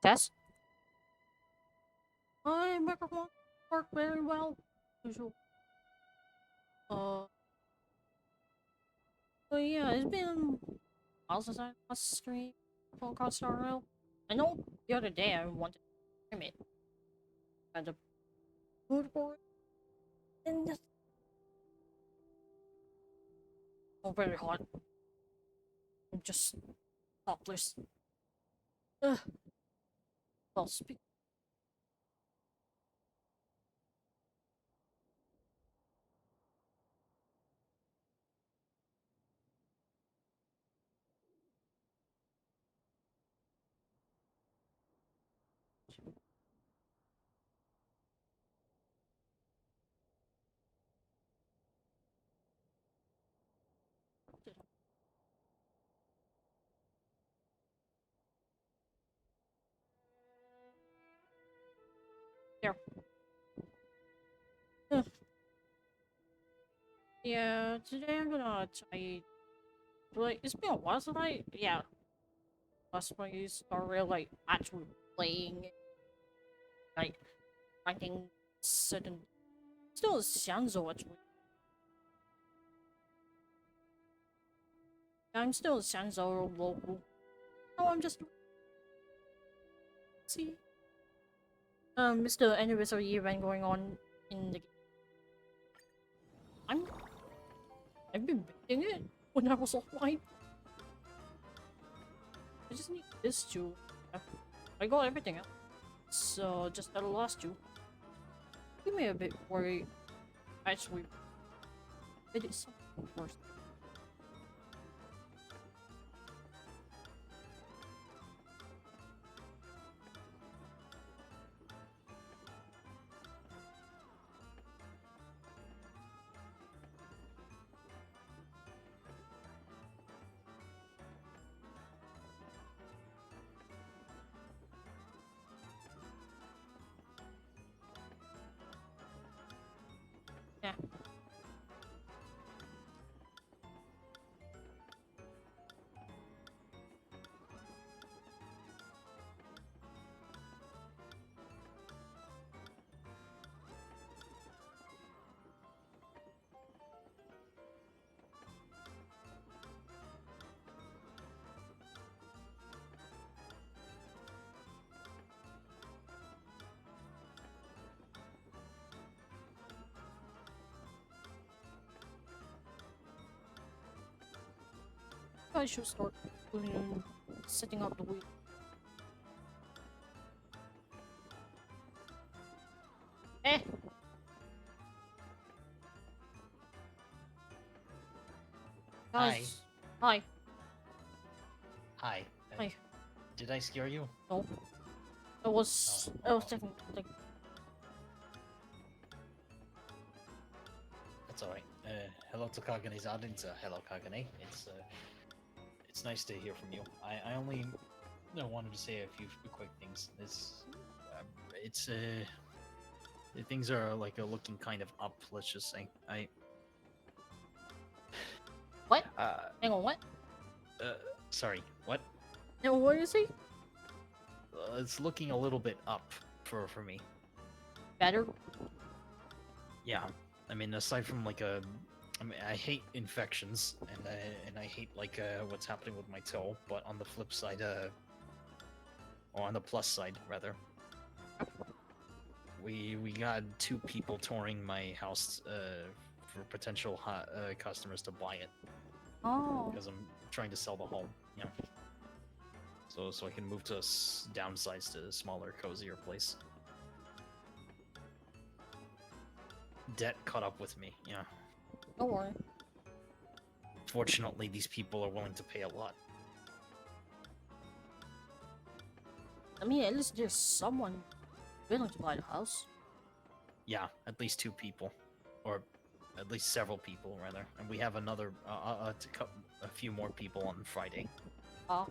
Test. My microphone work very well. Usual. Uh, but yeah, it's been a while since I last streamed Pokemon Star Rail. I know the other day I wanted to stream it. Had the mood for it, and just very hot. I'm just topless. Ugh. Well, speak. There. Ugh. Yeah, today I'm gonna try. Like, it's been a while since last time I Star Rail, like, actually playing it, like, finding certain. Still Shanzo actually. I'm still Shanzo local. No, I'm just see. It's the anniversary event going on in the. I'm. I've been beating it when I was offline. I just need this two. I got everything else. So just the last two. Give me a bit worried. Actually, it is something first. Yeah. I should start setting up the wheel. Eh. Hi. Guys. Hi. Hi. Hi. Did I scare you? No. I was checking like That's alright. Hello to Kagane's audience. Hello, Kagane. It's nice to hear from you. I only wanted to say a few quick things. It's things are like looking kind of up. Let's just say. what? Uh Hang on, what? sorry. What? Hang on, what do you say? It's looking a little bit up for me. Better? Yeah. I mean, aside from like I mean, I hate infections, and I hate like what's happening with my toe. But on the flip side, or on the plus side rather, we got two people touring my house for potential customers to buy it Oh. because I'm trying to sell the home. Yeah. So I can move to downsize to a smaller, cozier place. Debt caught up with me. Yeah. Don't worry. Fortunately, these people are willing to pay a lot. I mean, at least there's someone willing to buy the house. Yeah, at least two people, or at least several people rather, and we have another a few more people on Friday. Oh.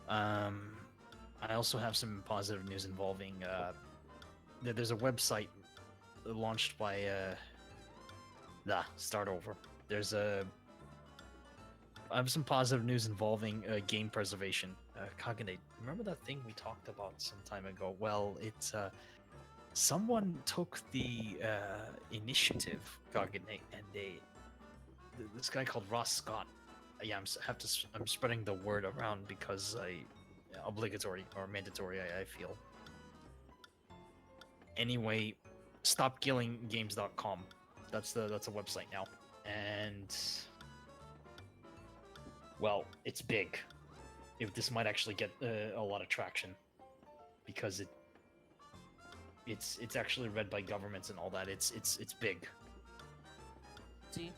I also have some positive news involving there's a website launched by Start Over. There's a I have some positive news involving game preservation. Kagane, remember that thing we talked about some time ago? Well, it's someone took the initiative, Kagane, and this guy called Ross Scott. Yeah, I'm spreading the word around because obligatory or mandatory. I feel. Anyway, stopkillinggames.com. That's a website now, and well, it's big. If this might actually get a lot of traction, because it's actually read by governments and all that. It's big. See.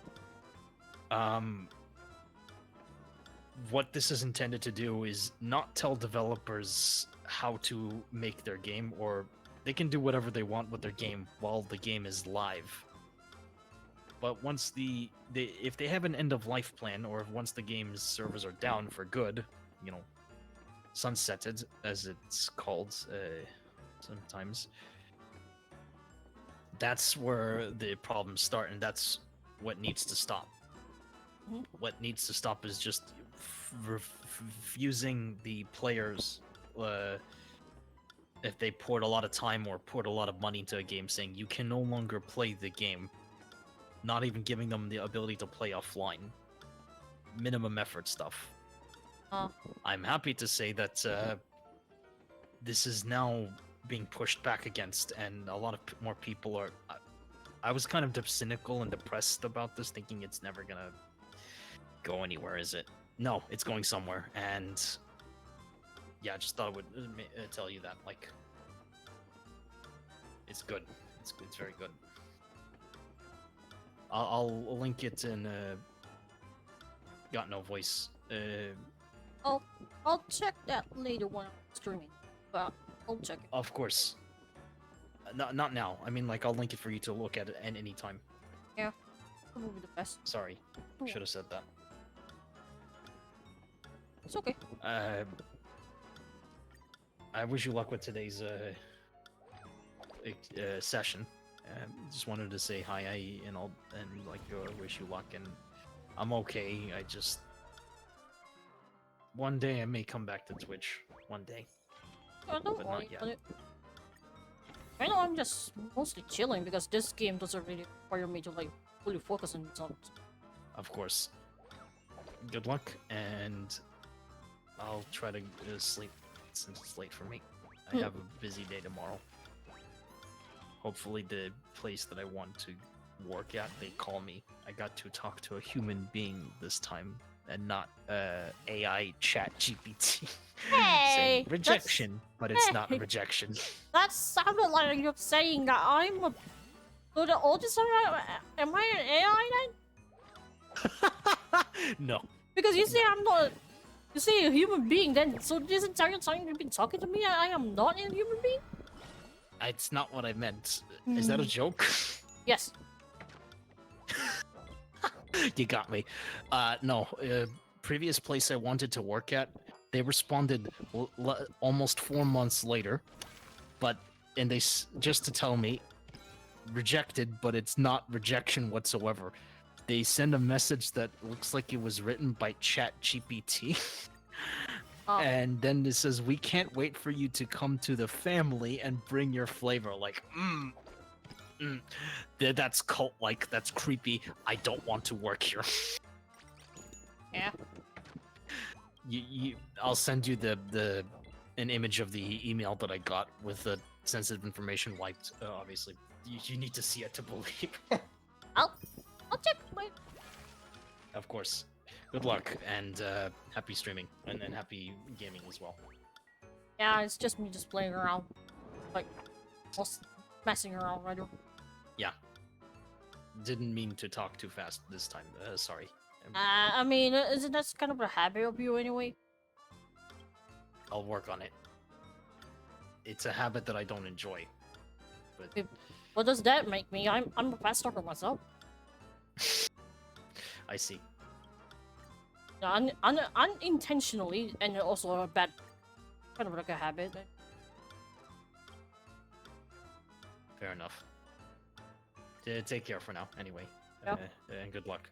What this is intended to do is not tell developers how to make their game, or they can do whatever they want with their game while the game is live. But once if they have an end of life plan, or if once the game's servers are down for good, sunsetted as it's called sometimes, that's where the problems start, and that's what needs to stop. Mm-hmm. What needs to stop is just refusing the players, if they poured a lot of time or poured a lot of money into a game, saying you can no longer play the game, not even giving them the ability to play offline. Minimum effort stuff. I'm happy to say that this is now being pushed back against, and a lot of more people are. I was kind of cynical and depressed about this, thinking it's never gonna go anywhere, is it? No, it's going somewhere, and yeah, I just thought I would tell you that. Like, it's good. It's very good. I'll link it in Got No Voice. I'll check that later when I'm streaming, but I'll check it. Of course. Not now. I mean, like, I'll link it for you to look at it at any time. Yeah, probably the best. Sorry, should have said that. It's okay. I wish you luck with today's session. Just wanted to say hi, and wish you luck. And I'm okay. I just one day I may come back to Twitch. One day. Don't But worry not yet. about it. Right now I'm just mostly chilling because this game doesn't really require me to like fully focus on something. Of course. Good luck, and I'll try to sleep since it's late for me. I have a busy day tomorrow. Hopefully the place that I want to work at, they call me. I got to talk to a human being this time, and not AI chat GPT. Hey! Rejection, but it's not rejection. That sounded like you're saying that I'm a good audience. Am I an AI then? No. Because you say I'm not. You say a human being, then so this entire time you've been talking to me, I am not a human being. It's not what I meant. Is that a joke? Yes. You got me. No. Previous place I wanted to work at, they responded almost 4 months later, and they just to tell me, rejected, but it's not rejection whatsoever. They send a message that looks like it was written by ChatGPT. And then it says, "We can't wait for you to come to the family and bring your flavor." Like, that's cult-like. That's creepy. I don't want to work here. Yeah. I'll send you an image of the email that I got with the sensitive information wiped. Obviously, you need to see it to believe. I'll check. Wait. Of course. Good luck, and happy streaming, and happy gaming as well. Yeah, it's just me just playing around, like, just messing around, right? Yeah. Didn't mean to talk too fast this time. Sorry. I mean, isn't that kind of a habit of you anyway? I'll work on it. It's a habit that I don't enjoy. But What does that make me? I'm a fast talker myself. I see. Unintentionally, and also a bad, kind of like a habit. Fair enough. Take care for now, anyway. Yeah. And good luck.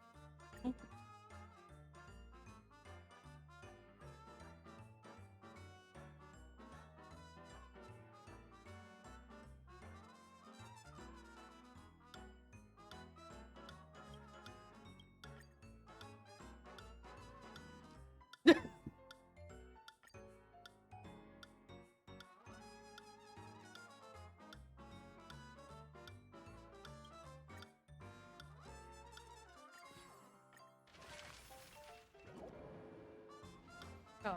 Oh.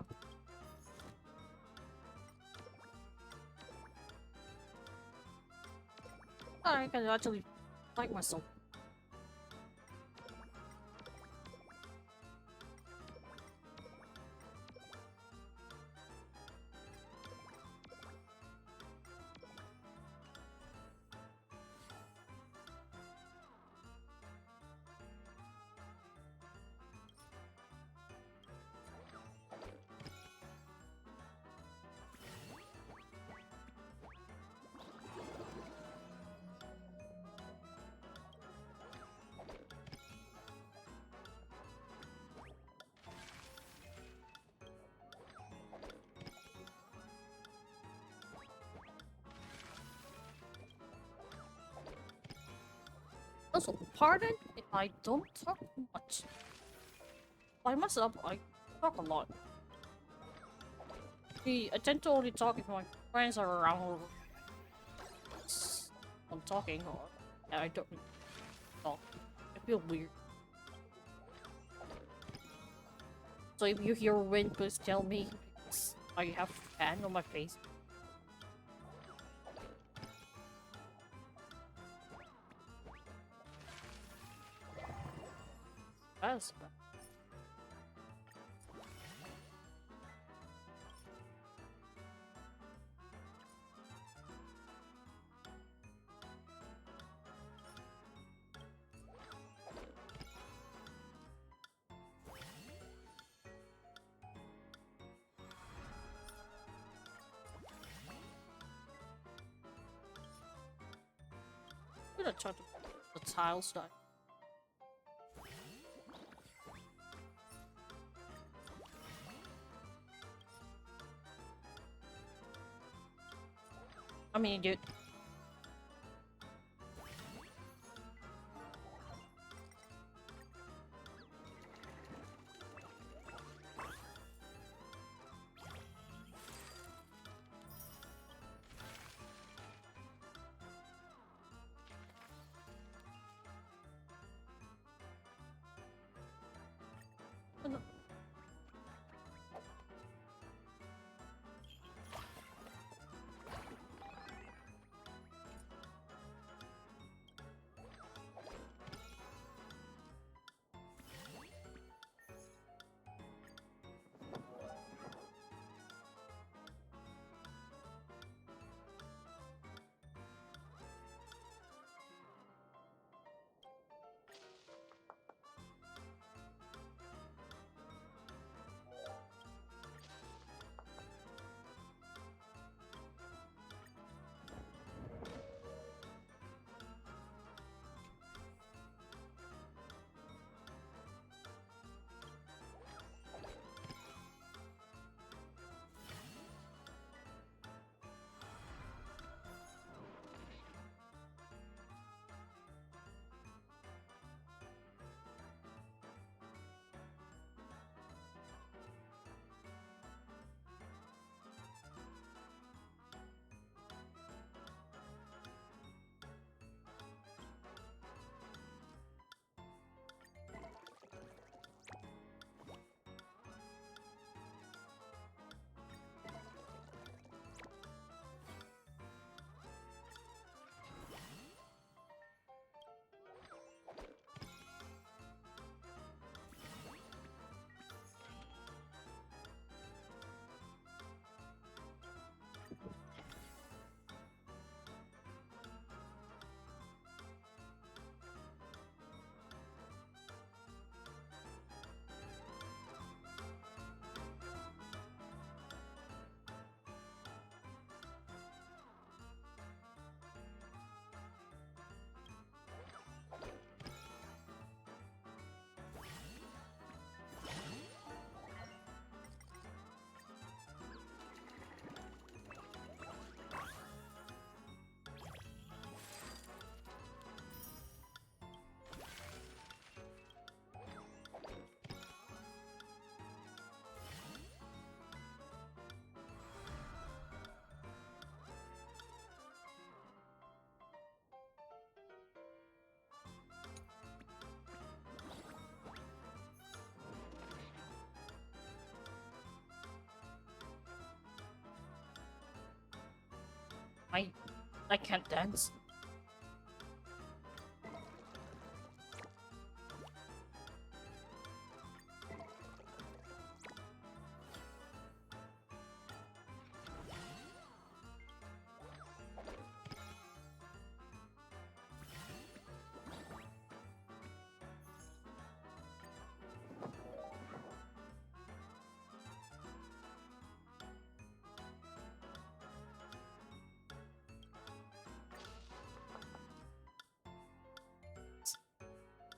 I can actually like myself. Also, pardon if I don't talk much. By myself, I talk a lot. See, I tend to only talk if my friends are around or I'm talking or I don't talk. I feel weird. So if you hear wind, please tell me because I have fan on my face. That's bad. I'm gonna try to the tiles die. I mean, dude. I can't dance.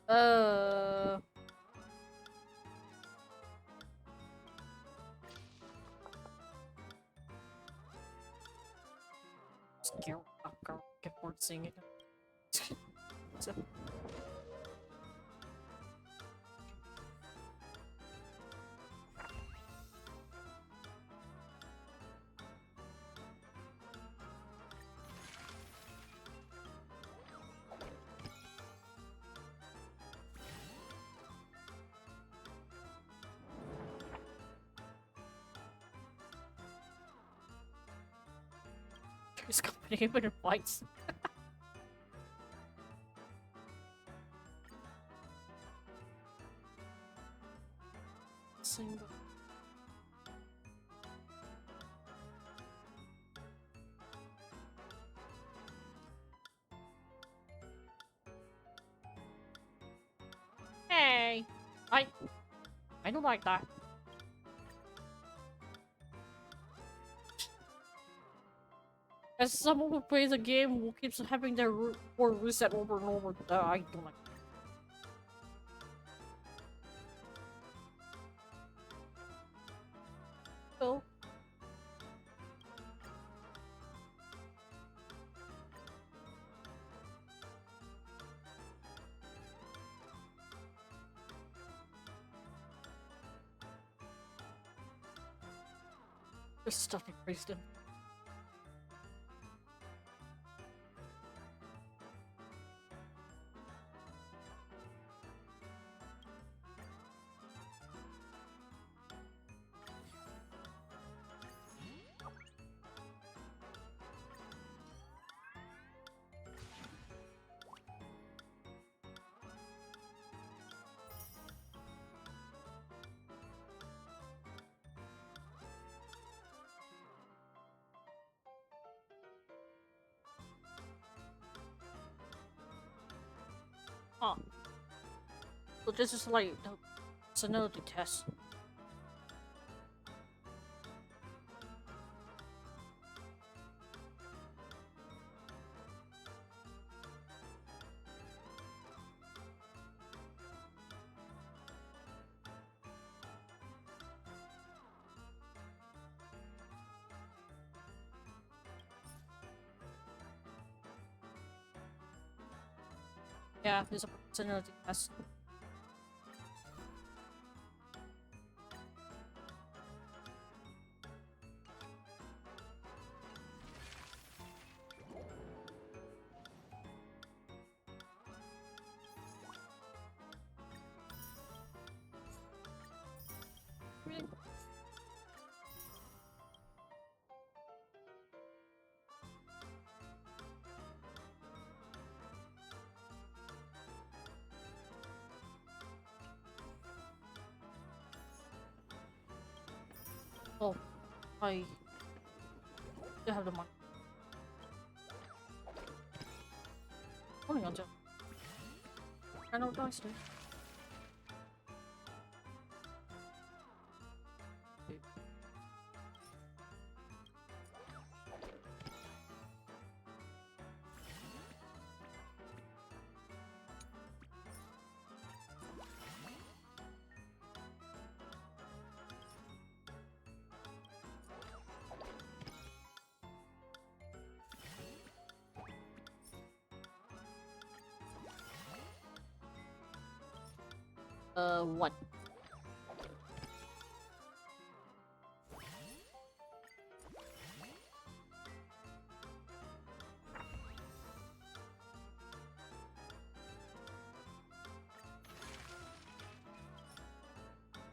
Uh, Scare up, girl. Get bored singing. So, there's company even in fights. Single. Hey, I don't like that. As someone who plays a game who keeps having their board reset over and over, I don't like. So. There's stuff in Princeton. Huh. So this is like the senility test. Yeah, there's a senility test. Oh, I still have the money. Holding on to. I know what I do. What?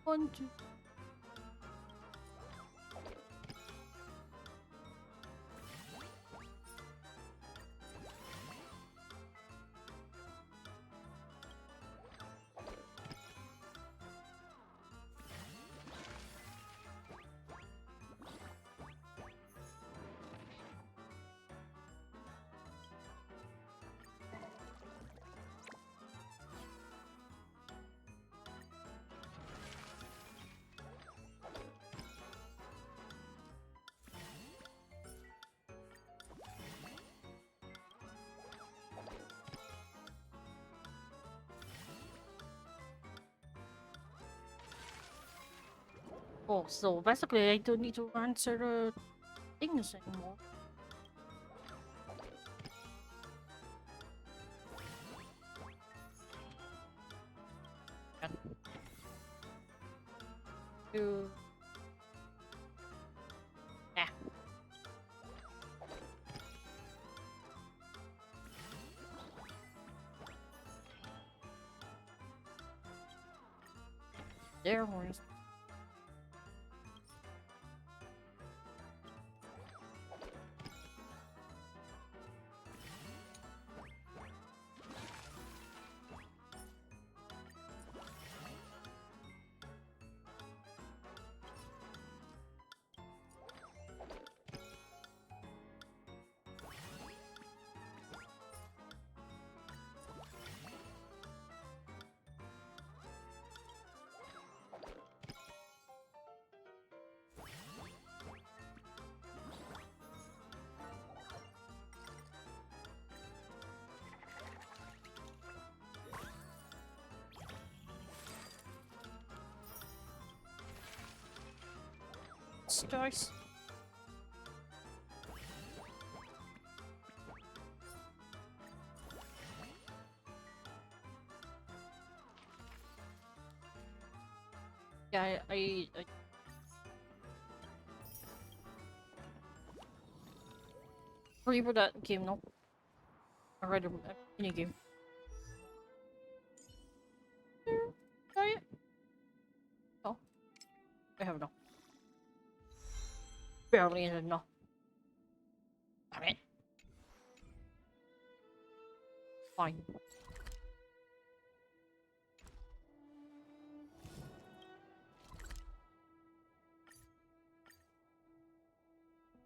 One, 2. Oh, so basically I don't need to answer the things anymore. To... Yeah. There was... Stars. Yeah, I agree with that game, no? I read a mini game. Try it. Oh, I have no. Barely in it, no. Damn it. Fine.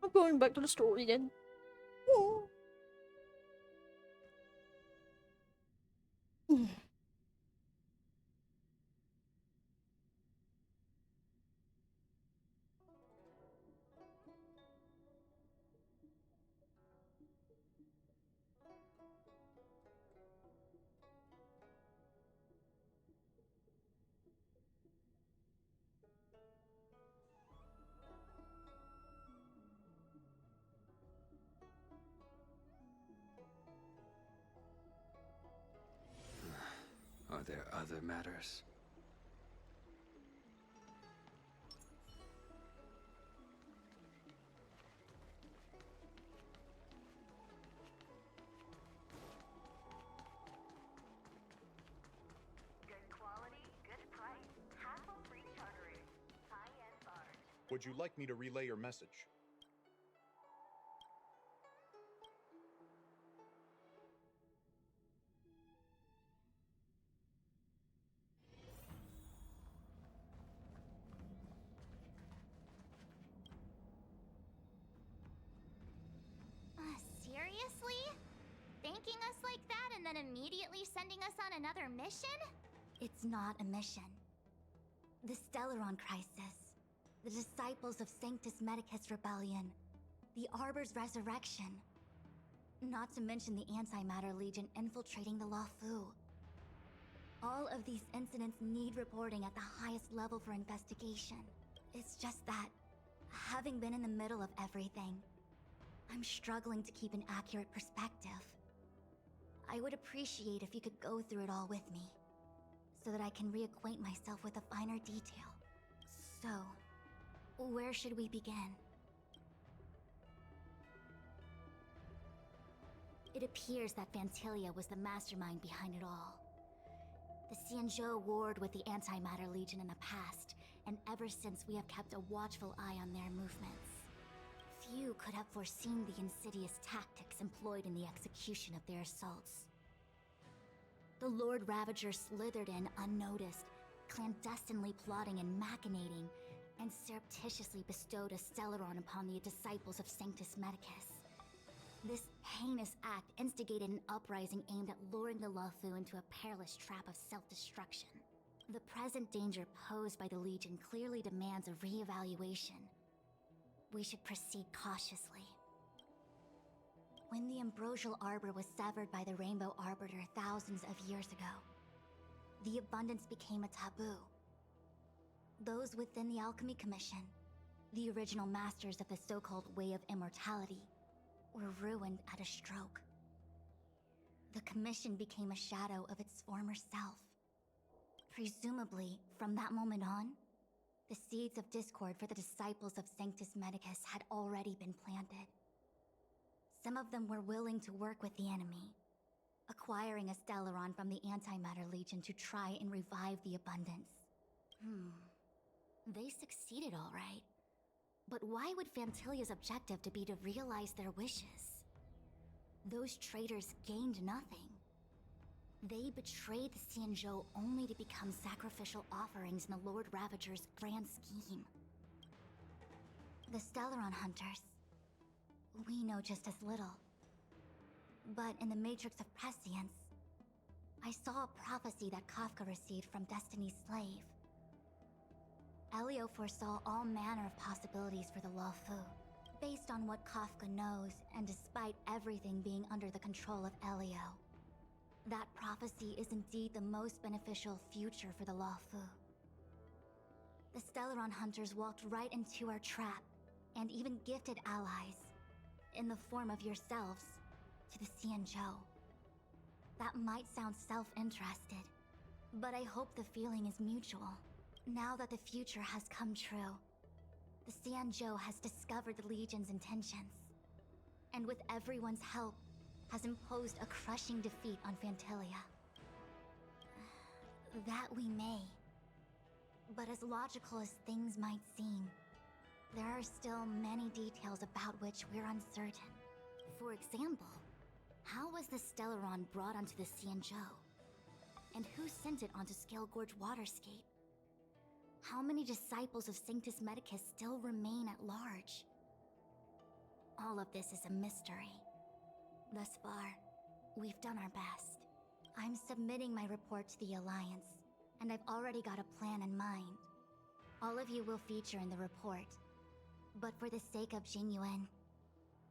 I'm going back to the story then. Oh. Are there other matters? Good quality, good price, hassle-free chartering. High-end barge. Would you like me to relay your message? Seriously? Thanking us like that and then immediately sending us on another mission? It's not a mission. The Stellaron Crisis. The Disciples of Sanctus Medicus Rebellion. The Arbor's resurrection. Not to mention the Antimatter Legion infiltrating the Luofu. All of these incidents need reporting at the highest level for investigation. It's just that, having been in the middle of everything, I'm struggling to keep an accurate perspective. I would appreciate if you could go through it all with me, so that I can reacquaint myself with a finer detail. So, where should we begin? It appears that Fantilia was the mastermind behind it all. The Xianzhou warred with the Antimatter Legion in the past, and ever since we have kept a watchful eye on their movements. Few could have foreseen the insidious tactics employed in the execution of their assaults. The Lord Ravager slithered in unnoticed, clandestinely plotting and machinating, and surreptitiously bestowed a Stellaron upon the disciples of Sanctus Medicus. This heinous act instigated an uprising aimed at luring the Luofu into a perilous trap of self-destruction. The present danger posed by the Legion clearly demands a re-evaluation. We should proceed cautiously. When the ambrosial arbor was severed by the Rainbow Arbiter thousands of years ago, the abundance became a taboo. Those within the Alchemy Commission, the original masters of the so-called Way of Immortality, were ruined at a stroke. The Commission became a shadow of its former self. Presumably, from that moment on, the seeds of discord for the disciples of Sanctus Medicus had already been planted. Some of them were willing to work with the enemy, acquiring a Stellaron from the Antimatter Legion to try and revive the Abundance. They succeeded all right. But why would Fantilia's objective to be to realize their wishes? Those traitors gained nothing. They betrayed the Xianzhou only to become sacrificial offerings in the Lord Ravager's grand scheme. The Stellaron Hunters, we know just as little. But in the Matrix of Prescience, I saw a prophecy that Kafka received from Destiny's slave. Elio foresaw all manner of possibilities for the Luofu, based on what Kafka knows and despite everything being under the control of Elio. That prophecy is indeed the most beneficial future for the Luofu. The Stellaron Hunters walked right into our trap, and even gifted allies, in the form of yourselves, to the Xianzhou. That might sound self-interested, but I hope the feeling is mutual. Now that the future has come true, the Xianzhou has discovered the Legion's intentions, and with everyone's help, has imposed a crushing defeat on Fantilia. That we may. But as logical as things might seem, there are still many details about which we're uncertain. For example, how was the Stellaron brought onto the Xianzhou? And who sent it onto Scale Gorge Waterscape? How many disciples of Sanctus Medicus still remain at large? All of this is a mystery. Thus far, we've done our best. I'm submitting my report to the Alliance, and I've already got a plan in mind. All of you will feature in the report. But for the sake of Jingyuan,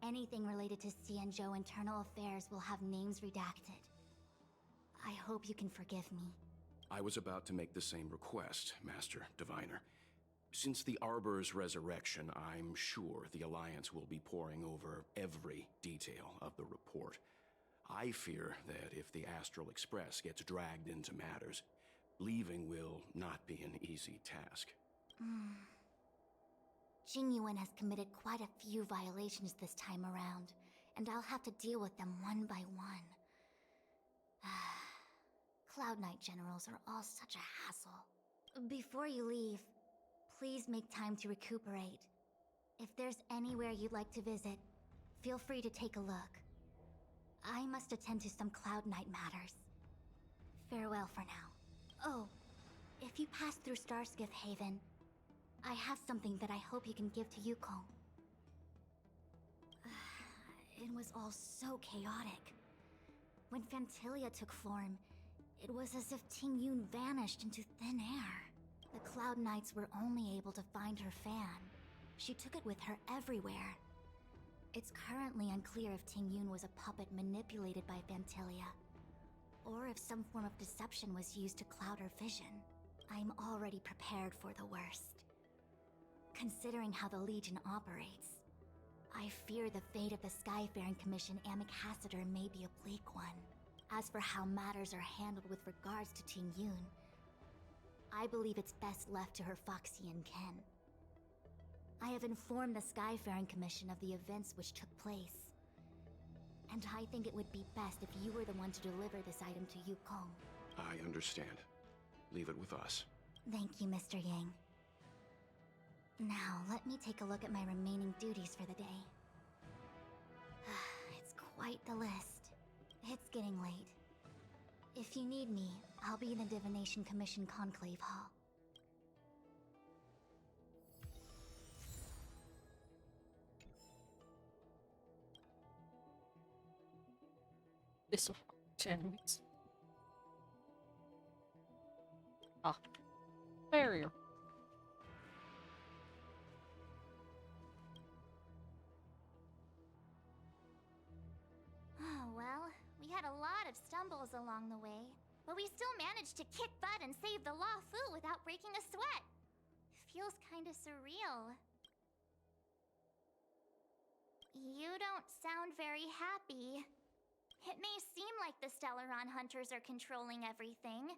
anything related to Xianzhou internal affairs will have names redacted. I hope you can forgive me. I was about to make the same request, Master Diviner. Since the Arbor's resurrection, I'm sure the Alliance will be poring over every detail of the report. I fear that if the Astral Express gets dragged into matters, leaving will not be an easy task. Jingyuan has committed quite a few violations this time around, and I'll have to deal with them one by one. Cloud Knight generals are all such a hassle. Before you leave, please make time to recuperate. If there's anywhere you'd like to visit, feel free to take a look. I must attend to some Cloud Knight matters. Farewell for now. Oh, if you pass through Starskiff Haven, I have something that I hope you can give to Yukong. It was all so chaotic. When Fantilia took form, it was as if Tingyun vanished into thin air. The Cloud Knights were only able to find her fan. She took it with her everywhere. It's currently unclear if Tingyun was a puppet manipulated by Fantilia, or if some form of deception was used to cloud her vision. I'm already prepared for the worst. Considering how the Legion operates, I fear the fate of the Skyfaring Commission Ambassador may be a bleak one. As for how matters are handled with regards to Tingyun, I believe it's best left to her Foxian kin. I have informed the Skyfaring Commission of the events which took place, and I think it would be best if you were the one to deliver this item to Yukong. I understand. Leave it with us. Thank you, Mr. Yang. Now, let me take a look at my remaining duties for the day. It's quite the list. It's getting late. If you need me, I'll be in the Divination Commission Conclave Hall. This enemies. Ah. Barrier. Oh, well, we had a lot of stumbles along the way, but we still managed to kick butt and save the Luofu without breaking a sweat. feels kinda surreal. You don't sound very happy. It may seem like the Stellaron hunters are controlling everything,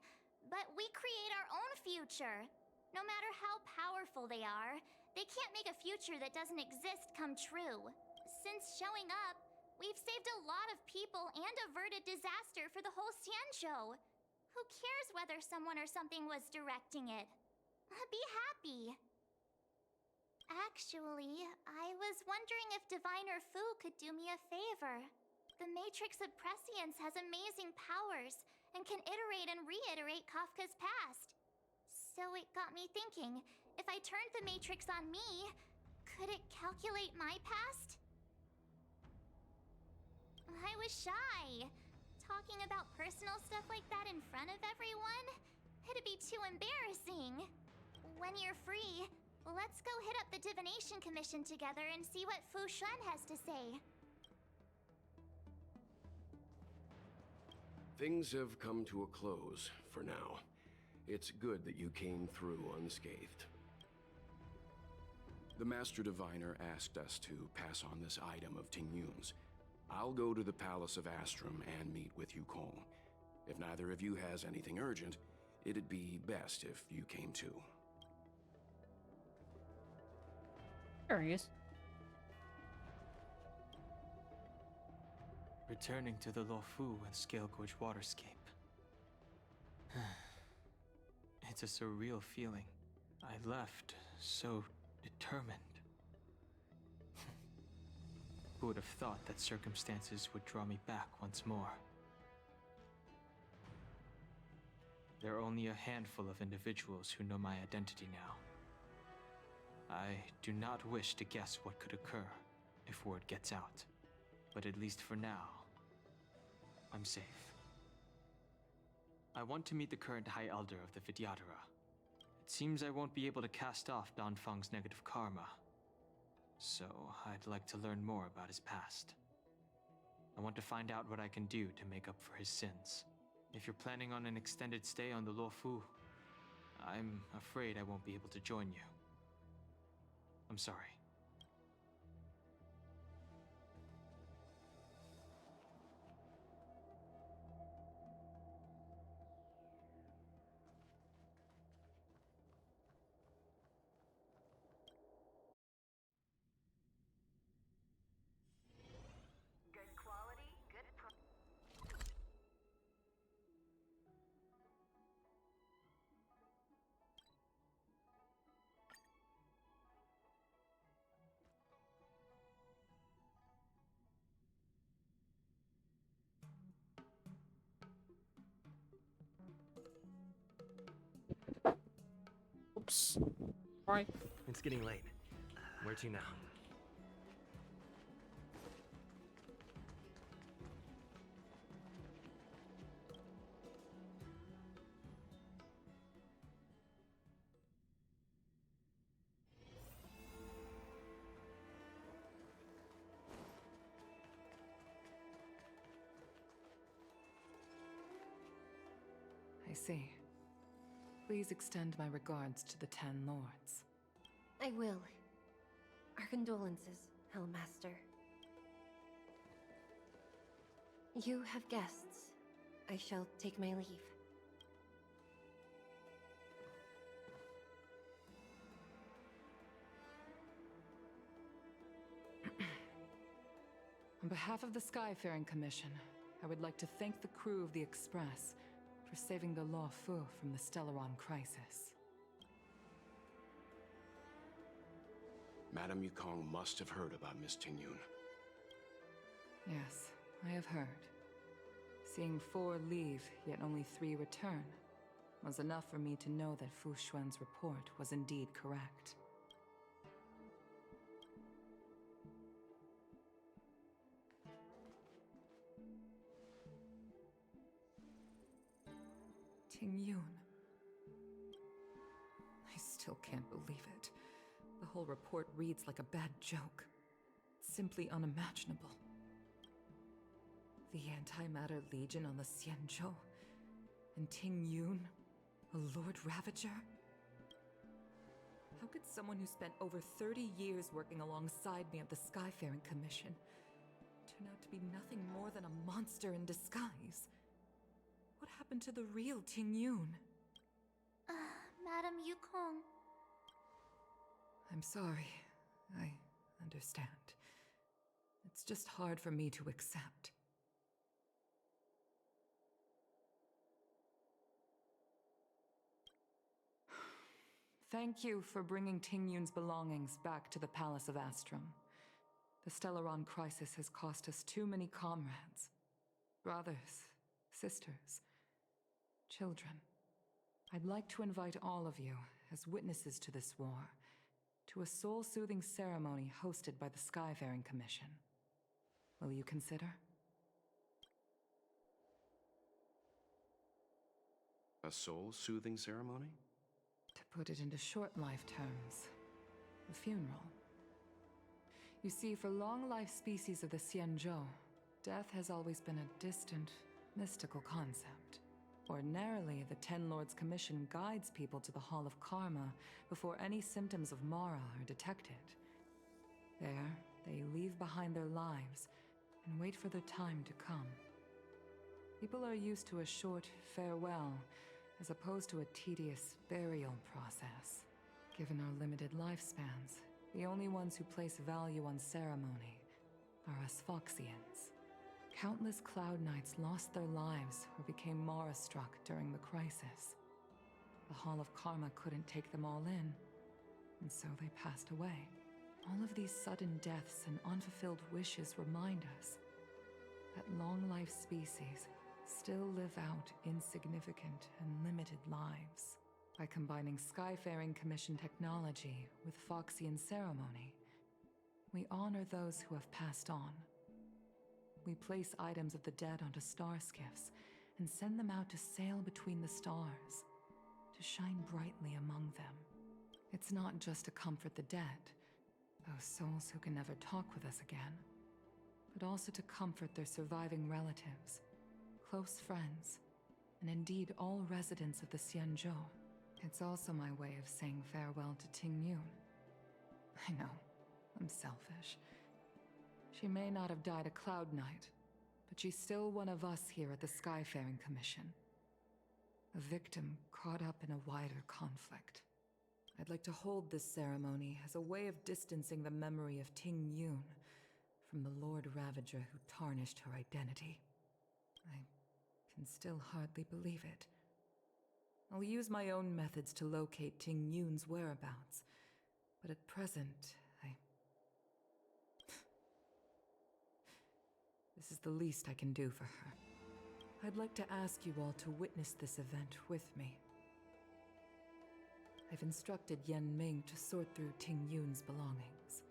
but we create our own future. No matter how powerful they are, they can't make a future that doesn't exist come true. Since showing up, we've saved a lot of people and averted disaster for the whole Xianzhou. Who cares whether someone or something was directing it? Be happy. Actually, I was wondering if Diviner Fu could do me a favor. The Matrix of Prescience has amazing powers and can iterate and reiterate Kafka's past. So it got me thinking, if I turned the Matrix on me, could it calculate my past? I was shy. Talking about personal stuff like that in front of everyone? It'd be too embarrassing. When you're free, let's go hit up the Divination Commission together and see what Fu Xuan has to say. Things have come to a close for now. It's good that you came through unscathed. The Master Diviner asked us to pass on this item of Ting Yun's. I'll go to the Palace of Astrum and meet with Yukong. If neither of you has anything urgent, it'd be best if you came too. Curious. Returning to the Luofu and Scale Gorge waterscape. It's a surreal feeling. I left so determined. Who would have thought that circumstances would draw me back once more? There are only a handful of individuals who know my identity now. I do not wish to guess what could occur if word gets out, but at least for now, I'm safe. I want to meet the current High Elder of the Vidyadhara. It seems I won't be able to cast off Danfeng's negative karma, so I'd like to learn more about his past. I want to find out what I can do to make up for his sins. If you're planning on an extended stay on the Luofu, I'm afraid I won't be able to join you. I'm sorry. Oops. Right. It's getting late. Where to now? I see. Please extend my regards to the 10 Lords. I will. Our condolences, Hellmaster. You have guests. I shall take my leave. On behalf of the Skyfaring Commission, I would like to thank the crew of the Express for saving the Luofu from the Stellaron crisis. Madame Yukong must have heard about Miss Ting Yun. Yes, I have heard. Seeing 4 leave, yet only 3 return, was enough for me to know that Fu Xuan's report was indeed correct. Ting Yun. I still can't believe it. The whole report reads like a bad joke. It's simply unimaginable. The Antimatter Legion on the Xianzhou, and Ting Yun, a Lord Ravager? How could someone who spent over 30 years working alongside me at the Skyfaring Commission turn out to be nothing more than a monster in disguise? What happened to the real Ting Yun? Madam Yukong. I'm sorry. I understand. It's just hard for me to accept. Thank you for bringing Ting Yun's belongings back to the Palace of Astrum. The Stellaron crisis has cost us too many comrades. Brothers, sisters, children. I'd like to invite all of you, as witnesses to this war, to a soul-soothing ceremony hosted by the Skyfaring Commission. Will you consider? A soul-soothing ceremony? To put it into short life terms, a funeral. You see, for long-life species of the Xianzhou, death has always been a distant, mystical concept. Ordinarily, the Ten Lords Commission guides people to the Hall of Karma before any symptoms of Mara are detected. There, they leave behind their lives and wait for their time to come. People are used to a short farewell as opposed to a tedious burial process. Given our limited lifespans, the only ones who place value on ceremony are us Foxians. Countless Cloud Knights lost their lives or became Mara-struck during the crisis. The Hall of Karma couldn't take them all in, and so they passed away. All of these sudden deaths and unfulfilled wishes remind us that long-life species still live out insignificant and limited lives. By combining Skyfaring Commission technology with Foxian ceremony, we honor those who have passed on. We place items of the dead onto star skiffs and send them out to sail between the stars, to shine brightly among them. It's not just to comfort the dead, those souls who can never talk with us again, but also to comfort their surviving relatives, close friends, and indeed all residents of the Xianzhou. It's also my way of saying farewell to Ting Yun. I know, I'm selfish. She may not have died a Cloud Knight, but she's still one of us here at the Skyfaring Commission. A victim caught up in a wider conflict. I'd like to hold this ceremony as a way of distancing the memory of Ting Yun from the Lord Ravager who tarnished her identity. I can still hardly believe it. I'll use my own methods to locate Ting Yun's whereabouts, but at present, This is the least I can do for her. I'd like to ask you all to witness this event with me. I've instructed Yen Ming to sort through Ting Yun's belongings.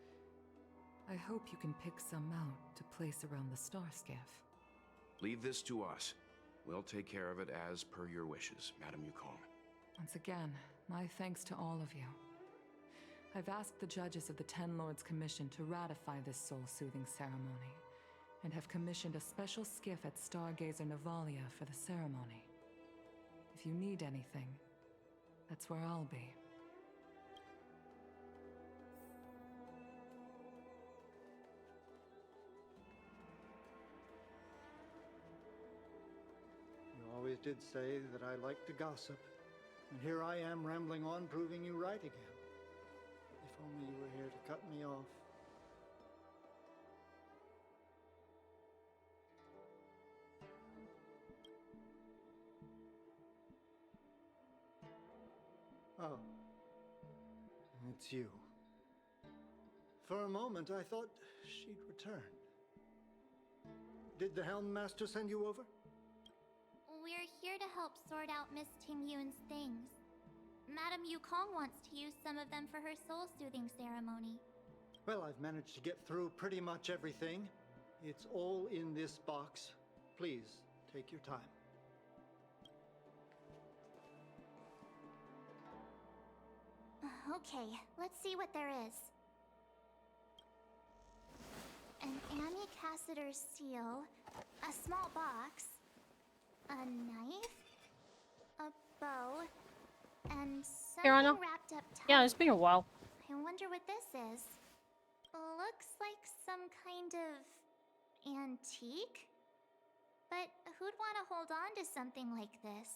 I hope you can pick some out to place around the star skiff. Leave this to us. We'll take care of it as per your wishes, Madam Yukong. Once again, my thanks to all of you. I've asked the judges of the Ten Lords Commission to ratify this soul-soothing ceremony, and have commissioned a special skiff at Stargazer Navalia for the ceremony. If you need anything, that's where I'll be. You always did say that I like to gossip, and here I am rambling on, proving you right again. If only you were here to cut me off. Oh, it's you. For a moment, I thought she'd returned. Did the Helm Master send you over? We're here to help sort out Miss Ting Yun's things. Madam Yukong wants to use some of them for her soul-soothing ceremony. Well, I've managed to get through pretty much everything. It's all in this box. Please, take your time. Okay, let's see what there is. An Annie Cassiter's seal, a small box, a knife, a bow, And Here, something Anna. wrapped up tight. Yeah, it's been a while. I wonder what this is. Looks like some kind of antique? But who'd want to hold on to something like this?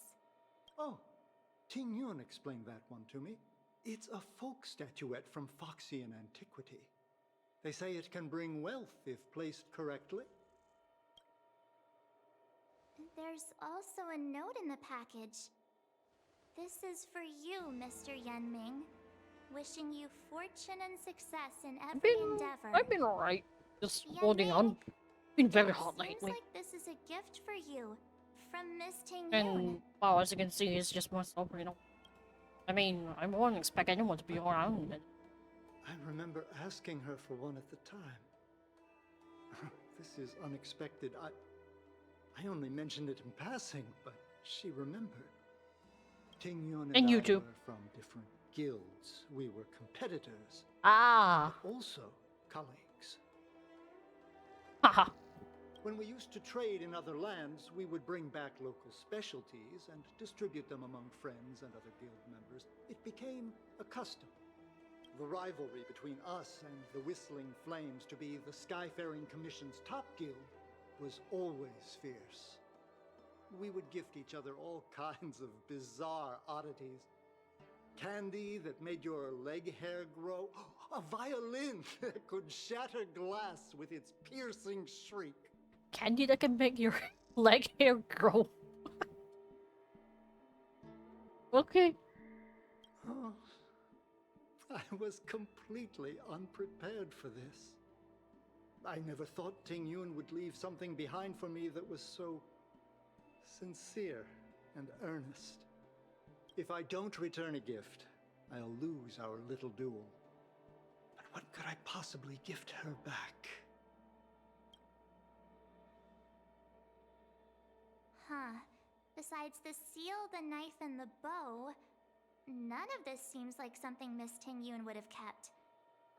Oh, Ting Yun explained that one to me. It's a folk statuette from Foxian antiquity. They say it can bring wealth if placed correctly. There's also a note in the package. This is for you, Mr. Yenming. Wishing you fortune and success in every endeavor. I've been alright. Just Yenming, holding on. Been very it hot seems lately. like this is a gift for you from Miss Ting Yun. And wow, as you can see, it's just myself, you know. I mean, I wouldn't expect anyone to be around. I remember asking her for one at the time. This is unexpected. I only mentioned it in passing, but she remembered. Ting Yun And you I too. were from different guilds. We were competitors. Ah. But also colleagues. Haha. When we used to trade in other lands, we would bring back local specialties and distribute them among friends and other guild members. It became a custom. The rivalry between us and the Whistling Flames to be the Skyfaring Commission's top guild was always fierce. We would gift each other all kinds of bizarre oddities. Candy that made your leg hair grow. A violin that could shatter glass with its piercing shriek. Candy that can make your leg hair grow. Okay. Oh, I was completely unprepared for this. I never thought Ting Yun would leave something behind for me that was so sincere and earnest. If I don't return a gift, I'll lose our little duel. But what could I possibly gift her back? Huh. Besides the seal, the knife, and the bow, none of this seems like something Miss Ting Yun would have kept.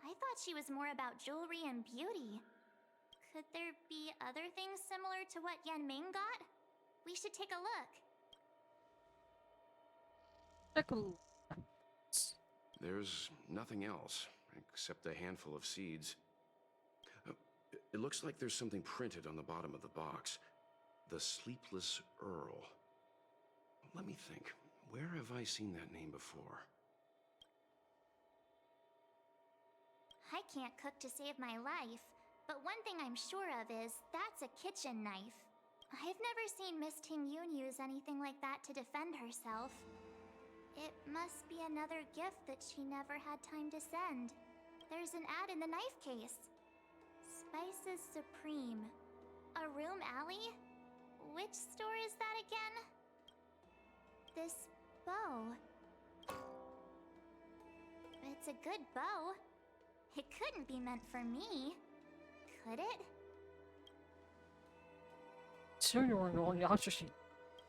I thought she was more about jewelry and beauty. Could there be other things similar to what Yenming got? We should take a look. There's nothing else, except a handful of seeds. It looks like there's something printed on the bottom of the box. The Sleepless Earl. Let me think. Where have I seen that name before? I can't cook to save my life, but one thing I'm sure of is that's a kitchen knife. I've never seen Miss Ting Yun use anything like that to defend herself. It must be another gift that she never had time to send. There's an ad in the knife case. Spices Supreme. A room alley? Which store is that again? This bow. It's a good bow. It couldn't be meant for me, could it? Sure, you weren't going to answer sheet.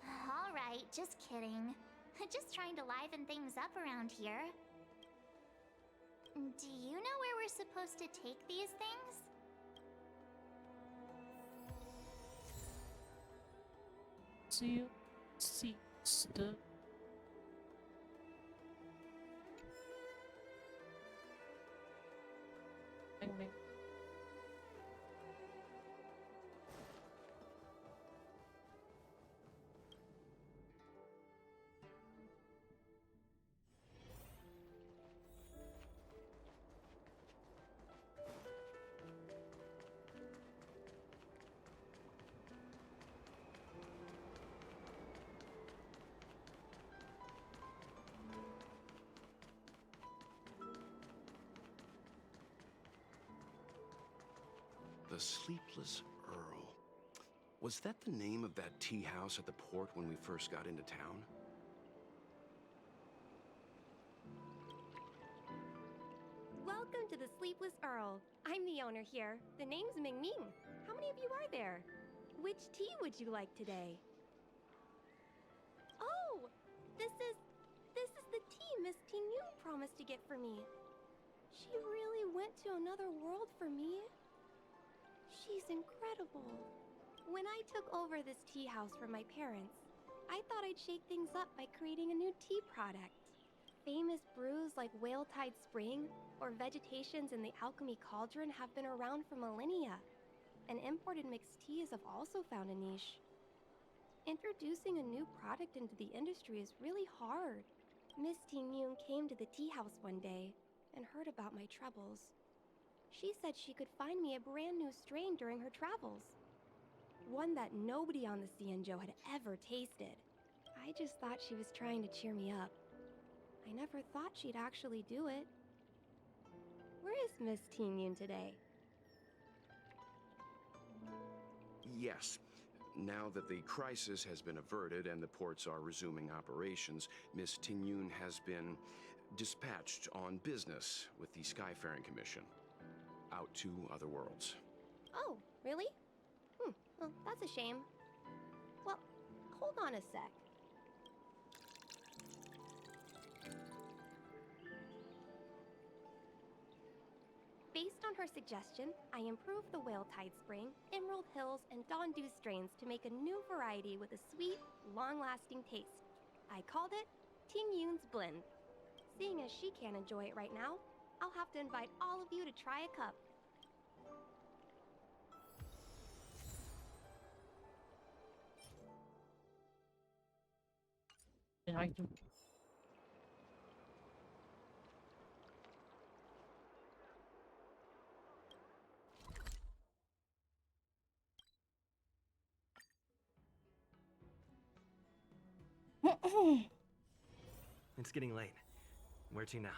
Alright, just kidding. Just trying to liven things up around here. Do you know where we're supposed to take these things? See stuff. The Sleepless Earl. Was that the name of that tea house at the port when we first got into town? Welcome to the Sleepless Earl. I'm the owner here. The name's Ming Ming. How many of you are there? Which tea would you like today? Oh, this is the tea Miss Ting Yun promised to get for me. She really went to another world for me. She's incredible. When I took over this tea house from my parents, I thought I'd shake things up by creating a new tea product. Famous brews like Whale Tide Spring or vegetations in the Alchemy Cauldron have been around for millennia, and imported mixed teas have also found a niche. Introducing a new product into the industry is really hard. Miss Ting Yun came to the tea house one day and heard about my troubles. She said she could find me a brand new strain during her travels. One that nobody on the Xianzhou had ever tasted. I just thought she was trying to cheer me up. I never thought she'd actually do it. Where is Miss Ting Yun today? Yes. Now that the crisis has been averted and the ports are resuming operations, Miss Tinyun has been dispatched on business with the Skyfaring Commission out to other worlds. Oh, really? Well, that's a shame. Well, hold on a sec. Based on her suggestion, I improved the Whale Tide Spring, Emerald Hills, and Dawn Dew strains to make a new variety with a sweet, long-lasting taste. I called it Ting Yun's Blend. Seeing as she can't enjoy it right now, I'll have to invite all of you to try a cup. Did I do? It's getting late. Where to now?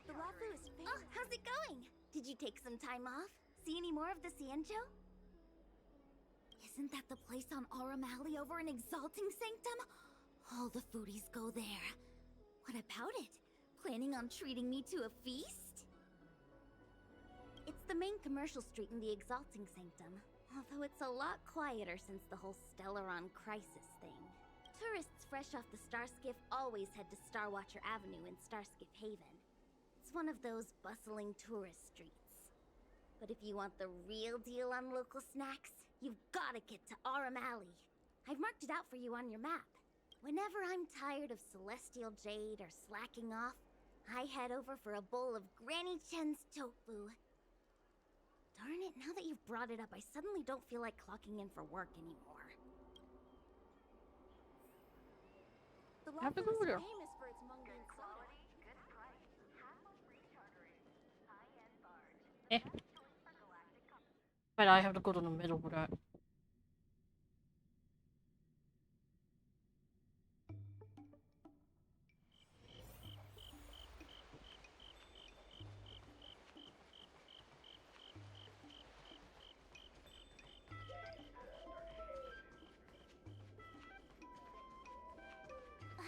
The waffle is famous. Oh, how's it going? Did you take some time off? See any more of the Xianzhou? Isn't that the place on Aurum Alley over in Exalting Sanctum? All the foodies go there. What about it? Planning on treating me to a feast? It's the main commercial street in the Exalting Sanctum, although it's a lot quieter since the whole Stellaron crisis thing. Tourists fresh off the Starskiff always head to Starwatcher Avenue in Starskiff Haven. It's one of those bustling tourist streets. But if you want the real deal on local snacks, you've gotta get to Aurum Alley. I've marked it out for you on your map. Whenever I'm tired of Celestial Jade or slacking off, I head over for a bowl of Granny Chen's tofu. Darn it, now that you've brought it up, I suddenly don't feel like clocking in for work anymore. The Have to waffle go is there. famous for its mung bean soda. Eh. But I have to go to the middle for that.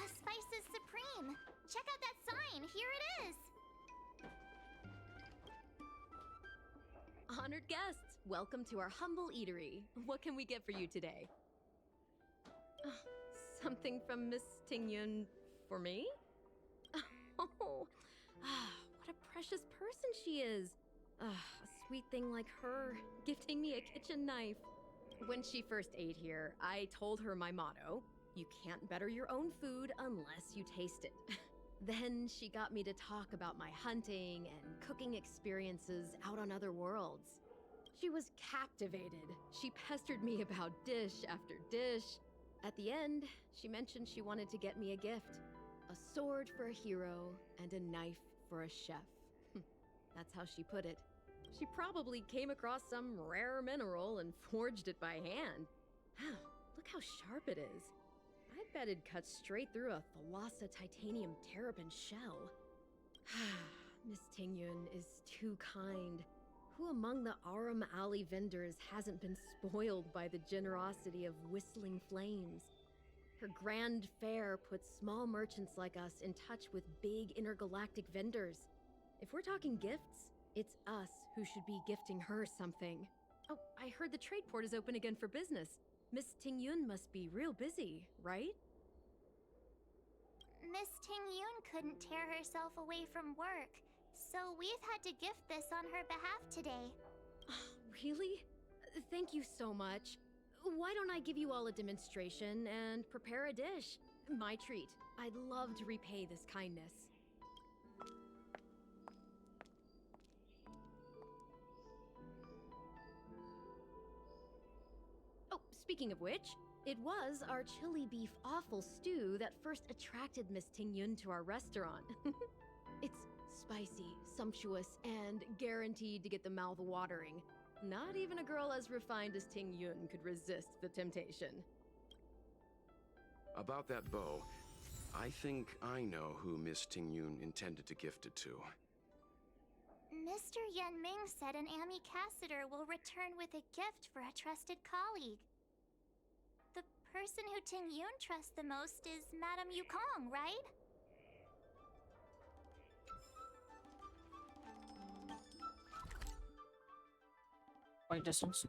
Spices Supreme! Check out that sign! Here it is! Honored guests, welcome to our humble eatery. What can we get for you today? Something from Miss Tingyun for me? Oh, what a precious person she is. A sweet thing like her, gifting me a kitchen knife. When she first ate here, I told her my motto: you can't better your own food unless you taste it. Then she got me to talk about my hunting and cooking experiences out on other worlds. She was captivated. She pestered me about dish after dish. At the end, she mentioned she wanted to get me a gift. A sword for a hero and a knife for a chef. That's how she put it. She probably came across some rare mineral and forged it by hand. Look how sharp it is. I bet it cuts straight through a Thalassa titanium terrapin shell. Miss Tingyun is too kind. Who among the Aurum Alley vendors hasn't been spoiled by the generosity of Whistling Flames? Her grand fare puts small merchants like us in touch with big intergalactic vendors. If we're talking gifts, it's us who should be gifting her something. Oh, I heard the trade port is open again for business. Miss Tingyun must be real busy, right? Miss Ting Yun couldn't tear herself away from work, so we've had to gift this on her behalf today. Really? Thank you so much. Why don't I give you all a demonstration and prepare a dish? My treat. I'd love to repay this kindness. Oh, speaking of which, it was our chili beef offal stew that first attracted Miss Ting Yun to our restaurant. It's spicy, sumptuous, and guaranteed to get the mouth watering. Not even a girl as refined as Ting Yun could resist the temptation. About that bow, I think I know who Miss Ting Yun intended to gift it to. Mr. Yan Ming said an ambassador will return with a gift for a trusted colleague. The person who Ting Yun trusts the most is Madame Yukong, right? Quite distance.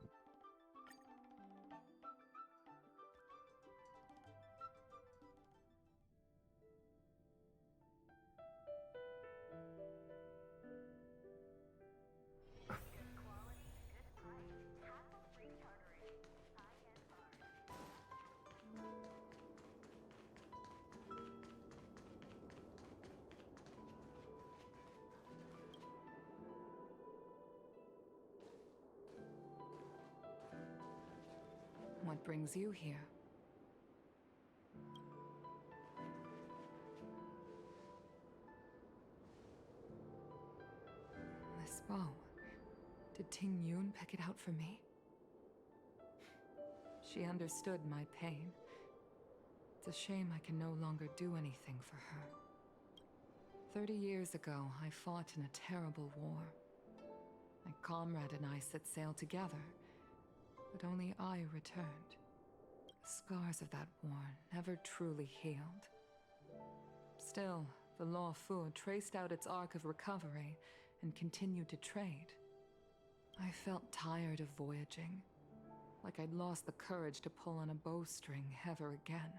What brings you here? This bow. Did Ting Yun pick it out for me? She understood my pain. It's a shame I can no longer do anything for her. 30 years ago, I fought in a terrible war. My comrade and I set sail together, but only I returned. The scars of that war never truly healed. Still, the Law Fu traced out its arc of recovery and continued to trade. I felt tired of voyaging, like I'd lost the courage to pull on a bowstring ever again.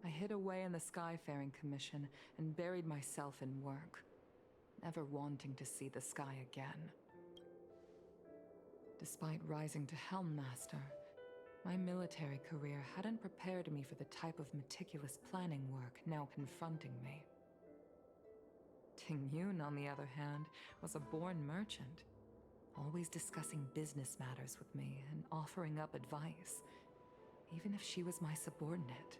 I hid away in the Skyfaring Commission and buried myself in work, never wanting to see the sky again. Despite rising to Helm Master, my military career hadn't prepared me for the type of meticulous planning work now confronting me. Ting Yun, on the other hand, was a born merchant, always discussing business matters with me and offering up advice, even if she was my subordinate.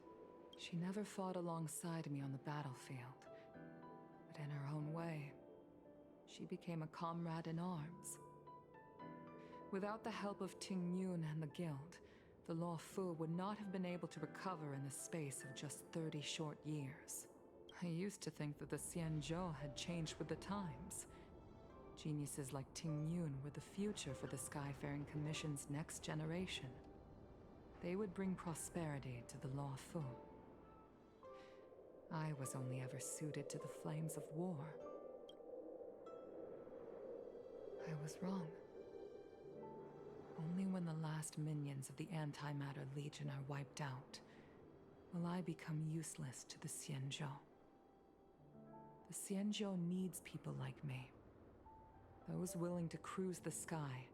She never fought alongside me on the battlefield, but in her own way, she became a comrade in arms. Without the help of Ting Yun and the Guild, the Law Fu would not have been able to recover in the space of just 30 short years. I used to think that the Xianzhou had changed with the times. Geniuses like Ting Yun were the future for the Skyfaring Commission's next generation. They would bring prosperity to the Law Fu. I was only ever suited to the flames of war. I was wrong. Only when the last minions of the Antimatter Legion are wiped out will I become useless to the Xianzhou. The Xianzhou needs people like me. Those willing to cruise the sky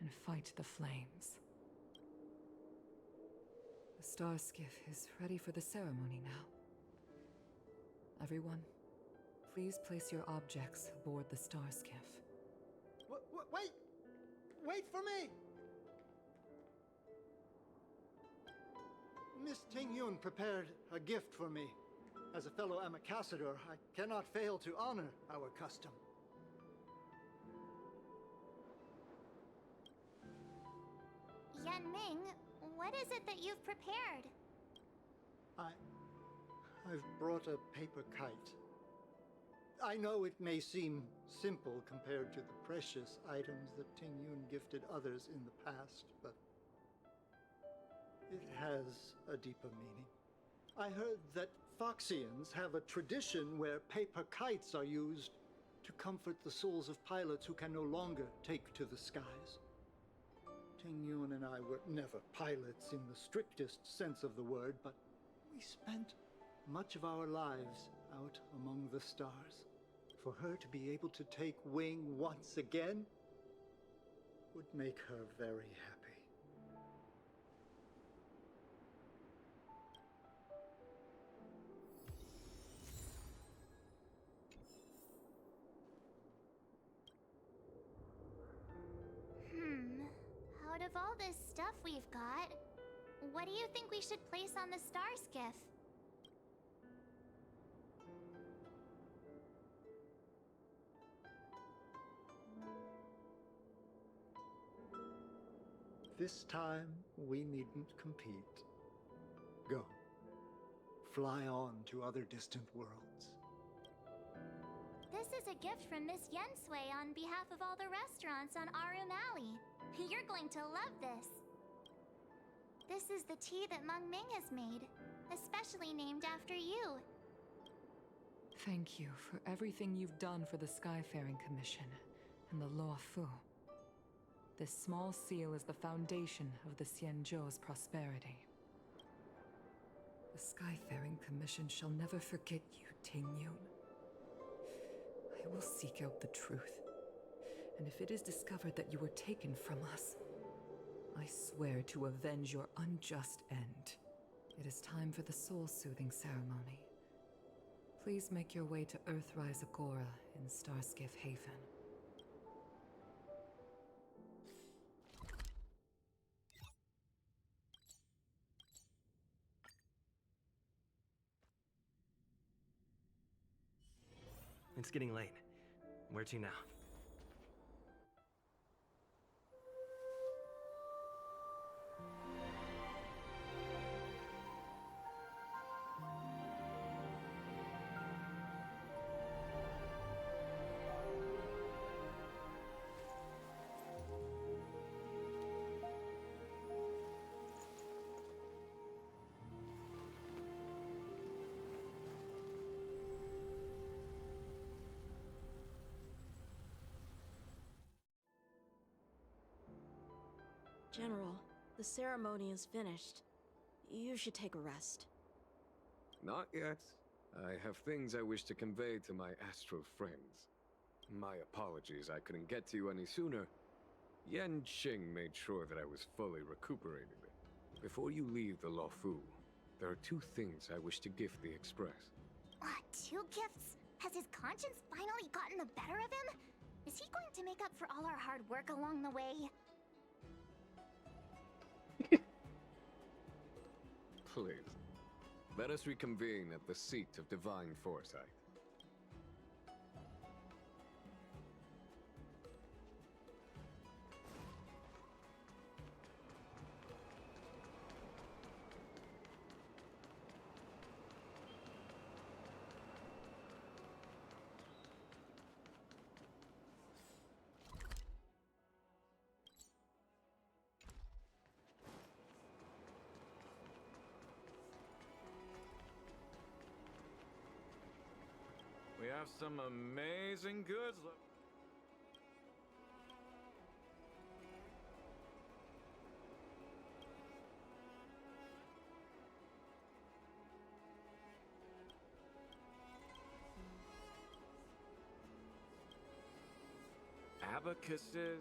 and fight the flames. The star skiff is ready for the ceremony now. Everyone, please place your objects aboard the star skiff. Wait! Wait for me! Miss Ting Yun prepared a gift for me. As a fellow ambassador, I cannot fail to honor our custom. Yan Ming, what is it that you've prepared? I've brought a paper kite. I know it may seem simple compared to the precious items that Ting Yun gifted others in the past, but it has a deeper meaning. I heard that Foxians have a tradition where paper kites are used to comfort the souls of pilots who can no longer take to the skies. Ting Yun and I were never pilots in the strictest sense of the word, but we spent much of our lives out among the stars. For her to be able to take wing once again would make her very happy. Out of all this stuff we've got, what do you think we should place on the star skiff? This time, we needn't compete. Go. Fly on to other distant worlds. This is a gift from Miss Yensui on behalf of all the restaurants on Arum Alley. You're going to love this. This is the tea that Meng Ming has made, especially named after you. Thank you for everything you've done for the Skyfaring Commission and the Luo Fu. This small seal is the foundation of the Xianzhou's prosperity. The Skyfaring Commission shall never forget you, Tingyun. I will seek out the truth, and if it is discovered that you were taken from us, I swear to avenge your unjust end. It is time for the soul-soothing ceremony. Please make your way to Earthrise Agora in Starskiff Haven. It's getting late. Where to now? General, the ceremony is finished. You should take a rest. Not yet. I have things I wish to convey to my astral friends. My apologies I couldn't get to you any sooner. Yan Qing made sure that I was fully recuperated. Before you leave the Luofu, there are two things I wish to gift the Express. Two gifts? Has his conscience finally gotten the better of him? Is he going to make up for all our hard work along the way? Please, let us reconvene at the seat of divine foresight. We have some amazing goods. Abacuses.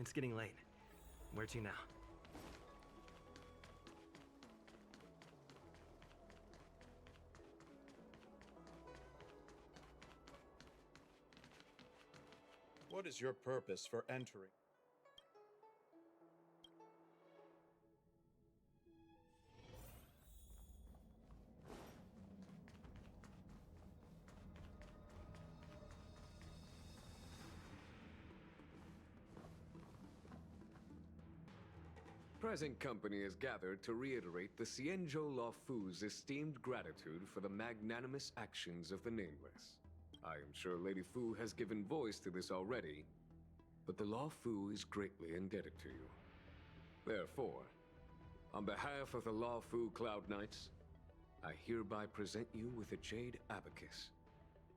It's getting late. Where to now? What is your purpose for entering? Present company is gathered to reiterate the Xianzhou Luofu's esteemed gratitude for the magnanimous actions of the Nameless. I am sure Lady Fu has given voice to this already, but the Luofu is greatly indebted to you. Therefore, on behalf of the Luofu Cloud Knights, I hereby present you with a Jade Abacus,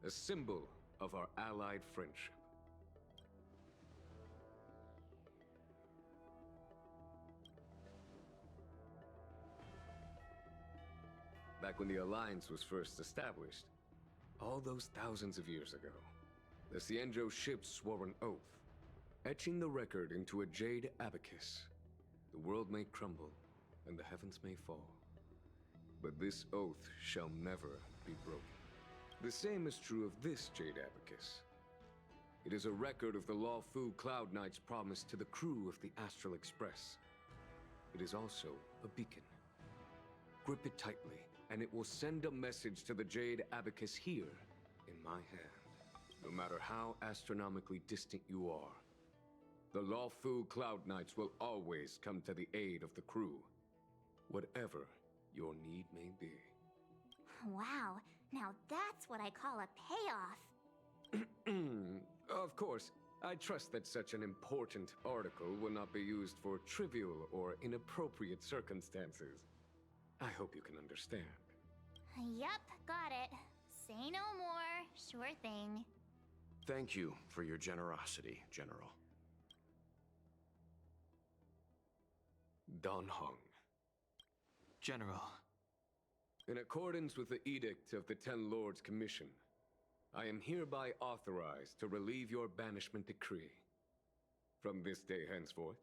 a symbol of our allied friendship. Back when the Alliance was first established, all those thousands of years ago, the Xianzhou ships swore an oath, etching the record into a Jade Abacus. The world may crumble, and the heavens may fall, but this oath shall never be broken. The same is true of this Jade Abacus. It is a record of the Luofu Cloud Knight's promise to the crew of the Astral Express. It is also a beacon. Grip it tightly, and it will send a message to the Jade Abacus here, in my hand. No matter how astronomically distant you are, the Luofu Cloud Knights will always come to the aid of the crew, whatever your need may be. Wow, now that's what I call a payoff. Of course, I trust that such an important article will not be used for trivial or inappropriate circumstances. I hope you can understand. Yup, got it. Say no more. Sure thing. Thank you for your generosity, General. Dan Heng. General. In accordance with the Edict of the Ten Lords Commission, I am hereby authorized to relieve your banishment decree. From this day henceforth,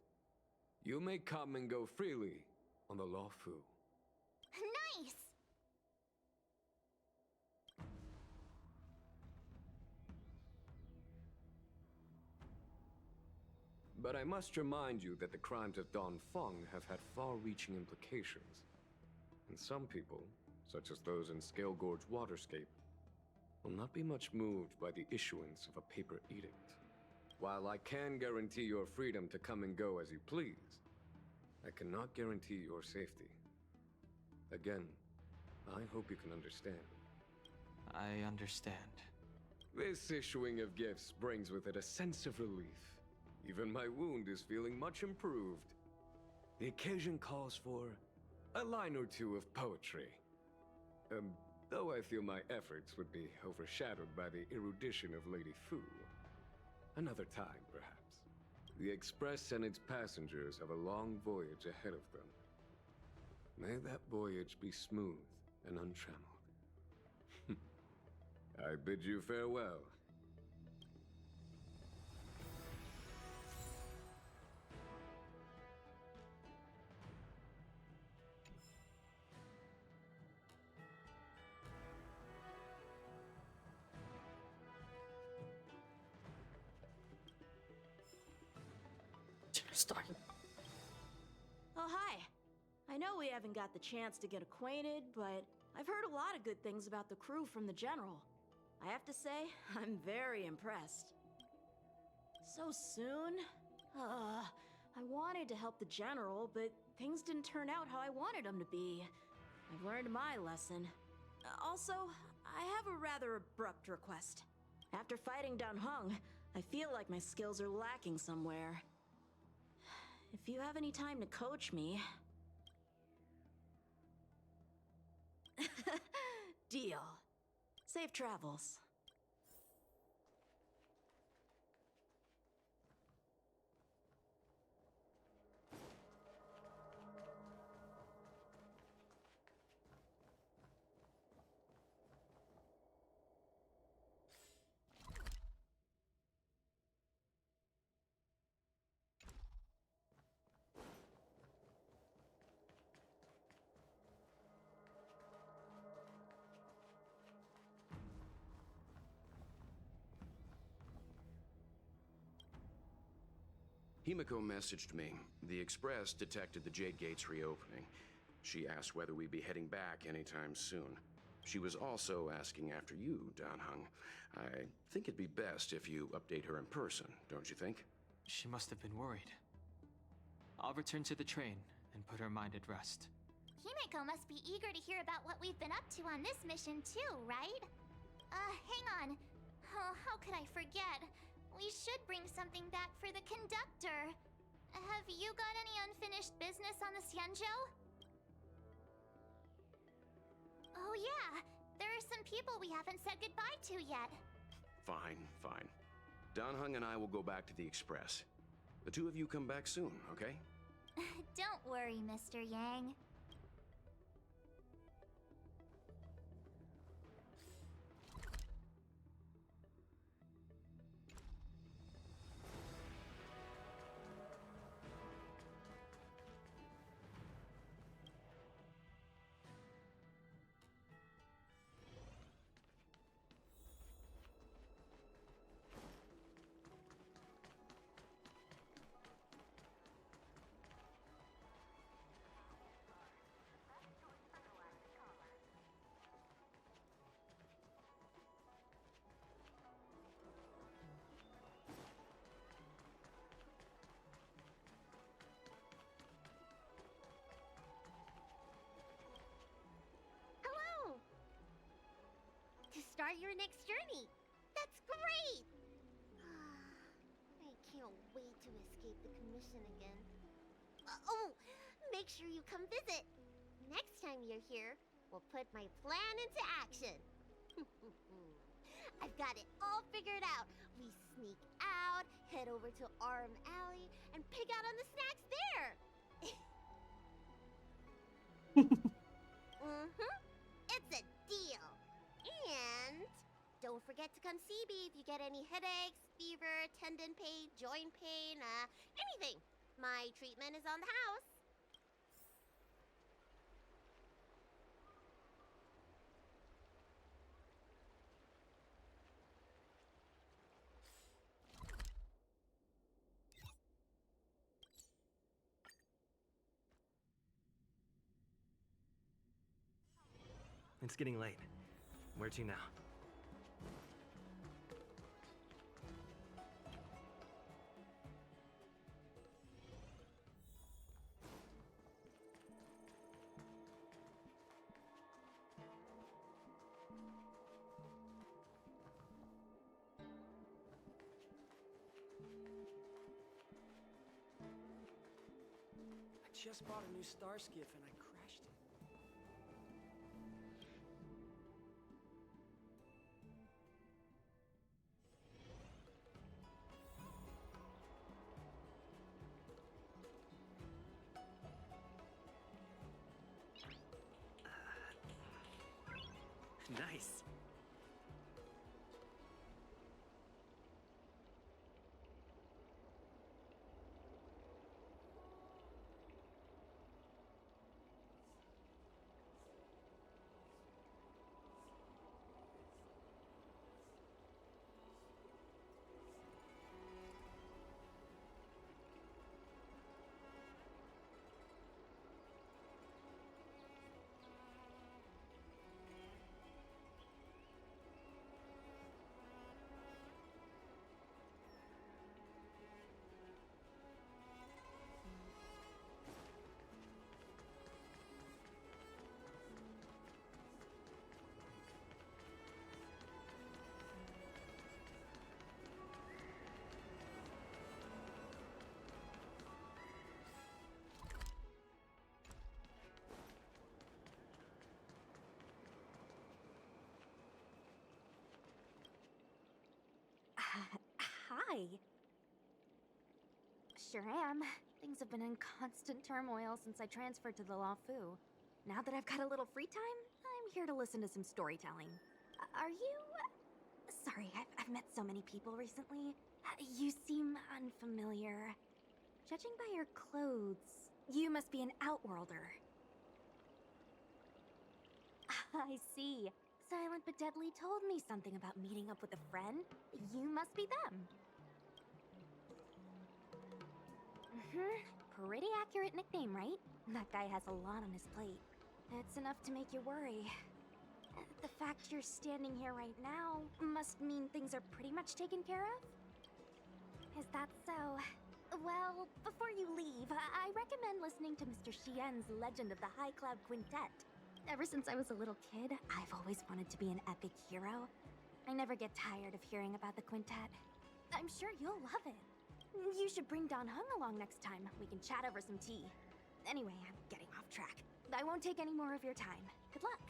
you may come and go freely on the Luofu. Nice! But I must remind you that the crimes of Don Feng have had far-reaching implications. And some people, such as those in Scale Gorge Waterscape, will not be much moved by the issuance of a paper edict. While I can guarantee your freedom to come and go as you please, I cannot guarantee your safety. Again, I hope you can understand. I understand. This issuing of gifts brings with it a sense of relief. Even my wound is feeling much improved. The occasion calls for a line or two of poetry. Though I feel my efforts would be overshadowed by the erudition of Lady Fu. Another time, perhaps. The Express and its passengers have a long voyage ahead of them. May that voyage be smooth and untrammeled. I bid you farewell. Starting. Oh, hi. I know we haven't got the chance to get acquainted, but I've heard a lot of good things about the crew from the General. I have to say, I'm very impressed. So soon? I wanted to help the General, but things didn't turn out how I wanted them to be. I've learned my lesson. Also, I have a rather abrupt request. After fighting Dan Heng, I feel like my skills are lacking somewhere. If you have any time to coach me... Deal. Safe travels. Himiko messaged me. The Express detected the Jade Gates reopening. She asked whether we'd be heading back anytime soon. She was also asking after you, Dan Heng. I think it'd be best if you update her in person, don't you think? She must have been worried. I'll return to the train and put her mind at rest. Himeko must be eager to hear about what we've been up to on this mission too, right? Hang on. Oh, how could I forget? We should bring something back for the conductor. Have you got any unfinished business on the Xianzhou? Oh yeah, there are some people we haven't said goodbye to yet. Fine, fine. Danheng and I will go back to the Express. The two of you come back soon, okay? Don't worry, Mr. Yang. Hello! To start your next journey. That's great! I can't wait to escape the commission again. Oh, make sure you come visit. Next time you're here, we'll put my plan into action. I've got it all figured out. We sneak out, head over to Arm Alley, and pick out on the snacks there. It's a deal. And don't forget to come see me if you get any headaches, fever, tendon pain, joint pain, anything. My treatment is on the house. It's getting late. Where to now? I just bought a new star skiff and I crashed it. Nice. Hi. Sure am. Things have been in constant turmoil since I transferred to the Luofu. Now that I've got a little free time, I'm here to listen to some storytelling. Are you... Sorry, I've met so many people recently. You seem unfamiliar. Judging by your clothes, you must be an outworlder. I see. Silent but Deadly told me something about meeting up with a friend. You must be them. Pretty accurate nickname, right? That guy has a lot on his plate. It's enough to make you worry. The fact you're standing here right now must mean things are pretty much taken care of? Is that so? Well, before you leave, I recommend listening to Mr. Xian's Legend of the High Cloud Quintet. Ever since I was a little kid, I've always wanted to be an epic hero. I never get tired of hearing about the quintet. I'm sure you'll love it. You should bring Don Hung along next time. We can chat over some tea. Anyway, I'm getting off track. I won't take any more of your time. Good luck.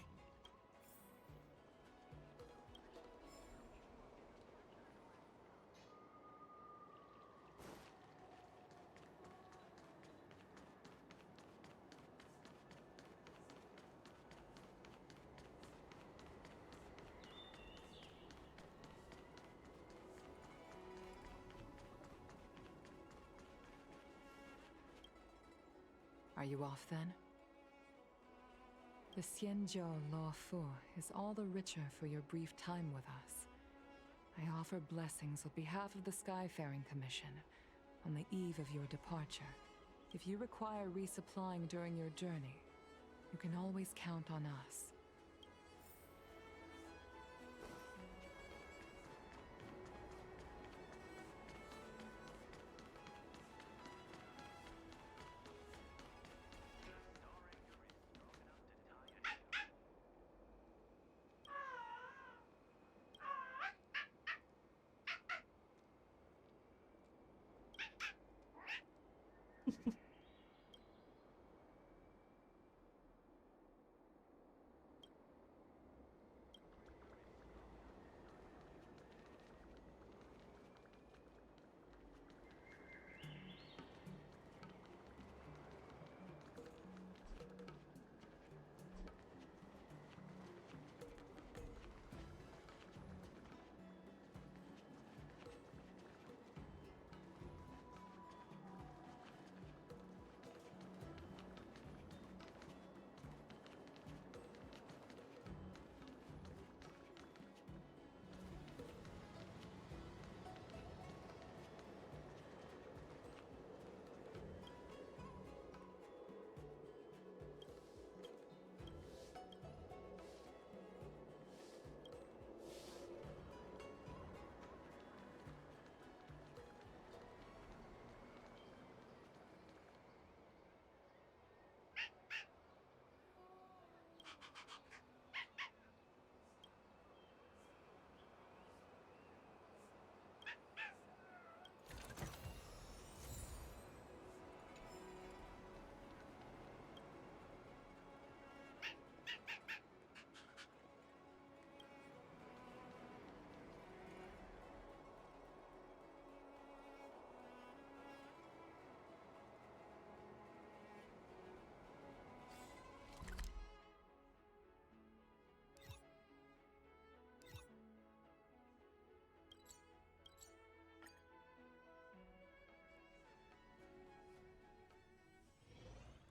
Are you off then? The Xianzhou Law Fu is all the richer for your brief time with us. I offer blessings on behalf of the Skyfaring Commission on the eve of your departure. If you require resupplying during your journey, you can always count on us.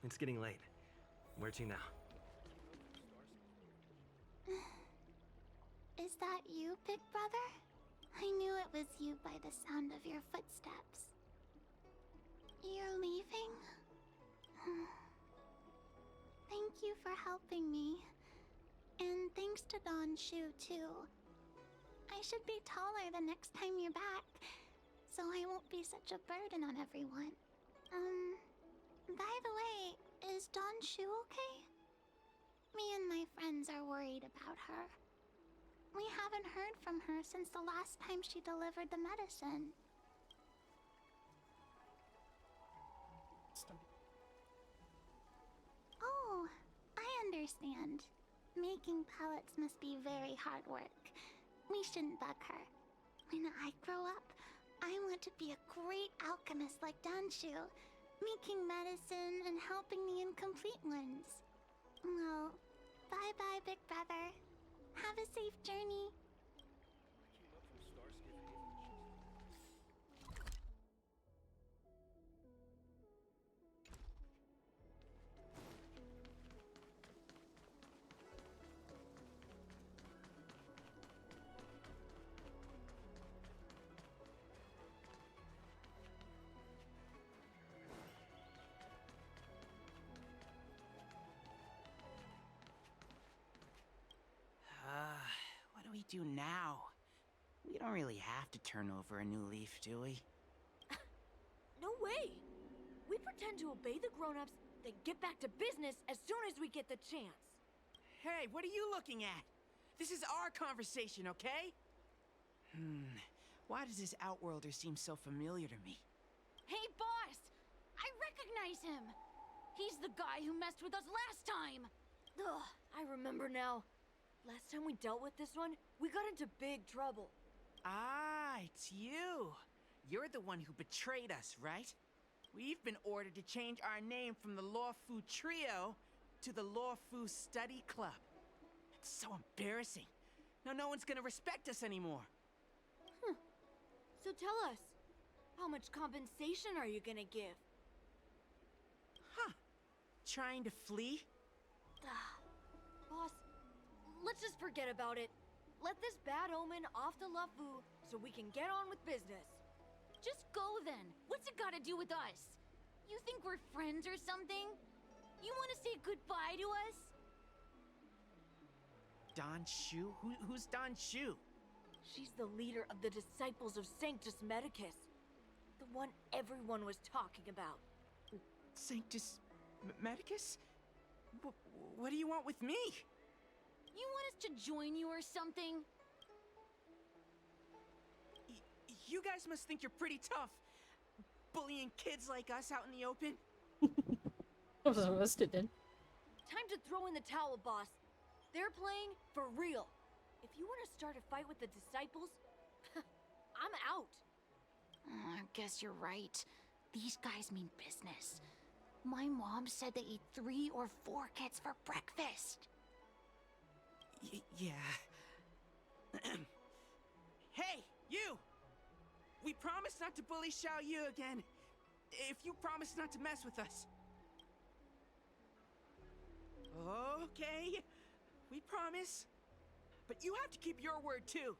It's getting late. Where to now? Is that you, Big Brother? I knew it was you by the sound of your footsteps. You're leaving? Thank you for helping me. And thanks to Don Shu, too. I should be taller the next time you're back, so I won't be such a burden on everyone. By the way, is Don Shu okay? Me and my friends are worried about her. We haven't heard from her since the last time she delivered the medicine. Oh, I understand. Making pellets must be very hard work. We shouldn't bug her. When I grow up, I want to be a great alchemist like Danshu, making medicine and helping the incomplete ones. Well, bye-bye, Big Brother. Have a safe journey. What do we do now? We don't really have to turn over a new leaf, do we? No way! We pretend to to obey the grown-ups, then get back to business as soon as we get the chance. Hey, what are you looking at? This is our conversation, okay? Why does this Outworlder seem so familiar to me? Hey, boss! I recognize him! He's the guy who messed with us last time! Ugh, I remember now. Last time we dealt with this one, we got into big trouble. Ah, it's you. You're the one who betrayed us, right? We've been ordered to change our name from the Lawfu Trio to the Lawfu Study Club. It's so embarrassing. Now no one's gonna respect us anymore. So tell us, how much compensation are you gonna give? Huh. Trying to flee? Boss, let's just forget about it. Let this bad omen off the Lafu so we can get on with business. Just go then. What's it gotta do with us? You think we're friends or something? You wanna say goodbye to us? Don Shu? Who's Don Shu? She's the leader of the Disciples of Sanctus Medicus. The one everyone was talking about. Sanctus Medicus? What do you want with me? You want us to join you or something? You guys must think you're pretty tough. Bullying kids like us out in the open. I was arrested then. Time to throw in the towel, boss. They're playing for real. If you want to start a fight with the disciples, I'm out. I guess you're right. These guys mean business. My mom said they eat 3 or 4 kids for breakfast. Yeah. Hey, you! We promise not to bully Xiao Yu again. If you promise not to mess with us. Okay, we promise. But you have to keep your word too.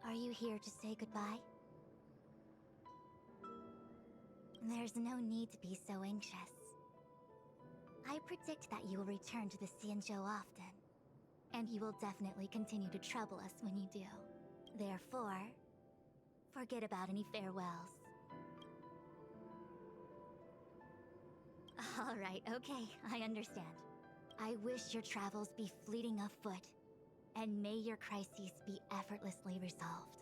Are you here to say goodbye? There's no need to be so anxious. I predict that you will return to the Xianzhou often, and you will definitely continue to trouble us when you do. Therefore, forget about any farewells. All right, okay, I understand. I wish your travels be fleeting of foot, and may your crises be effortlessly resolved.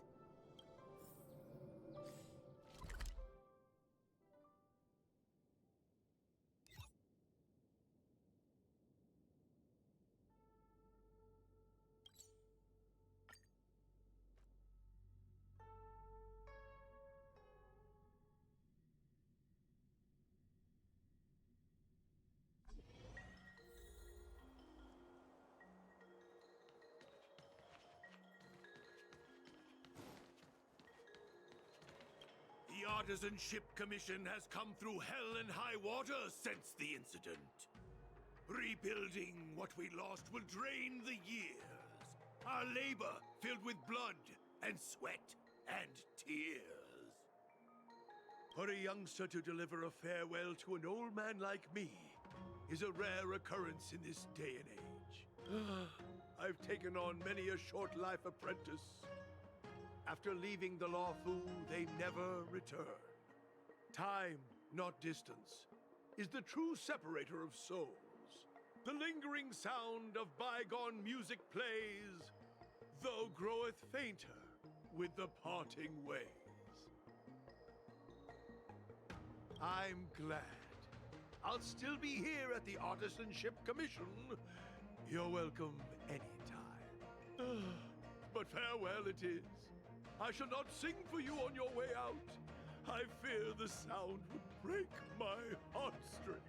The Artisanship Commission has come through hell and high water since the incident. Rebuilding what we lost will drain the years. Our labor filled with blood and sweat and tears. For a youngster to deliver a farewell to an old man like me is a rare occurrence in this day and age. I've taken on many a short life apprentice. After leaving the Lawfu, they never return. Time, not distance, is the true separator of souls. The lingering sound of bygone music plays, though groweth fainter with the parting ways. I'm glad. I'll still be here at the Artisanship Commission. You're welcome anytime. But farewell it is. I shall not sing for you on your way out. I fear the sound would break my heartstrings.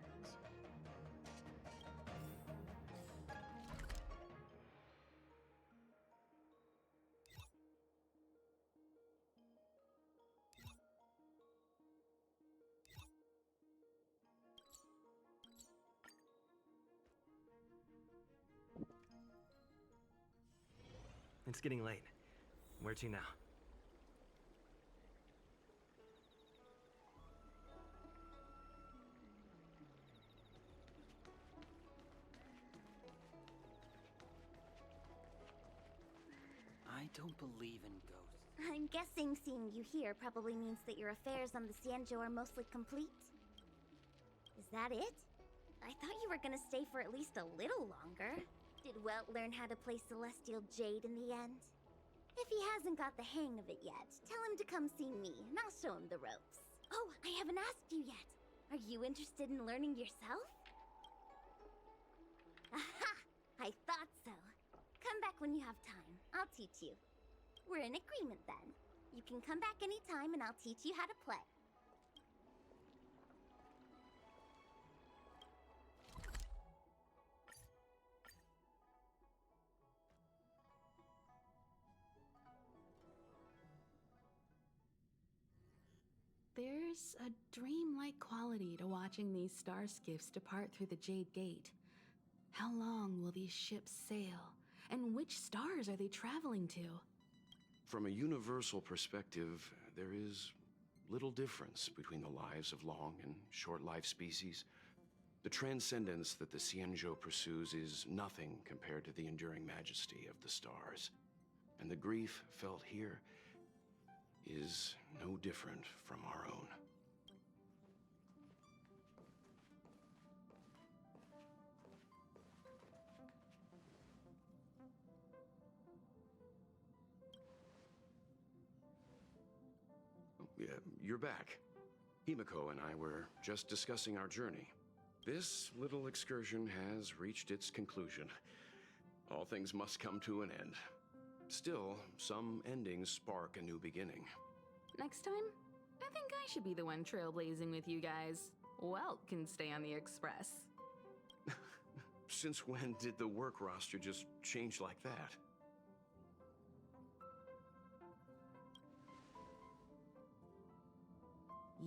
It's getting late. Where to now? I don't believe in ghosts. I'm guessing seeing you here probably means that your affairs on the Xianzhou are mostly complete. Is that it? I thought you were gonna stay for at least a little longer. Did Welt learn how to play Celestial Jade in the end? If he hasn't got the hang of it yet, tell him to come see me, and I'll show him the ropes. Oh, I haven't asked you yet. Are you interested in learning yourself? Aha! I thought so. Come back when you have time. I'll teach you. We're in agreement then. You can come back anytime and I'll teach you how to play. There's a dreamlike quality to watching these star skiffs depart through the Jade Gate. How long will these ships sail? And which stars are they traveling to? From a universal perspective, there is little difference between the lives of long and short-lived species. The transcendence that the Xianzhou pursues is nothing compared to the enduring majesty of the stars. And the grief felt here is no different from our own. Yeah, you're back. Himiko and I were just discussing our journey. This little excursion has reached its conclusion. All things must come to an end. Still, some endings spark a new beginning. Next time, I think I should be the one trailblazing with you guys. Welt can stay on the Express. Since when did the work roster just change like that?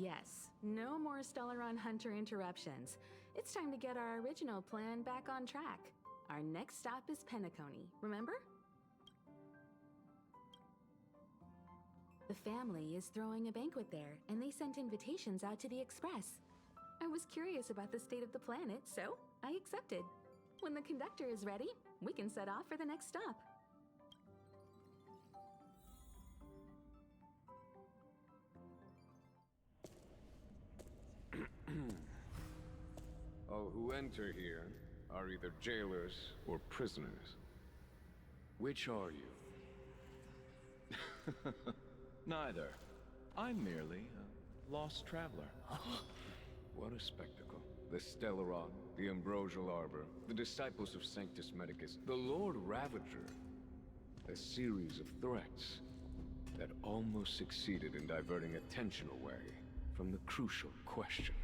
Yes, no more Stellaron Hunter interruptions. It's time to get our original plan back on track. Our next stop is Penacony, remember? The family is throwing a banquet there, and they sent invitations out to the Express. I was curious about the state of the planet, so I accepted. When the conductor is ready, we can set off for the next stop. All who enter here are either jailers or prisoners. Which are you? Neither. I'm merely a lost traveler. What a spectacle. The Stellaron, the Ambrosial Arbor, the Disciples of Sanctus Medicus, the Lord Ravager. A series of threats that almost succeeded in diverting attention away from the crucial question.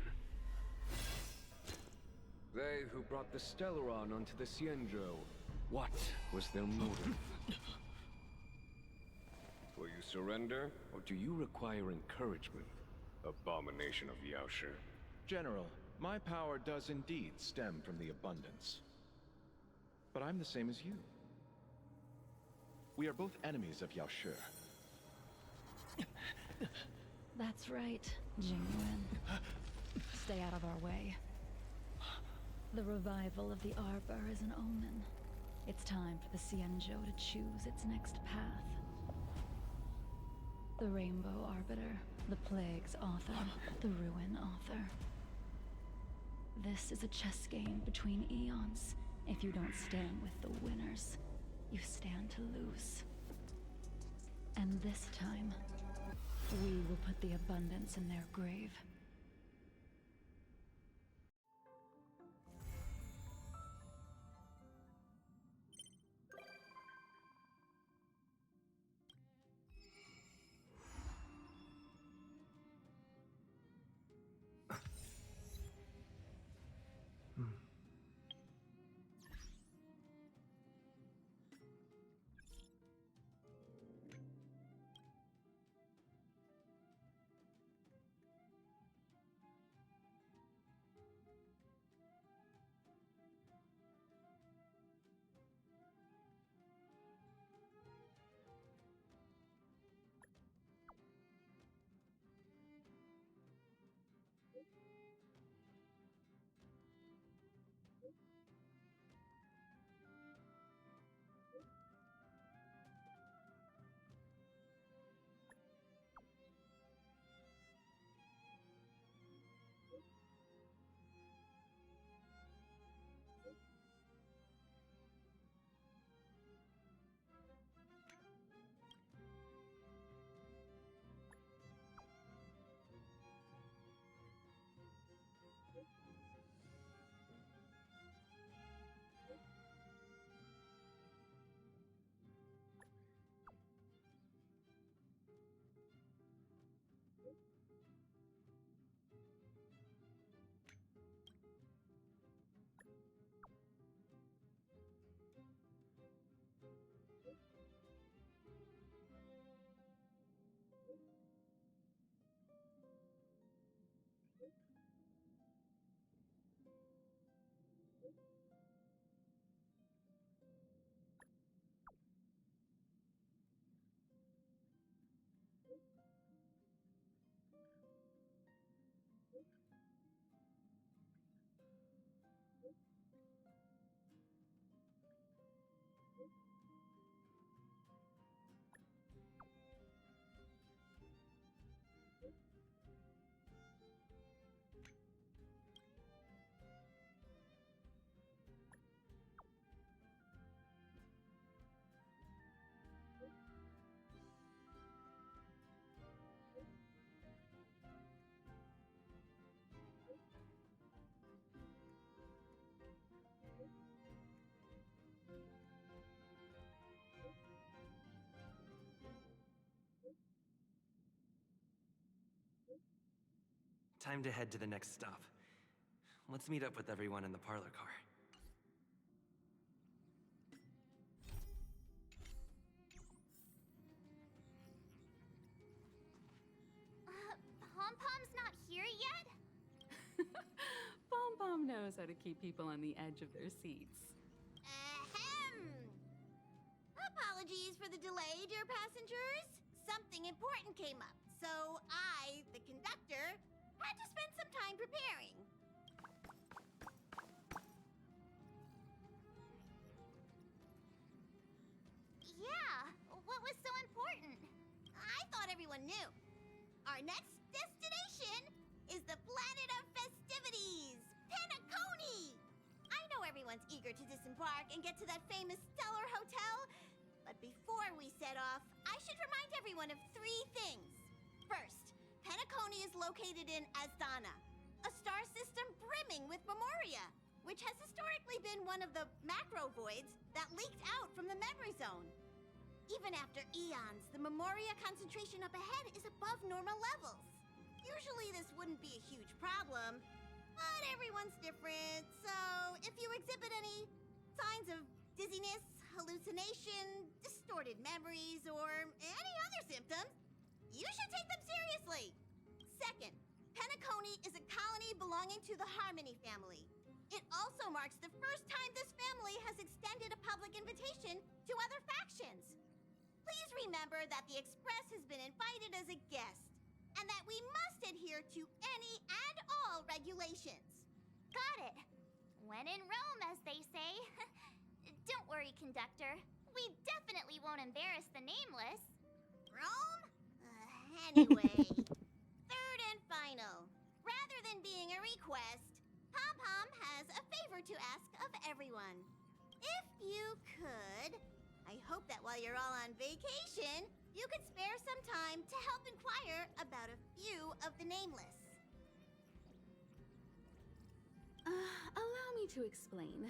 They who brought the Stellaron onto the Xianzhou, what was their motive? Will you surrender, or do you require encouragement? Abomination of Yaoshi. General, my power does indeed stem from the abundance. But I'm the same as you. We are both enemies of Yaoshi. That's right, Genuine. Stay out of our way. The revival of the Arbor is an omen. It's time for the Xianzhou to choose its next path. The Rainbow Arbiter, the Plague's author, the Ruin author. This is a chess game between eons. If you don't stand with the winners, you stand to lose. And this time, we will put the abundance in their grave. time to head to the next stop. Let's meet up with everyone in the parlor car. Pom-Pom's not here yet? Pom Pom knows how to keep people on the edge of their seats. Ahem! Apologies for the delay, dear passengers. Something important came up, so I, the conductor, had to spend some time preparing. Yeah, what was so important? I thought everyone knew. Our next destination is the planet of festivities, Penacony! I know everyone's eager to disembark and get to that famous Stellar Hotel, but before we set off, I should remind everyone of 3 things. First, Penacony is located in Asdana, a star system brimming with Memoria, which has historically been one of the macro voids that leaked out from the memory zone. Even after eons, the Memoria concentration up ahead is above normal levels. Usually this wouldn't be a huge problem, but everyone's different, so if you exhibit any signs of dizziness, hallucination, distorted memories, or any other symptoms, you should take them seriously. Second, Penacony is a colony belonging to the Harmony family. It also marks the first time this family has extended a public invitation to other factions. Please remember that the Express has been invited as a guest, and that we must adhere to any and all regulations. Got it. When in Rome, as they say. Don't worry, conductor. We definitely won't embarrass the nameless. Rome? Anyway, third and final. Rather than being a request, Pom-Pom has a favor to ask of everyone. If you could, I hope that while you're all on vacation, you could spare some time to help inquire about a few of the nameless. Allow me to explain.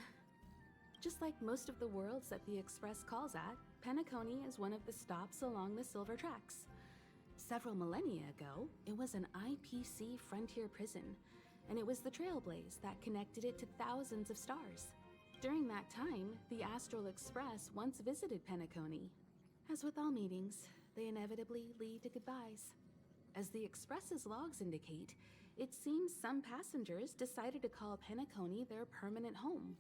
Just like most of the worlds that the Express calls at, Penacony is one of the stops along the Silver Tracks. Several millennia ago, it was an IPC frontier prison, and it was the Trailblaze that connected it to thousands of stars. During that time, the Astral Express once visited Penacony. As with all meetings, they inevitably lead to goodbyes. As the Express's logs indicate, it seems some passengers decided to call Penacony their permanent home.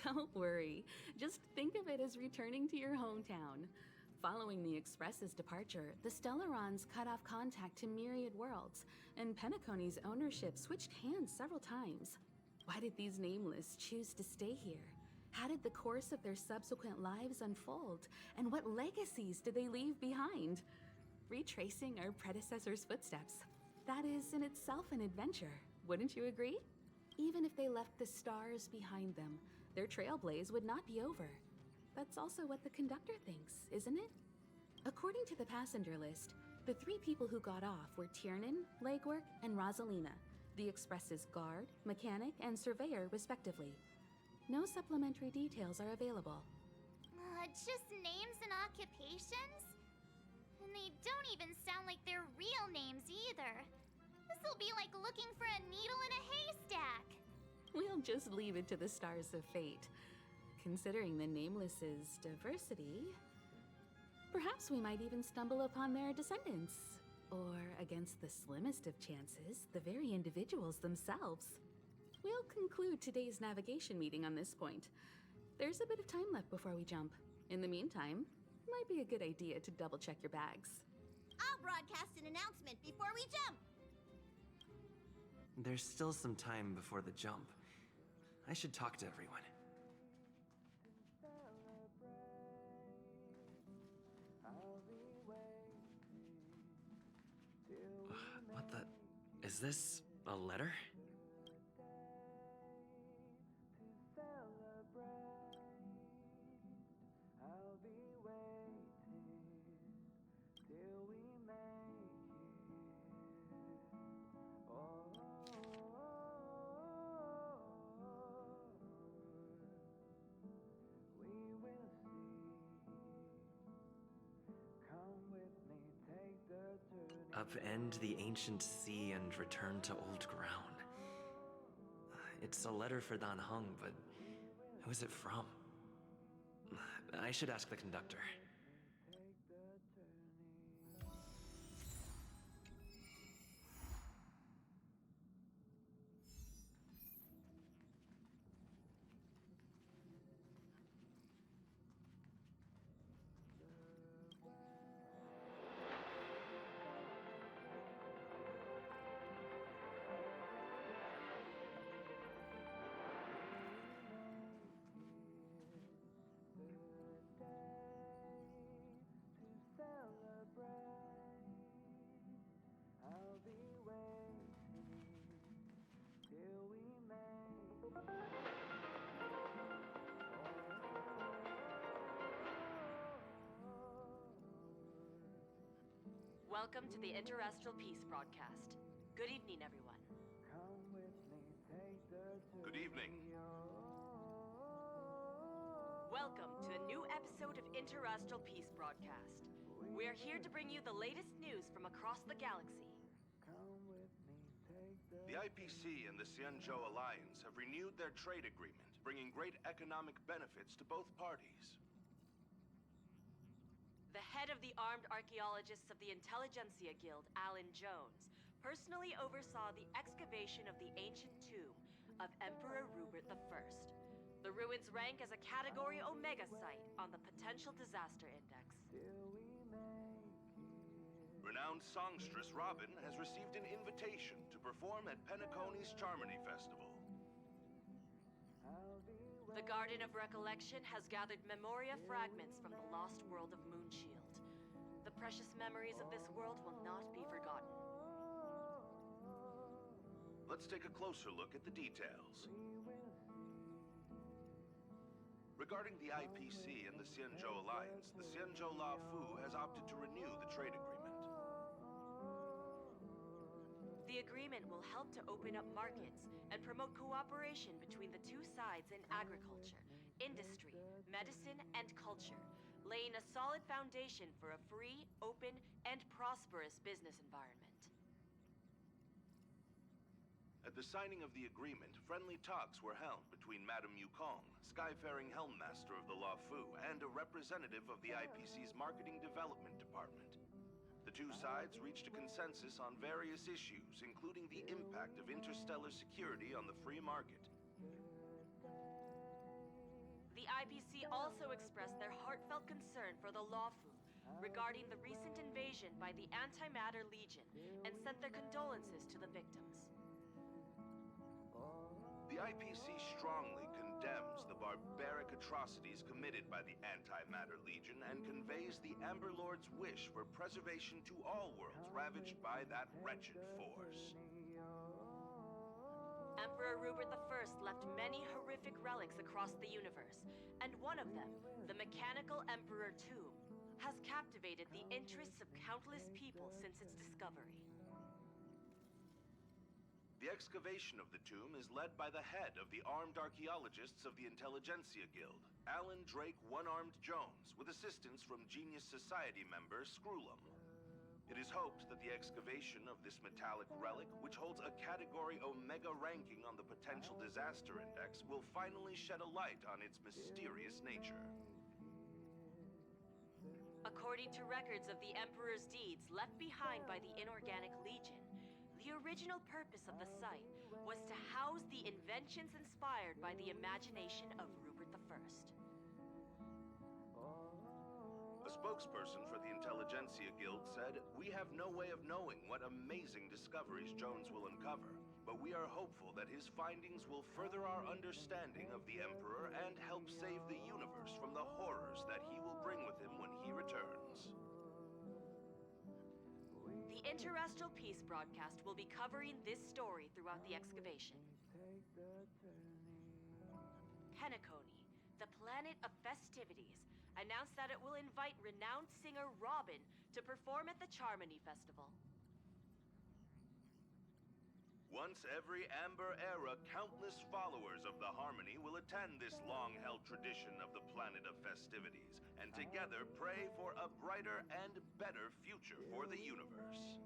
Don't worry, just think of it as returning to your hometown. Following the Express's departure, the Stellarons cut off contact to myriad worlds, and Penacony's ownership switched hands several times. Why did these nameless choose to stay here? How did the course of their subsequent lives unfold? And what legacies did they leave behind? Retracing our predecessors' footsteps. That is in itself an adventure, wouldn't you agree? Even if they left the stars behind them, their trailblaze would not be over. That's also what the conductor thinks, isn't it? According to the passenger list, the 3 people who got off were Tiernan, Legwork, and Rosalina, the Express's guard, mechanic, and surveyor, respectively. No supplementary details are available. Just names and occupations? And they don't even sound like their real names either. This'll be like looking for a needle in a haystack. We'll just leave it to the stars of fate. Considering the Nameless's diversity, perhaps we might even stumble upon their descendants. Or, against the slimmest of chances, the very individuals themselves. We'll conclude today's navigation meeting on this point. There's a bit of time left before we jump. In the meantime, might be a good idea to double-check your bags. I'll broadcast an announcement before we jump. There's still some time before the jump. I should talk to everyone. What the... Is this a letter? Come with me, take the turn. upend the ancient sea and return to old ground. It's a letter for Dan Heng, but who is it from? I should ask the conductor. Welcome to the Interastral Peace broadcast. Good evening, everyone. Good evening. Welcome to a new episode of Interastral Peace broadcast. We are here to bring you the latest news from across the galaxy. The IPC and the Xianzhou Alliance have renewed their trade agreement, bringing great economic benefits to both parties. The head of the Armed Archaeologists of the Intelligentsia Guild, Alan Jones, personally oversaw the excavation of the ancient tomb of Emperor Rupert I. The ruins rank as a Category Omega site on the Potential Disaster Index. Renowned songstress Robin has received an invitation to perform at Penacony's Charmony Festival. The Garden of Recollection has gathered Memoria fragments from the lost world of Moonshield. The precious memories of this world will not be forgotten. Let's take a closer look at the details. Regarding the IPC and the Xianzhou Alliance, the Xianzhou Lafu has opted to renew the trade agreement. The agreement will help to open up markets and promote cooperation between the two sides in agriculture, industry, medicine, and culture, laying a solid foundation for a free, open, and prosperous business environment. At the signing of the agreement, friendly talks were held between Madame Yukong, Skyfaring Helmmaster of the Lafu, and a representative of the IPC's Marketing Development Department. The two sides reached a consensus on various issues, including the impact of interstellar security on the free market. The IPC also expressed their heartfelt concern for the Lafu regarding the recent invasion by the Antimatter Legion and sent their condolences to the victims. The IPC strongly condemns the barbaric atrocities committed by the Antimatter Legion and conveys the Amber Lord's wish for preservation to all worlds ravaged by that wretched force. Emperor Rupert I left many horrific relics across the universe, and one of them, the Mechanical Emperor Tomb, has captivated the interests of countless people since its discovery. The excavation of the tomb is led by the head of the Armed Archaeologists of the Intelligentsia Guild, Alan Drake One-Armed Jones, with assistance from Genius Society member Screwlum. It is hoped that the excavation of this metallic relic, which holds a Category Omega ranking on the Potential Disaster Index, will finally shed a light on its mysterious nature. According to records of the Emperor's deeds left behind by the Inorganic Legion, the original purpose of the site was to house the inventions inspired by the imagination of Rupert I. A spokesperson for the Intelligentsia Guild said, "We have no way of knowing what amazing discoveries Jones will uncover, but we are hopeful that his findings will further our understanding of the Emperor and help save the universe from the horrors that he will bring with him when he returns." The Interastral Peace broadcast will be covering this story throughout the excavation. Penacony, the planet of festivities, announced that it will invite renowned singer Robin to perform at the Charmony Festival. Once every Amber Era, countless followers of the Harmony will attend this long-held tradition of the planet of festivities, and together pray for a brighter and better future for the universe.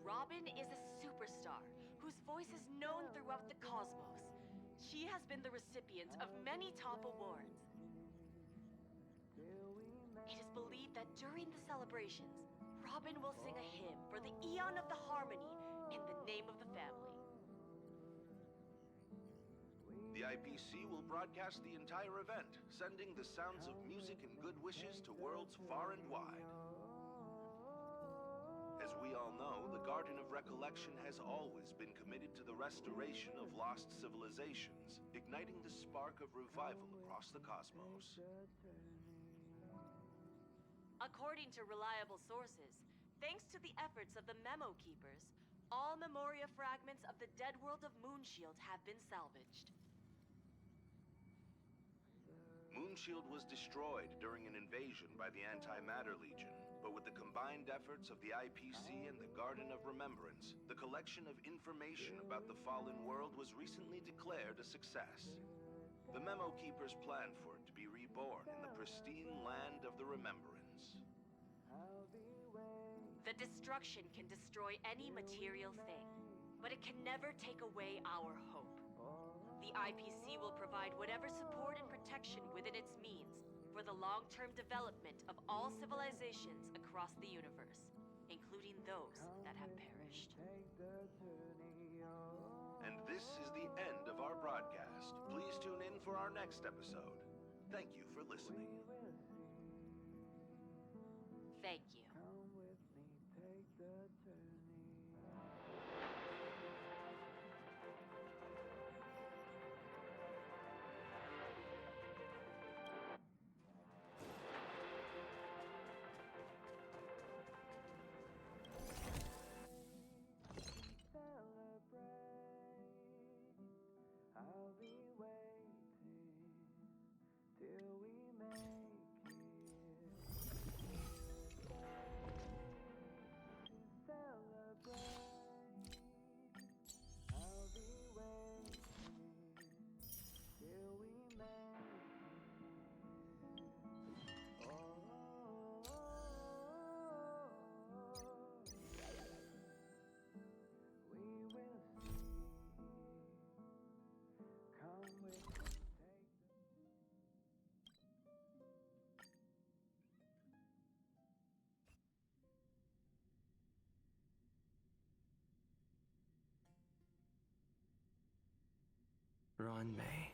Robin is a superstar whose voice is known throughout the cosmos. She has been the recipient of many top awards. It is believed that during the celebrations, Robin will sing a hymn for the Eon of the Harmony in the name of the family. The IPC will broadcast the entire event, sending the sounds of music and good wishes to worlds far and wide. As we all know, the Garden of Recollection has always been committed to the restoration of lost civilizations, igniting the spark of revival across the cosmos. According to reliable sources, thanks to the efforts of the Memo Keepers, all Memoria fragments of the dead world of Moonshield have been salvaged. Moonshield was destroyed during an invasion by the Antimatter Legion, but with the combined efforts of the IPC and the Garden of Remembrance, the collection of information about the fallen world was recently declared a success. The Memo Keepers planned for it to be reborn in the pristine land of the Remembrance. The destruction can destroy any material thing, but it can never take away our hope. The IPC will provide whatever support and protection within its means for the long-term development of all civilizations across the universe, including those that have perished. And this is the end of our broadcast. Please tune in for our next episode. Thank you for listening. Thank you. Ron May.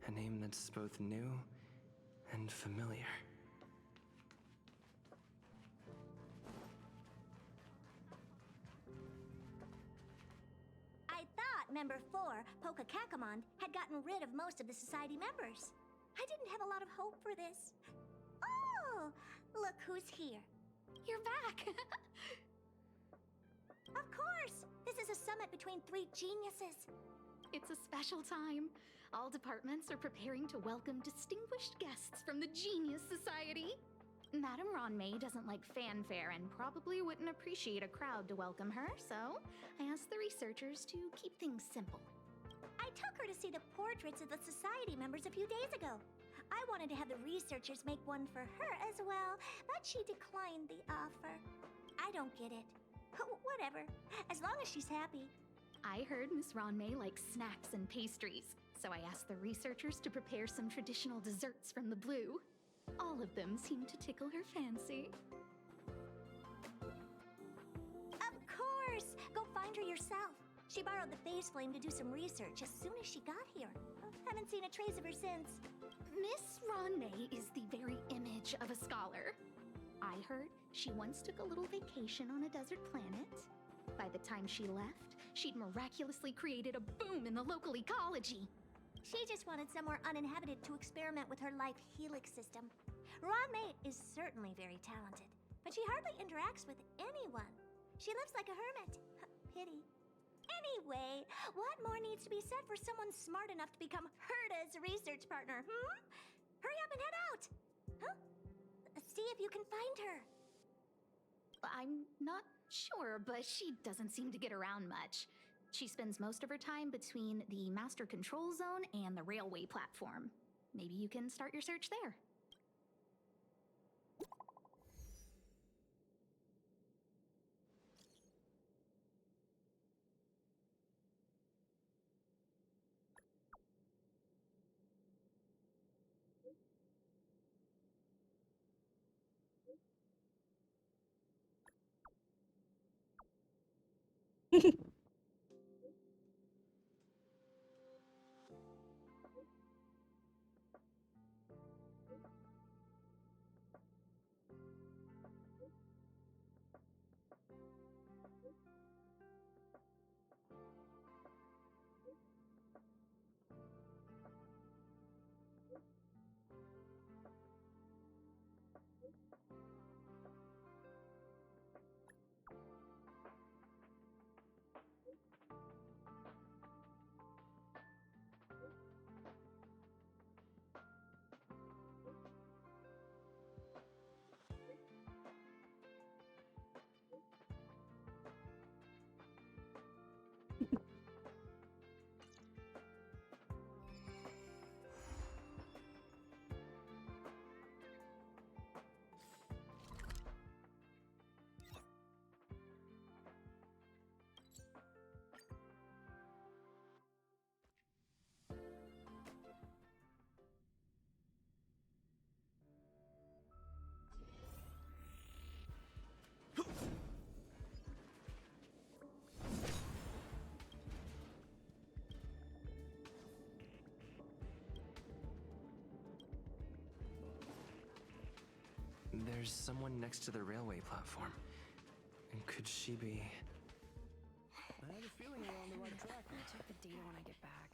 A name that's both new and familiar. I thought Member 4, Polka Kakamond, had gotten rid of most of the Society members. I didn't have a lot of hope for this. Oh, look who's here. You're back! Of course! This is a summit between three geniuses. It's a special time. All departments are preparing to welcome distinguished guests from the Genius Society. Madame Ron May doesn't like fanfare and probably wouldn't appreciate a crowd to welcome her, so I asked the researchers to keep things simple. I took her to see the portraits of the Society members a few days ago. I wanted to have the researchers make one for her as well, but she declined the offer. I don't get it. Whatever, as long as she's happy. I heard Miss Ron May likes snacks and pastries, so I asked the researchers to prepare some traditional desserts from the blue. All of them seemed to tickle her fancy. Of course! Go find her yourself. She borrowed the phase flame to do some research as soon as she got here. Haven't seen a trace of her since. Miss Ron May is the very image of a scholar. I heard she once took a little vacation on a desert planet. By the time she left, she'd miraculously created a boom in the local ecology. She just wanted somewhere uninhabited to experiment with her life helix system. Ron May is certainly very talented, but she hardly interacts with anyone. She lives like a hermit. Pity. Anyway, what more needs to be said for someone smart enough to become Herda's research partner, Hurry up and head out! Huh? See if you can find her. I'm not sure, but she doesn't seem to get around much. She spends most of her time between the Master Control Zone and the railway platform. Maybe you can start your search there. There's someone next to the railway platform. Could she be... I have a feeling we're on the right track. I'll check the data when I get back.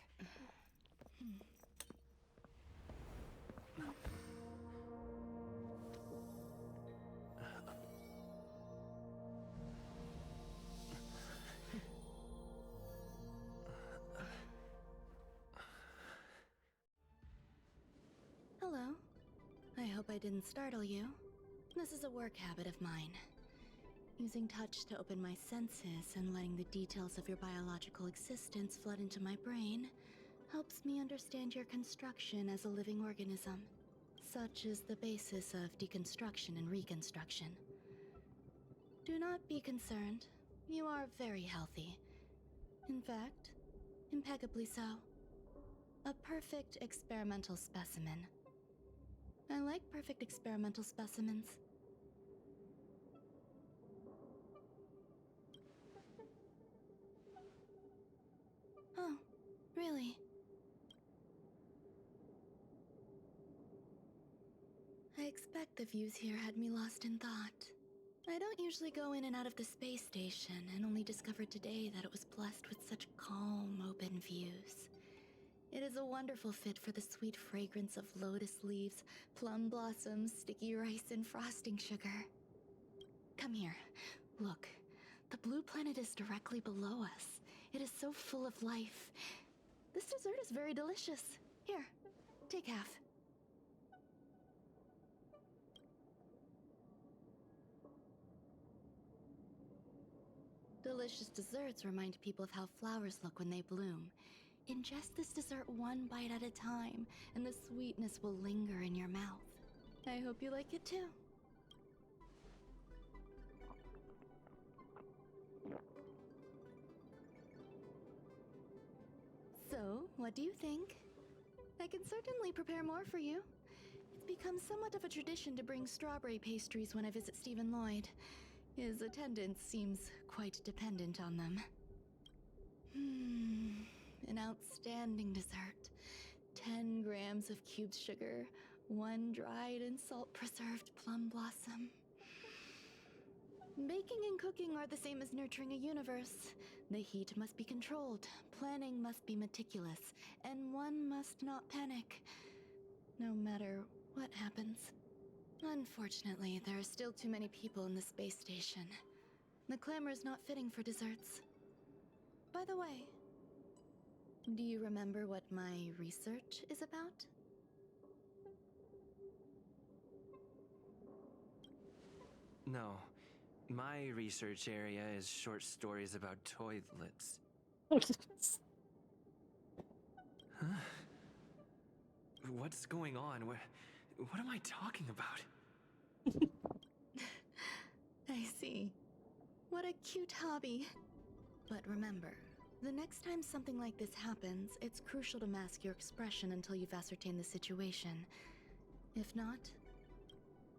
Hello. I hope I didn't startle you. This is a work habit of mine. Using touch to open my senses and letting the details of your biological existence flood into my brain helps me understand your construction as a living organism. Such is the basis of deconstruction and reconstruction. Do not be concerned. You are very healthy. In fact, impeccably so. A perfect experimental specimen. I like perfect experimental specimens. Oh, really? I expect the views here had me lost in thought. I don't usually go in and out of the space station, and only discovered today that it was blessed with such calm, open views. It is a wonderful fit for the sweet fragrance of lotus leaves, plum blossoms, sticky rice, and frosting sugar. Come here. Look. The blue planet is directly below us. It is so full of life. This dessert is very delicious. Here, take half. Delicious desserts remind people of how flowers look when they bloom. Ingest this dessert one bite at a time, and the sweetness will linger in your mouth. I hope you like it too. So, what do you think? I can certainly prepare more for you. It's become somewhat of a tradition to bring strawberry pastries when I visit Stephen Lloyd. His attendance seems quite dependent on them. An outstanding dessert. 10 grams of cubed sugar, 1 dried and salt-preserved plum blossom. Baking and cooking are the same as nurturing a universe. The heat must be controlled, planning must be meticulous, and one must not panic, no matter what happens. Unfortunately, there are still too many people in the space station. The clamor is not fitting for desserts. By the way, do you remember what my research is about? No. My research area is short stories about toilets. Huh? What's going on? What am I talking about? I see. What a cute hobby. But remember, the next time something like this happens, it's crucial to mask your expression until you've ascertained the situation. If not,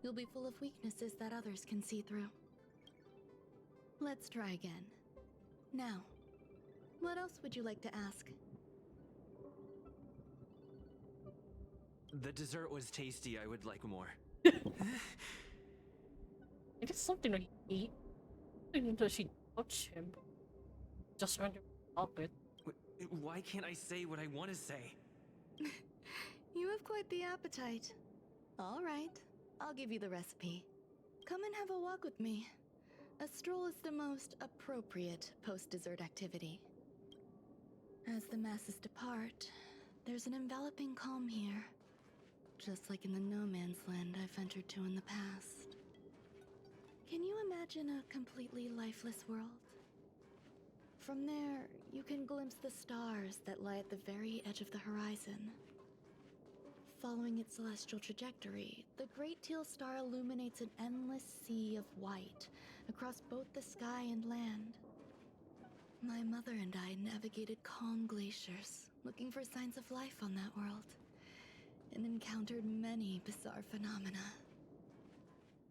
you'll be full of weaknesses that others can see through. Let's try again. Now, what else would you like to ask? The dessert was tasty. I would like more. It is something to eat. Does she touch him? Just trying to help it. Why can't I say what I want to say? You have quite the appetite. All right, I'll give you the recipe. Come and have a walk with me. A stroll is the most appropriate post-dessert activity. As the masses depart, there's an enveloping calm here. Just like in the no-man's land I've ventured to in the past. Can you imagine a completely lifeless world? From there, you can glimpse the stars that lie at the very edge of the horizon. Following its celestial trajectory, the Great Teal Star illuminates an endless sea of white across both the sky and land. My mother and I navigated calm glaciers, looking for signs of life on that world, and encountered many bizarre phenomena.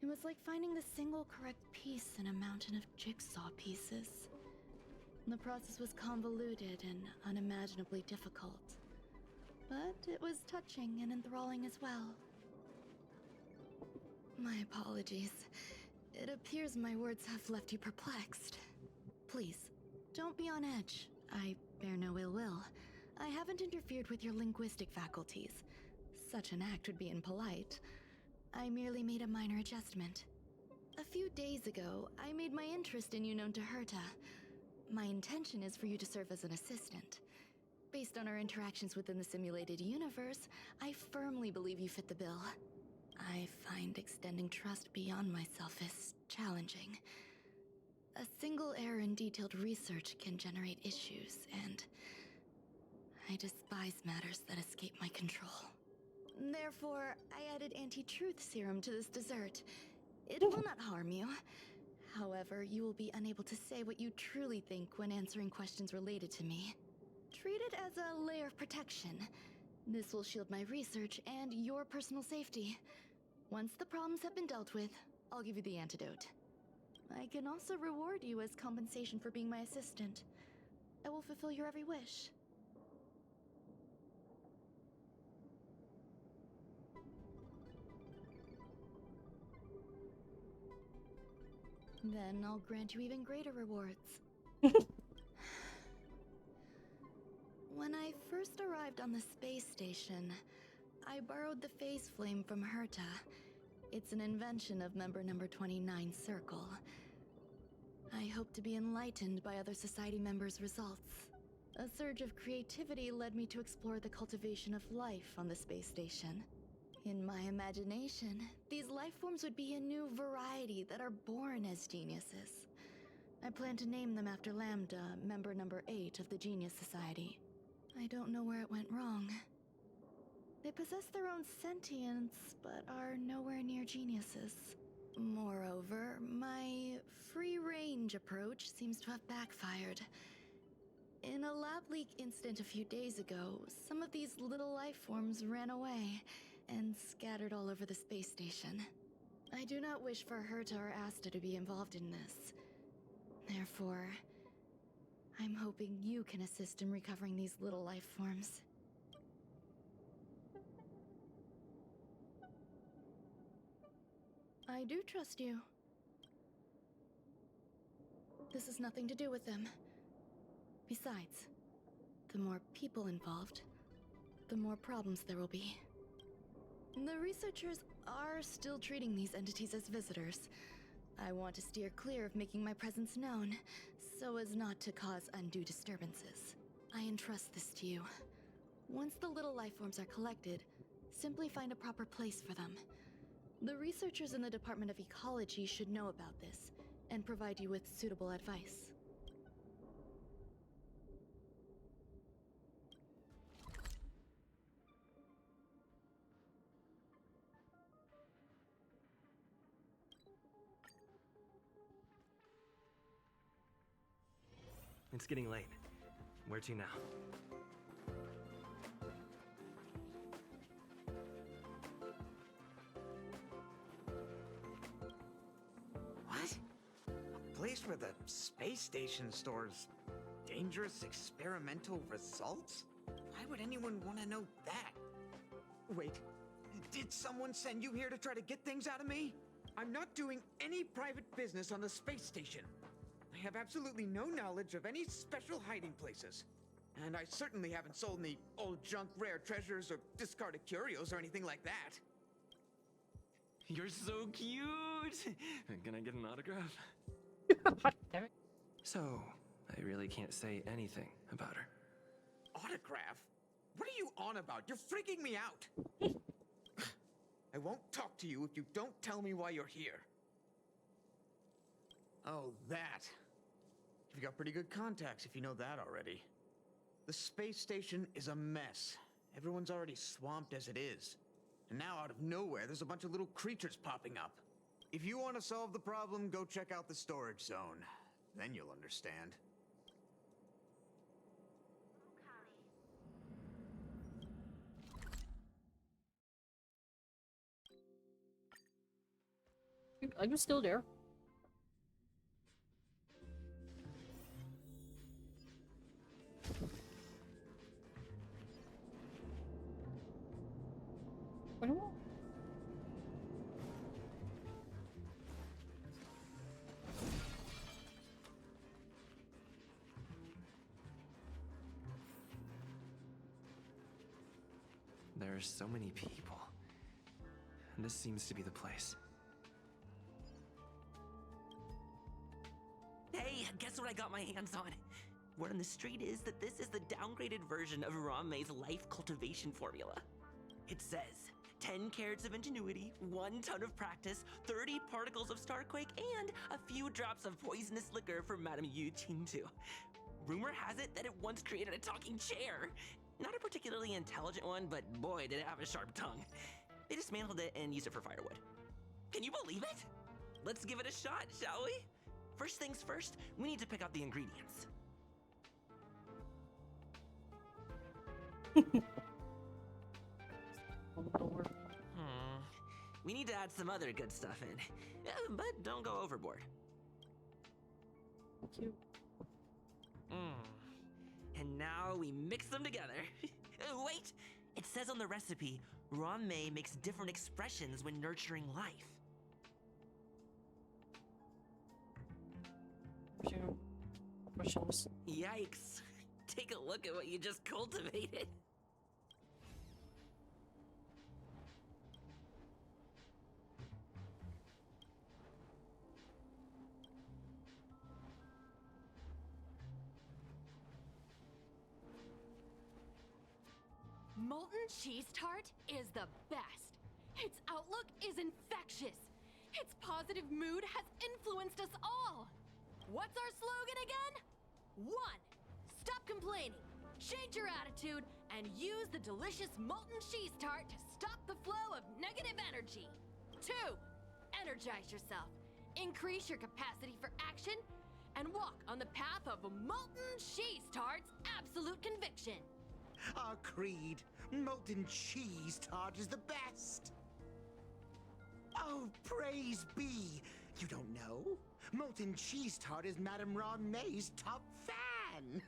It was like finding the single correct piece in a mountain of jigsaw pieces. The process was convoluted and unimaginably difficult, but it was touching and enthralling as well. My apologies. It appears my words have left you perplexed. Please, don't be on edge. I bear no ill will. I haven't interfered with your linguistic faculties. Such an act would be impolite. I merely made a minor adjustment. A few days ago, I made my interest in you known to Herta. My intention is for you to serve as an assistant. Based on our interactions within the simulated universe, I firmly believe you fit the bill. I find extending trust beyond myself is challenging. A single error in detailed research can generate issues, and I despise matters that escape my control. Therefore, I added anti-truth serum to this dessert. It will not harm you. However, you will be unable to say what you truly think when answering questions related to me. Treat it as a layer of protection. This will shield my research and your personal safety. Once the problems have been dealt with, I'll give you the antidote. I can also reward you as compensation for being my assistant. I will fulfill your every wish. Then I'll grant you even greater rewards. When I first arrived on the space station, I borrowed the phase flame from Herta. It's an invention of member number 29 Circle. I hope to be enlightened by other society members' results. A surge of creativity led me to explore the cultivation of life on the space station. In my imagination, these life forms would be a new variety that are born as geniuses. I plan to name them after Lambda, member number 8 of the Genius Society. I don't know where it went wrong. They possess their own sentience, but are nowhere near geniuses. Moreover, my free-range approach seems to have backfired. In a lab leak incident a few days ago, some of these little life forms ran away and scattered all over the space station. I do not wish for Herta or Asta to be involved in this. Therefore, I'm hoping you can assist in recovering these little life forms. I do trust you. This has nothing to do with them. Besides, the more people involved, the more problems there will be. The researchers are still treating these entities as visitors. I want to steer clear of making my presence known, so as not to cause undue disturbances. I entrust this to you. Once the little life forms are collected, simply find a proper place for them. The researchers in the Department of Ecology should know about this, and provide you with suitable advice. It's getting late. Where to now? What? A place where the space station stores dangerous experimental results? Why would anyone want to know that? Wait, did someone send you here to try to get things out of me? I'm not doing any private business on the space station. I have absolutely no knowledge of any special hiding places. And I certainly haven't sold any old junk rare treasures or discarded curios or anything like that. You're so cute! Can I get an autograph? So, I really can't say anything about her. Autograph? What are you on about? You're freaking me out! I won't talk to you if you don't tell me why you're here. Oh, that. You've got pretty good contacts if you know that already. The space station is a mess. Everyone's already swamped as it is. And now out of nowhere, there's a bunch of little creatures popping up. If you want to solve the problem, go check out the storage zone. Then you'll understand. Are you still there? What do you want? There are so many people. And this seems to be the place. Hey, guess what I got my hands on? Word on the street is that this is the downgraded version of Ramei's life cultivation formula. It says 10 carats of ingenuity, 1 ton of practice, 30 particles of starquake, and a few drops of poisonous liquor for Madame Yu Qingtu. Rumor has it that it once created a talking chair. Not a particularly intelligent one, but boy, did it have a sharp tongue. They dismantled it and used it for firewood. Can you believe it? Let's give it a shot, shall we? First things first, we need to pick out the ingredients. We need to add some other good stuff in, but don't go overboard. Cute. And now we mix them together. Wait! It says on the recipe, Ramei makes different expressions when nurturing life. Yikes! Take a look at what you just cultivated. Molten cheese tart is the best. Its outlook is infectious. Its positive mood has influenced us all. What's our slogan again? 1. Stop complaining, change your attitude, and use the delicious molten cheese tart to stop the flow of negative energy. 2. Energize yourself, increase your capacity for action, and walk on the path of molten cheese tart's absolute conviction. Our creed, molten cheese tart is the best. Oh, praise be. You don't know? Molten cheese tart is Madame Ramei's top fan.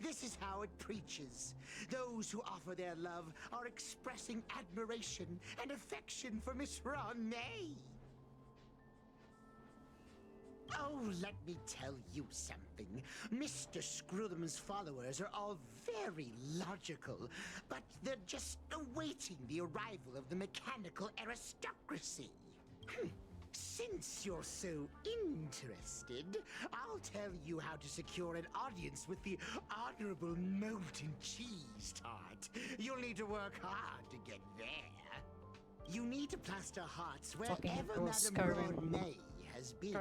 This is how it preaches. Those who offer their love are expressing admiration and affection for Miss Ramei. Oh, let me tell you something. Mr. Screwtham's followers are all very logical, but they're just awaiting the arrival of the mechanical aristocracy. Since you're so interested, I'll tell you how to secure an audience with the Honorable Molten Cheese Tart. You'll need to work hard to get there. You need to plaster hearts wherever Madame Ramei has been.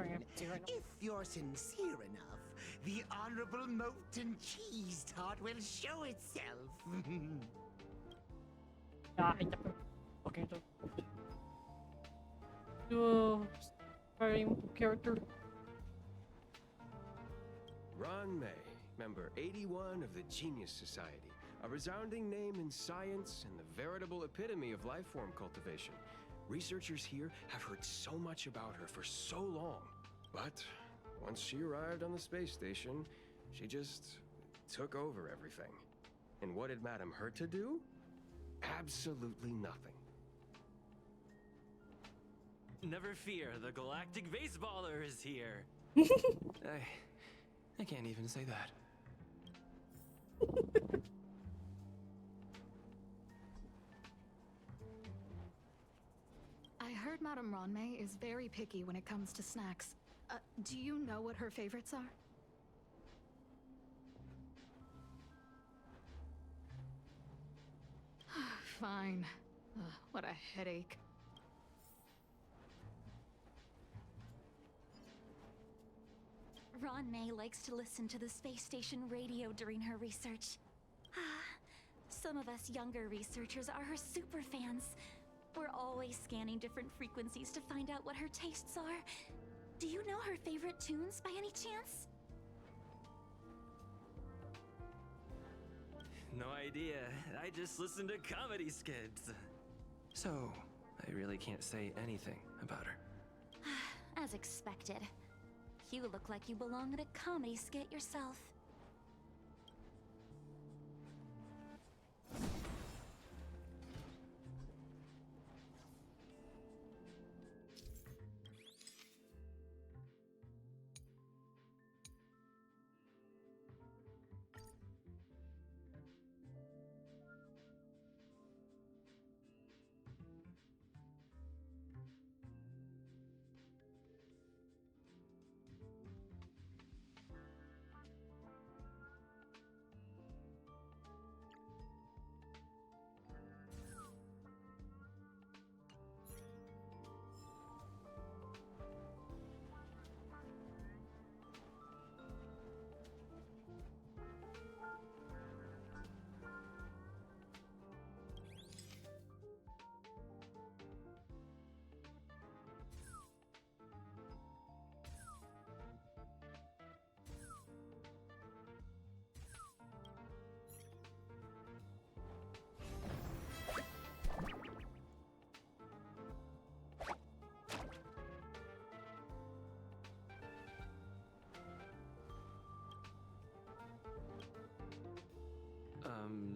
If you're sincere enough, the Honorable Molten Cheese Tart will show itself. Character. Ron May, member 81 of the Genius Society, a resounding name in science and the veritable epitome of life form cultivation. Researchers here have heard so much about her for so long. But Once she arrived on the space station, she just took over everything. And what did Madame Herta do? Absolutely nothing. Never fear, the galactic baseballer is here. I can't even say that. I heard Madame Ronmei is very picky when it comes to snacks. Do you know what her favorites are? Fine. What a headache. Ron May likes to listen to the space station radio during her research. Some of us younger researchers are her super fans. We're always scanning different frequencies to find out what her tastes are. Do you know her favorite tunes by any chance? No idea. I just listen to comedy skits. So, I really can't say anything about her. As expected. You look like you belong in a comedy skit yourself.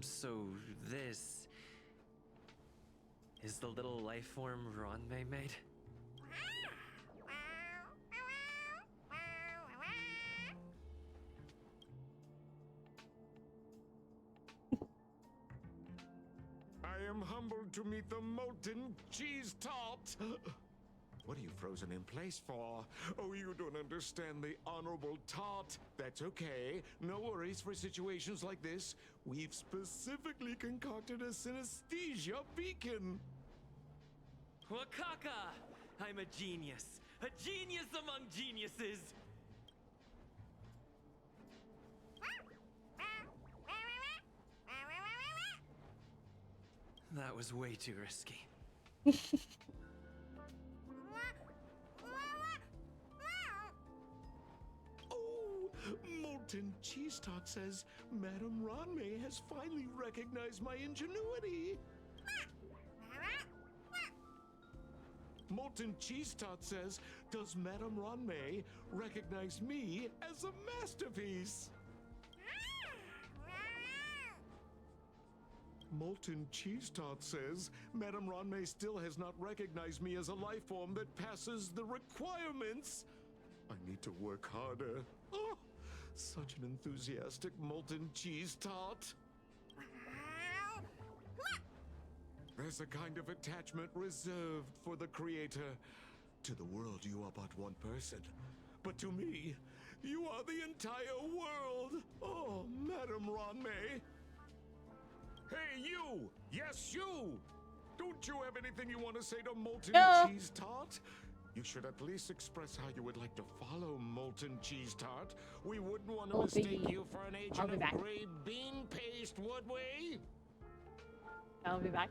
So this is the little life form Ronmei made? I am humbled to meet the molten cheese tart. What are you frozen in place for? Oh, you don't understand the honorable tart. That's okay. No worries for situations like this. We've specifically concocted a synesthesia beacon. Wakaka! I'm a genius. A genius among geniuses! That was way too risky. Molten Cheese Tot says Madame Ronmei has finally recognized my ingenuity. Molten Cheese Tot says, does Madame Ronmei recognize me as a masterpiece? Molten Cheese Tot says, Madame Ronmei still has not recognized me as a life form that passes the requirements. I need to work harder. Oh, such an enthusiastic Molten Cheese Tot. There's a kind of attachment reserved for the creator. To the world, you are but one person. But to me, you are the entire world. Oh, Madame Ronmei. Hey, you! Yes, you! Don't you have anything you want to say to Molten Cheese Tart? You should at least express how you would like to follow Molten Cheese Tart. We wouldn't want to mistake you for an agent of gray bean paste, would we? I'll be back.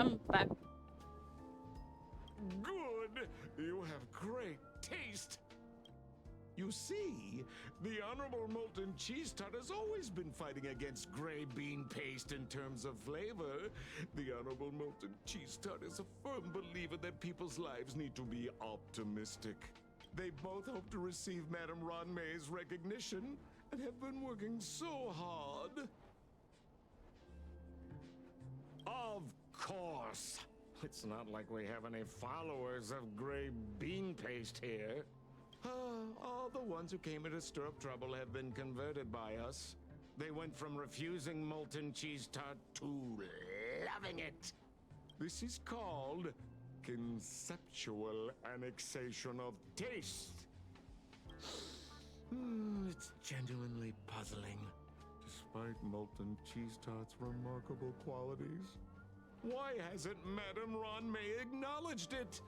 I'm back. Good! You have great taste! You see, the Honorable Molten Cheese Tart has always been fighting against gray bean paste in terms of flavor. The Honorable Molten Cheese Tart is a firm believer that people's lives need to be optimistic. They both hope to receive Madame Ron May's recognition and have been working so hard. Of course! It's not like we have any followers of gray bean paste here. All the ones who came here to stir up trouble have been converted by us. They went from refusing molten cheese tart to loving it. This is called conceptual annexation of taste. It's genuinely puzzling, despite molten cheese tart's remarkable qualities. Why hasn't Madame Ron May acknowledged it?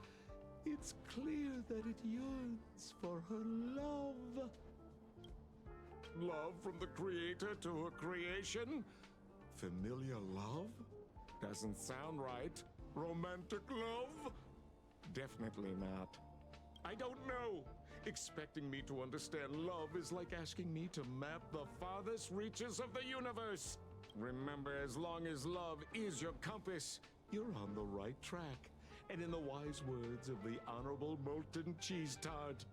It's clear that it yearns for her love. Love from the creator to her creation? Familiar love? Doesn't sound right. Romantic love? Definitely not. I don't know. Expecting me to understand love is like asking me to map the farthest reaches of the universe. Remember, as long as love is your compass, you're on the right track. And in the wise words of the Honorable Molten Cheese Tart,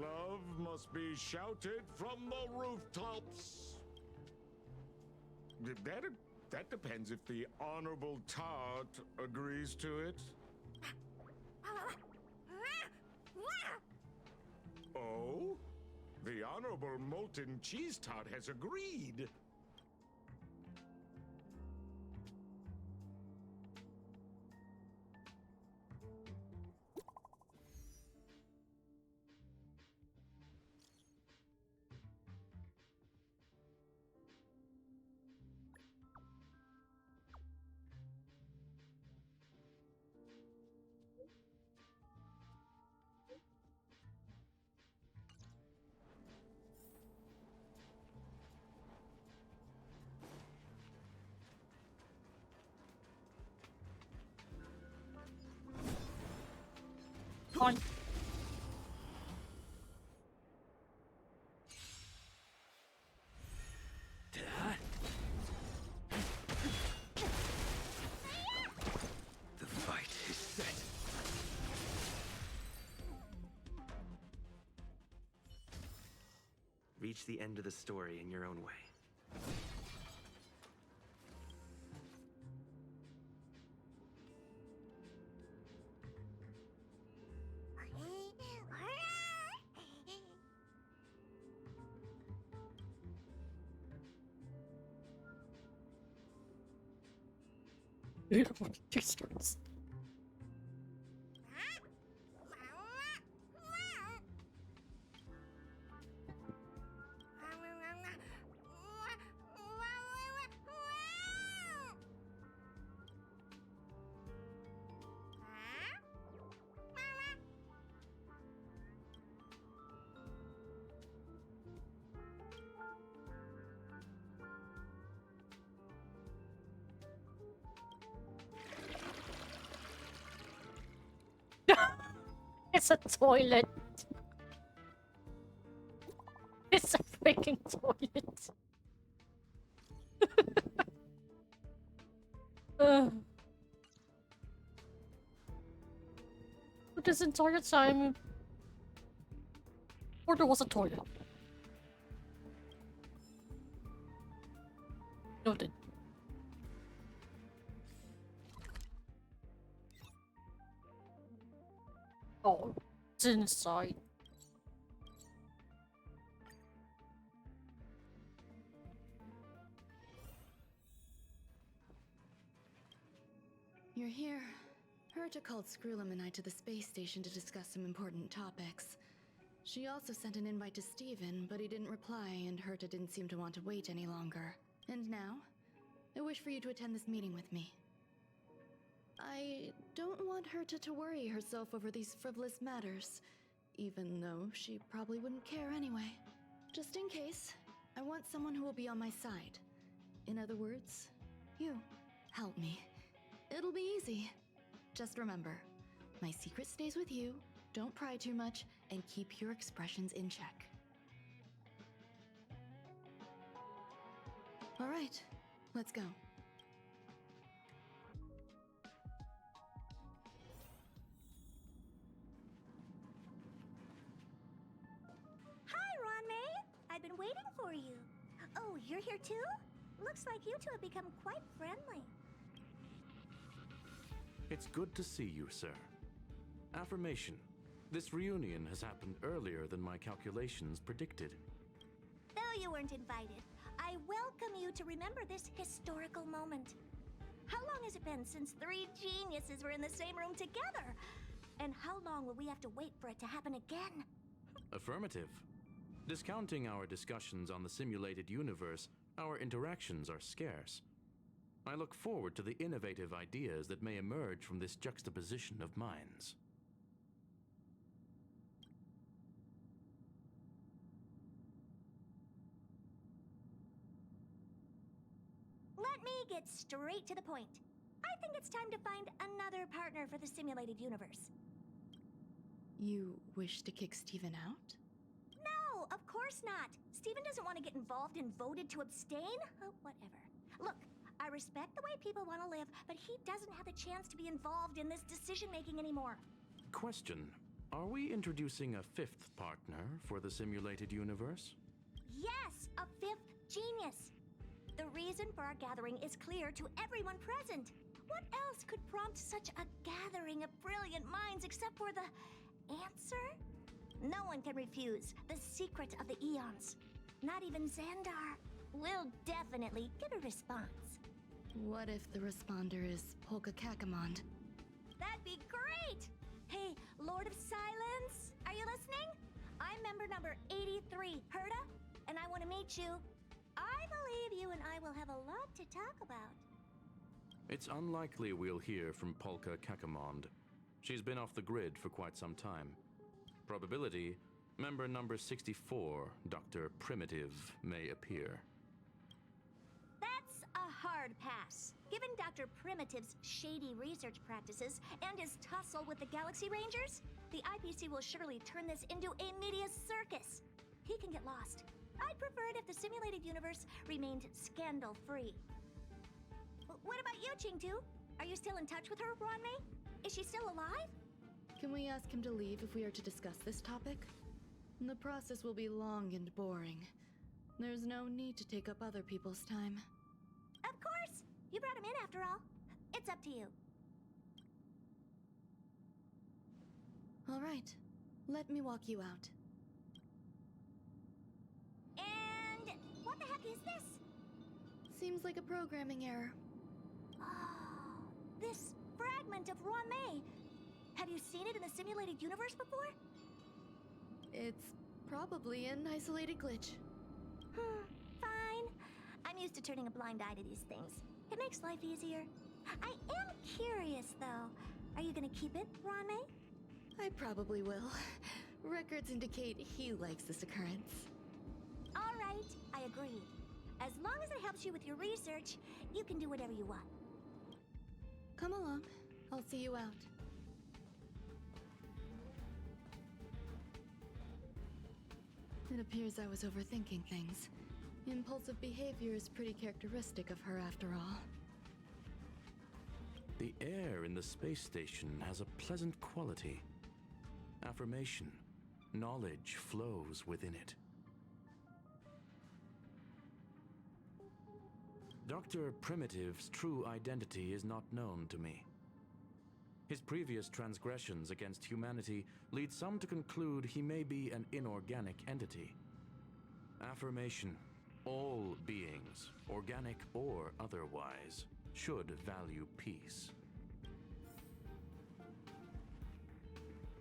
love must be shouted from the rooftops. That depends if the Honorable Tart agrees to it. Oh? The Honorable Molten Cheese Tart has agreed. On. The fight is set. Reach the end of the story in your own way. Distance. It's a toilet. It's a freaking toilet. But this entire time, or there was a toilet. Noted. Oh, it's inside. You're here. Herta called Screwlum and I to the space station to discuss some important topics. She also sent an invite to Steven, but he didn't reply, and Herta didn't seem to want to wait any longer. And now, I wish for you to attend this meeting with me. I don't want Herta to worry herself over these frivolous matters, even though she probably wouldn't care anyway. Just in case, I want someone who will be on my side. In other words, you. Help me. It'll be easy. Just remember, my secret stays with you, don't pry too much, and keep your expressions in check. All right, let's go. Hi, Ronmei! I've been waiting for you. Oh, you're here too? Looks like you two have become quite friendly. It's good to see you, sir. Affirmation. This reunion has happened earlier than my calculations predicted. Though you weren't invited, I welcome you to remember this historical moment. How long has it been since 3 geniuses were in the same room together? And how long will we have to wait for it to happen again? Affirmative. Discounting our discussions on the simulated universe, our interactions are scarce. I look forward to the innovative ideas that may emerge from this juxtaposition of minds. Let me get straight to the point. I think it's time to find another partner for the simulated universe. You wish to kick Steven out? No, of course not. Steven doesn't want to get involved and voted to abstain. Oh, whatever. Look, I respect the way people want to live, but he doesn't have the chance to be involved in this decision-making anymore. Question. Are we introducing a 5th partner for the simulated universe? Yes, a 5th genius. The reason for our gathering is clear to everyone present. What else could prompt such a gathering of brilliant minds except for the answer? No one can refuse the secret of the eons. Not even Xandar. We'll definitely get a response. What if the responder is Polka Kakamond? That'd be great! Hey, Lord of Silence, are you listening? I'm member number 83, Herda, and I want to meet you. I believe you and I will have a lot to talk about. It's unlikely we'll hear from Polka Kakamond. She's been off the grid for quite some time. Probability, member number 64, Dr. Primitive, may appear. That's a hard pass. Given Dr. Primitive's shady research practices and his tussle with the Galaxy Rangers, the IPC will surely turn this into a media circus. He can get lost. I'd prefer it if the simulated universe remained scandal-free. What about you, Qingtu? Are you still in touch with her, Ronmei? Is she still alive? Can we ask him to leave if we are to discuss this topic? The process will be long and boring. There's no need to take up other people's time. Of course! You brought him in after all. It's up to you. All right. Let me walk you out. And what the heck is this? Seems like a programming error. Oh, this fragment of Ronmei. Have you seen it in the simulated universe before? It's probably an isolated glitch. Fine. I'm used to turning a blind eye to these things. It makes life easier. I am curious, though. Are you gonna keep it, Ronmei? I probably will. Records indicate he likes this occurrence. All right, I agree. As long as it helps you with your research, you can do whatever you want. Come along. I'll see you out. It appears I was overthinking things. Impulsive behavior is pretty characteristic of her after all. The air in the space station has a pleasant quality. Affirmation. Knowledge flows within it. Dr. Primitive's true identity is not known to me. His previous transgressions against humanity lead some to conclude he may be an inorganic entity. Affirmation. All beings, organic or otherwise, should value peace.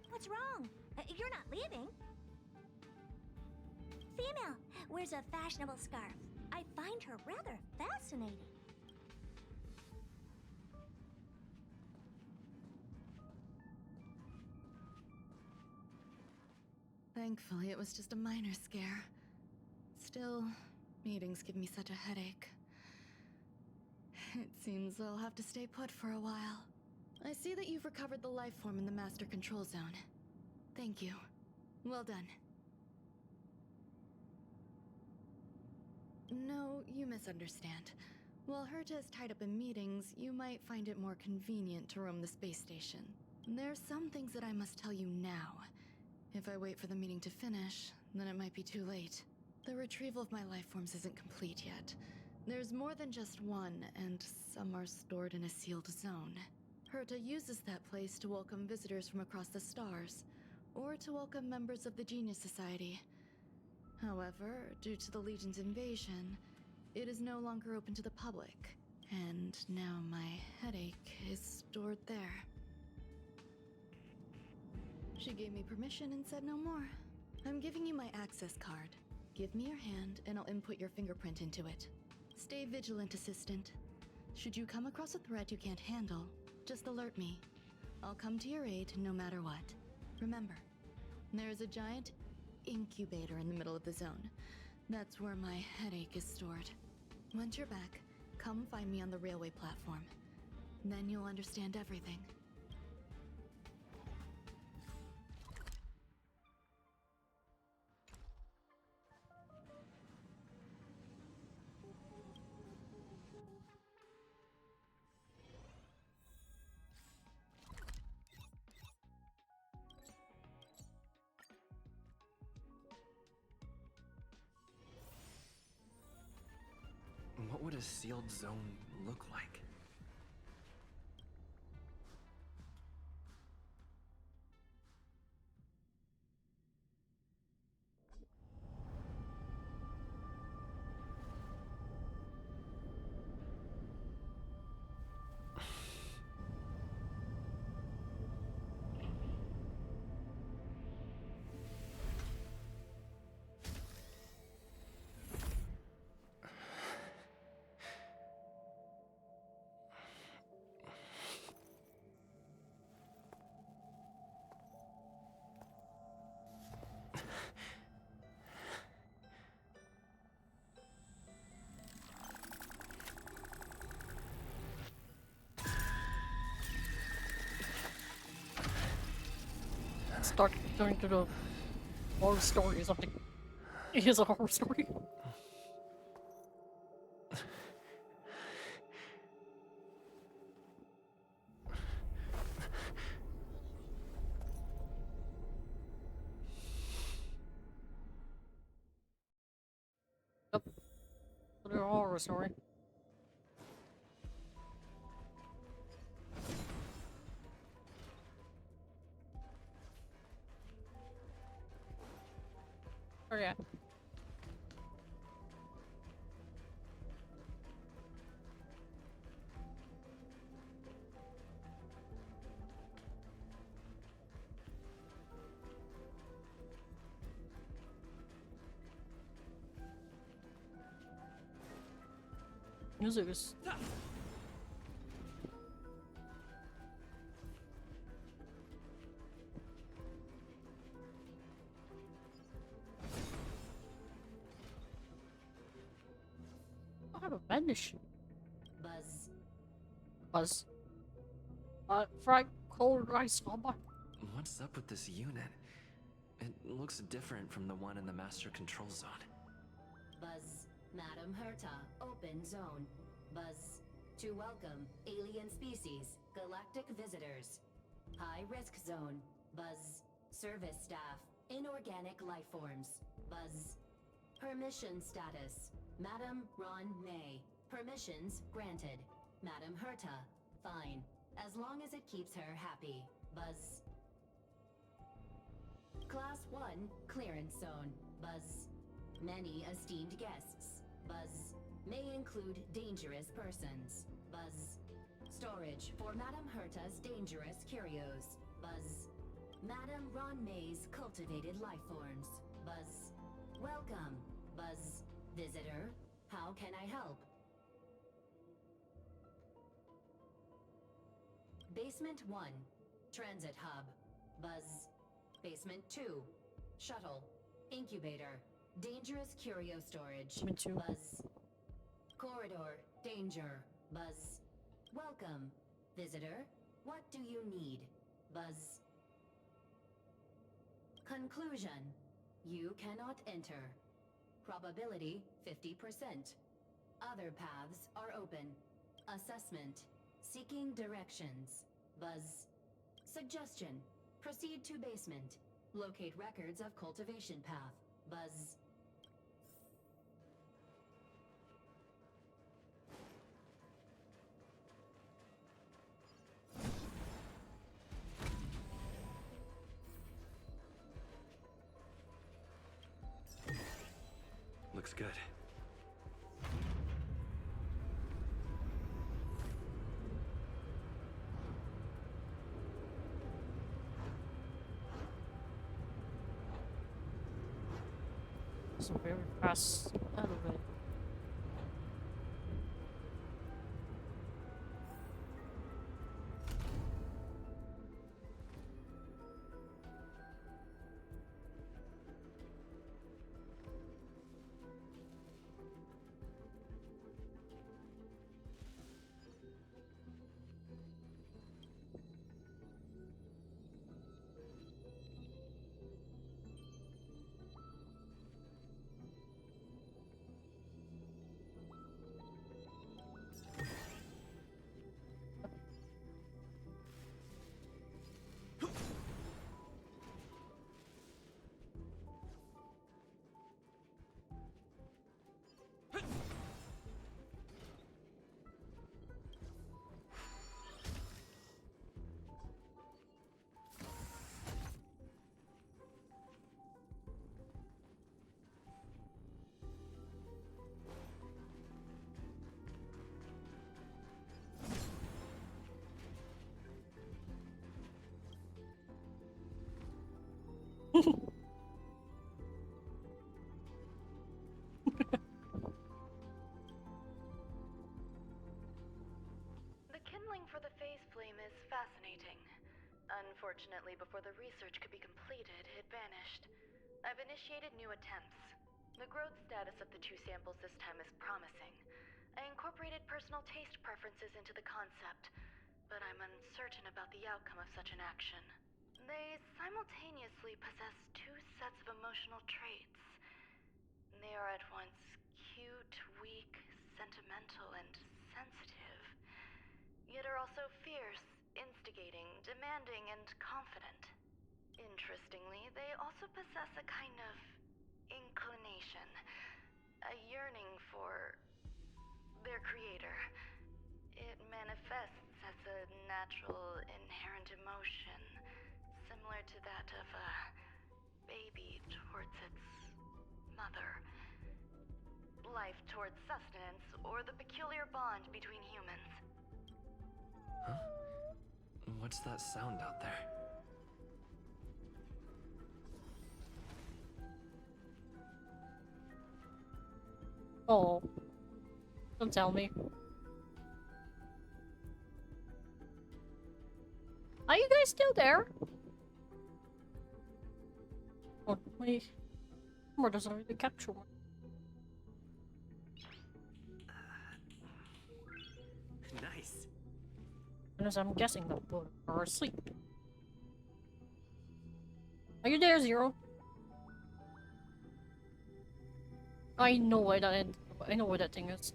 What's wrong? You're not leaving. Female wears a fashionable scarf. I find her rather fascinating. Thankfully, it was just a minor scare. Still, meetings give me such a headache. It seems I'll have to stay put for a while. I see that you've recovered the life form in the Master Control Zone. Thank you. Well done. No, you misunderstand. While Herta is tied up in meetings, you might find it more convenient to roam the space station. There's some things that I must tell you now. If I wait for the meeting to finish, then it might be too late. The retrieval of my life forms isn't complete yet. There's more than just one, and some are stored in a sealed zone. Herta uses that place to welcome visitors from across the stars, or to welcome members of the Genius Society. However, due to the Legion's invasion, it is no longer open to the public, and now my headache is stored there. She gave me permission and said no more. I'm giving you my access card. Give me your hand, and I'll input your fingerprint into it. Stay vigilant, Assistant. Should you come across a threat you can't handle, just alert me. I'll come to your aid no matter what. Remember, there is a giant incubator in the middle of the zone. That's where my headache is stored. Once you're back, come find me on the railway platform. Then you'll understand everything. What would a sealed zone look like? Start going to the horror story or something. Here's a horror story. Yep. A horror story. Oh yeah. Music is... I have a vanish. Buzz. Fried cold rice bomber. What's up with this unit? It looks different from the one in the Master Control Zone. Buzz, Madam Herta, open zone. Buzz, to welcome alien species, galactic visitors. High risk zone. Buzz, service staff, inorganic life forms. Buzz, permission status. Madam Ron May, permissions granted. Madam Herta, fine, as long as it keeps her happy. Buzz. Class 1, clearance zone. Buzz. Many esteemed guests. Buzz. May include dangerous persons. Buzz. Storage for Madam Herta's dangerous curios. Buzz. Madam Ron May's cultivated life forms. Buzz. Welcome. Buzz. Visitor, how can I help? Basement 1, Transit Hub. Buzz. Basement 2, Shuttle. Incubator. Dangerous curio storage. Basement 2. Buzz. Corridor. Danger. Buzz. Welcome. Visitor, what do you need? Buzz. Conclusion. You cannot enter. Probability 50%. Other paths are open. Assessment. Seeking directions. Buzz. Suggestion. Proceed to basement. Locate records of cultivation path. Buzz. Looks good. It's a very fast elevator. The kindling for the phase flame is fascinating. Unfortunately, before the research could be completed, it vanished. I've initiated new attempts. The growth status of the two samples this time is promising. I incorporated personal taste preferences into the concept, but I'm uncertain about the outcome of such an action. They simultaneously possess two sets of emotional traits. They are at once cute, weak, sentimental, and sensitive, yet are also fierce, instigating, demanding, and confident. Interestingly, they also possess a kind of inclination, a yearning for their creator. It manifests as a natural, inherent emotion, similar to that of a baby towards its mother. Life towards sustenance, or the peculiar bond between humans. Huh? What's that sound out there? Oh. Don't tell me. Are you guys still there? Oh, my camera doesn't really capture me. Nice. As I'm guessing that both are asleep. Are you there, Zero? I know where that thing is.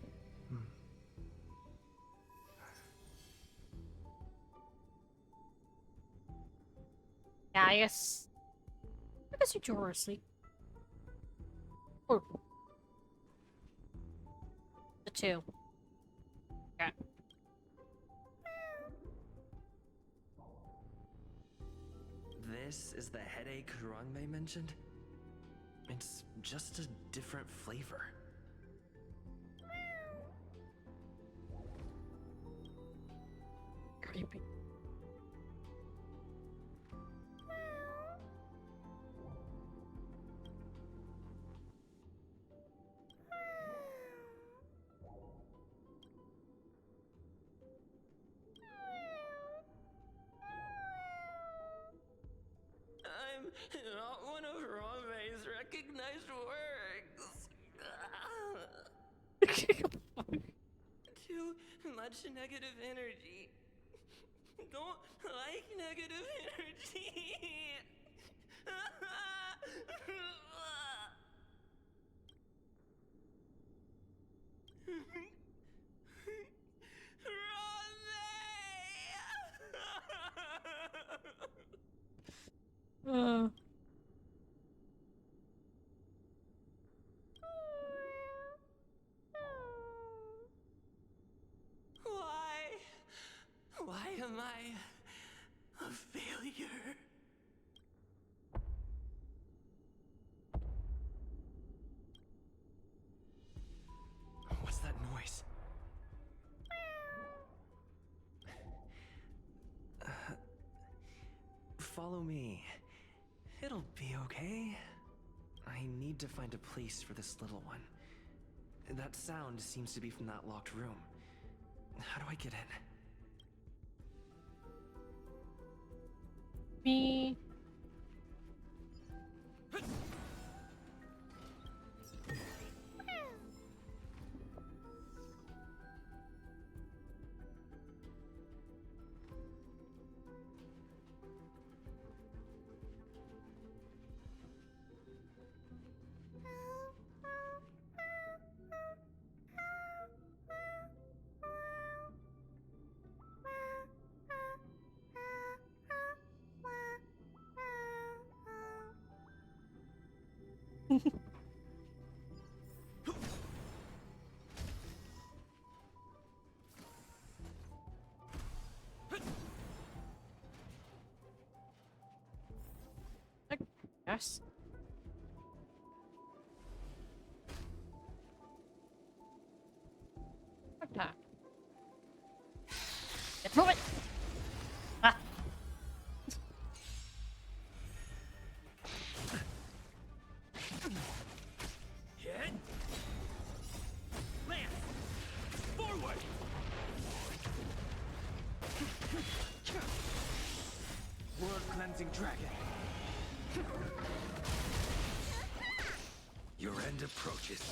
Yeah, I guess you two were asleep. Or the two. Yeah. This is the headache Rangmei mentioned? It's just a different flavor. Creepy. I'm not one of Rangmei's recognized works. much negative energy. Don't like negative energy. Uh. Why am I a failure? What's that noise? Follow me. It'll be okay. I need to find a place for this little one. That sound seems to be from that locked room. How do I get in? Me. Yes. Attack. Get moving. Ah. Hit. Lance. Forward. World cleansing dragon. Your end approaches.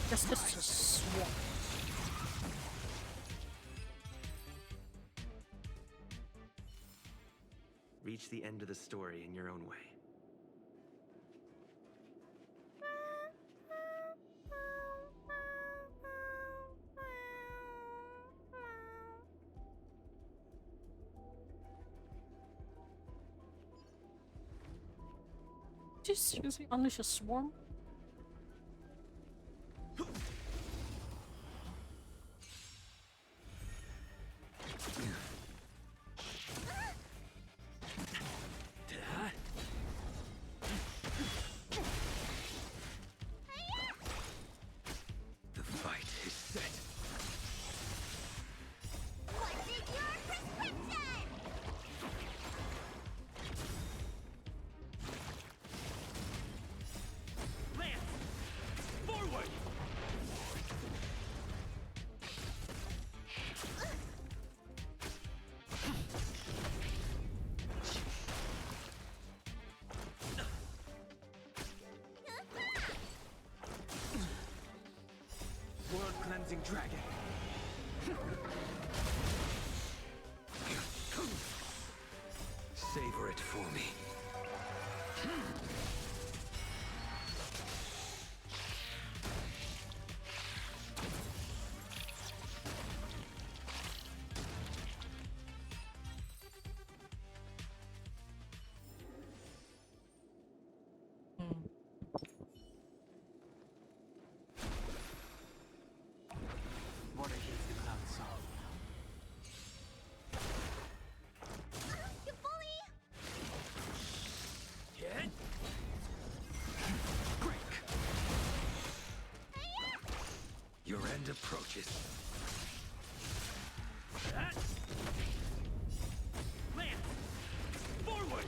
Just a swamp. Reach the end of the story in your own way. Did you seriously unleash a swarm? The fight is set. What is your prescription? Lance. Forward. World cleansing dragon. Savor it for me. What against the cloud song? You bully! Hit. Break. Your end approaches. Lance. Forward.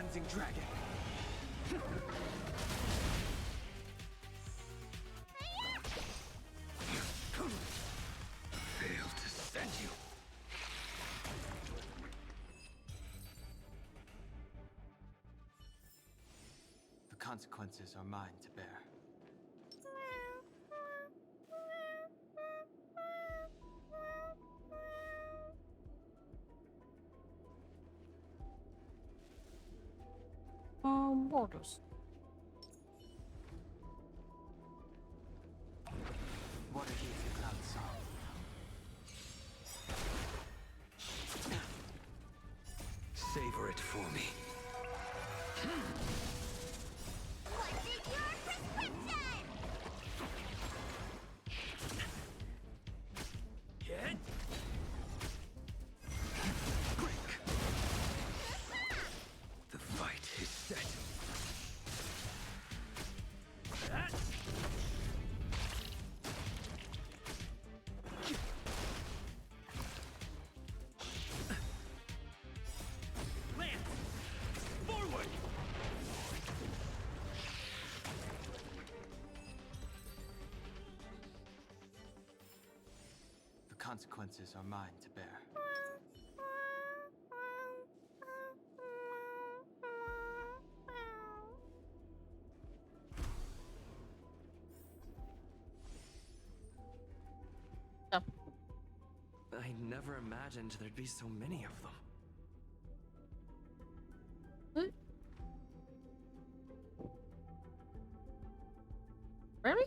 Trailblazing dragon. Failed to send you. The consequences are mine to bear. Orders. What a easy cloud song. Savor it for me. What's in your prescription? Hit. The fight is set. That. Lance! Forward! The consequences are mine to bear. I never imagined there'd be so many of them. Really?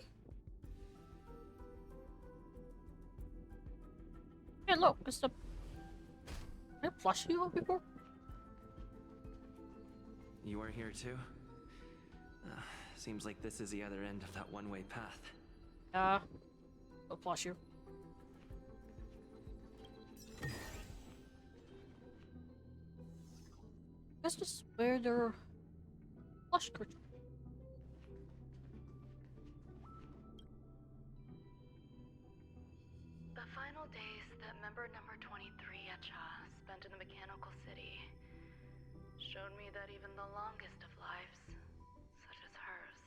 Hey, look, it's the. Did I flush you before? You are here too? Seems like this is the other end of that one-way path. I'll flush you. Guess this is where their flush creature. The final days that member number 23 Echa spent in the mechanical city showed me that even the longest of lives, such as hers,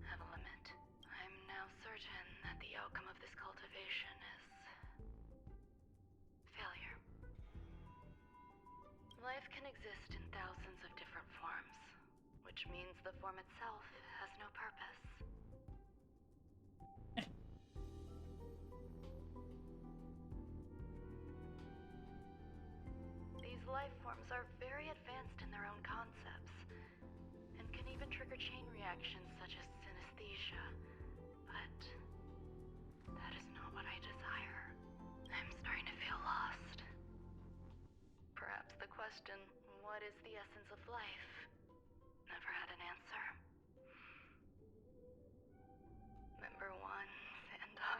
have a limit. I'm now certain that the outcome of this cultivation is failure. Life can exist in thousands of different forms, which means the form itself has no purpose. These life forms are very advanced in their own concepts, and can even trigger chain reactions such as synesthesia. But that is not what I desire. I'm starting to feel lost. Perhaps the question, what is the essence of life, never had an answer. Member 1, Sandar,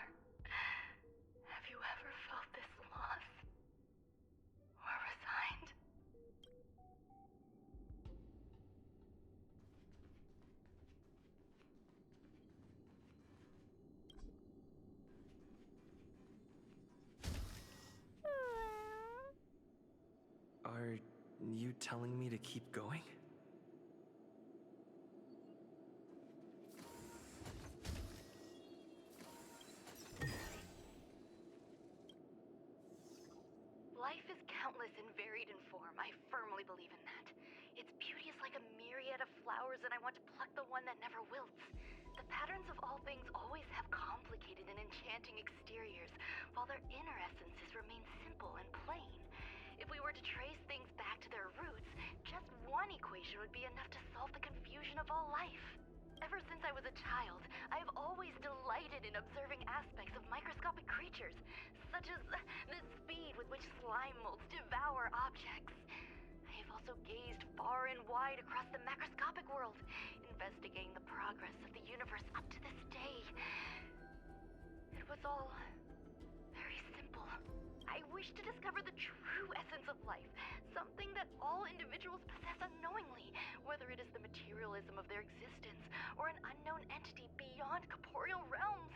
have you ever felt this lost? Or resigned? Are you telling me to keep going? Life is countless and varied in form. I firmly believe in that. Its beauty is like a myriad of flowers, and I want to pluck the one that never wilts. The patterns of all things always have complicated and enchanting exteriors, while their inner essences remain simple and plain. If we were to trace things back to their roots, just one equation would be enough to solve the confusion of all life. Ever since I was a child, I have always delighted in observing aspects of microscopic creatures, such as the speed with which slime molds devour objects. I have also gazed far and wide across the macroscopic world, investigating the progress of the universe up to this day. It was all very simple. I wish to discover the true essence of life, something that all individuals possess unknowingly, whether it is the materialism of their existence or an unknown entity beyond corporeal realms.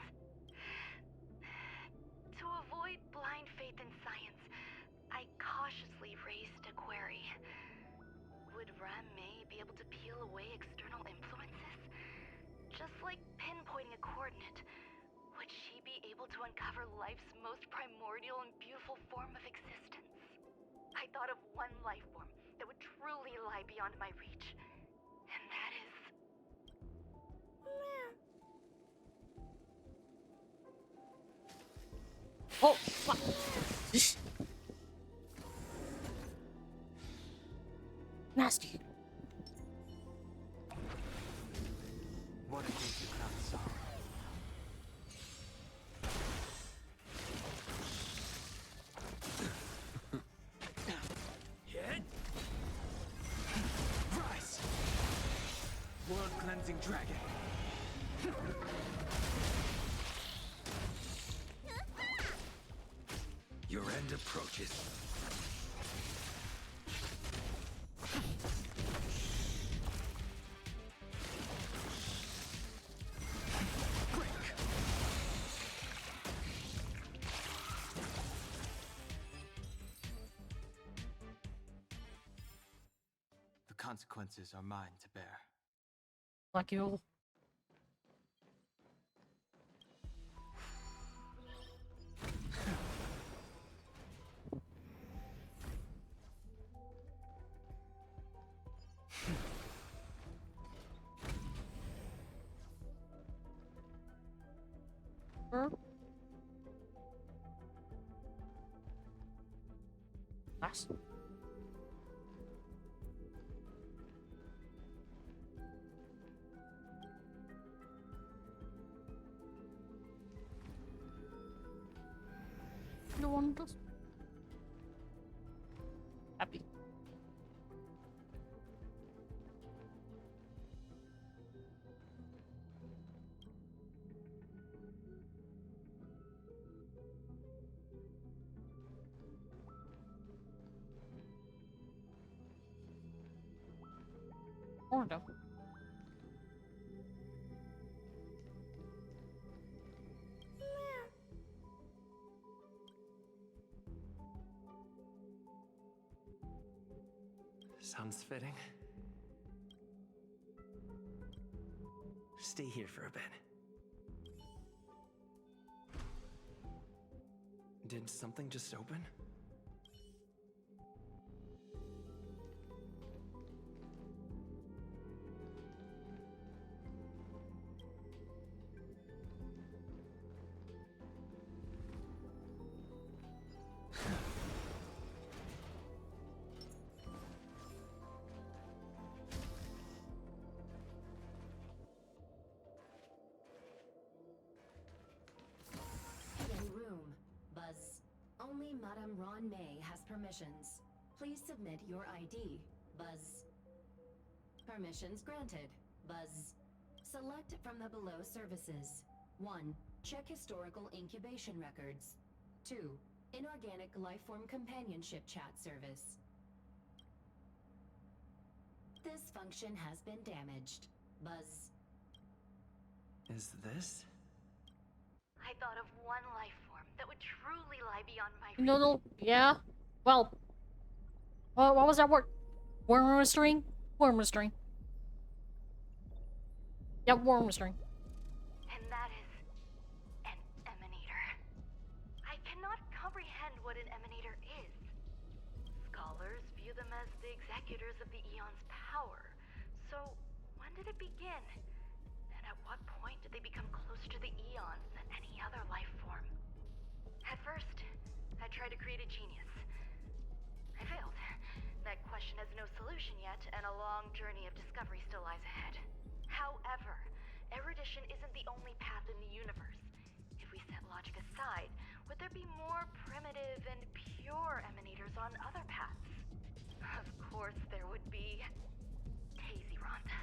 To avoid blind faith in science, I cautiously raised a query. would Ram May be able to peel away external influences? Just like pinpointing a coordinate, would she be able to uncover life's most primordial and beautiful form of existence? I thought of one life form that would truly lie beyond my reach, and that is... Oh, fuck. Nasty. What a case you clown saw. Hit! Rise! World cleansing dragon. Your end approaches. The consequences are mine to bear. Like you. Nice. No one does. Happy. Ordo. Sounds fitting. Stay here for a bit. Did something just open? Only Madame Ron May has permissions. Please submit your ID. Buzz. Permissions granted. Buzz. Select from the below services. 1. Check historical incubation records. 2. Inorganic lifeform companionship chat service. This function has been damaged. Buzz. Is this? I thought of one life form that would truly lie beyond my reach. No, yeah. Well, what was that word? Worm restrain? Worm restrain. Yeah, worm restrain. And that is an emanator. I cannot comprehend what an emanator is. Scholars view them as the executors of the Eon's power. So, when did it begin? And at what point did they become closer to the Eons than any other life form? At first, I tried to create a genius. I failed. That question has no solution yet, and a long journey of discovery still lies ahead. However, erudition isn't the only path in the universe. If we set logic aside, would there be more primitive and pure emanators on other paths? Of course there would be. Hazy Ronda.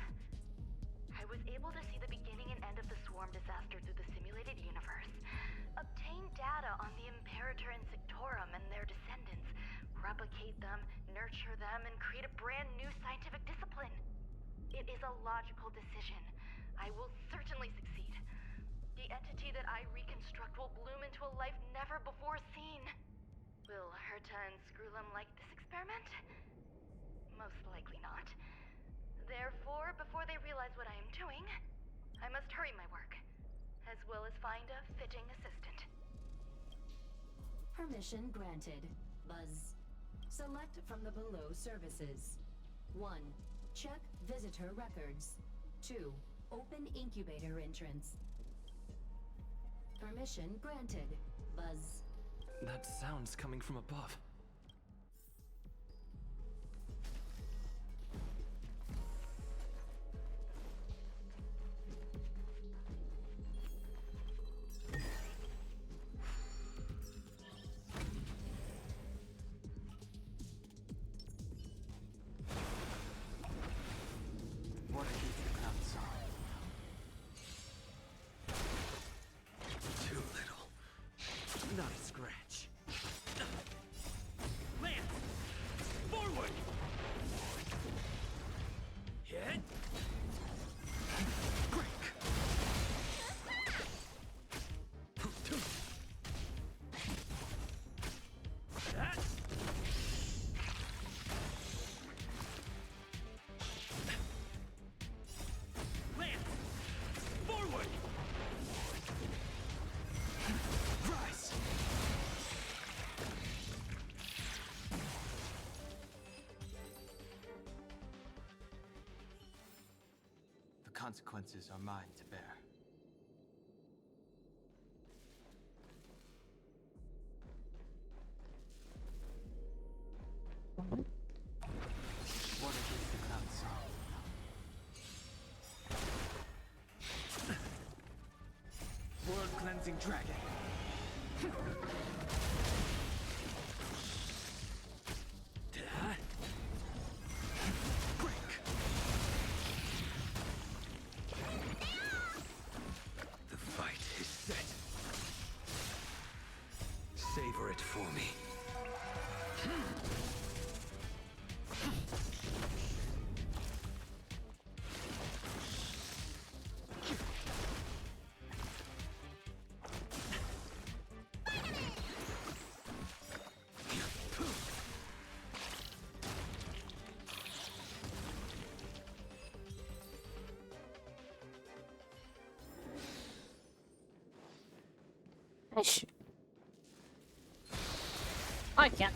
I was able to see the beginning and end of the swarm disaster through the simulated universe, obtain data on the Imperator and Sectorum and their descendants, replicate them, nurture them, and create a brand new scientific discipline. It is a logical decision. I will certainly succeed. The entity that I reconstruct will bloom into a life never before seen. Will Herta and Screwlum like this experiment? Most likely not. Therefore, before they realize what I am doing, I must hurry my work, as well as find a fitting assistant. Permission granted. Buzz. Select from the below services. 1. Check visitor records. 2. Open incubator entrance. Permission granted. Buzz. That sound's coming from above. What a heat the crown saw. Too little. Not a scratch. Land! Forward! Hit! Break! That! Land! Forward! Rise! The consequences are mine to bear. What a heat the crown saw. World cleansing dragon. Break. The fight is set. Savor it for me. I can't.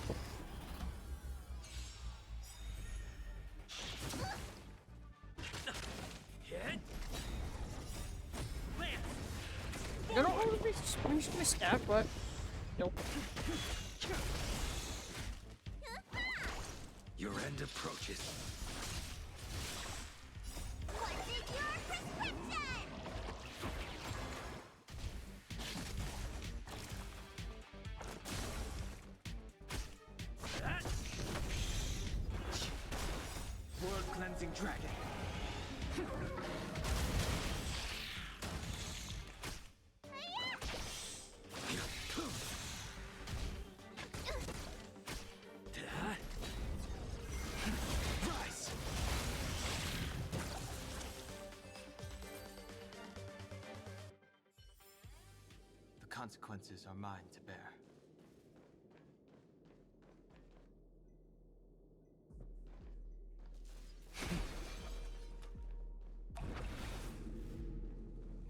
Hit. Land. I don't want to be supposed to be stack, but nope. Your end approaches. What is your prescription? That. World cleansing dragon. Rise. The consequences are mine to bear.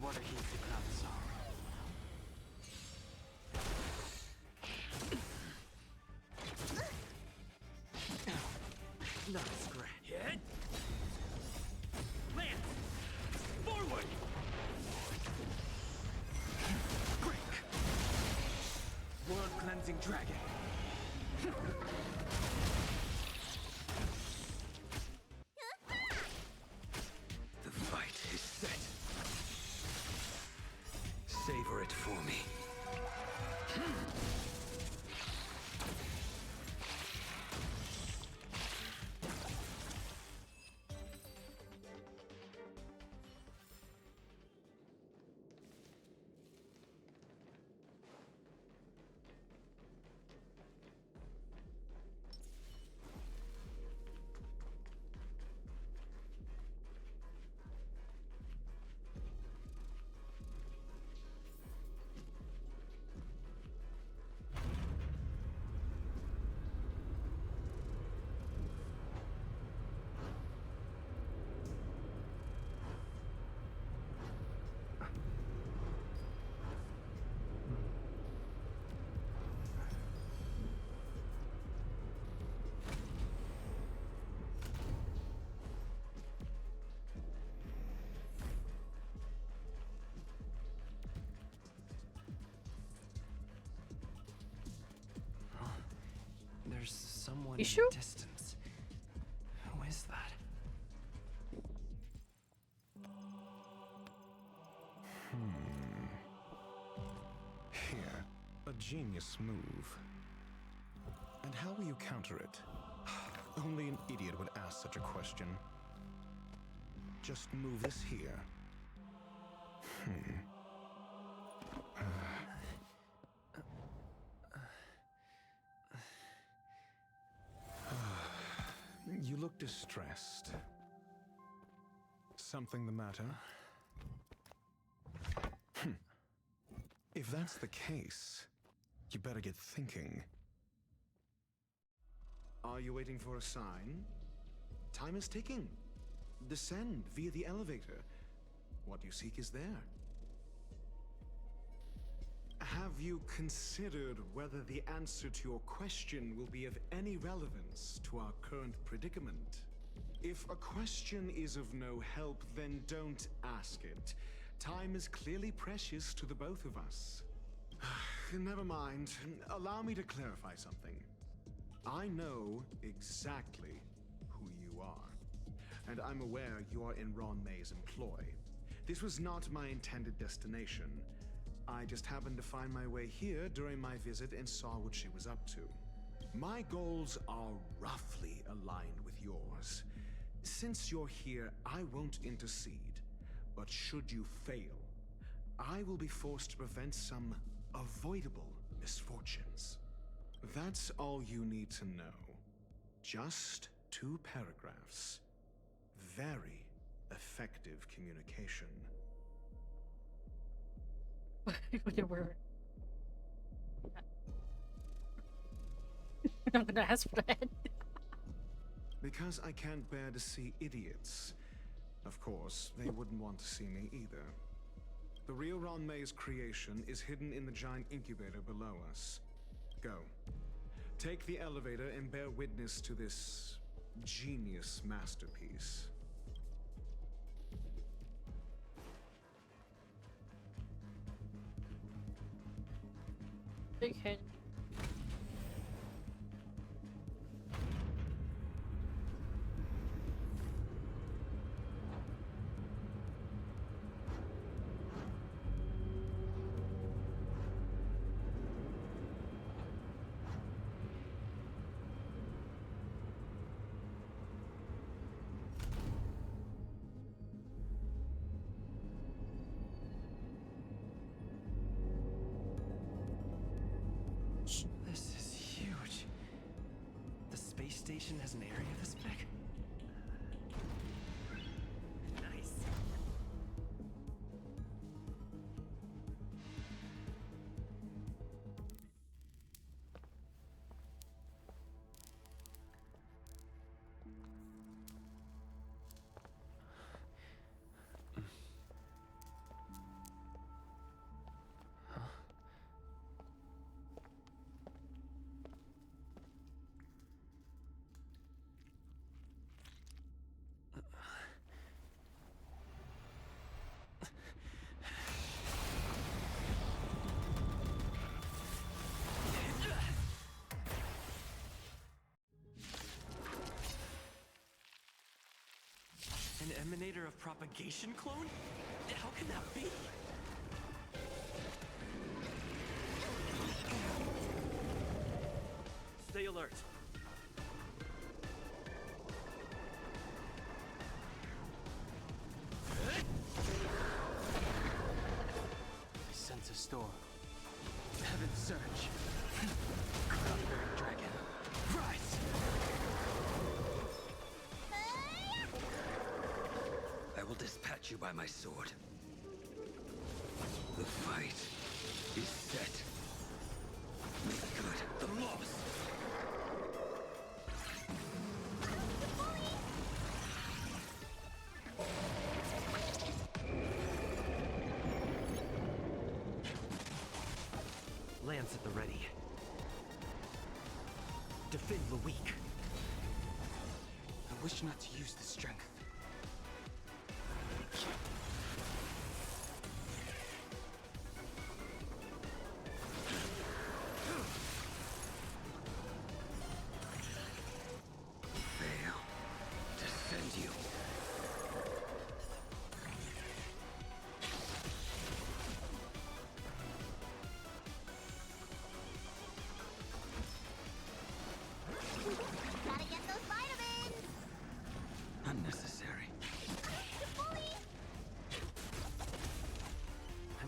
What a heat the crown saw. Not a scratch. Hit. Land. Forward. Break. World cleansing dragon. The fight is set. Savor it for me. someone You in sure? the distance. Who is that? Here, a genius move. And how will you counter it? Only an idiot would ask such a question. Just move this here. You look distressed. Something the matter? If that's the case, you better get thinking. Are you waiting for a sign? Time is ticking. Descend via the elevator. What you seek is there. Have you considered whether the answer to your question will be of any relevance to our current predicament? If a question is of no help, then don't ask it. Time is clearly precious to the both of us. Never mind. Allow me to clarify something. I know exactly who you are, and I'm aware you are in Ron May's employ. This was not my intended destination. I just happened to find my way here during my visit and saw what she was up to. My goals are roughly aligned with yours. Since you're here, I won't intercede. But should you fail, I will be forced to prevent some avoidable misfortunes. That's all you need to know. Just 2 paragraphs. Very effective communication. We're not gonna ask for that. Because I can't bear to see idiots. Of course, they wouldn't want to see me either. The real Ron May's creation is hidden in the giant incubator below us. Go. Take the elevator and bear witness to this genius masterpiece. Big head. This is huge. The space station has an area this big? Nice. An emanator of propagation clone? How can that be? Stay alert. I sense a storm. Heaven's surge. Cloud-bearing dragon. Rise! I will dispatch you by my sword. The fight is set. Make good the loss. Lance at the ready. Defend the weak. I wish not to use the strength.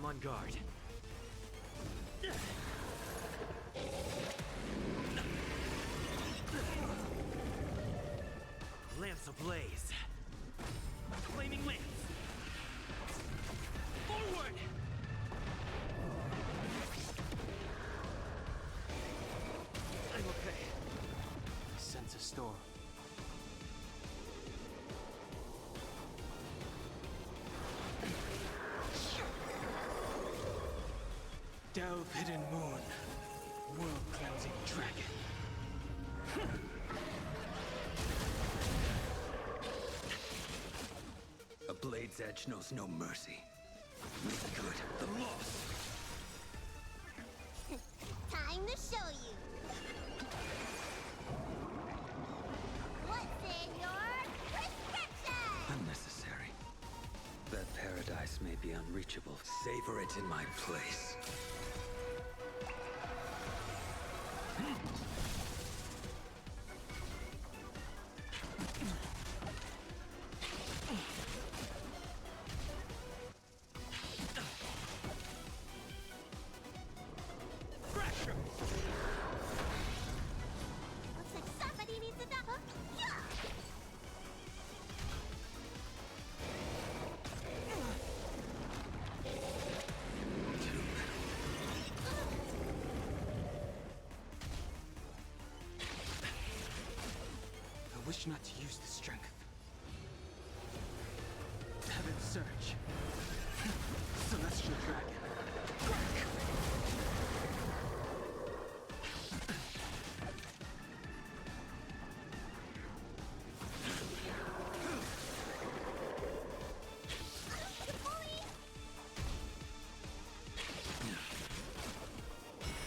I'm on guard. Lance ablaze. Flaming lance. Forward! I'm okay. I sense a storm. Delve hidden moon. World cleansing dragon. A blade's edge knows no mercy. Make good the loss. Time to show you. What's in your prescription? Unnecessary. That paradise may be unreachable. Savor it in my place. Looks like somebody needs a doctor. Yeah. I wish not to use the strength. Heaven's Surge. Celestial Dragon.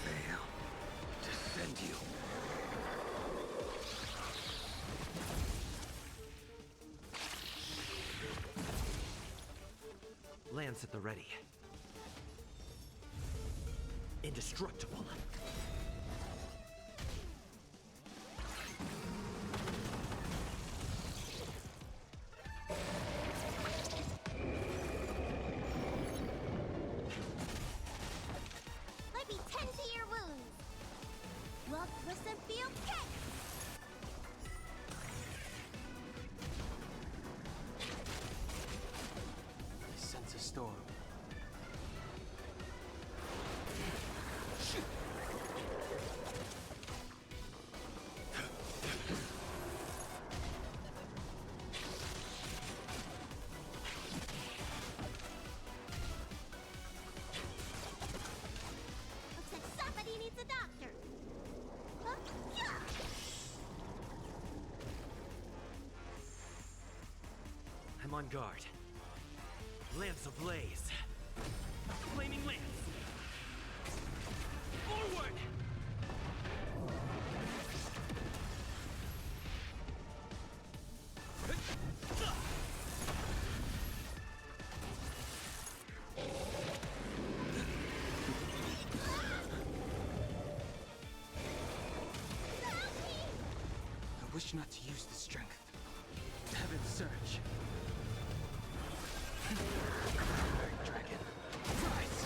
Fail. Defend you. Lance at the ready. Indestructible. Let me tend to your wounds. Love, twist, and feel kick. I sense a storm. Looks like somebody needs a doctor. Huh? Yeah. I'm on guard. Lance ablaze. Flaming lance. Forward! I wish not to use the strength. Heaven's Surge. Dragon. Rise!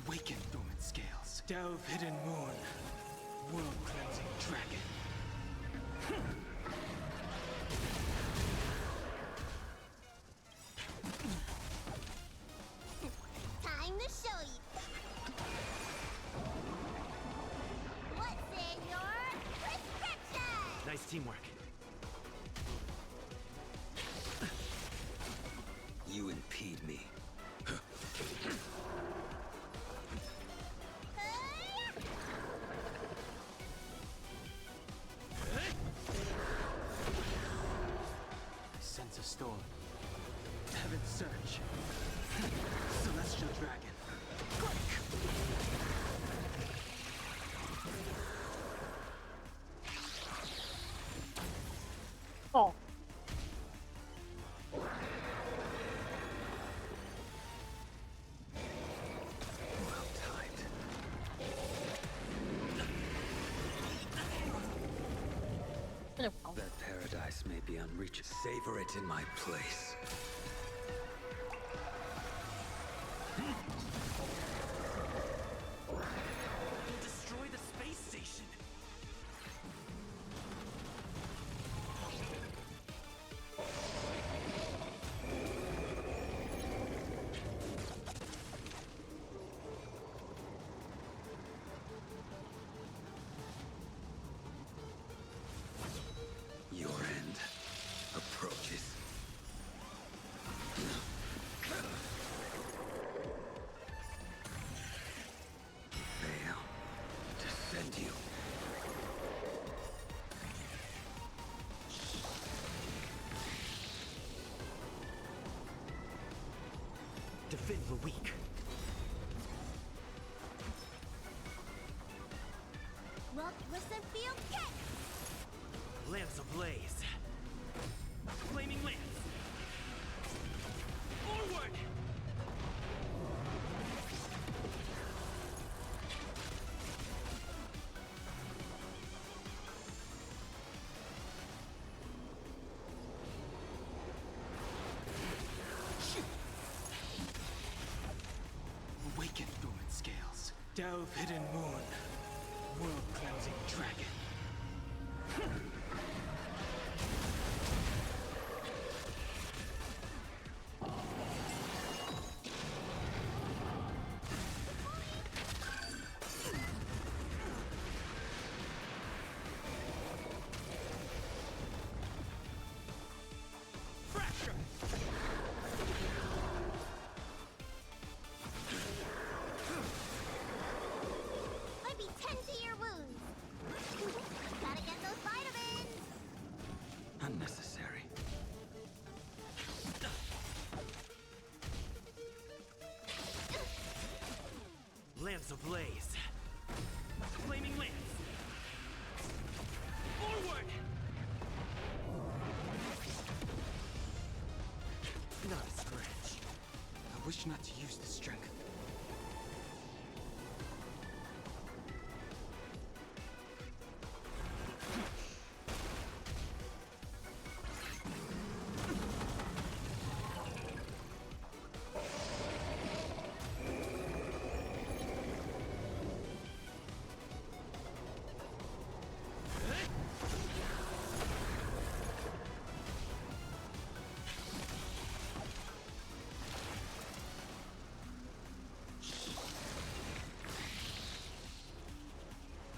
Awaken dormant scales. Delve hidden moon. World cleansing dragon. Time to show you. What's in your prescription? Nice teamwork. You impede me. I sense a storm. Heaven's Surge. Celestial Dragon. Oh. Well timed. That paradise may be unreachable. Savor it in my place. We'll destroy the space station. Your end approaches. Veil, defend you. Defend the weak. Look, listen, feel, kick! Lamps ablaze. Flaming lamps. Forward! Awaken, dormant scales. Delve, hidden moon. World-cleansing dragon. Fracture! Let me tend to your wounds. Gotta get those vitamins. Unnecessary. Lamps ablaze. Flaming lamps. Forward! Not a scratch. I wish not to use the strength.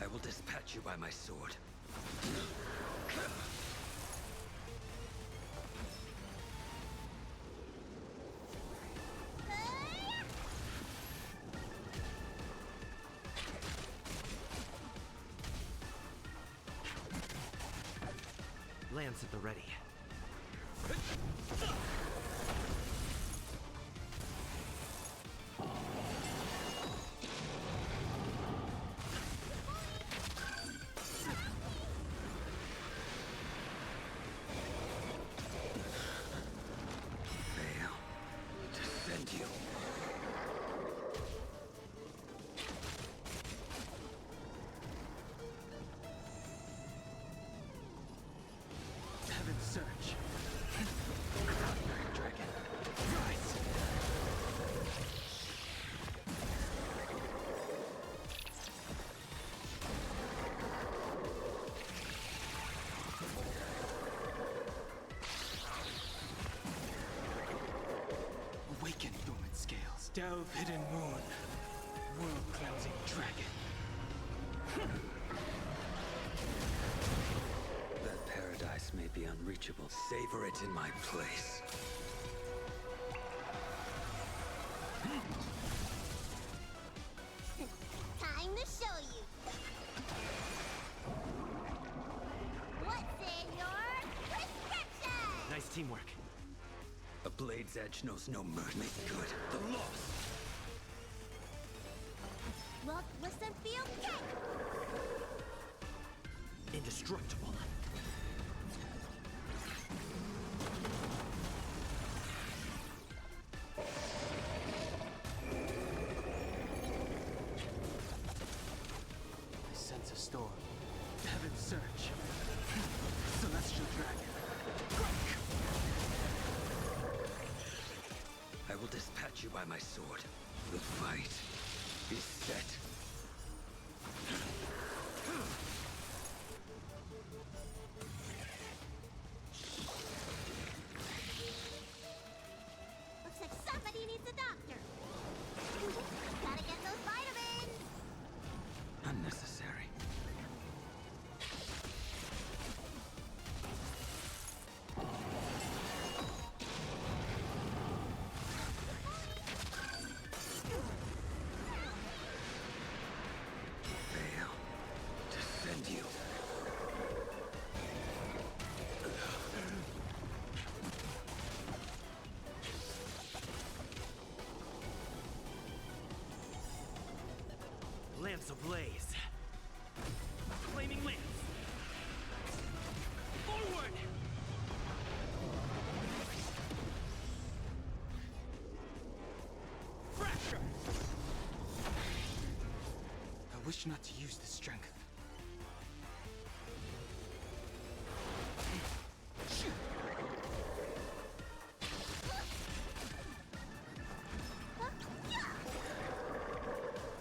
I will dispatch you by my sword. Lamps at the ready. Veil, defend you. Heaven's search. Dragon. Rise! Awaken, dormant scales. Delve, hidden moon. World-cleansing dragon. That paradise may be unreachable. Savor it in my place. Time to show you. What's in your prescription? Nice teamwork. A blade's edge knows no mercy. Make good the loss. Look, listen, feel, kick! Indestructible. I sense a storm. Heaven's search. you by my sword. The fight is set. Looks like somebody needs a doctor. Gotta get those vitamins. Unnecessary. Fail. Defend you. Lamps ablaze. Flaming lamps. Forward! Fracture! I wish not to use this strength.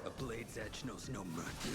A blade's edge knows no mercy.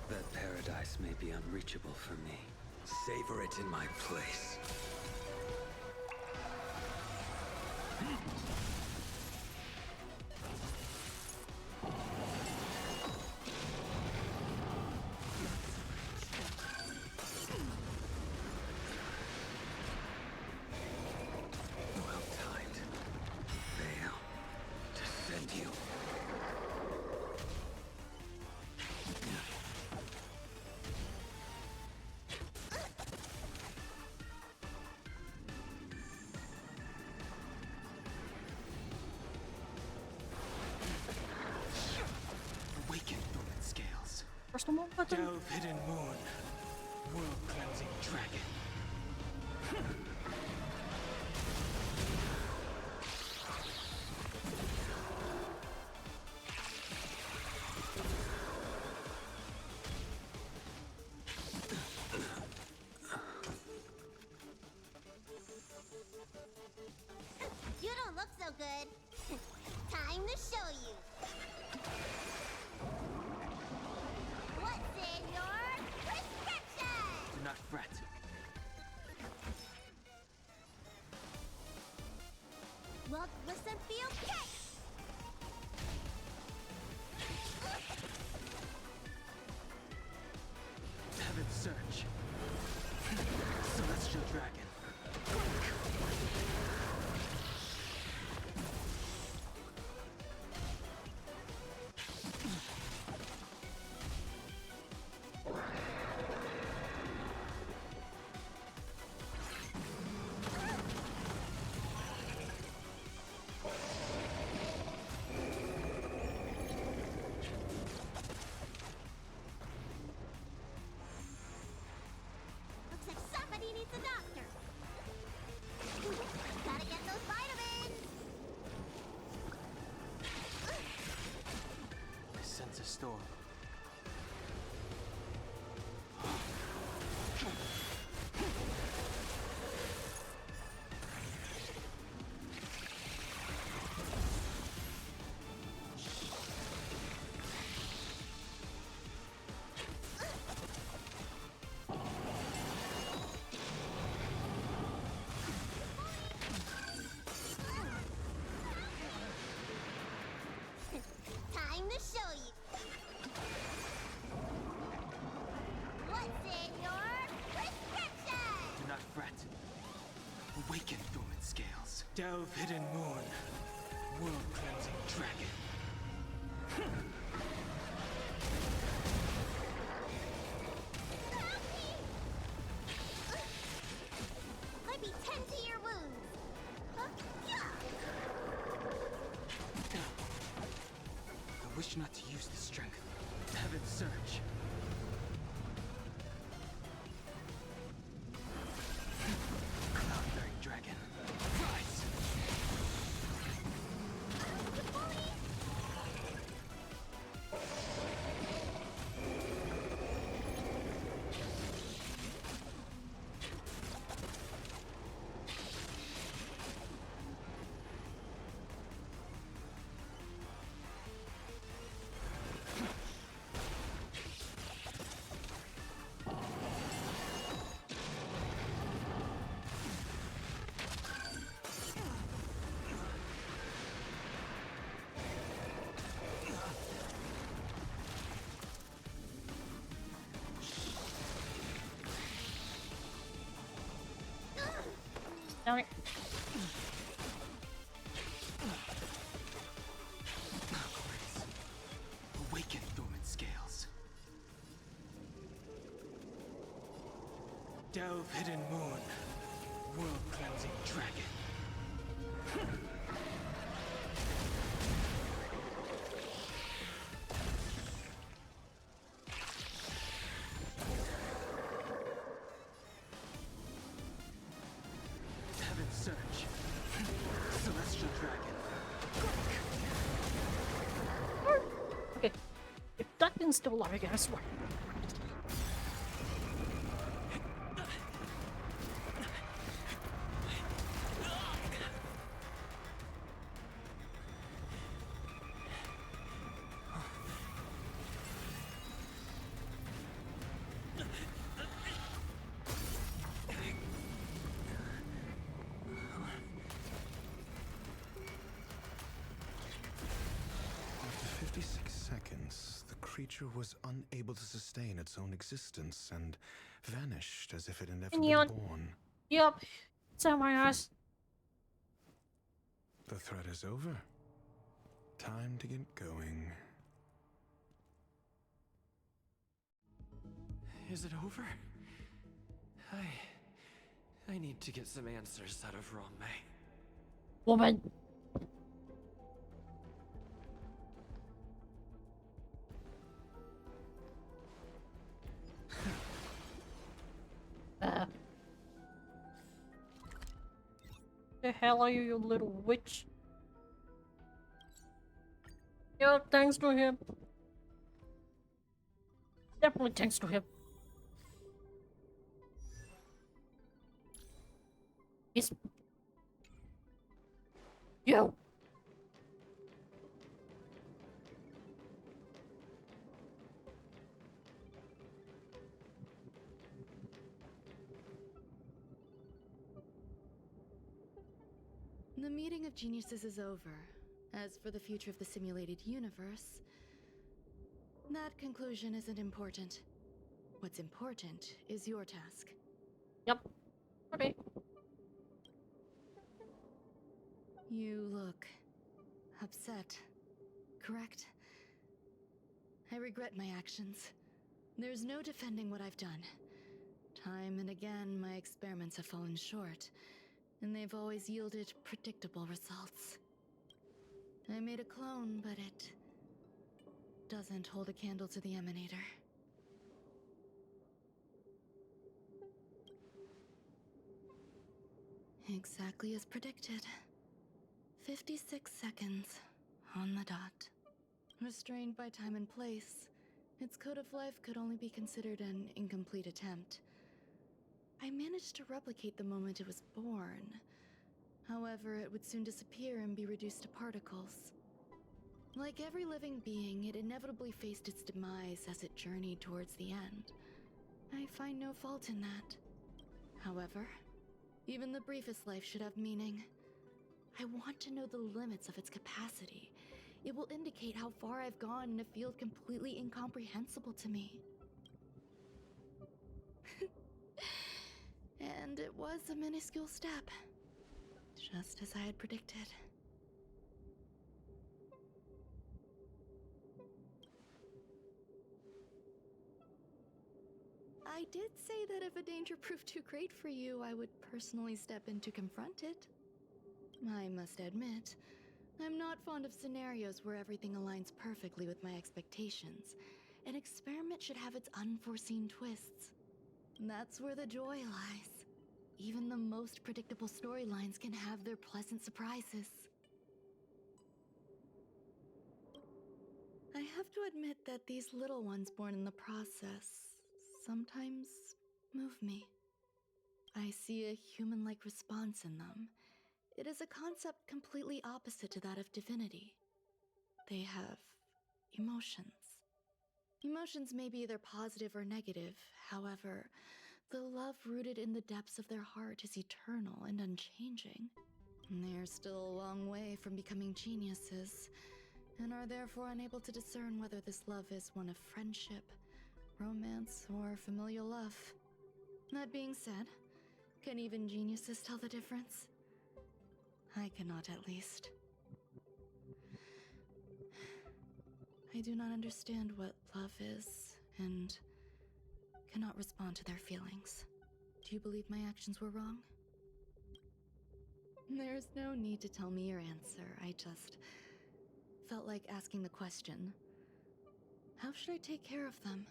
That paradise may be unreachable for me. Savor it in my place. Well timed. Fail. Defend you. Awaken, dormant scales. Crystal moon button? Delve hidden moon. World cleansing dragon. You don't look so good. Time to show you. What's in your prescription? Do not fret. Look, listen, feel, kick! Heaven's Search. Celestial Dragon. Looks like somebody needs a doctor. Gotta get those vitamins. I sense a storm. Time to show you. What's Delve Hidden Moon, World Cleansing Dragon. Let me tend to your wounds. I wish not to use this strength. Heaven's Surge. Cloud-bearing Dragon. Rise! Damn it. Awaken, dormant scales. Delve Hidden Moon, World Cleansing Dragon. Heaven's Surge. Celestial Dragon. Okay. If that thing's still alive again, I swear. After 56 seconds, the creature was unable to sustain its own existence and vanished as if it had never Neon. been born. Yup. It's on my ass. The threat is over. Time to get going. Is it over? I need to get some answers out of Rong-Mei. Woman. The hell are you, you little witch? Yeah, thanks to him. Definitely thanks to him. He's... Yo. The meeting of geniuses is over. As for the future of the simulated universe, that conclusion isn't important. What's important is your task. Yep. Okay. You look upset, correct? I regret my actions. There's no defending what I've done. Time and again, my experiments have fallen short, and they've always yielded predictable results. I made a clone, but it doesn't hold a candle to the Emanator. Exactly as predicted. 56 seconds on the dot. Restrained by time and place, its code of life could only be considered an incomplete attempt. I managed to replicate the moment it was born. However, it would soon disappear and be reduced to particles. Like every living being, it inevitably faced its demise as it journeyed towards the end. I find no fault in that. However, even the briefest life should have meaning. I want to know the limits of its capacity. It will indicate how far I've gone in a field completely incomprehensible to me. And it was a minuscule step. Just as I had predicted. I did say that if a danger proved too great for you, I would personally step in to confront it. I must admit, I'm not fond of scenarios where everything aligns perfectly with my expectations. An experiment should have its unforeseen twists. That's where the joy lies. Even the most predictable storylines can have their pleasant surprises. I have to admit that these little ones born in the process sometimes move me. I see a human-like response in them. It is a concept completely opposite to that of divinity. They have emotions. Emotions may be either positive or negative. However, the love rooted in the depths of their heart is eternal and unchanging. They're still a long way from becoming geniuses, and are therefore unable to discern whether this love is one of friendship, romance, or familial love. That being said, can even geniuses tell the difference? I cannot, at least. I do not understand what love is, and cannot respond to their feelings. Do you believe my actions were wrong? There's no need to tell me your answer. I just felt like asking the question. How should I take care of them?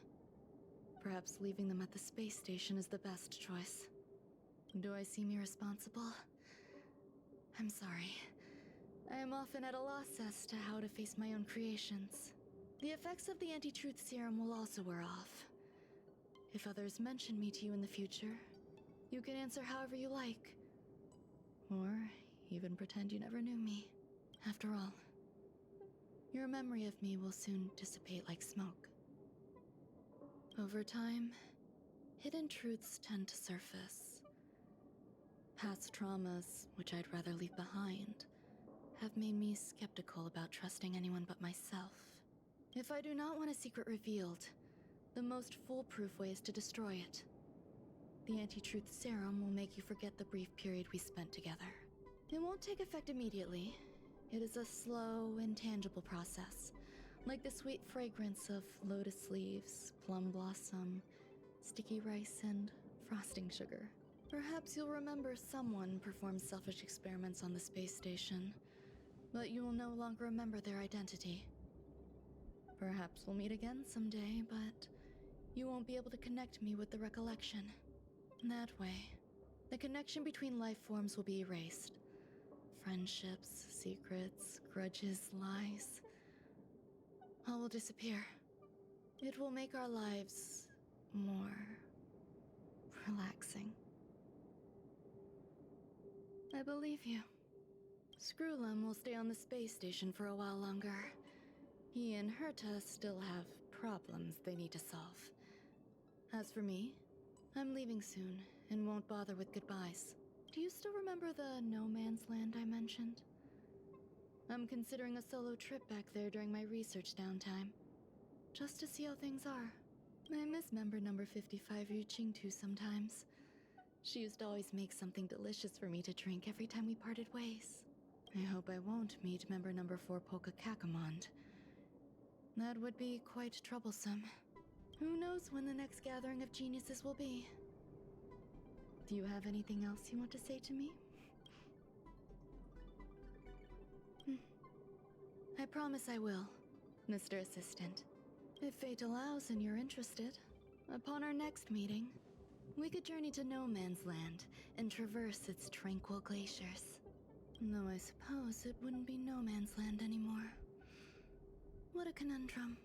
Perhaps leaving them at the space station is the best choice. Do I seem irresponsible? I'm sorry. I am often at a loss as to how to face my own creations. The effects of the anti-truth serum will also wear off. If others mention me to you in the future, you can answer however you like. Or even pretend you never knew me. After all, your memory of me will soon dissipate like smoke. Over time, hidden truths tend to surface. Past traumas, which I'd rather leave behind, have made me skeptical about trusting anyone but myself. If I do not want a secret revealed, the most foolproof way is to destroy it. The anti-truth serum will make you forget the brief period we spent together. It won't take effect immediately. It is a slow, intangible process, like the sweet fragrance of lotus leaves, plum blossom, sticky rice, and frosting sugar. Perhaps you'll remember someone performed selfish experiments on the space station, but you will no longer remember their identity. Perhaps we'll meet again someday, but you won't be able to connect me with the recollection. That way, the connection between life forms will be erased. Friendships, secrets, grudges, lies, all will disappear. It will make our lives more relaxing. I believe you. Screwlum will stay on the space station for a while longer. He and Herta still have problems they need to solve. As for me, I'm leaving soon and won't bother with goodbyes. Do you still remember the no man's land I mentioned? I'm considering a solo trip back there during my research downtime, just to see how things are. I miss member number 55 reaching too sometimes. She used to always make something delicious for me to drink every time we parted ways. I hope I won't meet member number 4 Polka Kakamond. That would be quite troublesome. Who knows when the next gathering of geniuses will be? Do you have anything else you want to say to me? I promise I will, Mr. Assistant. If fate allows and you're interested, upon our next meeting, we could journey to No Man's Land and traverse its tranquil glaciers. Though I suppose it wouldn't be No Man's Land anymore. What a conundrum.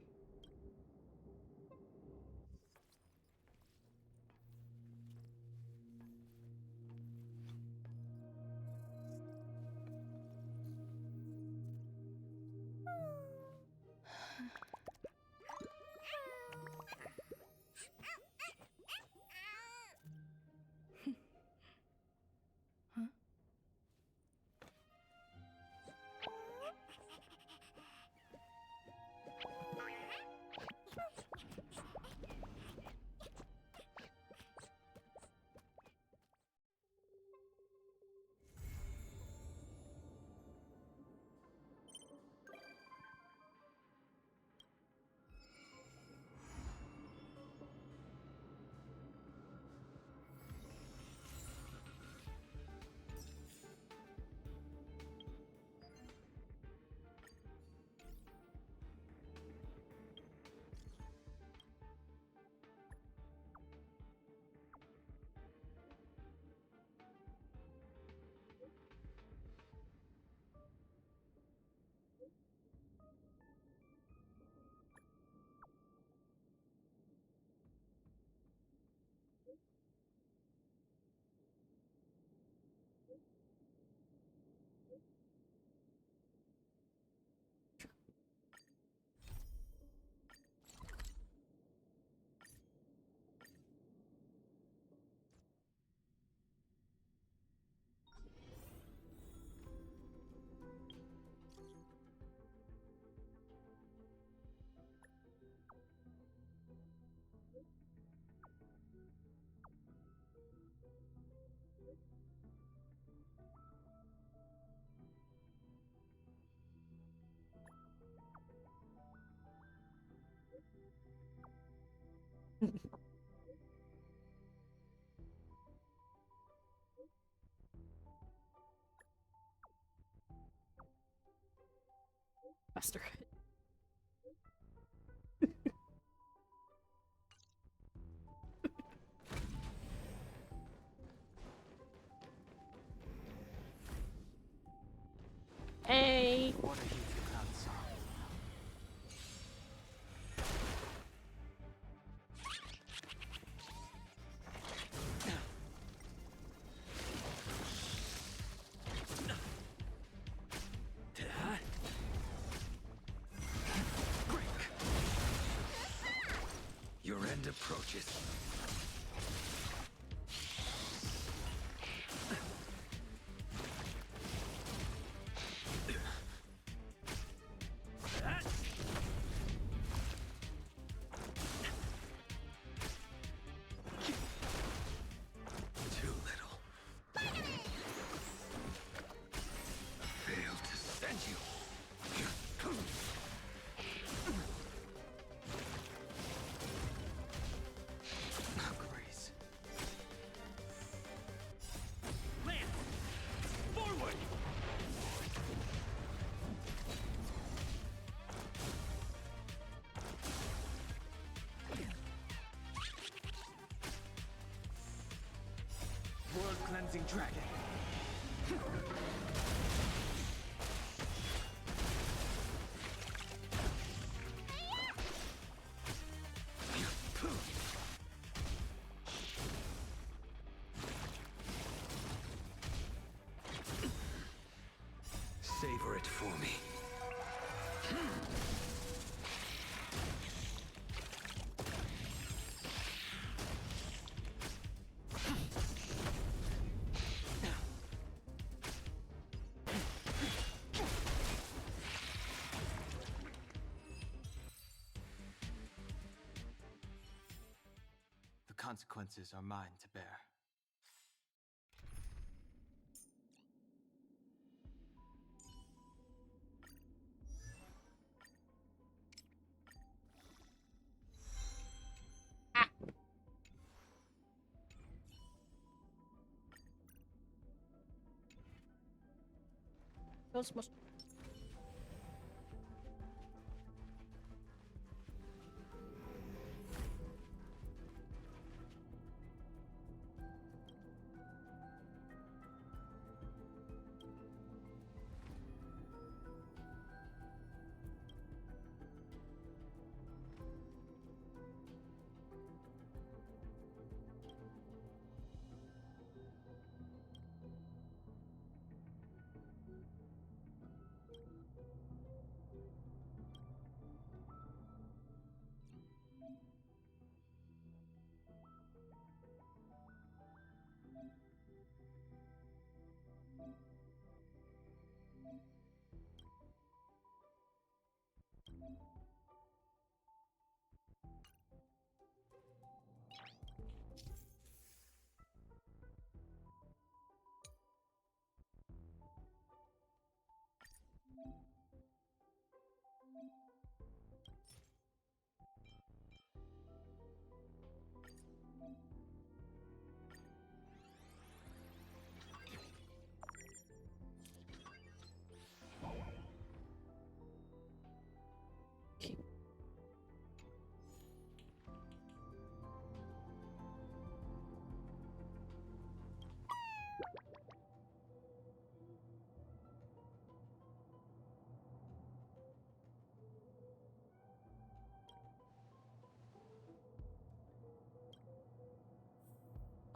Faster. Hey! What a huge cancer. Your end approaches. Too little. Failed to send you. Grace. Land! Forward! World cleansing dragon. Savor it for me. The consequences are mine to bear. Cosmos.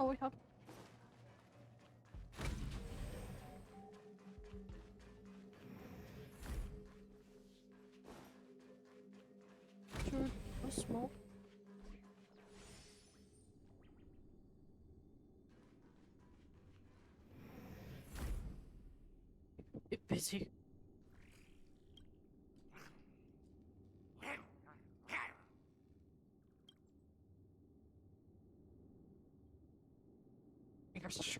Oh, we have. Sure, a smoke. Bit busy. Yes.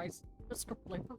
Christ. Mr. Flavor.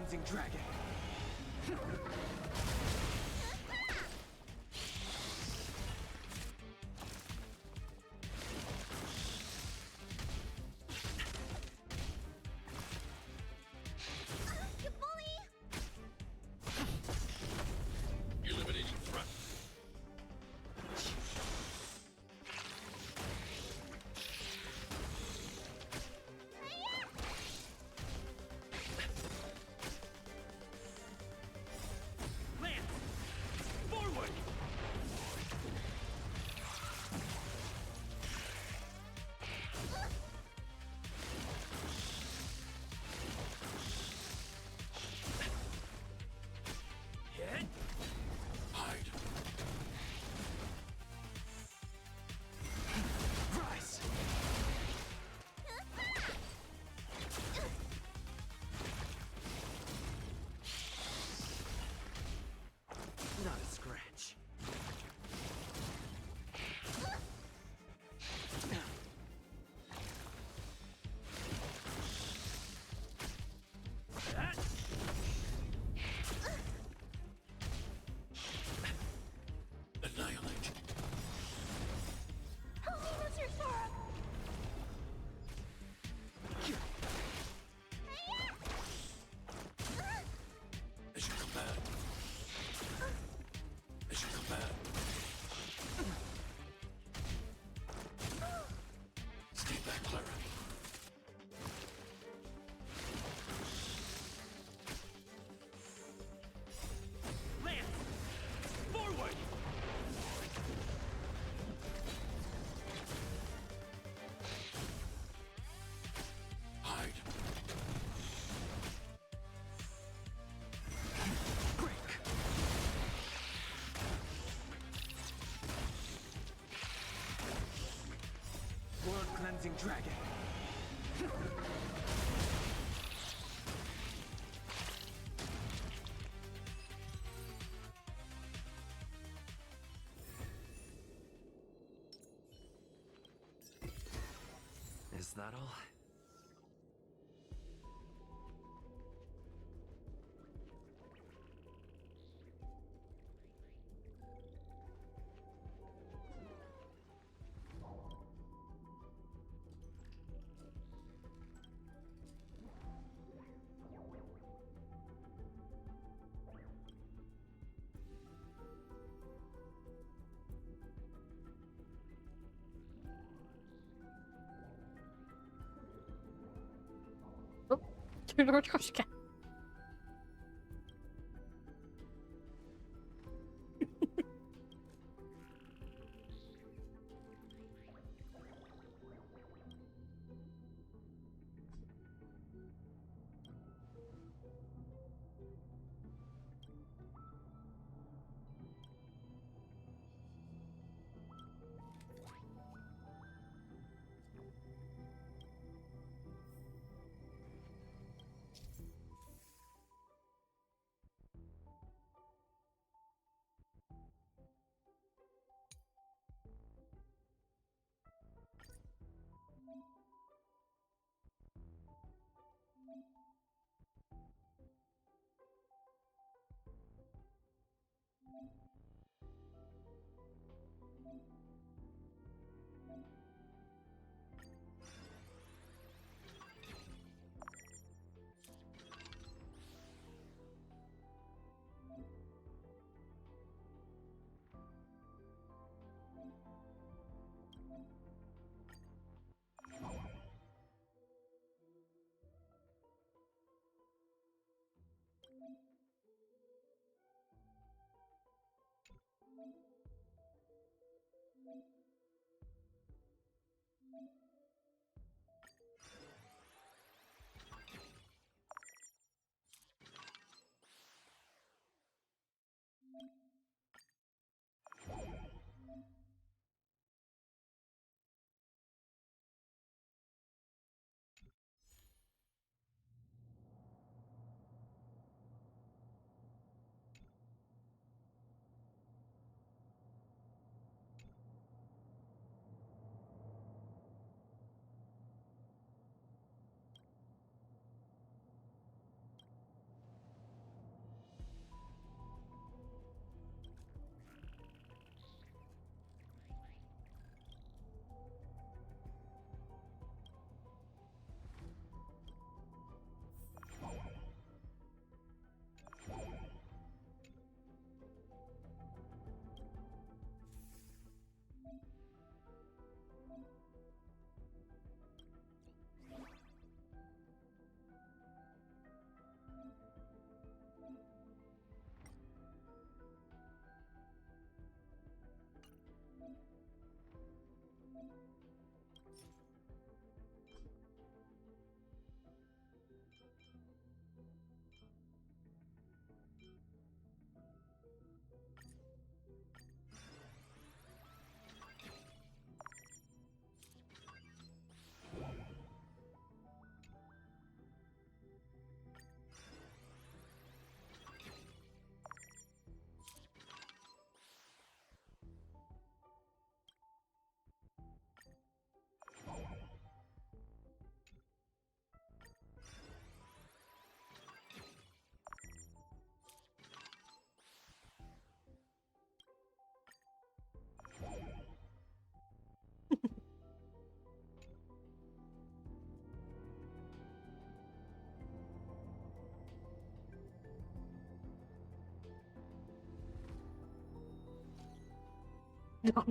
cleansing dragon. You bully! Eliminating threat. Lance! Forward! Hit! Hide. Rise! Not a scratch. Annihilate. Help me, Mr. Sora! As you command. As you command. Stay back, Clara. Lance! Forward! Hide. World cleansing dragon. Is that all? Two-door trash can. No.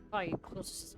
Probably close.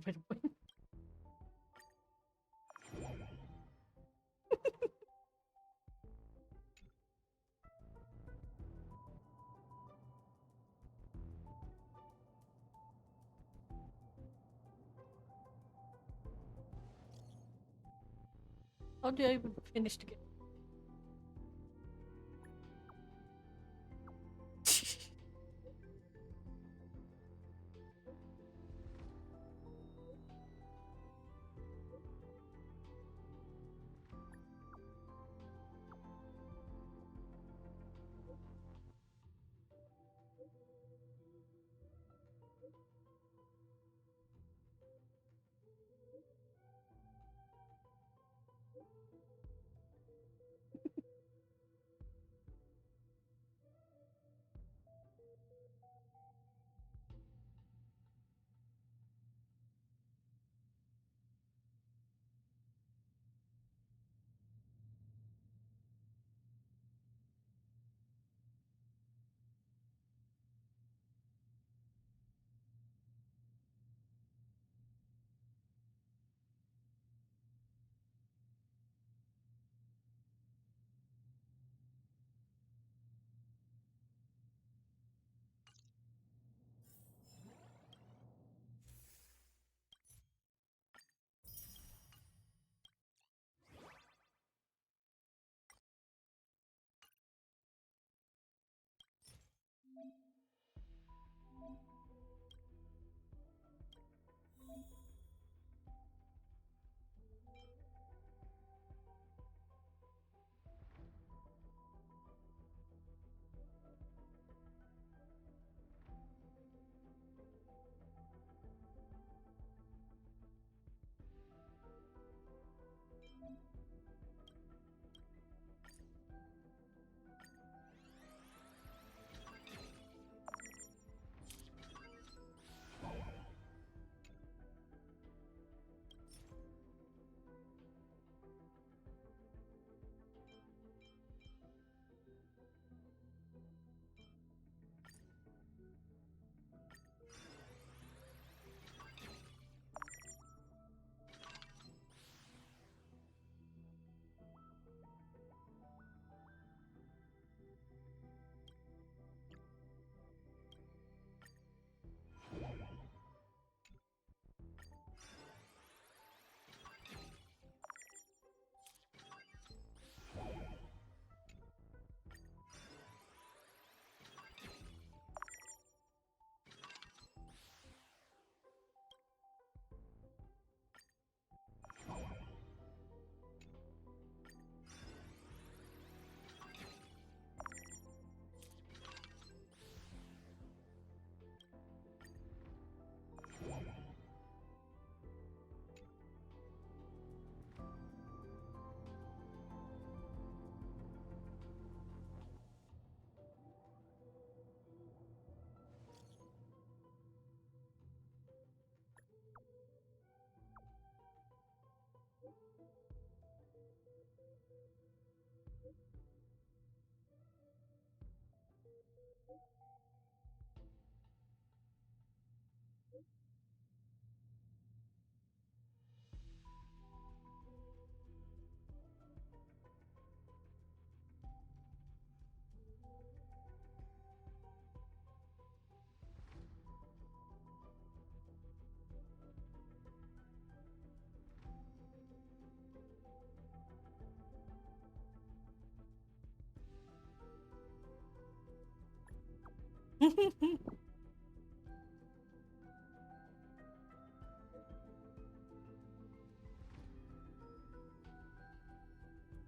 Wait. How did I even finish the game?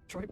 Troy.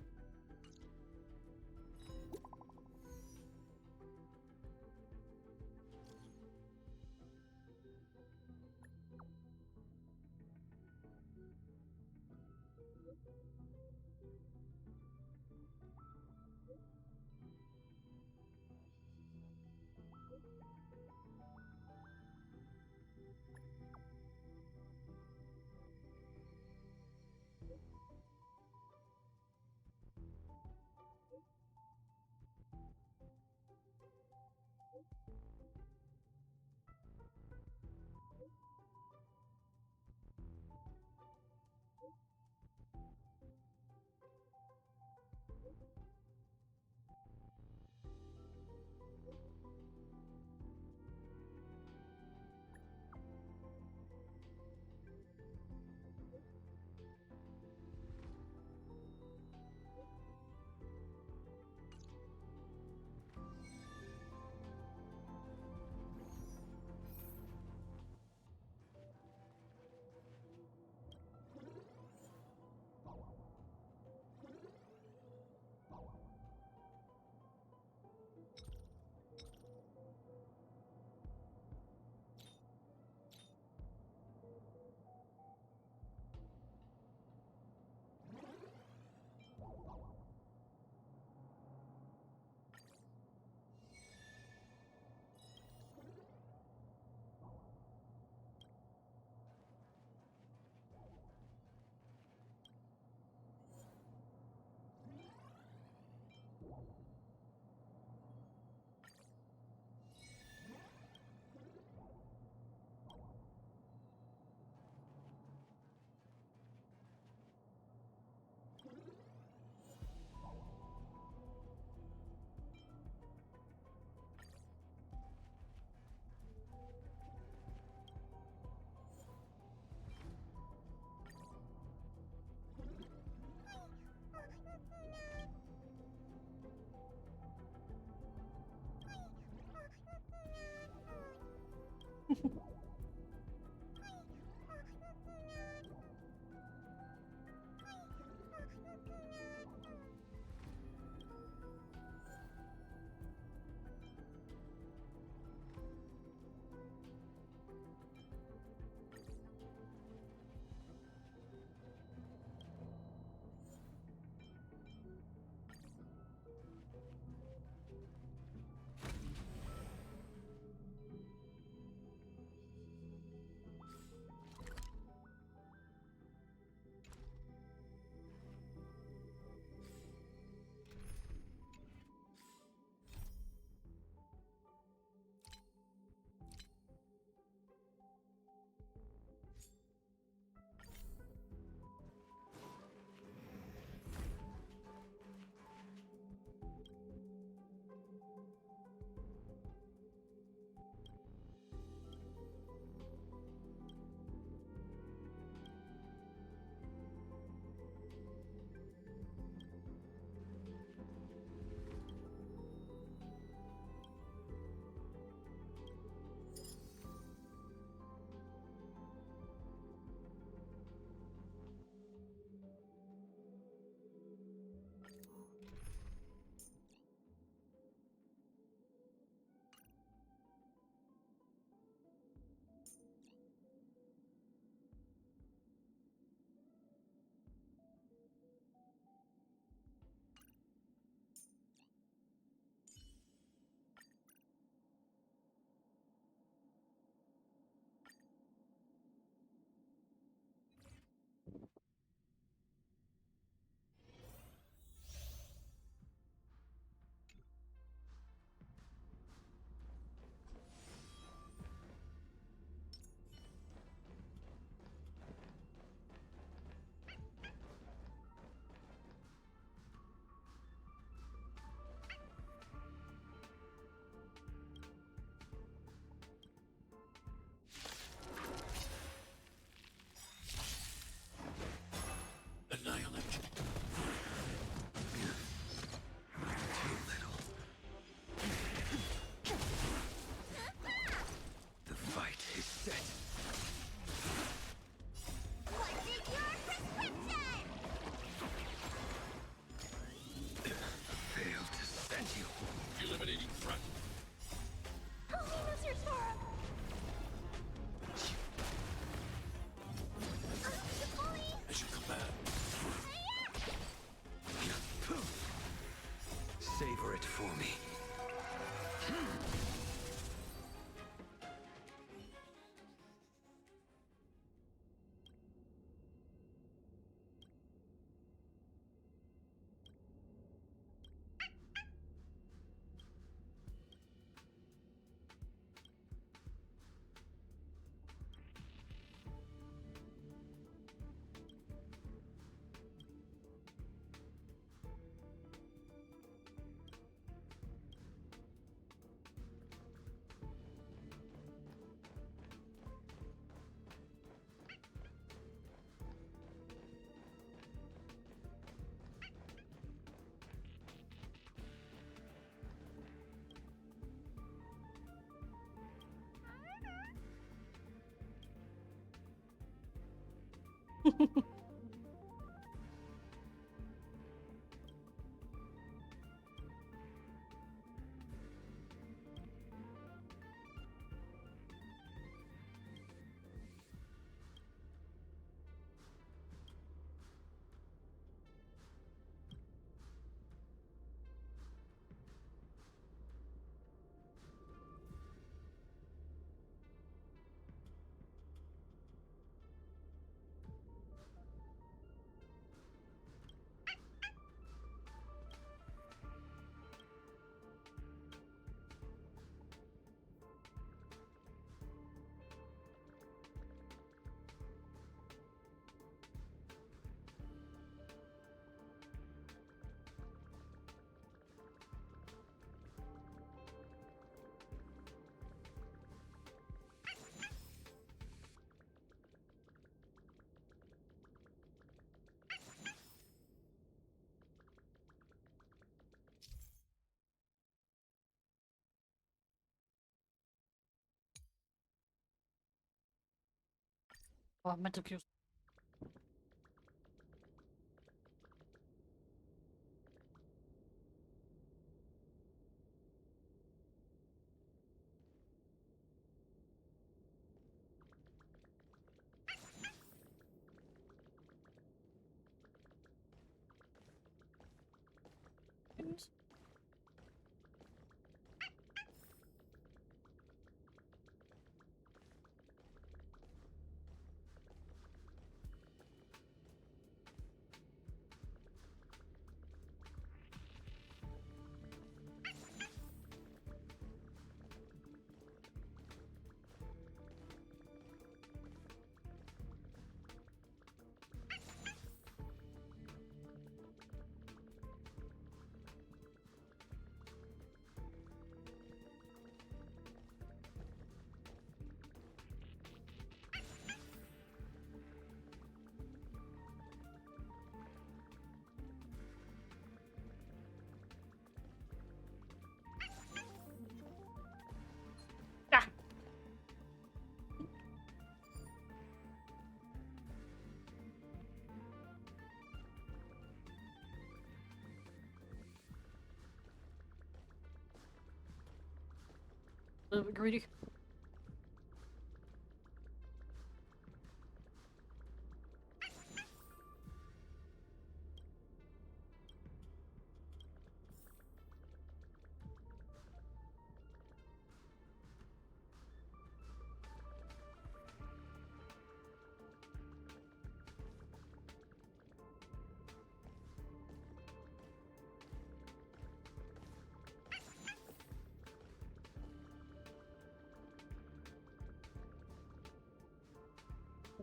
Savor it for me. Oh, I meant to kill. A little bit greedy.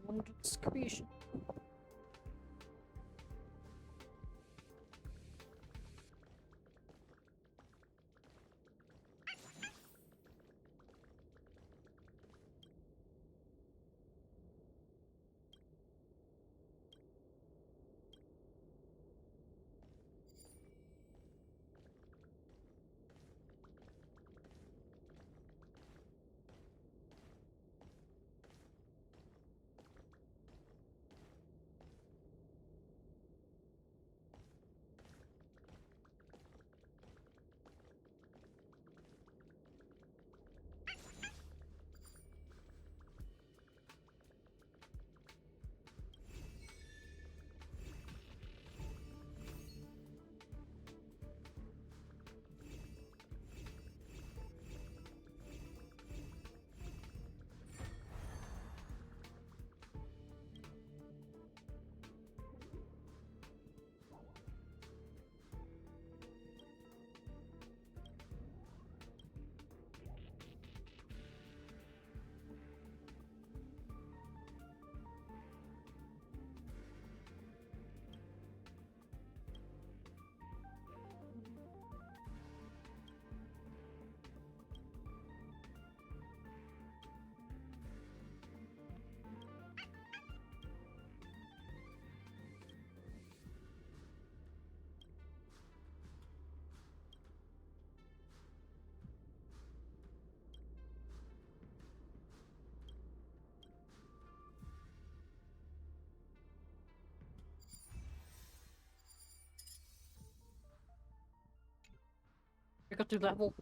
Wondrous creation. Difficulty level.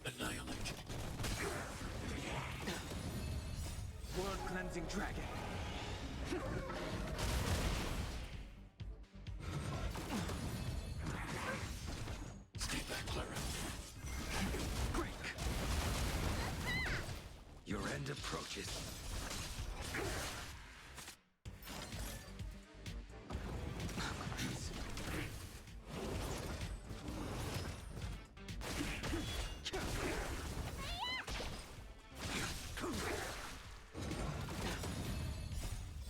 Annihilate. World cleansing dragon. Stay back, Clara. Break. Your end approaches.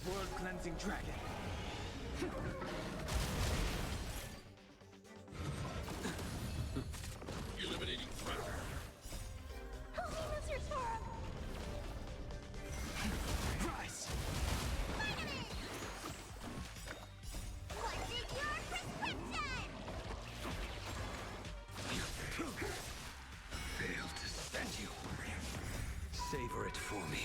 World cleansing dragon. Eliminating threat. Rise. Failed to stand you. Savor it for me.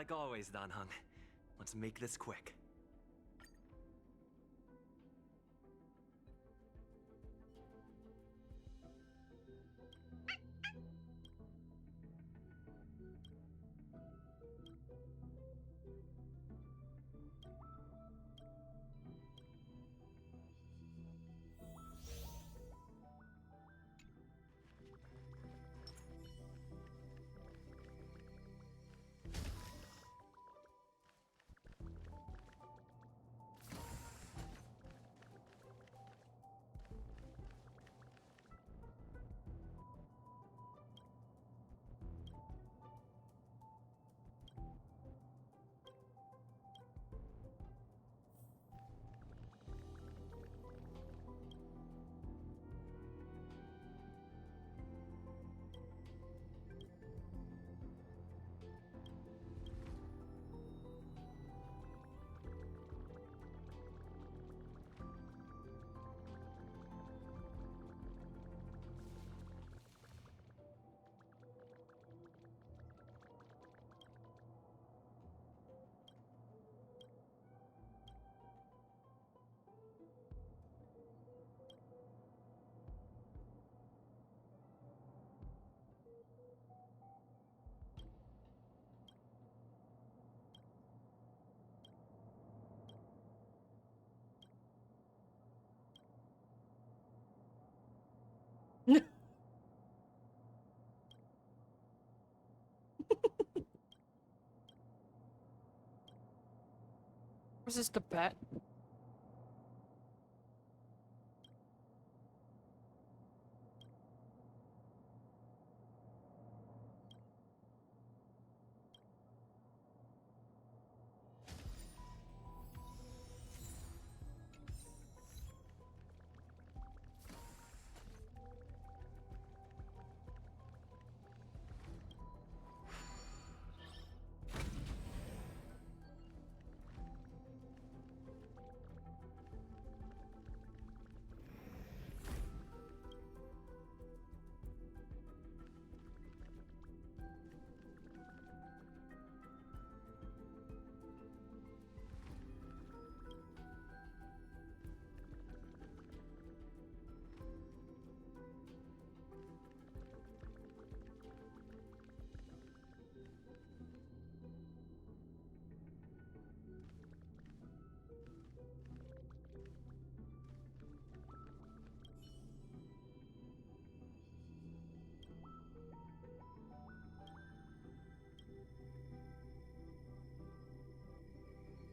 like always, Dan Hung. Let's make this quick. Was this the bet?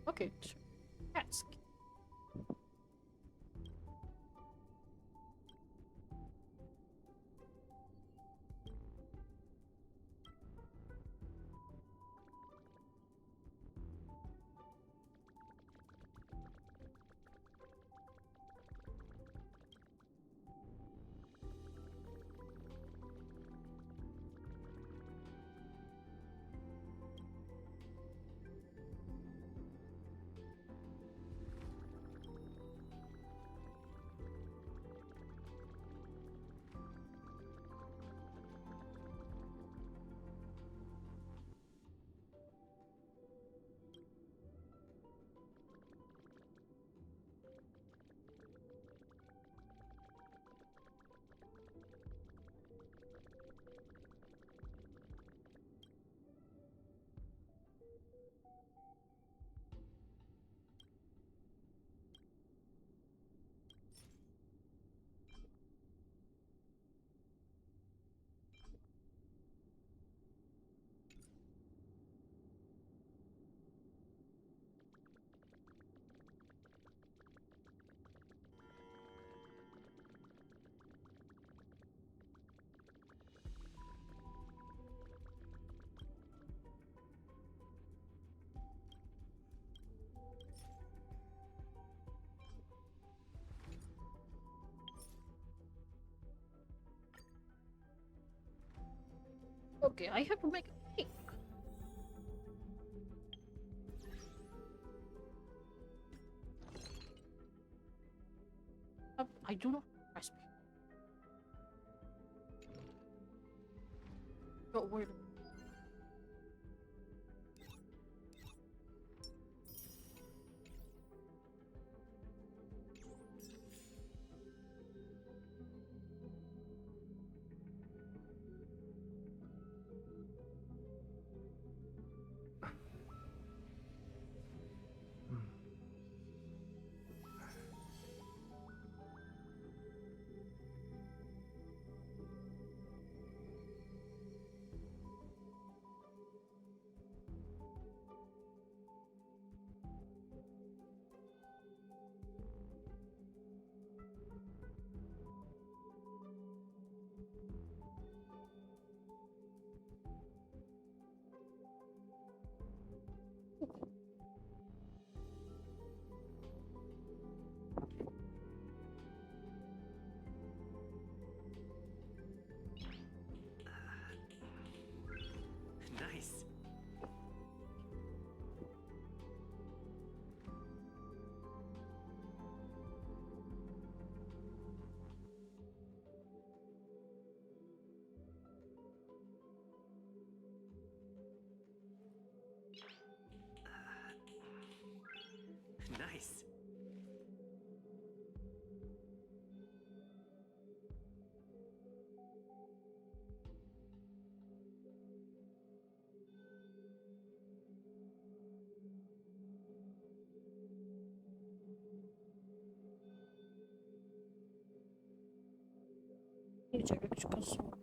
Okay, ask. Okay, I have to make a cake. I do not have recipe. But where? Yiyecek çıkasın.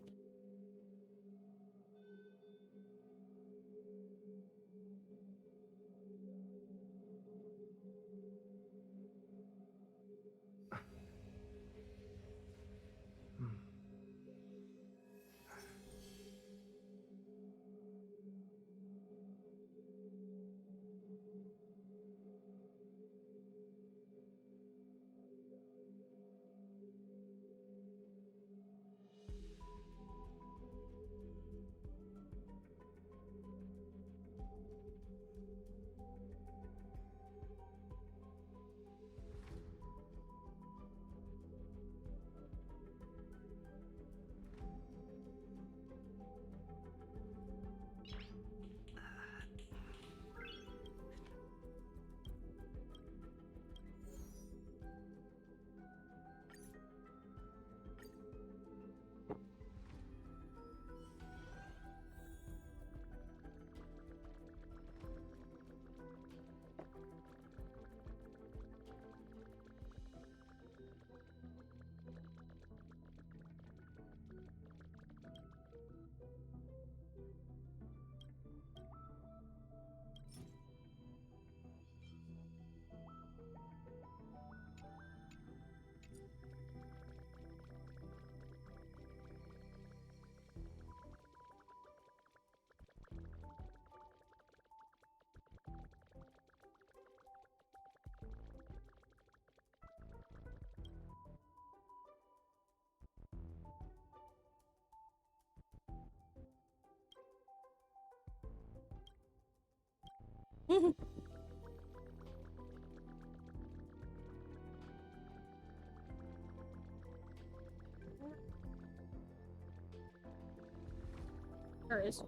There is.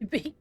Be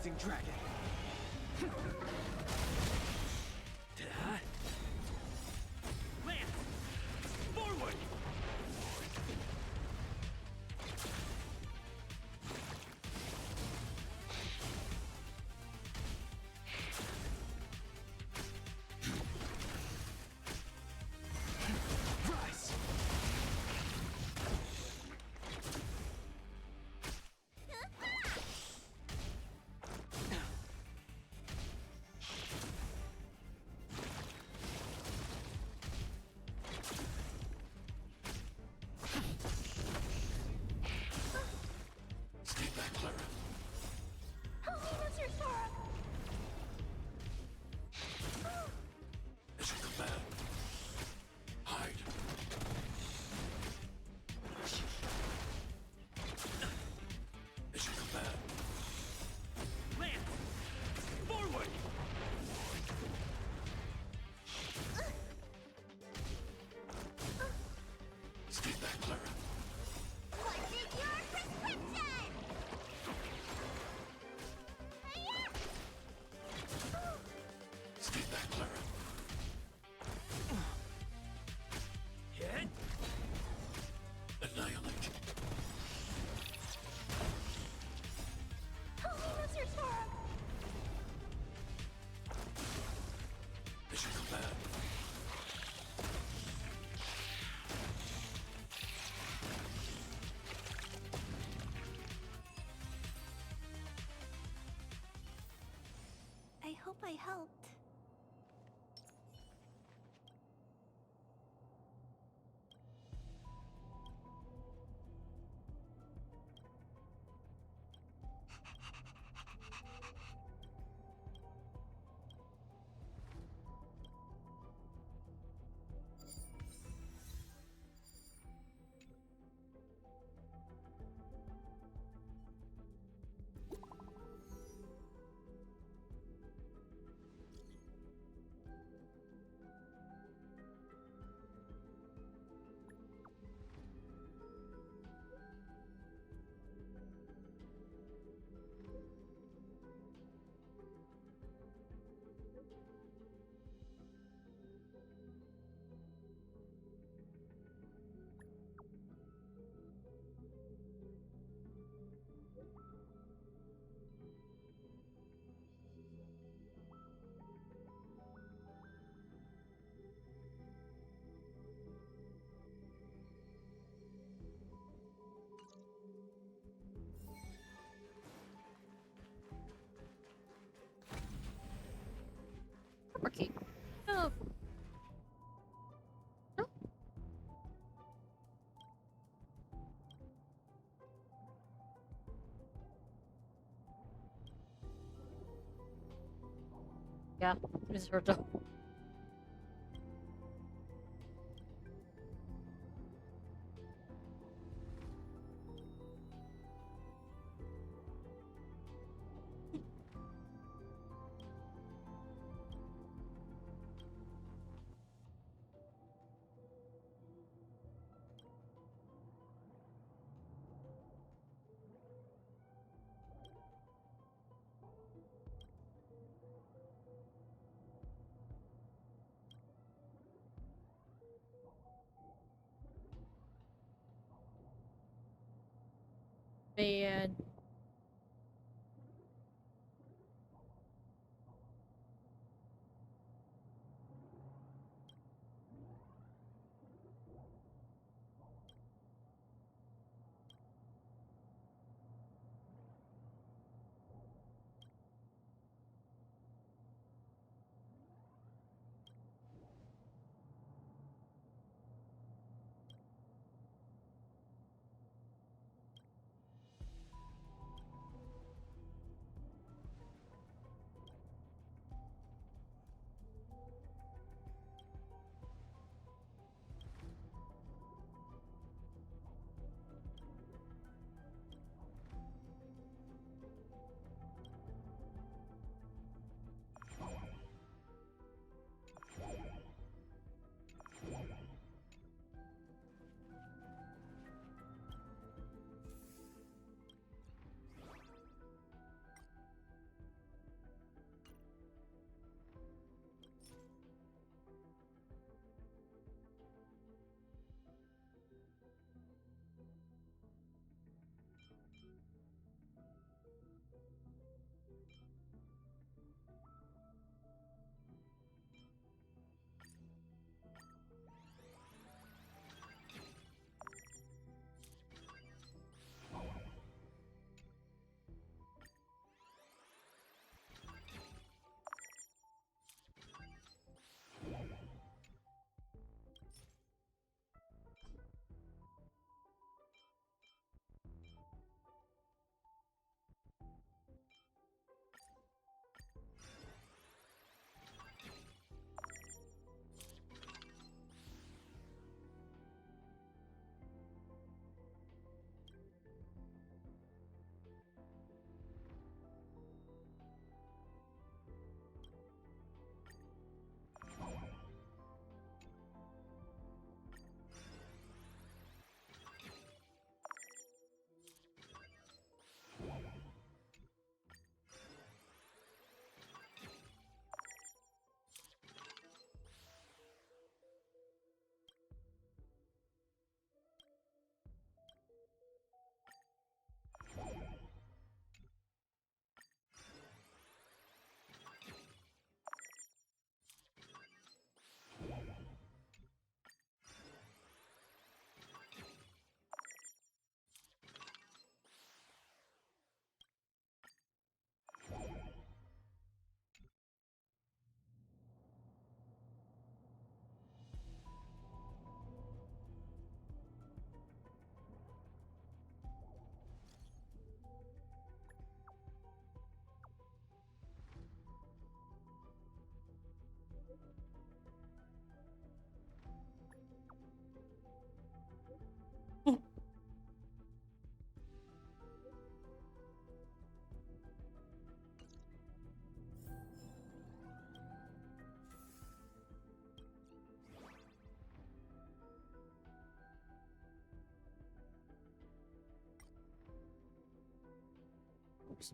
cleansing dragon. Lance! Forward! Rise! Stay back, Clara. As you command. Hide. As you command. Lance! Forward! Stay back, Clara. What is your prescription? Stay back, Clara. Hit! Annihilate. As you command. I hope I helped. Okay. Oh. No. Yeah, it's her dog. Man. Oops.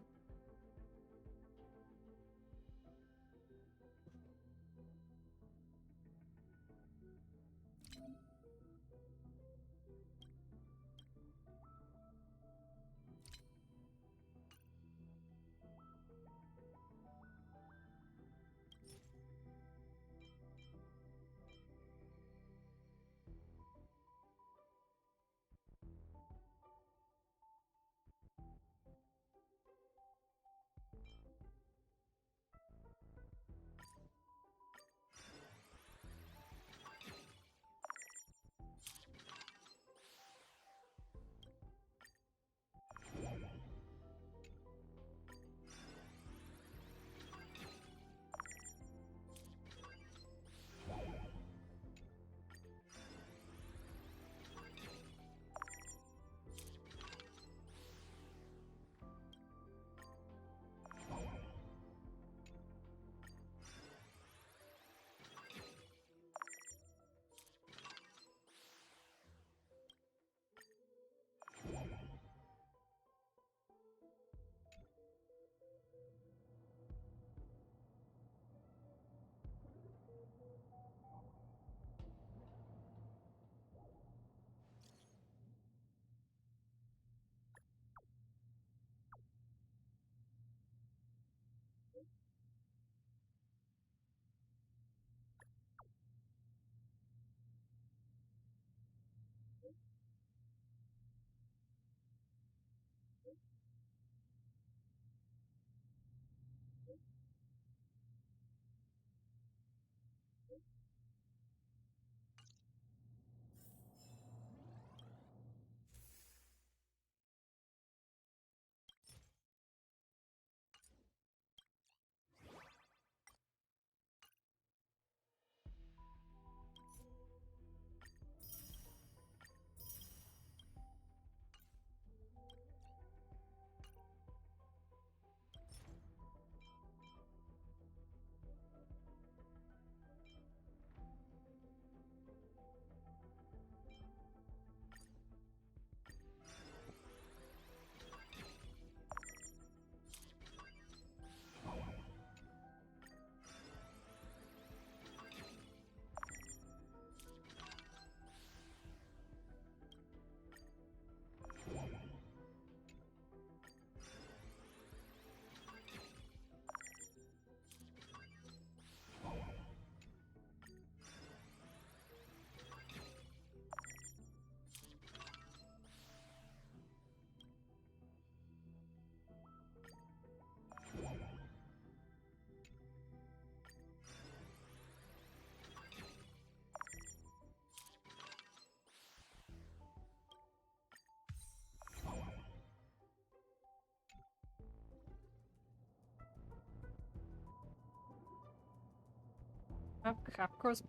Of course,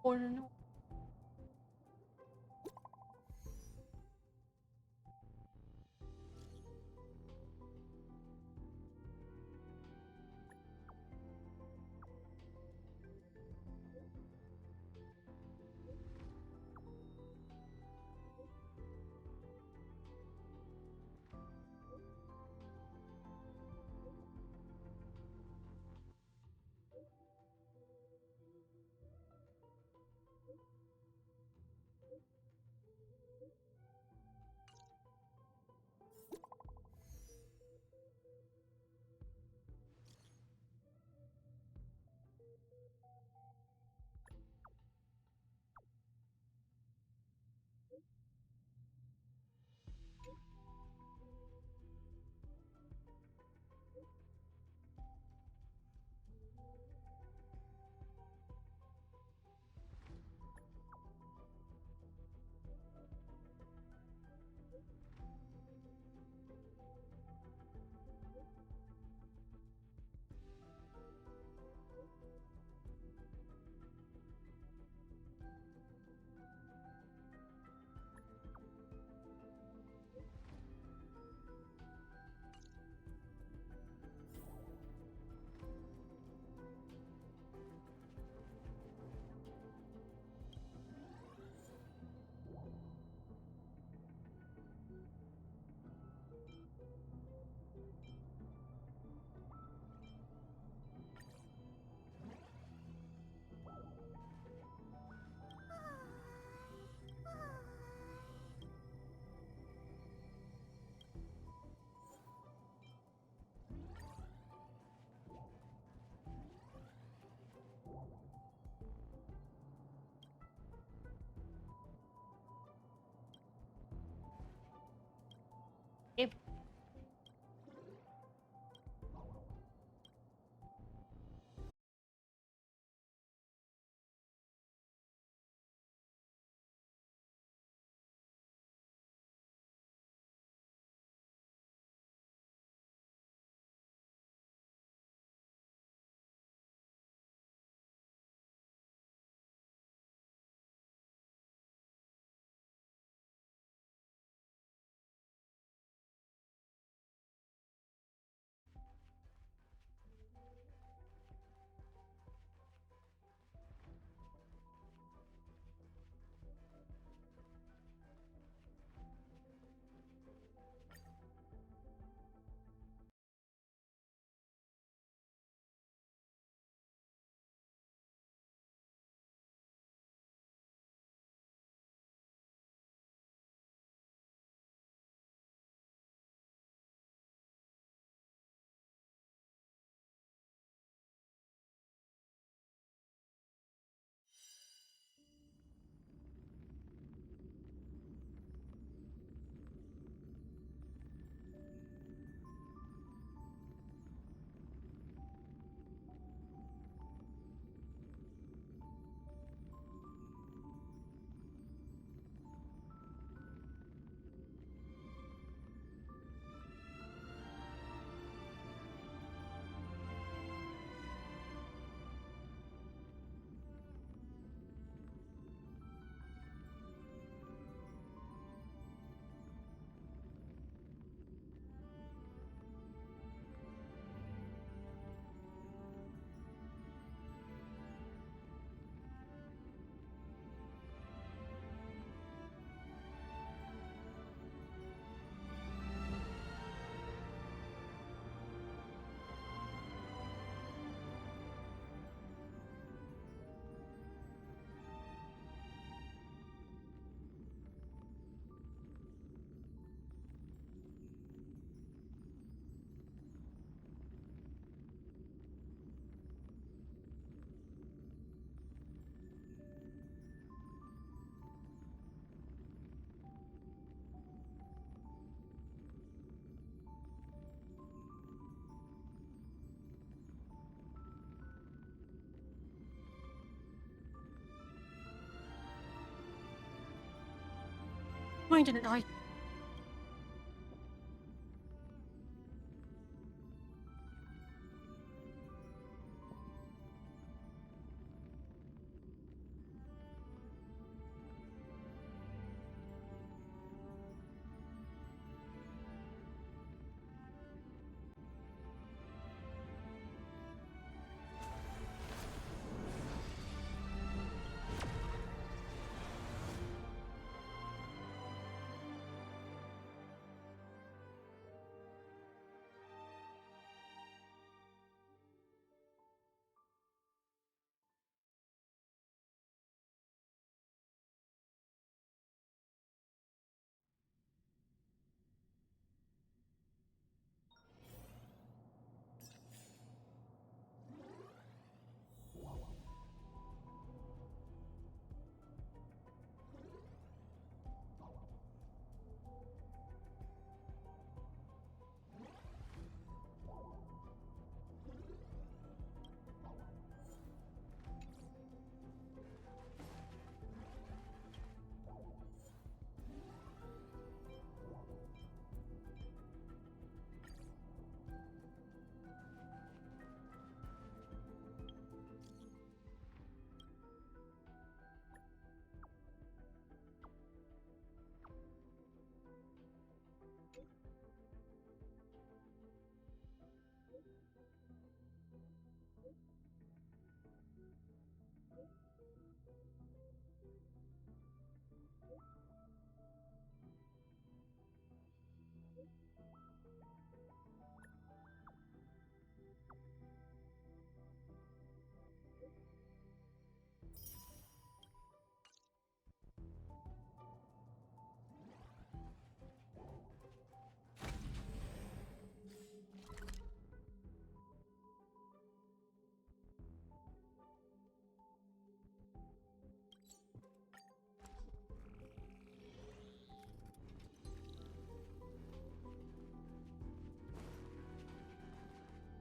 born. If mine didn't die.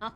Huh?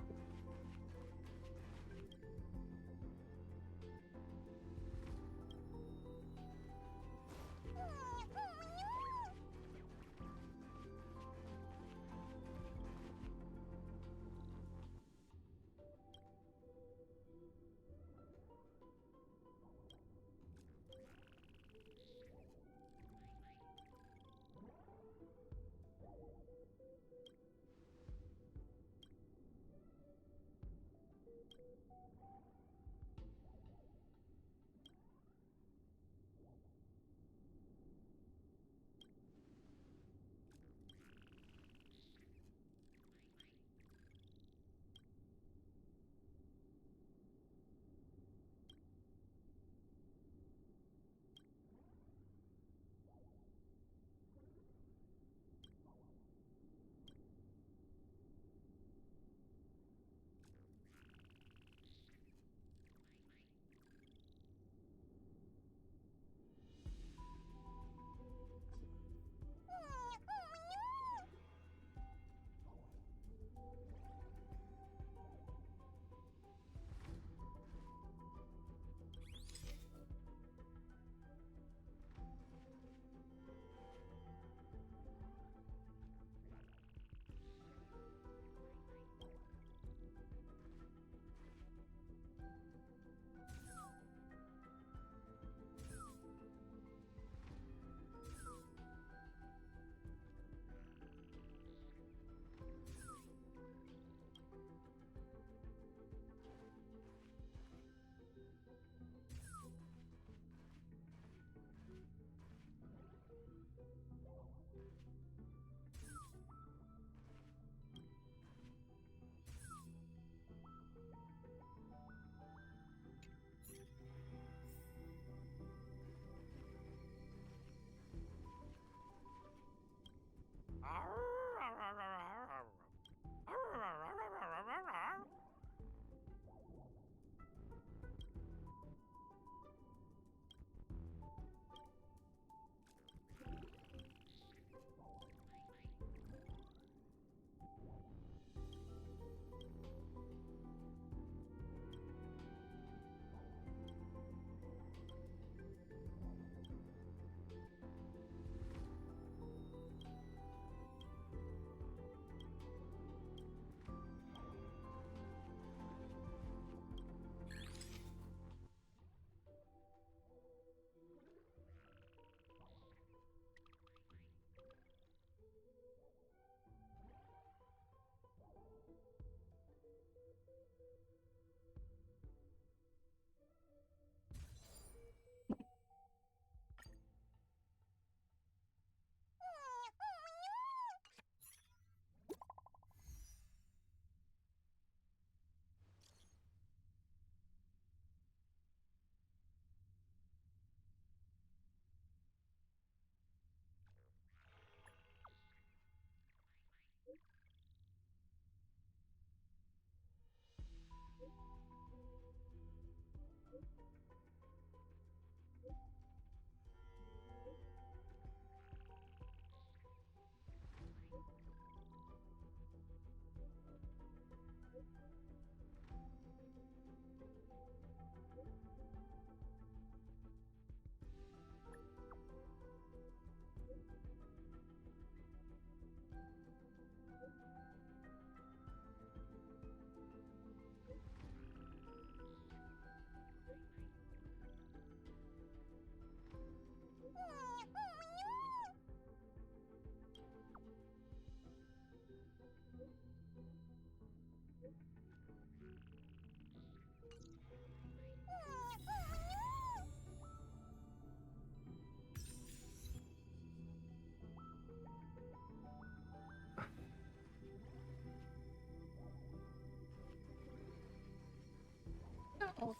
Oh,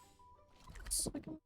second.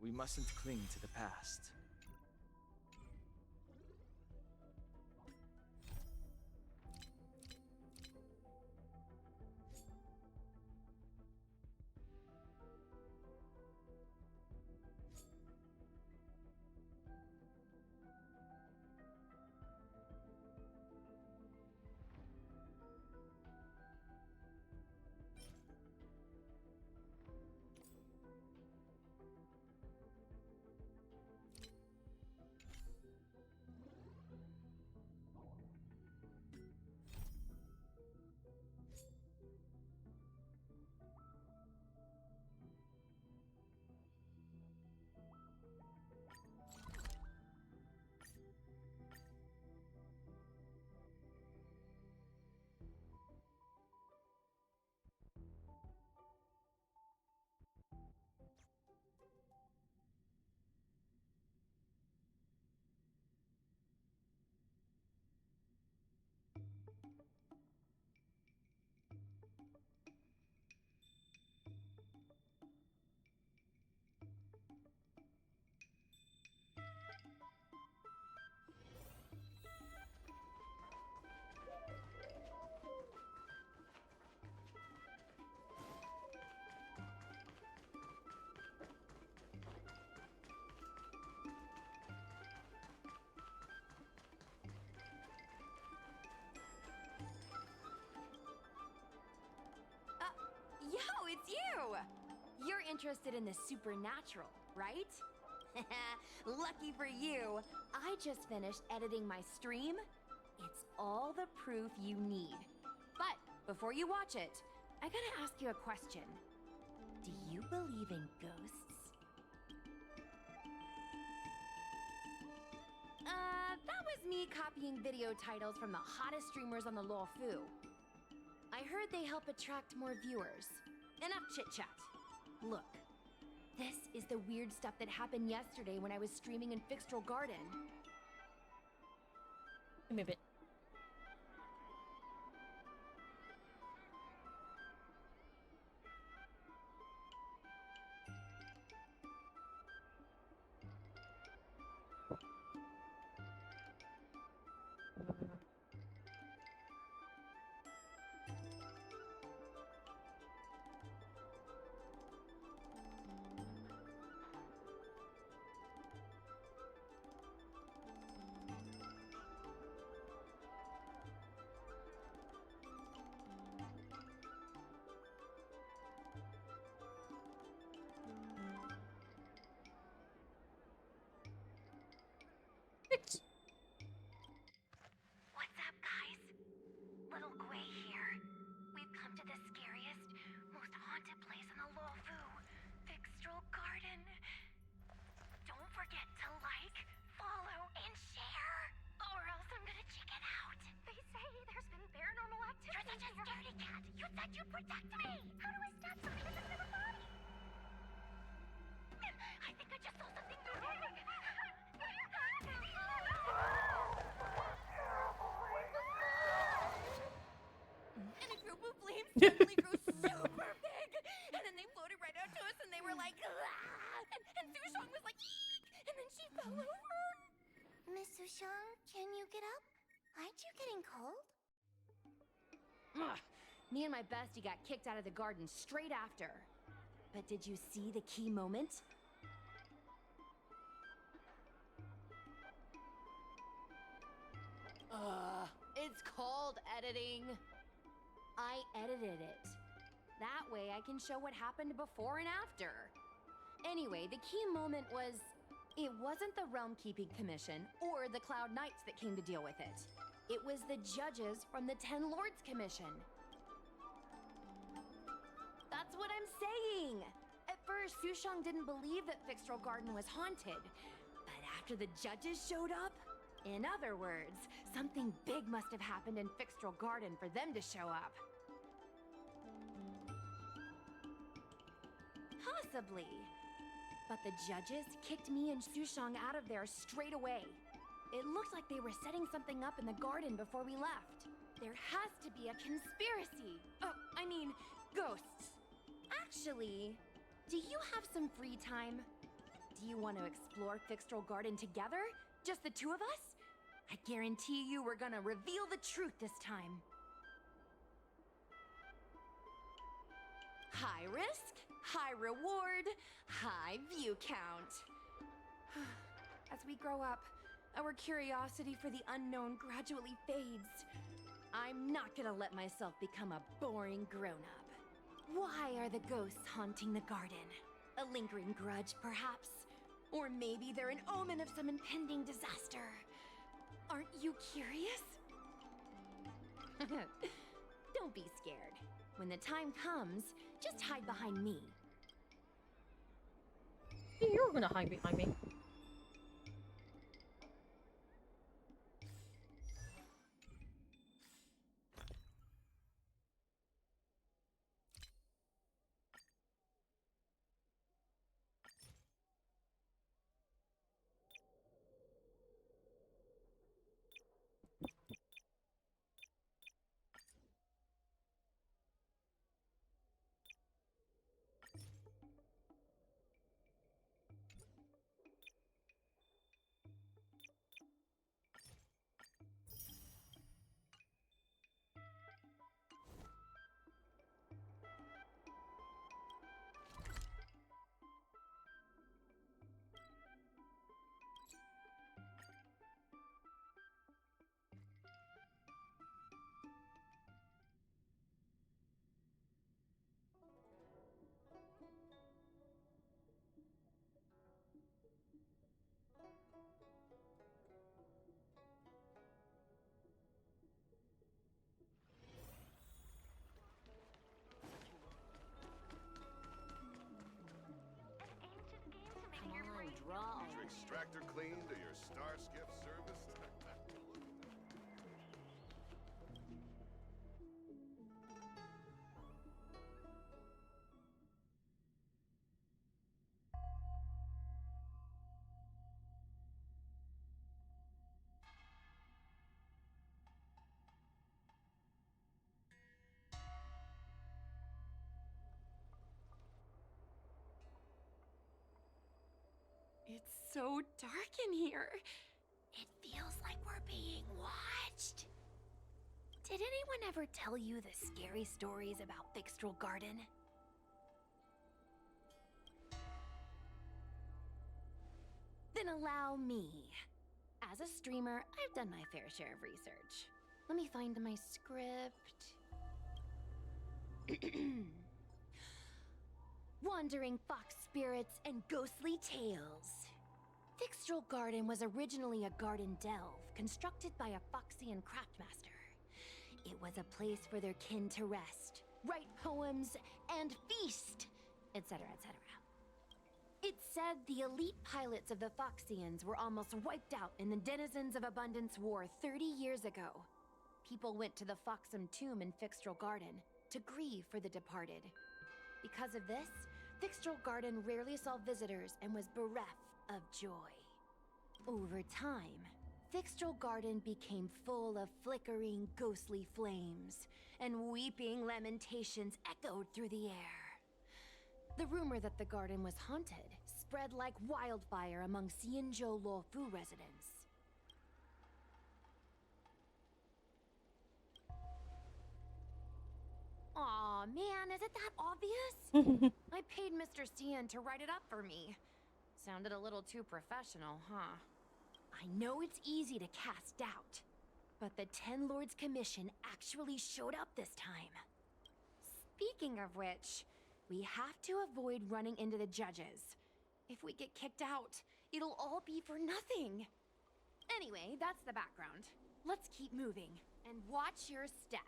We mustn't cling to the past. Yo, it's you! You're interested in the supernatural, right? Lucky for you, I just finished editing my stream. It's all the proof you need. But before you watch it, I gotta ask you a question. Do you believe in ghosts? That was me copying video titles from the hottest streamers on the Luofu. I heard they help attract more viewers. Enough chit-chat. Look, this is the weird stuff that happened yesterday when I was streaming in Fixtral Garden. Give me a bit. What's up, guys? Little Gui here. We've come to the scariest, most haunted place in the Luofu, Fixtral Garden. Don't forget to like, follow, and share, or else I'm gonna chicken out. They say there's been paranormal activity. You're such a scaredy cat. You said you'd protect me. How do I stop something that's never body? I think I just saw something moving. And a group of flames suddenly grew super big! And then they floated right out to us and they were like, "Ah!" And Sushong was like, "Eek!" And then she fell over. Miss Sushang, can you get up? Aren't you getting cold? Ugh. Me and my bestie got kicked out of the garden straight after. But did you see the key moment? It's called editing. I edited it. That way I can show what happened before and after. Anyway, the key moment was... It wasn't the Realm Keeping Commission or the Cloud Knights that came to deal with it. It was the judges from the Ten Lords Commission. That's what I'm saying! At first, Sushang didn't believe that Fixtral Garden was haunted. But after the judges showed up, in other words, something big must have happened in Fixtral Garden for them to show up. Possibly. But the judges kicked me and Sushang out of there straight away. It looked like they were setting something up in the garden before we left. There has to be a conspiracy. Oh, I mean, ghosts. Actually, do you have some free time? Do you want to explore Fixtral Garden together? Just the two of us? I guarantee you we're gonna reveal the truth this time. High risk, high reward, high view count. As we grow up, our curiosity for the unknown gradually fades. I'm not gonna let myself become a boring grown-up. Why are the ghosts haunting the garden? A lingering grudge, perhaps? Or maybe they're an omen of some impending disaster. Aren't you curious? Don't be scared. When the time comes, just hide behind me. You're gonna hide behind me. Is your extractor cleaned or your star skiff serviced? It's so dark in here. It feels like we're being watched. Did anyone ever tell you the scary stories about Fixtral Garden? Then allow me. As a streamer, I've done my fair share of research. Let me find my script. Wandering fox spirits and ghostly tales. Fixtral Garden was originally a garden delve constructed by a Foxian craftmaster. It was a place for their kin to rest, write poems, and feast, etc., etc. It's said the elite pilots of the Foxians were almost wiped out in the Denizens of Abundance War 30 years ago. People went to the Foxham tomb in Fixtral Garden to grieve for the departed. Because of this, Fixtral Garden rarely saw visitors and was bereft of joy. Over time, Fixtral Garden became full of flickering, ghostly flames, and weeping lamentations echoed through the air. The rumor that the garden was haunted spread like wildfire among Xianzhou Luofu residents. Aw, man, is it that obvious? I paid Mr. Xian to write it up for me. Sounded a little too professional, huh? I know it's easy to cast doubt, but the Ten Lords Commission actually showed up this time. Speaking of which, we have to avoid running into the judges. If we get kicked out, it'll all be for nothing. Anyway, that's the background. Let's keep moving, and watch your step.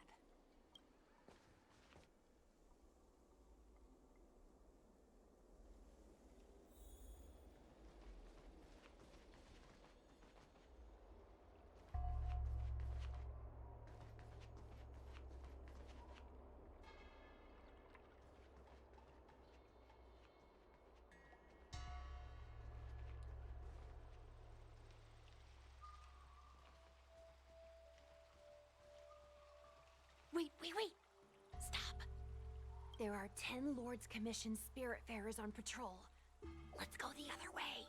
Wait! Stop! There are 10 Lords Commission Spiritfarers on patrol. Let's go the other way.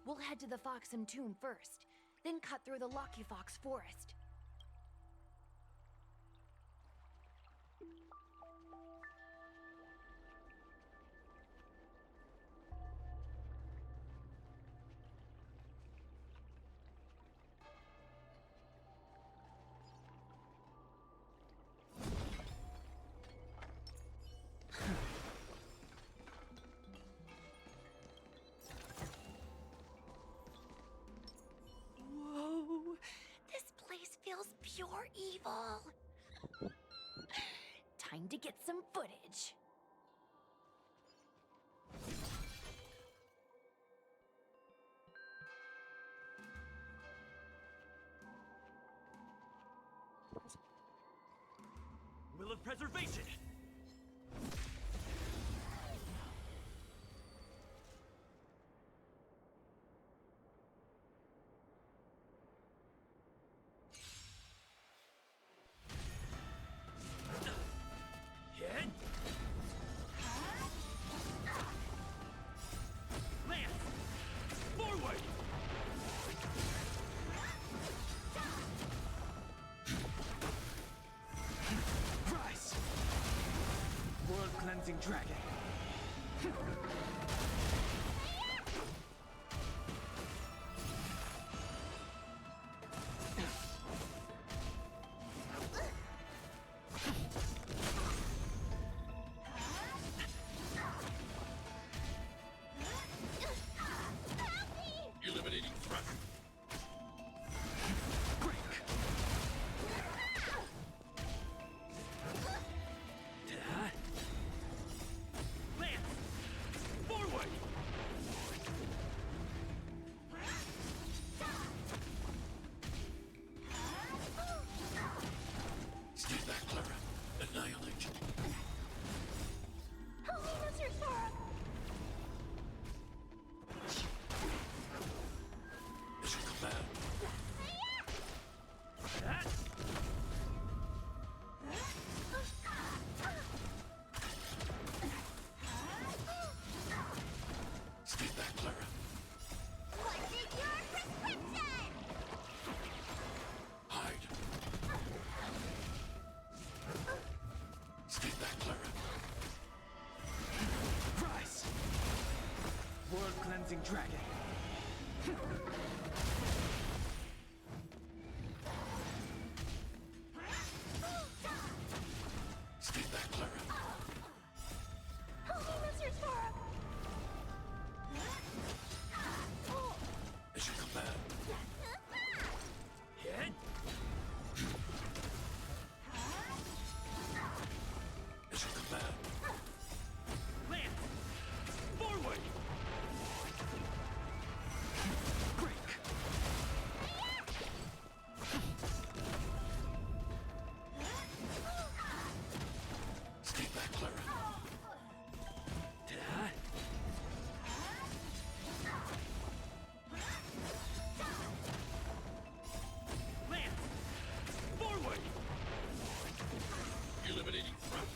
We'll head to the Foxham Tomb first, then cut through the Lucky Fox Forest. Whoa! This place feels pure evil. Time to get some footage. Will of Preservation! Hit! Lance! Forward! Rise! World Cleansing Dragon. Eliminating threat. Lance! Forward! Stay back, Clara. Annihilate. Mission command. Stay back, Clara. What's in your prescription? Hide. Stay back, Clara. Rise! World Cleansing Dragon. Stay back, Clara. Mission command. Hit! Mission command. Lance! Forward! Stay back, Clara. Lance! Forward! Eliminating threat.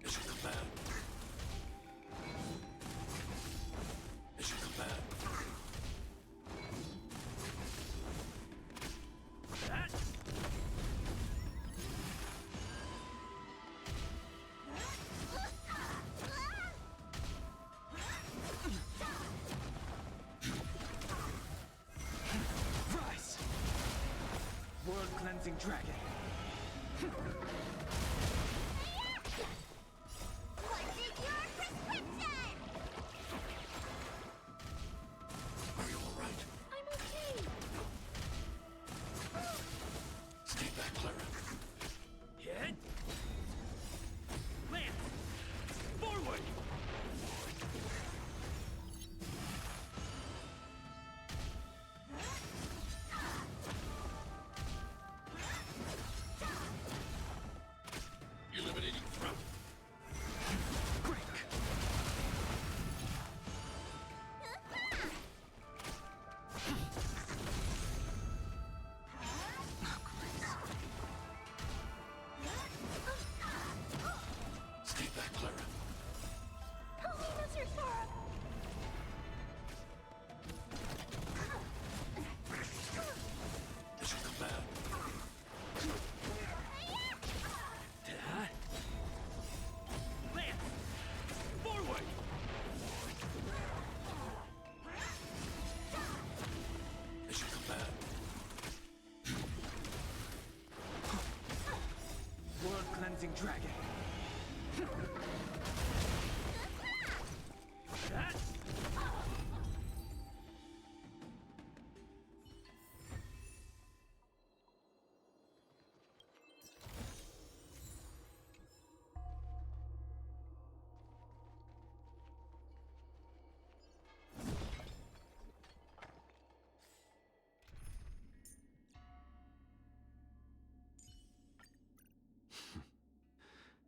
Mission command. Mission command. Rise! World Cleansing Dragon. What's in your prescription? Are you all right? I'm okay. Stay back, Clara. Hit! Lance! Forward! Eliminating threat. It should come back. Lance! Forward! It should come back. World cleansing dragon.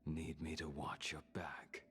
Need me to watch your back.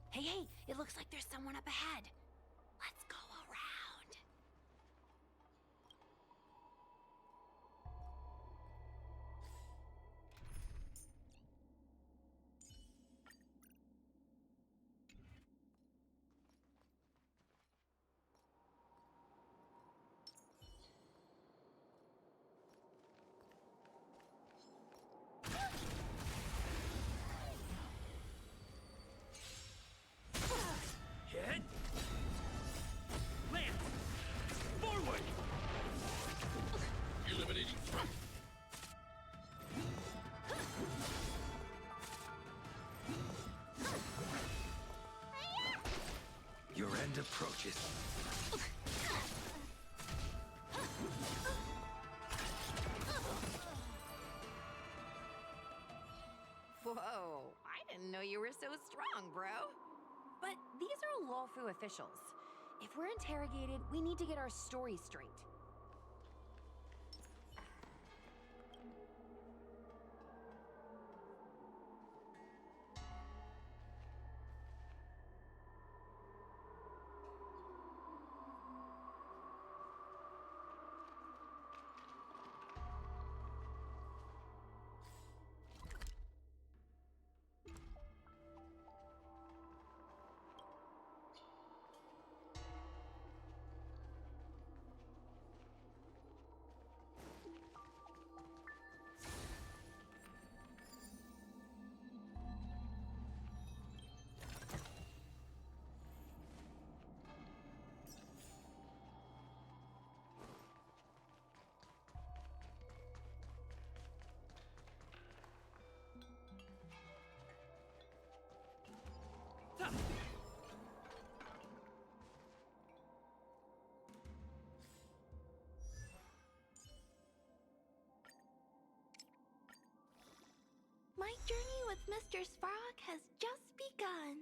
Hey, it looks like there's someone up ahead. Let's go around. Hit! Lance! Forward! Eliminating threat. Your end approaches. Whoa, I didn't know you were so strong, bro. But these are Lawfu officials. If we're interrogated, we need to get our story straight. My journey with Mr. Svarog has just begun.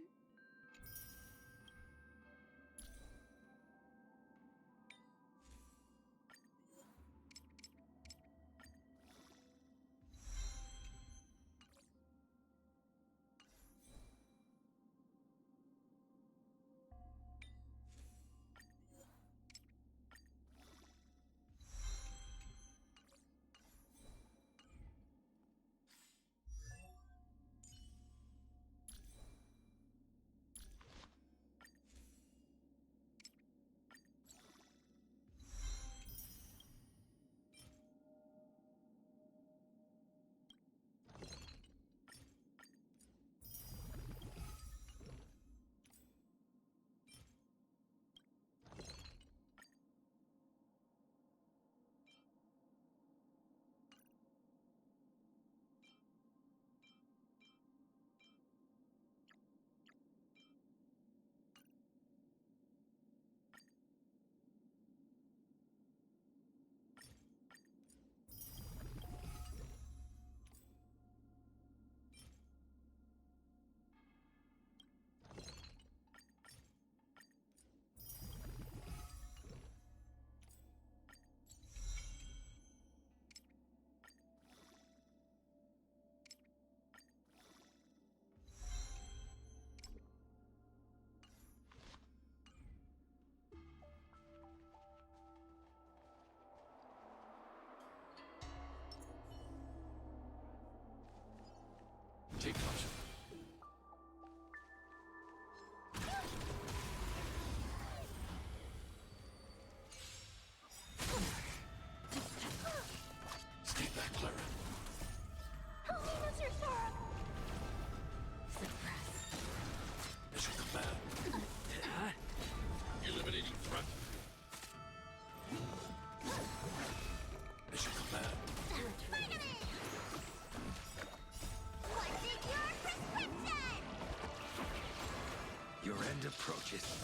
approaches.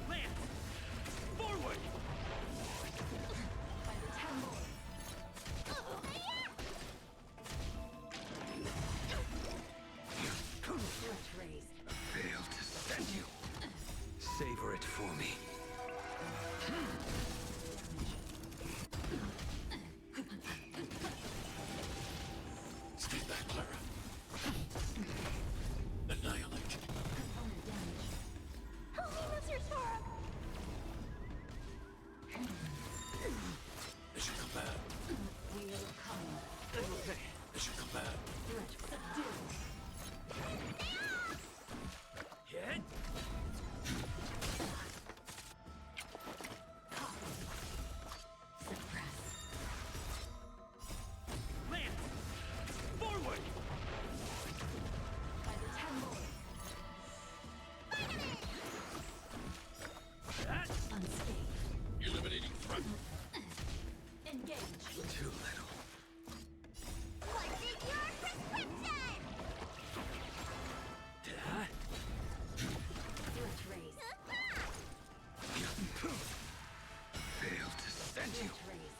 Lance! Forward! By the 10 lords. Threat raised. Fail to send you. Savor it for me. Stay back, Clara. Annihilate. Component damage. Help me, Mr. Sora! They should come back. Wheel of Coming. They should come back. Threat subdued. Hit! Suppress. Lance! Forward! By the 10 lords. That! Unscathed. Eliminating threat. Engage. Too little. What's in your prescription? That! Threat raised. Fail to send you. Threat raised.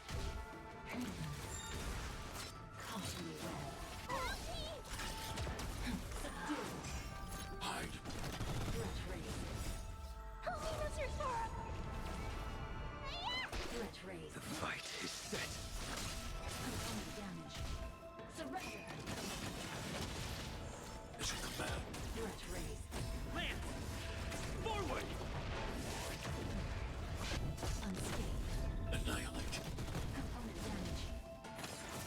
Caution me well. Subdue. Hide. Threat raised. Help me, Mr. Sora! Threat raised. The fight is set. Component damage. Surrender. They should come back. Threat raised. Lance! Forward! Unscathed. Annihilate. Component damage.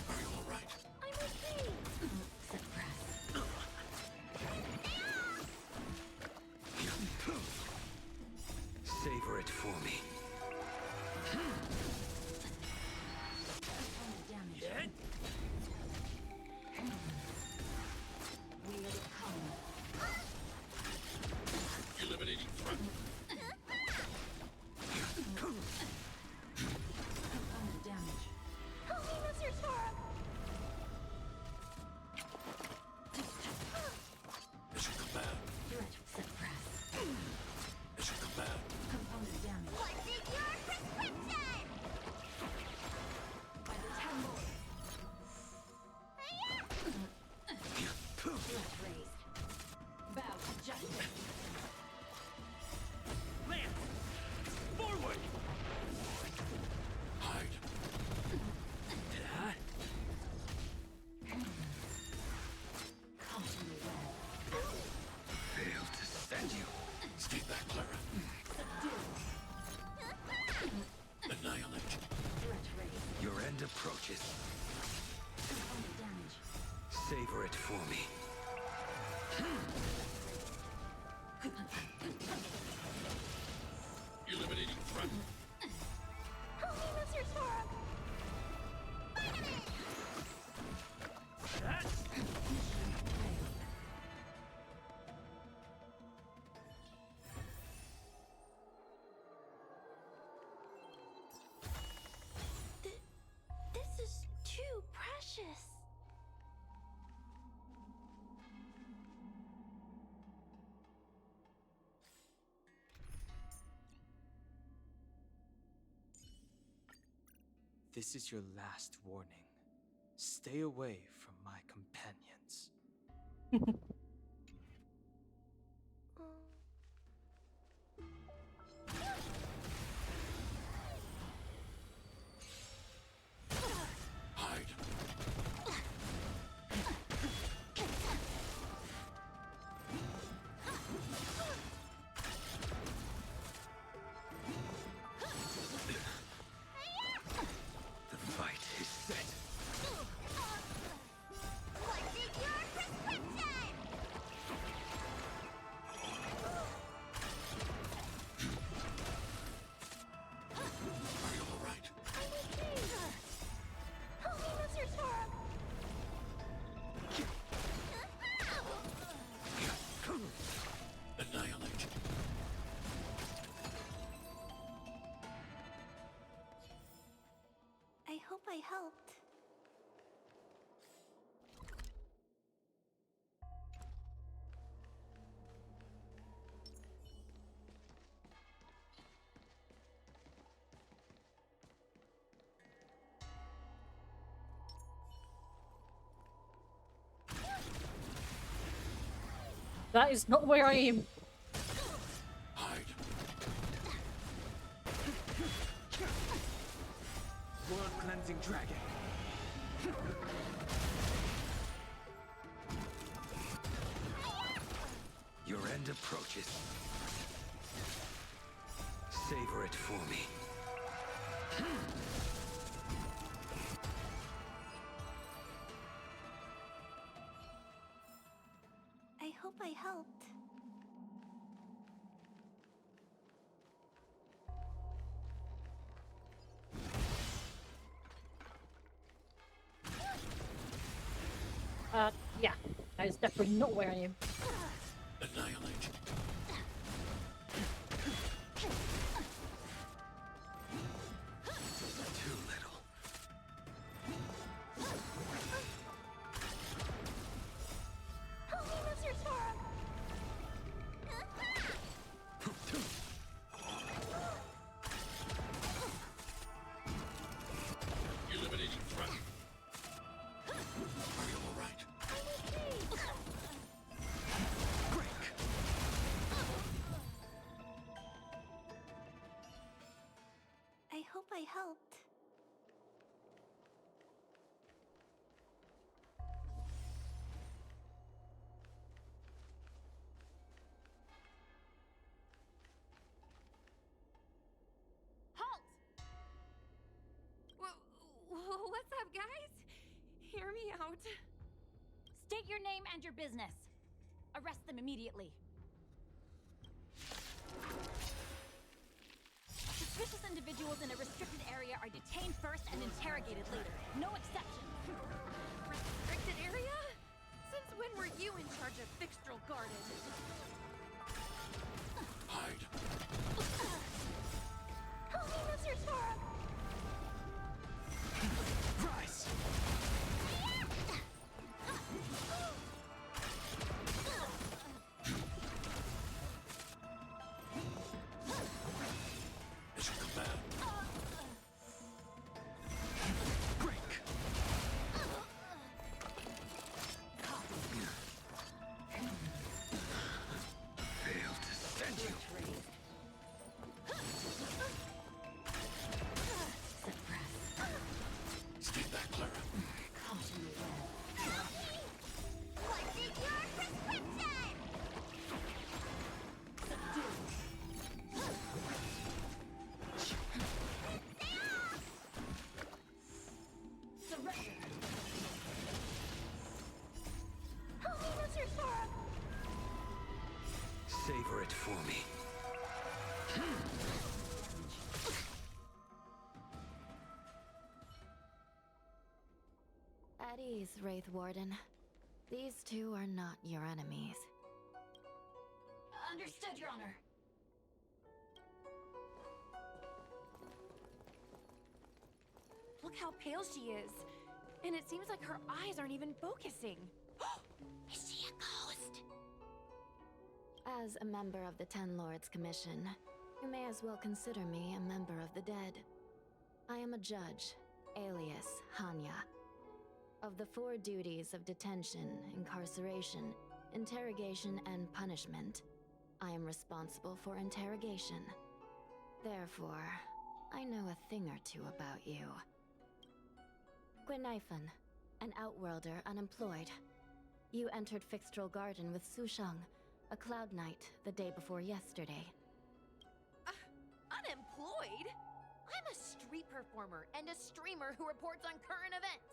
Are you alright? I'm okay! Suppress. Savor it for me. Component damage. Hit! Wheel of Coming. Eliminating threat. Component damage. Help me, Mr. Sora! They should come back. Threat suppress. They should come back. Component damage. What's in your prescription? By the 10 lords. Threat raised. Bow to justice. Lance! Forward! Hide. That! Caution me well. Fail to send you. Stay back, Clara. Subdue. Annihilate. Threat raised. Your end approaches. Component damage. Savor it for me. Eliminating threat. Help me, Mr. Sora! That! This is too precious. This is your last warning. Stay away from my companions. Hide. The fight is set. What's in your prescription? I helped. That is not where I am. Hide. World cleansing dragon. Your end approaches. Savor it for me. I hope I helped. Yeah. That is definitely not where I am. Annihilate. Too little. Help me, Mr. Storm! Eliminating threat. Are you alright? I hope I helped. Halt! What's up, guys? Hear me out. State your name and your business. Arrest them immediately. Suspicious individuals in a restricted area are detained first and interrogated later. No exceptions. Restricted area? Since when were you in charge of Fixtral Garden? Hide. Help me, Mr. Storm! Rise! Mission command. Failed to send you. Stay back, Clara. What's in your prescription? Help me, Mr. Storm! Savor it for me. At ease, Wraith Warden. These two are not your enemies. Understood, Your Honor. Look how pale she is. And it seems like her eyes aren't even focusing. Is she a ghost? As a member of the Ten Lords Commission, you may as well consider me a member of the dead. I am a judge, alias Hanya. Of the 4 duties of detention, incarceration, interrogation, and punishment, I am responsible for interrogation. Therefore, I know a thing or two about you. Gwynaifan, an outworlder unemployed. You entered Fixtral Garden with Sushang, a Cloud Knight, the day before yesterday. Unemployed? I'm a street performer and a streamer who reports on current events.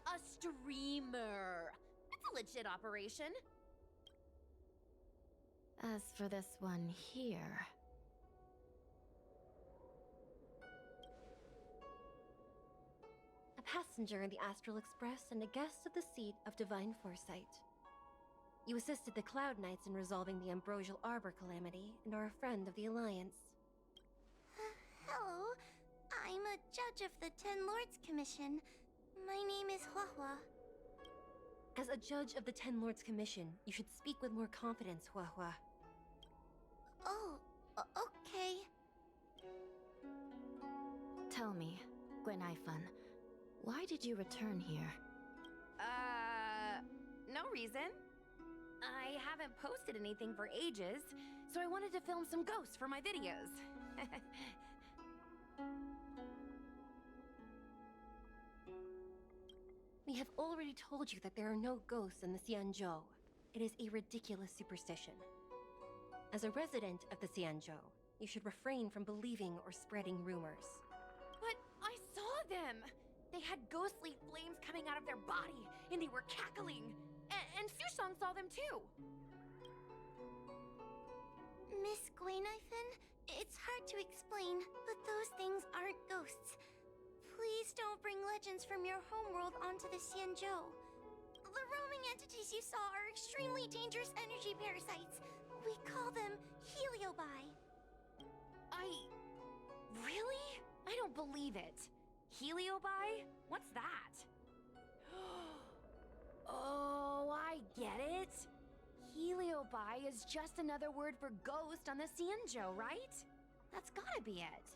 A streamer. That's a legit operation. As for this one here... A passenger in the Astral Express and a guest of the seat of Divine Foresight. You assisted the Cloud Knights in resolving the Ambrosial Arbor calamity and are a friend of the Alliance. Hello, I'm a judge of the Ten Lords Commission. My name is Huahua. As a judge of the Ten Lords Commission, you should speak with more confidence, Huahua. Oh, okay. Tell me, Gwenaifun, why did you return here? No reason. I haven't posted anything for ages, so I wanted to film some ghosts for my videos. We have already told you that there are no ghosts in the Xianzhou. It is a ridiculous superstition. As a resident of the Xianzhou, you should refrain from believing or spreading rumors. But I saw them! They had ghostly flames coming out of their body, and they were cackling. And Sushang saw them too! Miss Gwenaifun, it's hard to explain, but those things aren't ghosts. Please don't bring legends from your homeworld onto the Xianzhou. The roaming entities you saw are extremely dangerous energy parasites. We call them heliobi. Really? I don't believe it. Heliobi? What's that? Oh, I get it. Heliobi is just another word for ghost on the Xianzhou, right? That's gotta be it.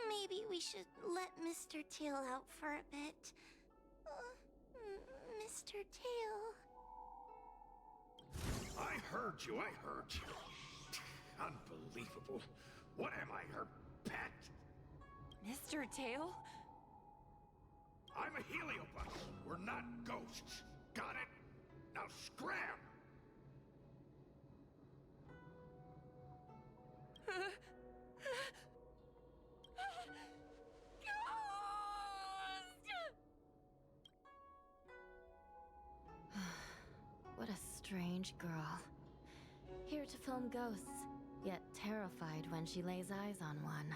Maybe we should let Mr. Tail out for a bit. Mr. Tail. I heard you, I heard you. Unbelievable. What am I, her pet? Mr. Tail? I'm a heliobus. We're not ghosts. Got it? Now scram! What a strange girl. Here to film ghosts, yet terrified when she lays eyes on one.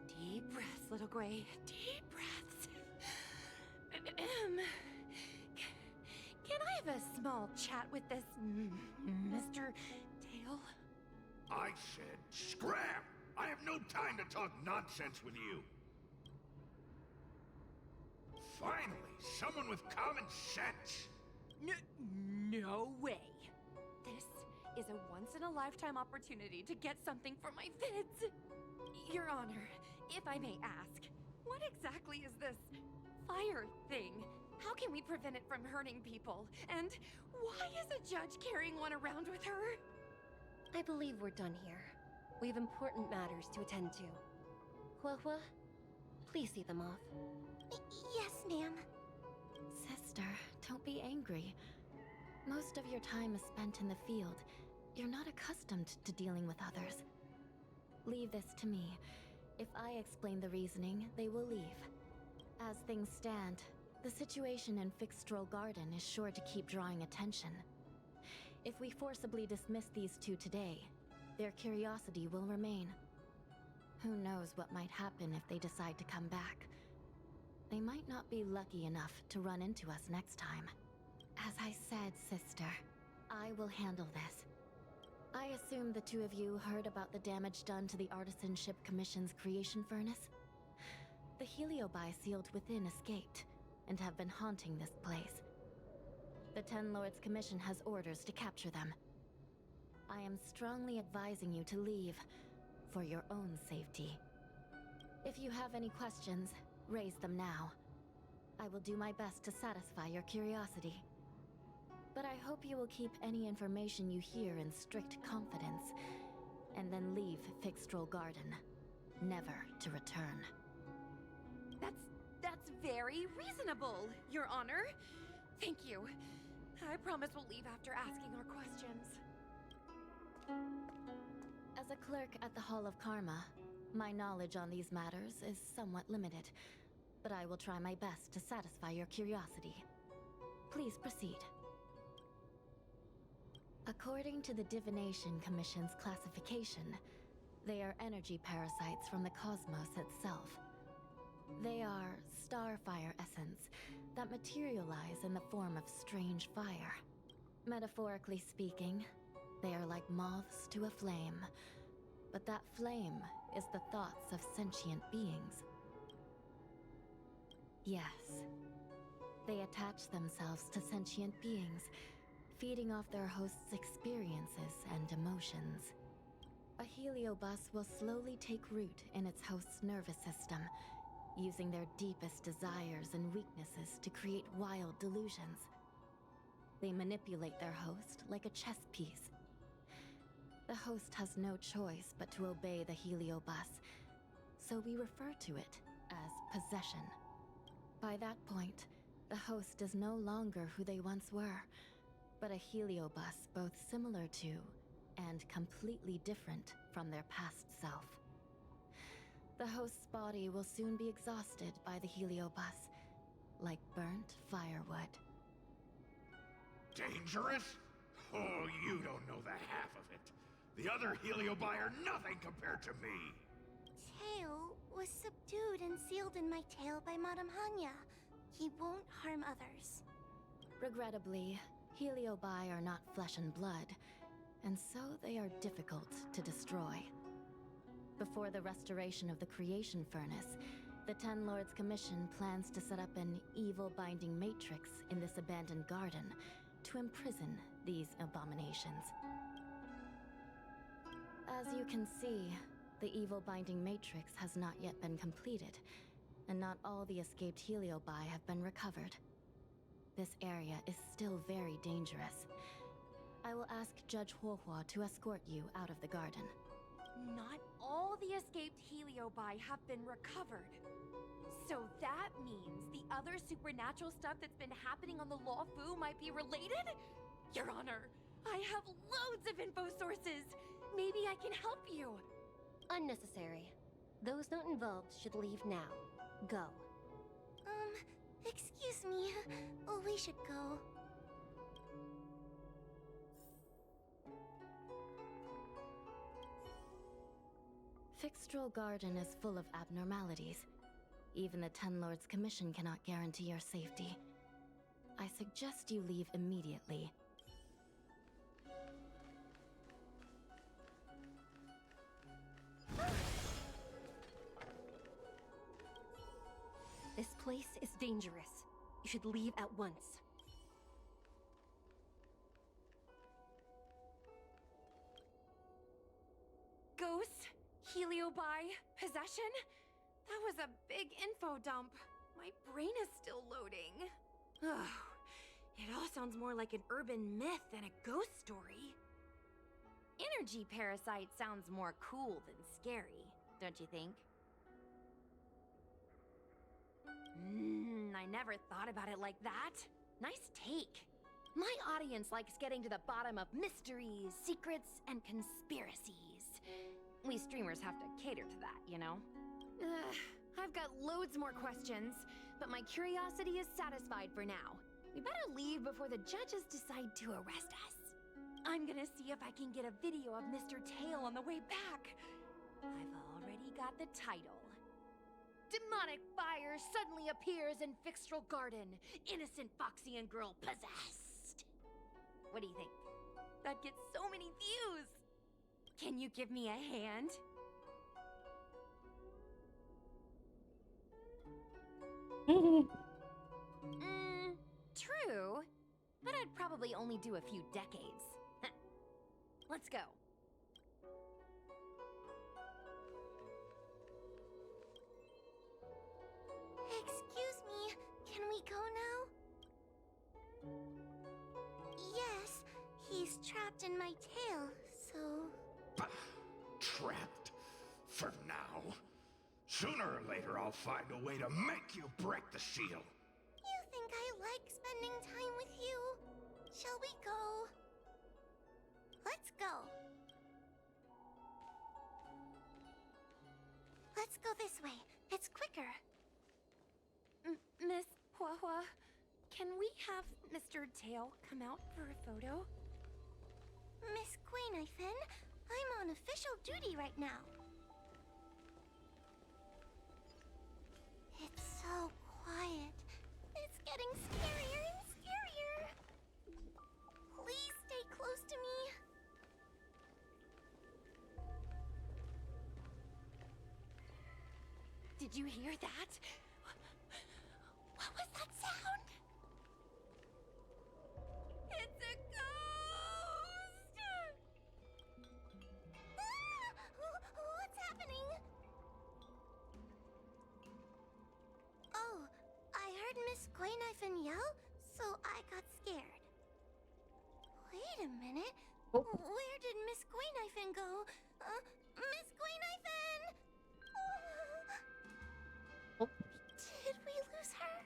Deep breaths, little Gray. Deep breaths. Can I have a small chat with this Mr. Tail? I said scram! I have no time to talk nonsense with you. Finally, someone with common sense. No way. This is a once-in-a-lifetime opportunity to get something for my vids. Your Honor, if I may ask, what exactly is this fire thing? How can we prevent it from hurting people? And why is a judge carrying one around with her? I believe we're done here. We have important matters to attend to. Huahua, please see them off. Yes, ma'am. Sister, don't be angry. Most of your time is spent in the field. You're not accustomed to dealing with others. Leave this to me. If I explain the reasoning, they will leave. As things stand, the situation in Fixstrol Garden is sure to keep drawing attention. If we forcibly dismiss these two today, their curiosity will remain. Who knows what might happen if they decide to come back. They might not be lucky enough to run into us next time. As I said, sister, I will handle this. I assume the two of you heard about the damage done to the Artisanship Commission's creation furnace? The heliobi sealed within escaped, and have been haunting this place. The Ten Lords Commission has orders to capture them. I am strongly advising you to leave, for your own safety. If you have any questions, raise them now. I will do my best to satisfy your curiosity. But I hope you will keep any information you hear in strict confidence, and then leave Fixstrol Garden, never to return. That's very reasonable, Your Honor. Thank you. I promise we'll leave after asking our questions. As a clerk at the Hall of Karma, my knowledge on these matters is somewhat limited, but I will try my best to satisfy your curiosity. Please proceed. According to the Divination Commission's classification, they are energy parasites from the cosmos itself. They are starfire essence that materialize in the form of strange fire. Metaphorically speaking, They are like moths to a flame, but that flame is the thoughts of sentient beings. Yes, they attach themselves to sentient beings, feeding off their host's experiences and emotions. A heliobus will slowly take root in its host's nervous system, using their deepest desires and weaknesses to create wild delusions. They manipulate their host like a chess piece. The host has no choice but to obey the heliobus, so we refer to it as possession. By that point, the host is no longer who they once were, but a heliobus both similar to and completely different from their past self. The host's body will soon be exhausted by the heliobus, like burnt firewood. Dangerous? Oh, you don't know the half of it. The other heliobi are nothing compared to me. Tail was subdued and sealed in my tail by Madame Hanya. He won't harm others. Regrettably, heliobi are not flesh and blood, and so they are difficult to destroy. Before the restoration of the creation furnace, the Ten Lords Commission plans to set up an evil binding matrix in this abandoned garden to imprison these abominations. As you can see, the evil binding matrix has not yet been completed, and not all the escaped heliobi have been recovered. This area is still very dangerous. I will ask Judge Huohua to escort you out of the garden. Not all the escaped heliobi have been recovered. So that means the other supernatural stuff that's been happening on the Luofu might be related? Your Honor, I have loads of info sources. Maybe I can help you. Unnecessary. Those not involved should leave now. Go. Excuse me. Oh, we should go. Fixtral Garden is full of abnormalities. Even the Ten Lords Commission cannot guarantee your safety. I suggest you leave immediately. This place is dangerous. You should leave at once. Ghosts? Heliobi? Possession? That was a big info dump. My brain is still loading. Oh, it all sounds more like an urban myth than a ghost story. Energy parasite sounds more cool than scary, don't you think? I never thought about it like that. Nice take. My audience likes getting to the bottom of mysteries, secrets, and conspiracies. We streamers have to cater to that, you know? I've got loads more questions, but my curiosity is satisfied for now. We better leave before the judges decide to arrest us. I'm gonna see if I can get a video of Mr. Tail on the way back. I've already got the title. Demonic fire suddenly appears in Fixtral Garden. Innocent Foxian girl possessed. What do you think? That gets so many views. Can you give me a hand? True. But I'd probably only do a few decades. Let's go. Excuse me, can we go now? Yes, he's trapped in my tail, so... Trapped? For now? Sooner or later I'll find a way to make you break the seal. You think I like spending time with you? Shall we go? Let's go. Let's go this way. It's quicker. Miss Huohua, can we have Mr. Tail come out for a photo? Miss Guinevere, I'm on official duty right now. It's so quiet. It's getting scarier and scarier. Please stay close to me. Did you hear that? What was that sound? It's a ghost! What's happening? Oh, I heard Miss Quaynifen yell, so I got scared. Wait a minute. Where did Miss Quaynifen go? Miss Quaynifen! Did we lose her?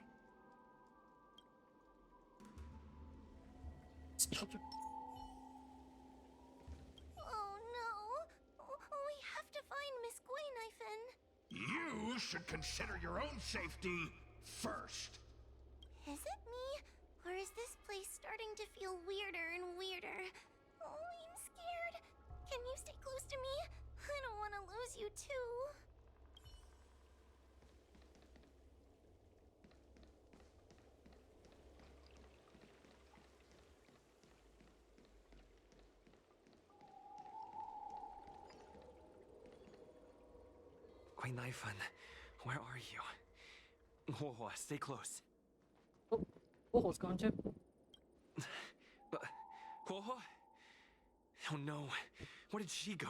Oh no! We have to find Miss Quaynifen. You should consider your own safety first. Is it me? Or is this place starting to feel weirder and weirder? Oh, I'm scared. Can you stay close to me? I don't want to lose you too. Quaynifen, where are you? Whoa, stay close. Who's going to? But, Whoa? Oh no, where did she go?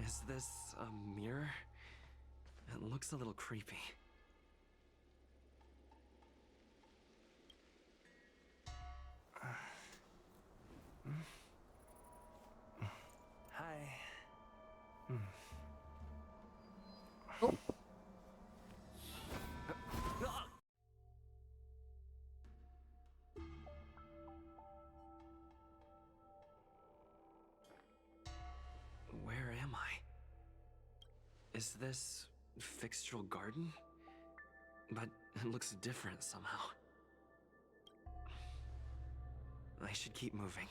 Is this a mirror? It looks a little creepy. Hi. Where am I? Is this Fixtural Garden? But it looks different somehow. I should keep moving.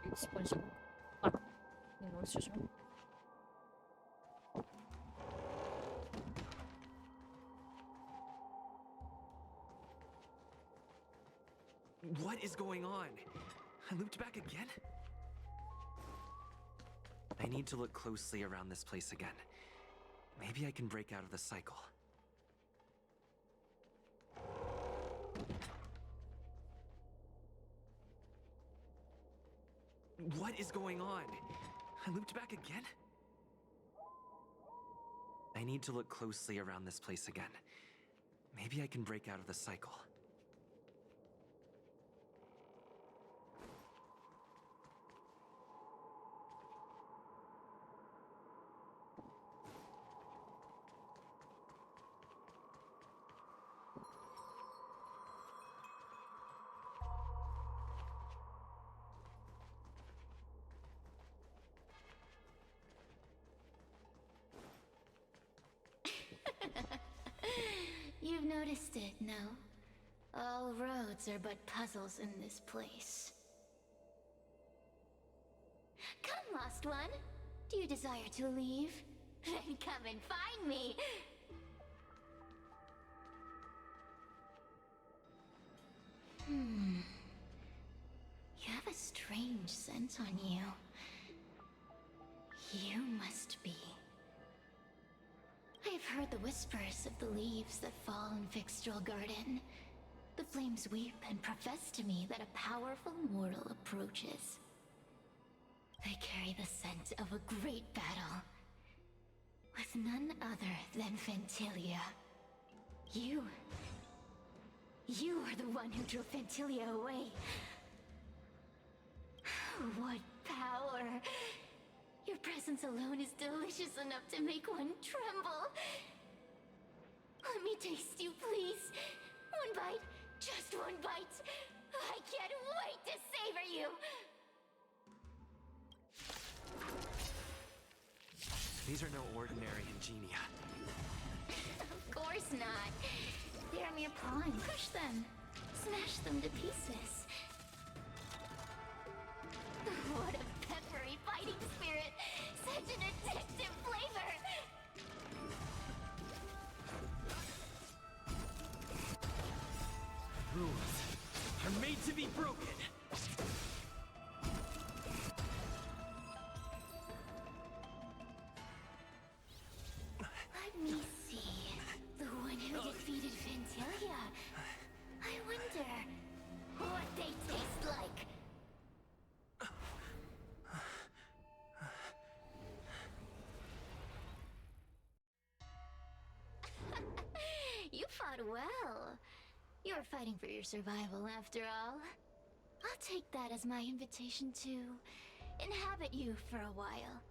Expansion. Ah, no, it's just me. What is going on? I looped back again? I need to look closely around this place again. Maybe I can break out of the cycle. What is going on? I looped back again? I need to look closely around this place again. Maybe I can break out of the cycle. You've noticed it, no? All roads are but puzzles in this place. Come, lost one. Do you desire to leave? Then come and find me. You have a strange scent on you. You must be. I have heard the whispers of the leaves that fall in Fixtural Garden. The flames weep and profess to me that a powerful mortal approaches. They carry the scent of a great battle, with none other than Fantilia. You are the one who drove Fantilia away. What power! Your presence alone is delicious enough to make one tremble. Let me taste you, please. One bite, just one bite. I can't wait to savor you. These are no ordinary ingenia. Of course not. They're a mere pawn. Crush them. Smash them to pieces. What a peppery fighting spirit. Such an addictive flavor. Rules are made to be broken. Let me see. The one who defeated Fantalia. I wonder what they taste like. You fought well. You're fighting for your survival, after all. I'll take that as my invitation to inhabit you for a while.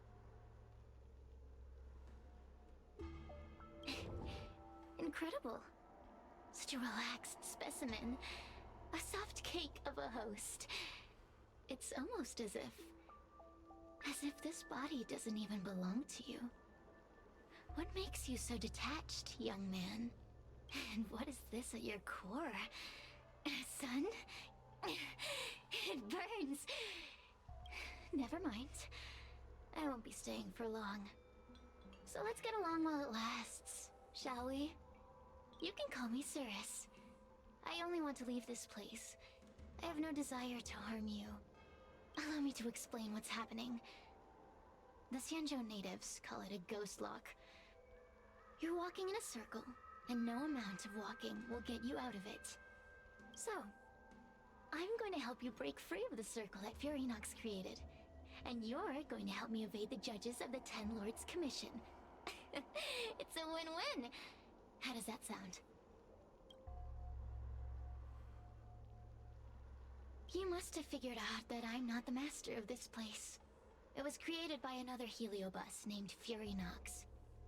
Incredible. Such a relaxed specimen. A soft cake of a host. It's almost as if this body doesn't even belong to you. What makes you so detached, young man? And what is this at your core? Sun? It burns. Never mind. I won't be staying for long. So let's get along while it lasts, shall we? You can call me Cirrus. I only want to leave this place. I have no desire to harm you. Allow me to explain what's happening. The Xianzhou natives call it a ghost lock. You're walking in a circle, and no amount of walking will get you out of it. So, I'm going to help you break free of the circle that Furinox created. And you're going to help me evade the judges of the Ten Lords Commission. It's a win-win. How does that sound? You must have figured out that I'm not the master of this place. It was created by another Heliobus named Furinox.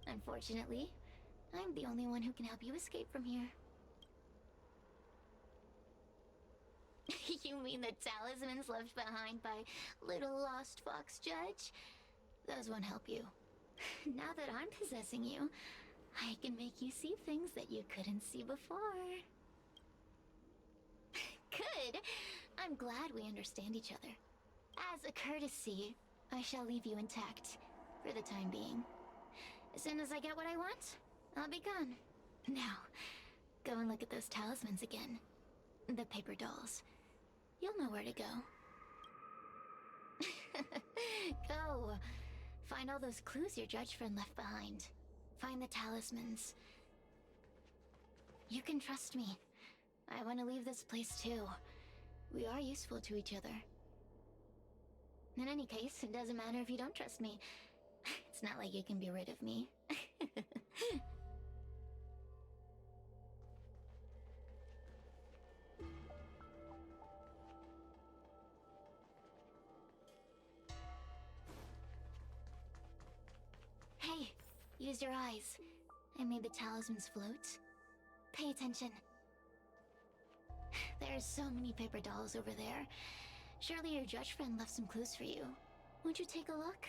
Unfortunately, I'm the only one who can help you escape from here. You mean the talismans left behind by little lost fox judge? Those won't help you. Now that I'm possessing you, I can make you see things that you couldn't see before. Good. I'm glad we understand each other. As a courtesy, I shall leave you intact for the time being. As soon as I get what I want, I'll be gone. Now, go and look at those talismans again. The paper dolls. You'll know where to go. Go. Find all those clues your judge friend left behind. Find the talismans. You can trust me. I want to leave this place too. We are useful to each other. In any case, it doesn't matter if you don't trust me. It's not like you can be rid of me. Hey, use your eyes. I made the talismans float. Pay attention. There's so many paper dolls over there. Surely your judge friend left some clues for you. Won't you take a look?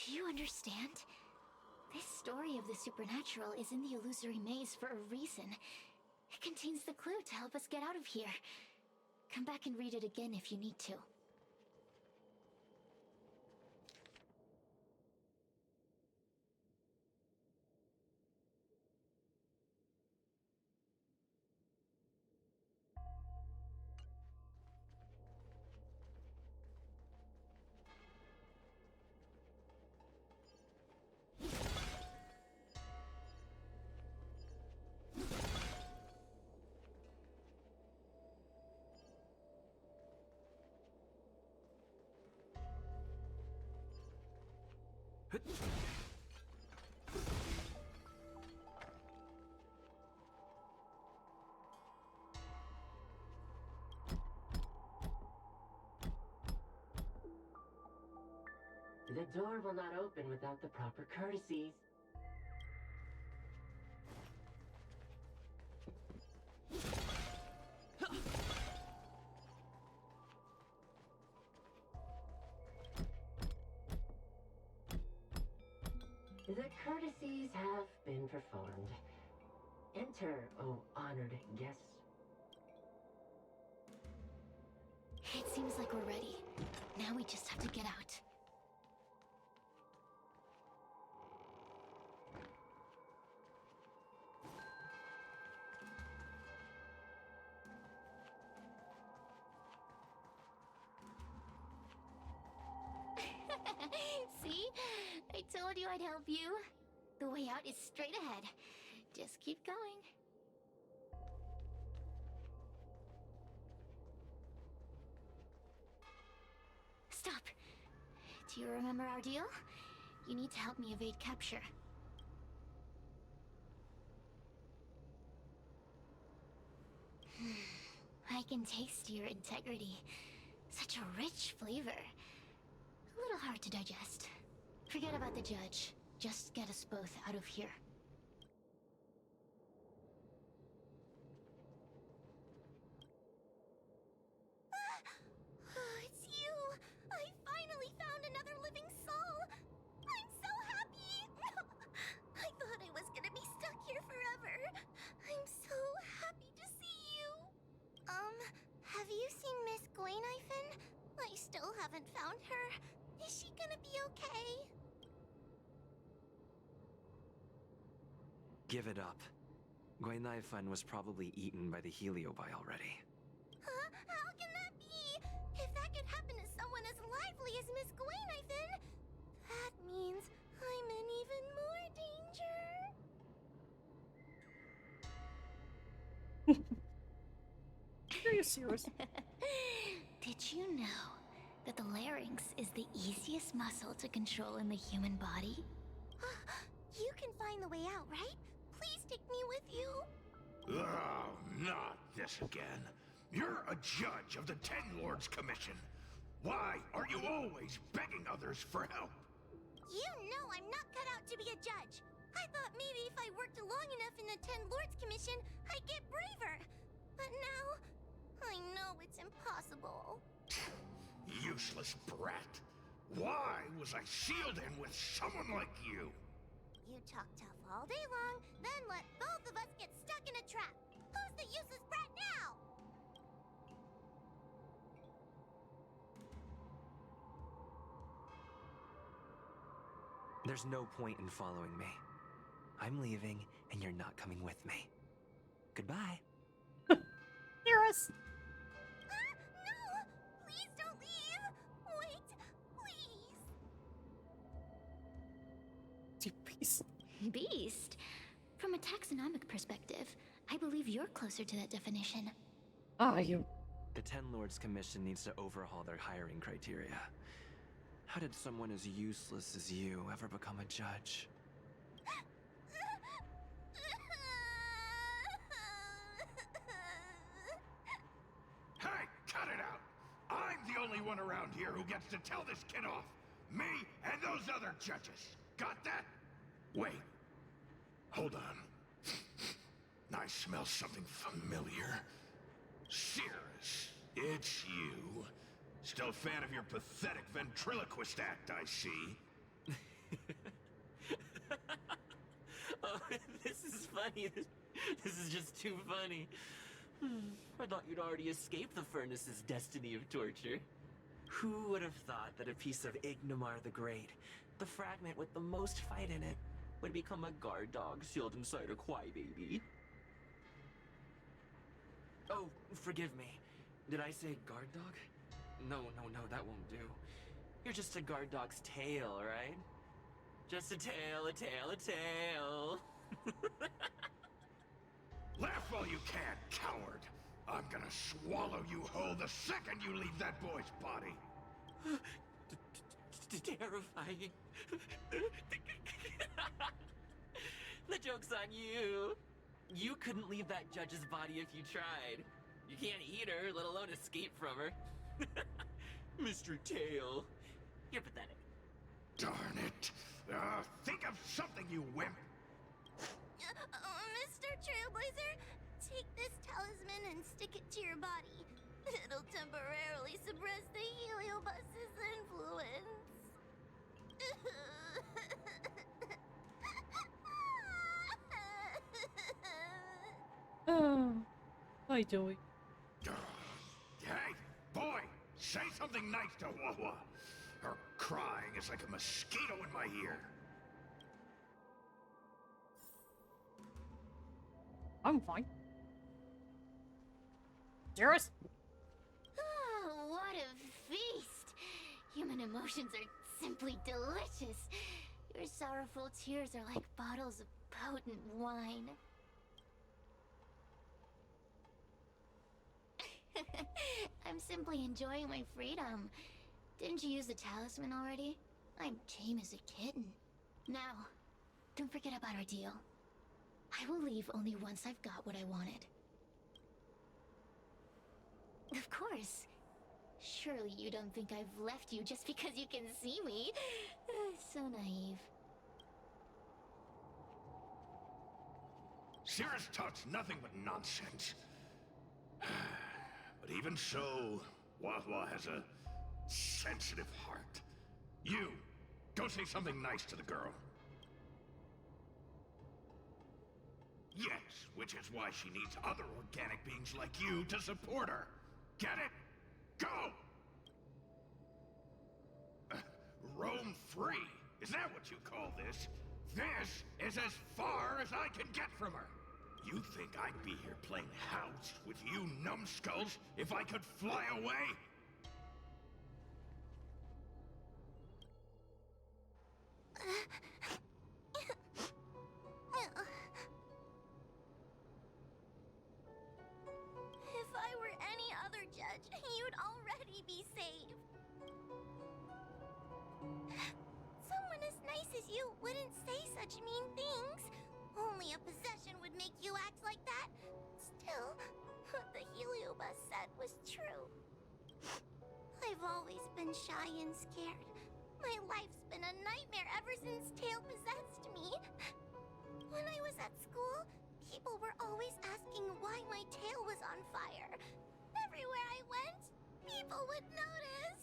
Do you understand? This story of the supernatural is in the illusory maze for a reason. contains the clue to help us get out of here. Come back and read it again if you need to. The door will not open without the proper courtesies. The courtesies have been performed. Enter, O honored guest. It seems like we're ready. Now we just have to get out. See? I told you I'd help you. The way out is straight ahead. Just keep going. Stop. Do you remember our deal? You need to help me evade capture. I can taste your integrity. Such a rich flavor. A little hard to digest. Forget about the judge. Just get us both out of here. It's you! I finally found another living soul! I'm so happy! I thought I was gonna be stuck here forever. I'm so happy to see you. Have you seen Miss Gwaynifin? I still haven't found her. Is she gonna be okay? Give it up. Gwaynifin was probably eaten by the Heliobi already. Huh? How can that be? If that could happen to someone as lively as Miss Gwaynifin, that means I'm in even more danger. Are you serious? Did you know that the larynx is the easiest muscle to control in the human body? You can find the way out, right? Please take me with you. Oh, not this again. You're a judge of the Ten Lords Commission. Why are you always begging others for help? You know I'm not cut out to be a judge. I thought maybe if I worked long enough in the Ten Lords Commission, I'd get braver. But now, I know it's impossible. Useless brat. Why was I sealed in with someone like you? You talk tough all day long, then let both of us get stuck in a trap. Who's the useless brat now? There's no point in following me. I'm leaving, and you're not coming with me. Goodbye. Cirrus! No! Please don't leave! Wait, please! Beast. Beast? From a taxonomic perspective, I believe you're closer to that definition. Ah, you. The Ten Lords Commission needs to overhaul their hiring criteria. How did someone as useless as you ever become a judge? Hey, cut it out! I'm the only one around here who gets to tell this kid off. Me and those other judges. Got that? Wait. Hold on. I smell something familiar. Cirrus, it's you. Still a fan of your pathetic ventriloquist act, I see. Oh, this is funny. This is just too funny. I thought you'd already escaped the furnace's destiny of torture. Who would have thought that a piece of Ignomar the Great, the fragment with the most fight in it, would become a guard dog sealed inside a crybaby? Oh, forgive me. Did I say guard dog? No, that won't do. You're just a guard dog's tail, right? Just a tail, a tail, a tail. Laugh all you can, coward. I'm gonna swallow you whole the second you leave that boy's body. Terrifying. The joke's on you. You couldn't leave that judge's body if you tried. You can't eat her, let alone escape from her. Mr. Tail. You're pathetic. Darn it. Think of something, you wimp. Mr. Trailblazer, take this talisman and stick it to your body. It'll temporarily suppress the Heliobus's influence. Oh, hi, Joey. Hey, boy, say something nice to Wawa. Her crying is like a mosquito in my ear. I'm fine. Serious? Oh, what a feast! Human emotions are simply delicious. Your sorrowful tears are like bottles of potent wine. I'm simply enjoying my freedom. Didn't you use the talisman already? I'm tame as a kitten. Now, don't forget about our deal. I will leave only once I've got what I wanted. Of course. Surely you don't think I've left you just because you can see me. So naive. Cirrus talks nothing but nonsense. But even so, Wawa has a sensitive heart. You, go say something nice to the girl. Yes, which is why she needs other organic beings like you to support her. Get it? Go! Roam free. Is that what you call this? This is as far as I can get from her. You think I'd be here playing house with you numbskulls if I could fly away? If I were any other judge, you'd already be saved. Someone as nice as you wouldn't say such mean things. Only a possession would make you act like that. Still, what the Heliobus said was true. I've always been shy and scared. My life's been a nightmare ever since Tail possessed me. When I was at school, people were always asking why my tail was on fire. Everywhere I went, people would notice.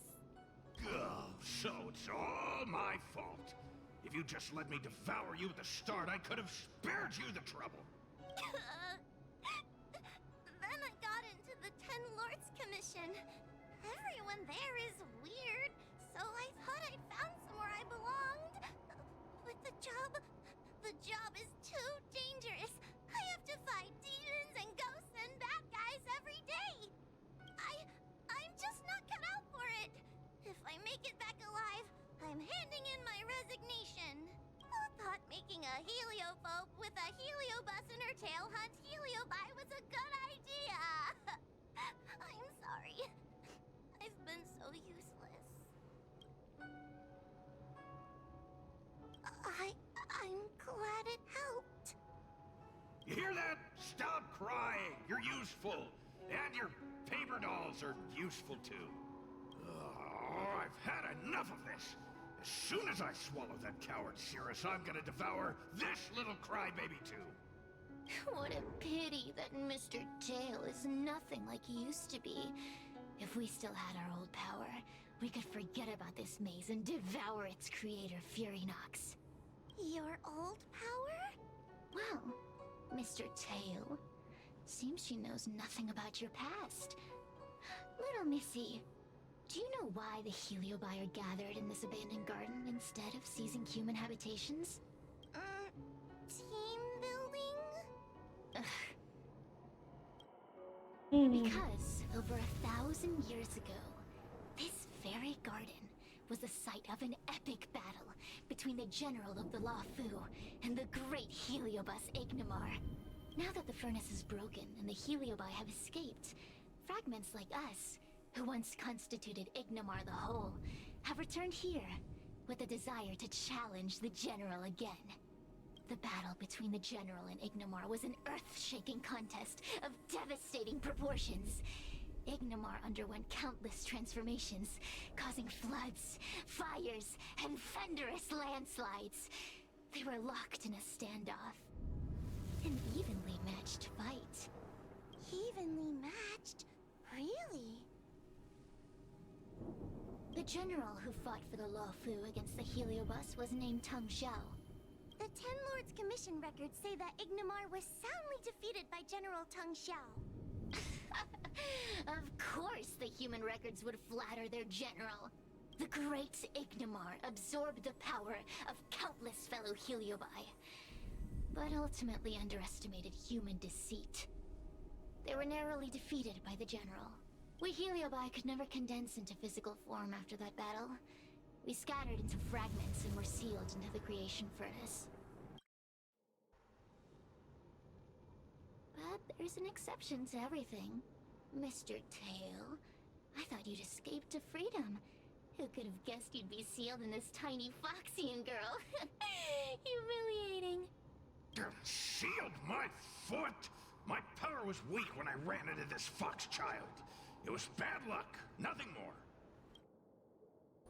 Oh, so it's all my fault. If you just let me devour you at the start, I could have spared you the trouble. Then I got into the Ten Lords Commission. Everyone there is weird, so I thought I'd found somewhere I belonged. But the job is too dangerous. I have to fight demons and ghosts and bad guys every day. I'm just not cut out for it. If I make it back alive, I'm handing in my resignation. Who thought making a heliophobe with a heliobus in her tail hunt heliobi was a good idea? I'm sorry. I've been so useless. I'm glad it helped. You hear that? Stop crying. You're useful. And your paper dolls are useful too. Oh, I've had enough of this. As soon as I swallow that coward Cirrus, I'm gonna devour this little crybaby too. What a pity that Mr. Tail is nothing like he used to be. If we still had our old power, we could forget about this maze and devour its creator, Furynox. Your old power? Well, Mr. Tail. Seems she knows nothing about your past. Little Missy, do you know why the Heliobi are gathered in this abandoned garden instead of seizing human habitations? Team building? Because over 1,000 years ago, this very garden was the site of an epic battle between the general of the Luofu and the great Heliobus Ignimar. Now that the furnace is broken and the Heliobi have escaped, fragments like us, who once constituted Ignimar the Whole, have returned here with a desire to challenge the general again. The battle between the general and Ignimar was an earth-shaking contest of devastating proportions. Ignimar underwent countless transformations, causing floods, fires, and thunderous landslides. They were locked in a standoff. An evenly matched fight. Evenly matched? Really? The general who fought for the Luofu against the Heliobus was named Tang Xiao. The Ten Lords Commission records say that Ignimar was soundly defeated by General Tang Xiao. Of course the human records would flatter their general. The great Ignimar absorbed the power of countless fellow Heliobi, but ultimately underestimated human deceit. They were narrowly defeated by the general. We Heliobi could never condense into physical form after that battle. We scattered into fragments and were sealed into the creation furnace. But there's an exception to everything. Mr. Tail, I thought you'd escaped to freedom. Who could have guessed you'd be sealed in this tiny Foxian girl? Humiliating. Sealed my foot? My power was weak when I ran into this fox child. It was bad luck, nothing more.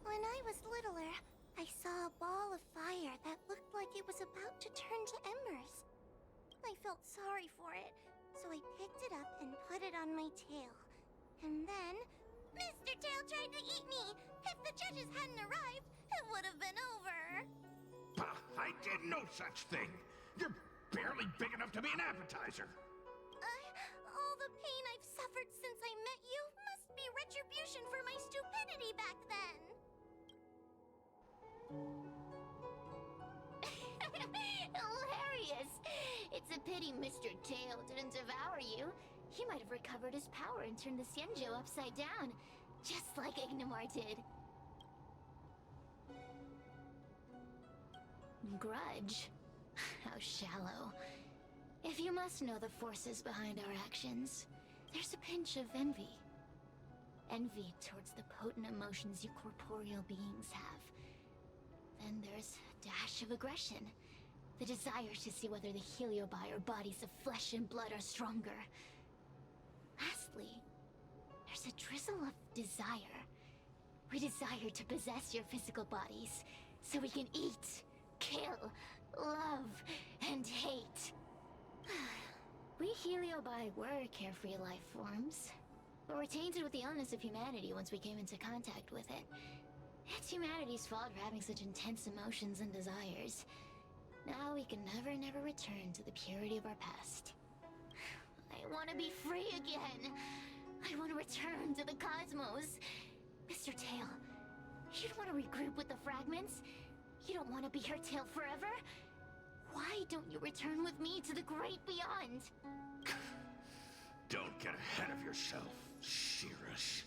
When I was littler, I saw a ball of fire that looked like it was about to turn to embers. I felt sorry for it, so I picked it up and put it on my tail. And then, Mr. Tail tried to eat me! If the judges hadn't arrived, it would have been over! Bah, I did no such thing! You're barely big enough to be an appetizer! All the pain I've suffered since I met you must be retribution for my stupidity back then! Hilarious! It's a pity Mr. Tail didn't devour you. He might have recovered his power and turned the Xianzhou upside down, just like Ignimar did. Grudge? How shallow. If you must know the forces behind our actions, there's a pinch of envy. Envy towards the potent emotions you corporeal beings have. Then there's a dash of aggression. The desire to see whether the Heliobi or bodies of flesh and blood are stronger. Lastly, there's a drizzle of desire. We desire to possess your physical bodies, so we can eat, kill, love, and hate. We Heliobi were carefree life forms, but were tainted with the illness of humanity once we came into contact with it. It's humanity's fault for having such intense emotions and desires. Now we can never return to the purity of our past. I want to be free again. I want to return to the cosmos. Mr. Tail, you don't want to regroup with the fragments? You don't want to be her tail forever? Why don't you return with me to the great beyond? Don't get ahead of yourself, Cirrus.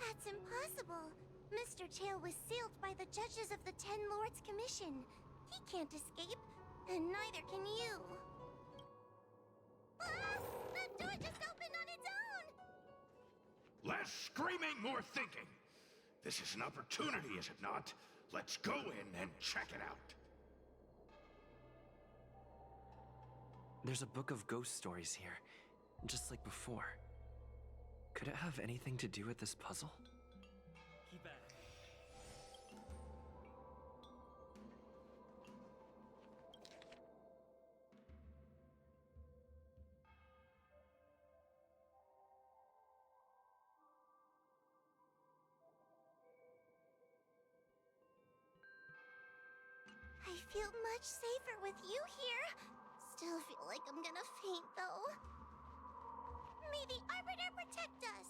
That's impossible. Mr. Tail was sealed by the judges of the Ten Lords Commission. He can't escape, and neither can you. Ah! The door just opened on its own! Less screaming, more thinking. This is an opportunity, is it not? Let's go in and check it out. There's a book of ghost stories here, just like before. Could it have anything to do with this puzzle? Keep at it. I feel much safer with you here. Still feel like I'm gonna faint, though. May the Arbiter protect us!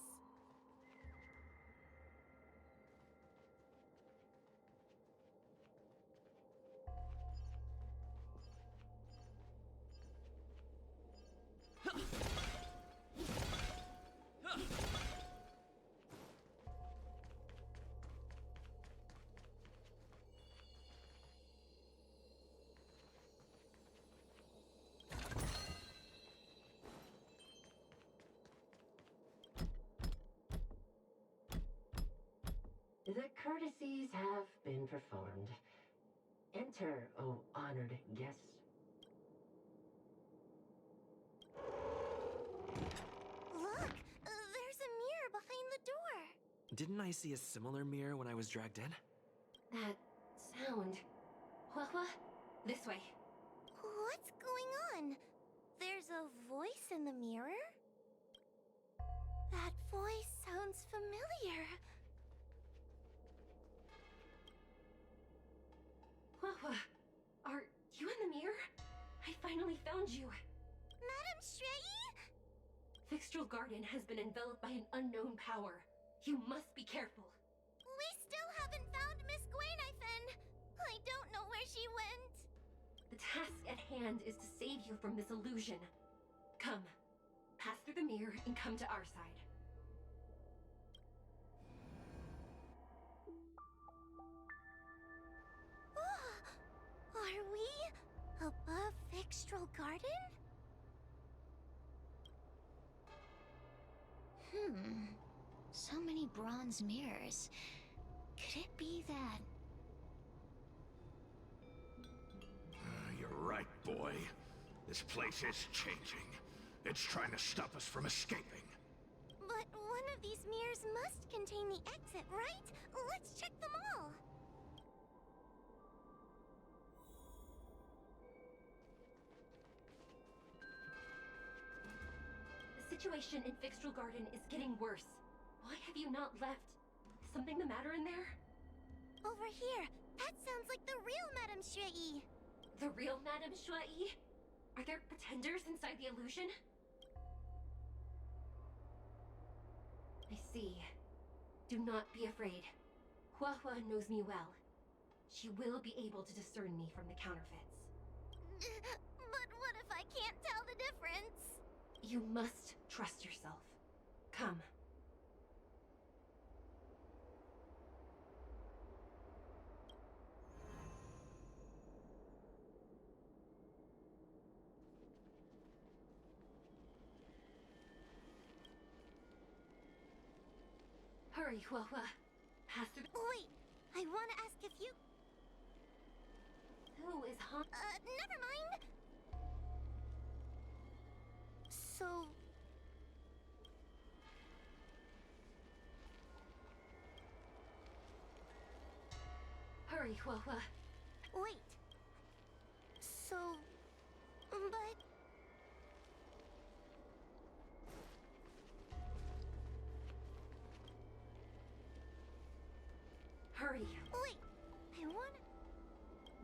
The courtesies have been performed. Enter, O honored guests. Look! There's a mirror behind the door! Didn't I see a similar mirror when I was dragged in? That sound. Hua, this way. What's going on? There's a voice in the mirror? That voice sounds familiar. Hua, are you in the mirror? I finally found you. Madam Shrei? Fixtral Garden has been enveloped by an unknown power. You must be careful. We still haven't found Miss Gwainifin. I don't know where she went. The task at hand is to save you from this illusion. Come, pass through the mirror and come to our side. Are we above Fixtral Garden? So many bronze mirrors. Could it be that? You're right, boy. This place is changing. It's trying to stop us from escaping. But one of these mirrors must contain the exit, right? Let's check them all. The situation in Fixtral Garden is getting worse. Why have you not left? Is something the matter in there? Over here. That sounds like the real Madame Shrei. The real Madame Shrei? Are there pretenders inside the illusion? I see. Do not be afraid. Hua knows me well. She will be able to discern me from the counterfeits. But what if I can't tell the difference? You must trust yourself. Come. Hurry, Hua. Pass through. Wait, I want to ask if you... Who is Han? Never mind. So... Hurry, Hua. Wait. So... But... Hurry. Wait, I want...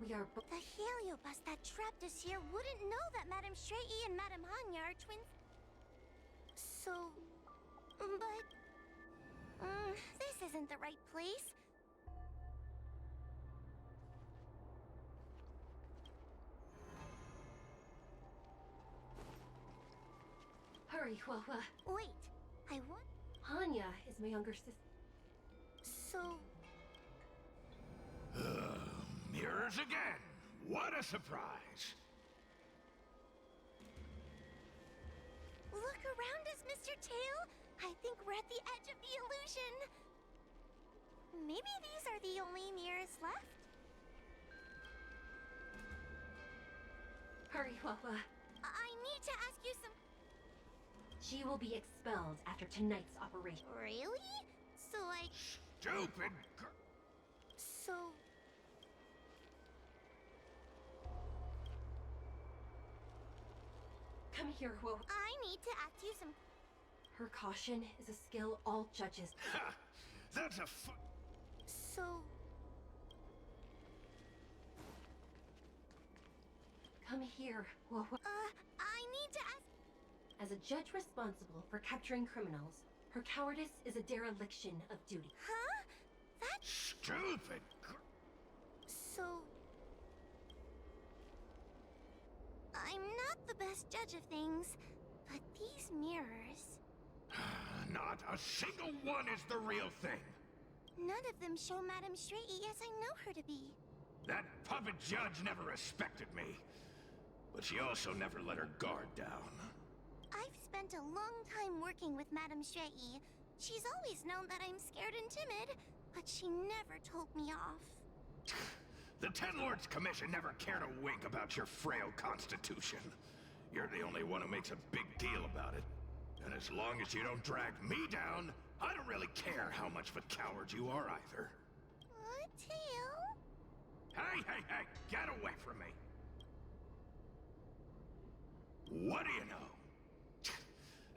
We are The heliobus that trapped us here wouldn't know that Madame Shrei and Madame Hanya are twins. So... But... this isn't the right place. Hurry, Hua. Wait, I want... Hanya is my younger sister. So... Mirrors again! What a surprise! Look around us, Mr. Tail! I think we're at the edge of the illusion. Maybe these are the only mirrors left? Hurry, Hua. I need to ask you some... She will be expelled after tonight's operation. Really? So Stupid So... Come here, Hua. I need to ask you some... Her caution is a skill all judges... Ha! That's a So... Come here, Hua. I need to ask. As a judge responsible for capturing criminals, her cowardice is a dereliction of duty. Huh? That. Stupid. So. I'm not the best judge of things, but these mirrors. Not a single one is the real thing. None of them show Madame Straighty as I know her to be. That puppet judge never respected me. But she also never let her guard down. I've spent a long time working with Madame Straighty. She's always known that I'm scared and timid, but she never told me off. The Ten Lords Commission never cared a wink about your frail constitution. You're the only one who makes a big deal about it. And as long as you don't drag me down, I don't really care how much of a coward you are either. What, Tail? Hey, get away from me! What do you know?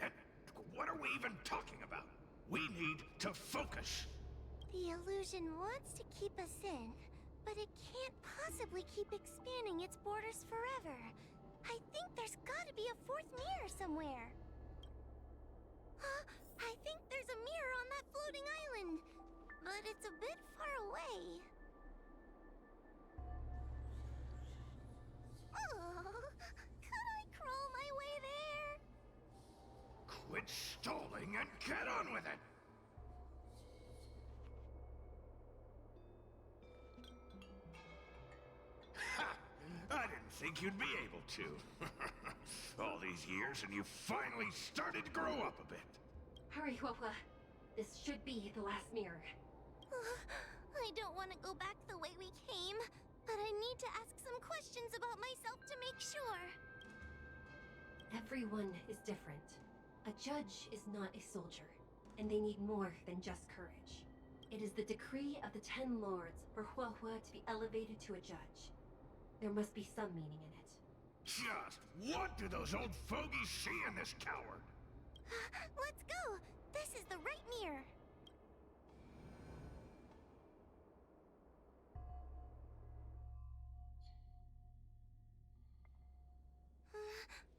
And what are we even talking about? We need to focus. The illusion wants to keep us in, but it can't possibly keep expanding its borders forever. I think there's gotta be a fourth mirror somewhere. I think there's a mirror on that floating island, but it's a bit far away. Oh, could I crawl my way there? Quit stalling and get on with it! Ha! I didn't think you'd be able to. All these years and you finally started to grow up a bit. Hurry, Huahua. This should be the last mirror. I don't want to go back the way we came, but I need to ask some questions about myself to make sure. Everyone is different. A judge is not a soldier, and they need more than just courage. It is the decree of the Ten Lords for Huahua to be elevated to a judge. There must be some meaning in it. Just what do those old fogies see in this coward? Let's go! This is the right mirror!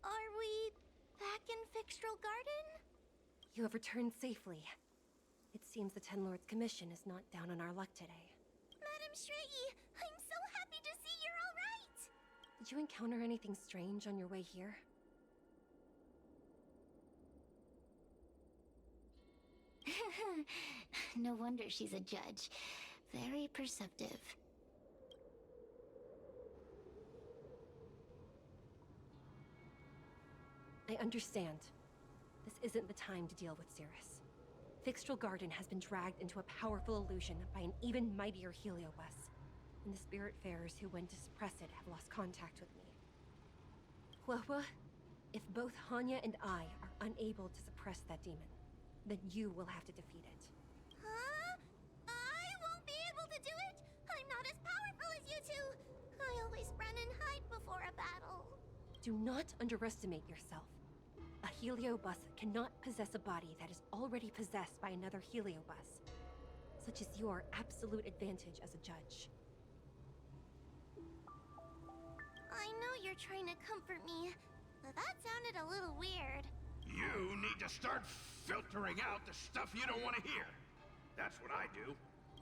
Are we back in Fixtral Garden? You have returned safely. It seems the Ten Lords Commission is not down on our luck today. Madame Straighty, I'm so happy to see you're alright! Did you encounter anything strange on your way here? No wonder she's a judge. Very perceptive. I understand. This isn't the time to deal with Cirrus. Fixtral Garden has been dragged into a powerful illusion by an even mightier Heliobus, and the Spiritfarers who went to suppress it have lost contact with me. Huahua, if both Hanya and I are unable to suppress that demon, then you will have to defeat it. Huh? I won't be able to do it! I'm not as powerful as you two! I always run and hide before a battle. Do not underestimate yourself. A Heliobus cannot possess a body that is already possessed by another Heliobus, such as your absolute advantage as a judge. I know you're trying to comfort me, but that sounded a little weird. You need to start filtering out the stuff you don't want to hear. That's what I do.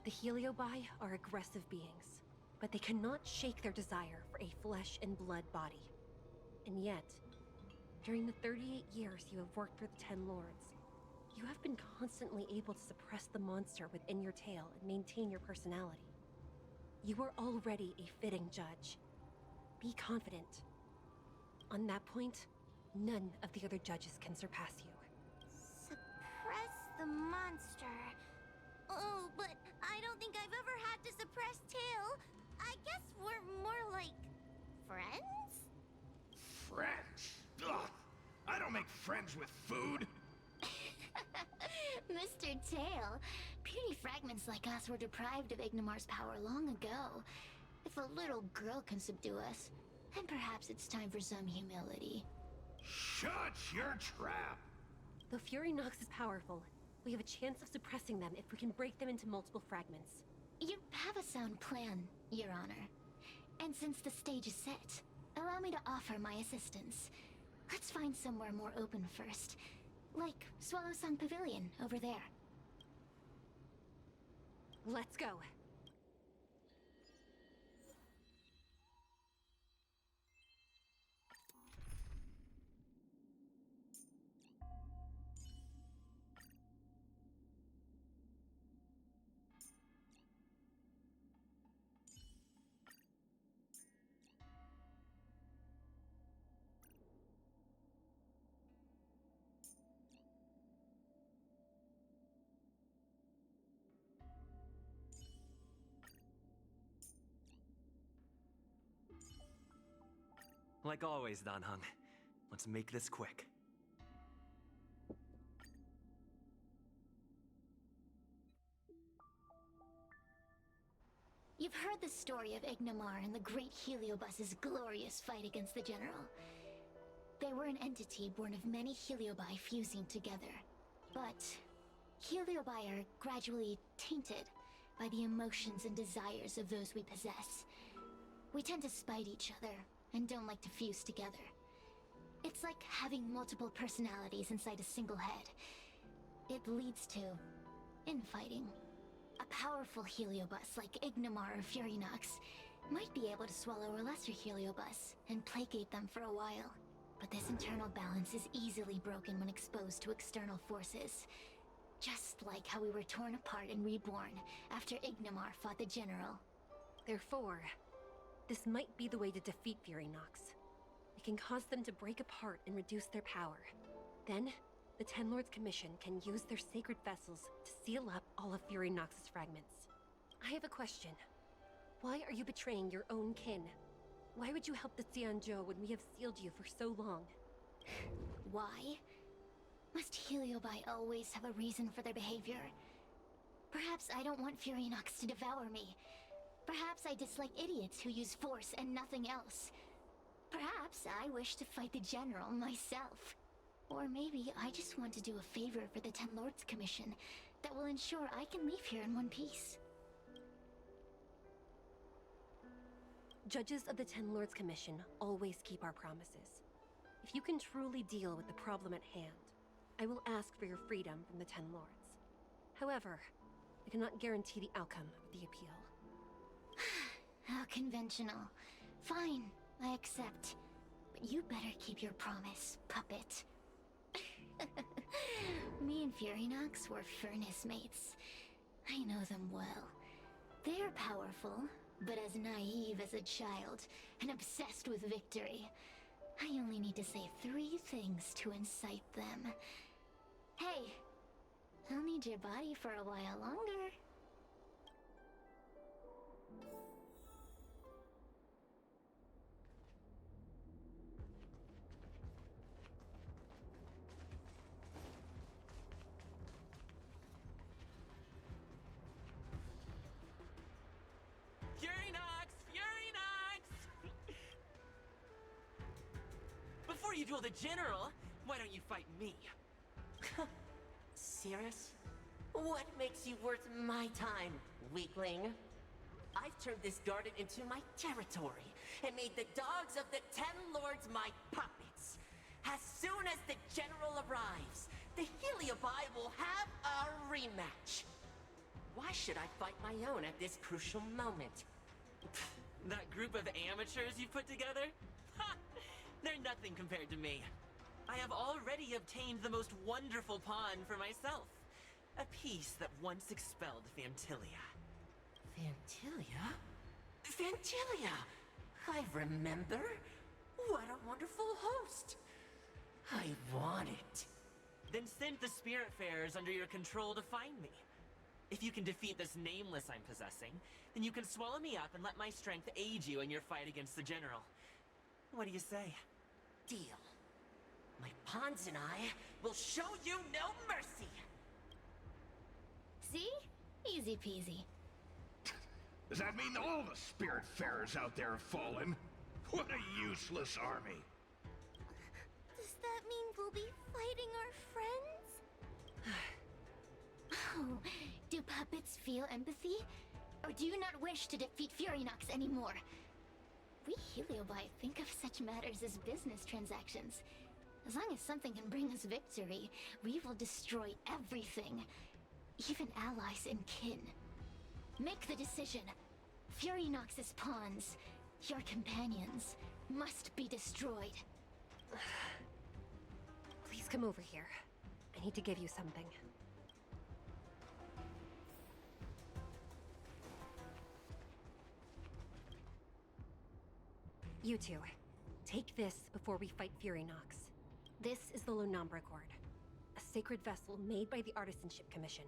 The Heliobi are aggressive beings, but they cannot shake their desire for a flesh and blood body. And yet, during the 38 years you have worked for the Ten Lords, you have been constantly able to suppress the monster within your tail and maintain your personality. You are already a fitting judge. Be confident. On that point, none of the other judges can surpass you. Suppress the monster. Oh, but I don't think I've ever had to suppress Tail. I guess we're more like friends? Friends? Ugh. I don't make friends with food. Mr. Tail, puny fragments like us were deprived of Ignimar's power long ago. If a little girl can subdue us, then perhaps it's time for some humility. Shut your trap! Though Fury Nox is powerful, we have a chance of suppressing them if we can break them into multiple fragments. You have a sound plan, Your Honor. And since the stage is set, allow me to offer my assistance. Let's find somewhere more open first. Like Swallow Song Pavilion, over there. Let's go. Like always, Dan Heng. Let's make this quick. You've heard the story of Ignomar and the great Heliobus's glorious fight against the General. They were an entity born of many Heliobi fusing together. But Heliobi are gradually tainted by the emotions and desires of those we possess. We tend to spite each other and don't like to fuse together. It's like having multiple personalities inside a single head. It leads to infighting. A powerful Heliobus like Ignomar or Furinox might be able to swallow a lesser Heliobus and placate them for a while. But this internal balance is easily broken when exposed to external forces. Just like how we were torn apart and reborn after Ignomar fought the General. Therefore, this might be the way to defeat Furinox. It can cause them to break apart and reduce their power. Then, the Ten Lords Commission can use their sacred vessels to seal up all of Furinox's fragments. I have a question. Why are you betraying your own kin? Why would you help the Xianzhou when we have sealed you for so long? Why? Must Heliobi always have a reason for their behavior? Perhaps I don't want Furinox to devour me. Perhaps I dislike idiots who use force and nothing else. Perhaps I wish to fight the General myself. Or maybe I just want to do a favor for the Ten Lords Commission that will ensure I can leave here in one piece. Judges of the Ten Lords Commission always keep our promises. If you can truly deal with the problem at hand, I will ask for your freedom from the Ten Lords. However, I cannot guarantee the outcome of the appeal. How conventional. Fine, I accept. But you better keep your promise, puppet. Me and Furinox were furnace mates. I know them well. They're powerful, but as naive as a child, and obsessed with victory. I only need to say 3 things to incite them. Hey, I'll need your body for a while longer. Before you duel the General, why don't you fight me? Serious? What makes you worth my time, weakling? I've turned this garden into my territory and made the dogs of the Ten Lords my puppets. As soon as the General arrives, the Heliobi will have a rematch. Why should I fight my own at this crucial moment? That group of amateurs you put together? Ha! They're nothing compared to me. I have already obtained the most wonderful pawn for myself. A piece that once expelled Fantilia. Fantilia? Fantilia! I remember. What a wonderful host. I want it. Then send the Spiritfarers under your control to find me. If you can defeat this nameless I'm possessing, then you can swallow me up and let my strength aid you in your fight against the General. What do you say? Deal. My pawns and I will show you no mercy. See? Easy peasy. Does that mean all the Spiritfarers out there have fallen? What a useless army. Does that mean we'll be fighting our friends? Oh, do puppets feel empathy? Or do you not wish to defeat Furinox anymore? We Heliobi think of such matters as business transactions. As long as something can bring us victory, we will destroy everything. Even allies and kin. Make the decision. Fury Nox's pawns, your companions, must be destroyed. Please come over here. I need to give you something. You two, take this before we fight Fury Nox. This is the Lunambra Gourd, a sacred vessel made by the Artisanship Commission.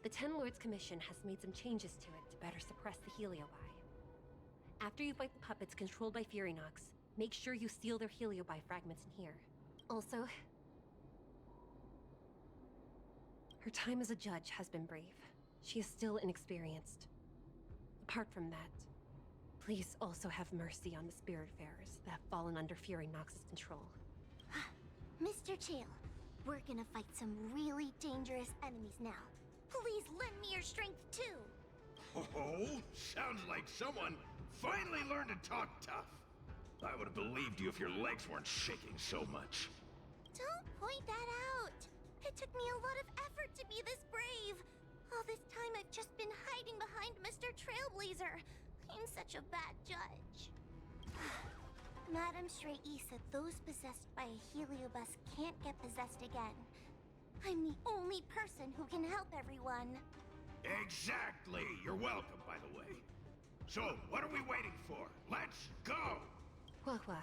The Ten Lords Commission has made some changes to it to better suppress the Heliobi. After you fight the puppets controlled by Fury Nox, make sure you seal their Heliobi fragments in here. Also, her time as a judge has been brief. She is still inexperienced. Apart from that, please also have mercy on the Spiritfarers that have fallen under Fury Nox's control. Mr. Chael, we're gonna fight some really dangerous enemies now. Please lend me your strength too. Oh, sounds like someone finally learned to talk tough. I would have believed you if your legs weren't shaking so much. Don't point that out. It took me a lot of effort to be this brave. All this time I've just been hiding behind Mr. Trailblazer. I'm such a bad judge. Madame Shrey said those possessed by a Heliobus can't get possessed again. I'm the only person who can help everyone. Exactly! You're welcome, by the way. So, what are we waiting for? Let's go! Wah-wah.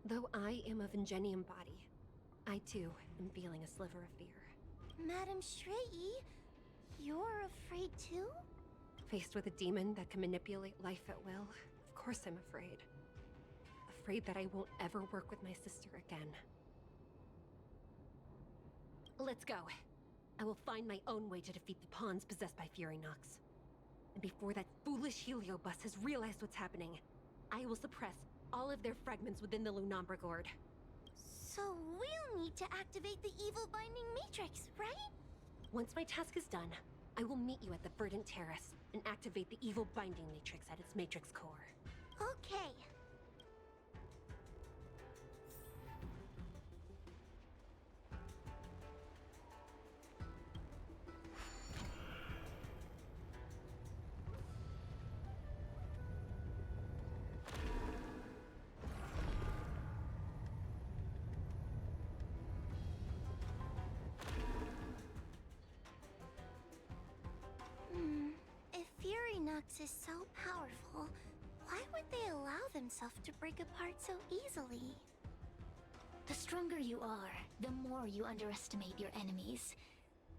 Though I am of Ingenium body, I too am feeling a sliver of fear. Madame Shrey, you're afraid too? Faced with a demon that can manipulate life at will, of course I'm afraid. Afraid that I won't ever work with my sister again. Let's go. I will find my own way to defeat the pawns possessed by Fury Nox. And before that foolish Heliobus has realized what's happening, I will suppress all of their fragments within the Lunambra Gourd. So we'll need to activate the evil binding matrix, right? Once my task is done, I will meet you at the Verdant Terrace and activate the evil binding matrix at its matrix core. Okay. If Fury Nox is so powerful, why would they allow themselves to break apart so easily? The stronger you are, the more you underestimate your enemies.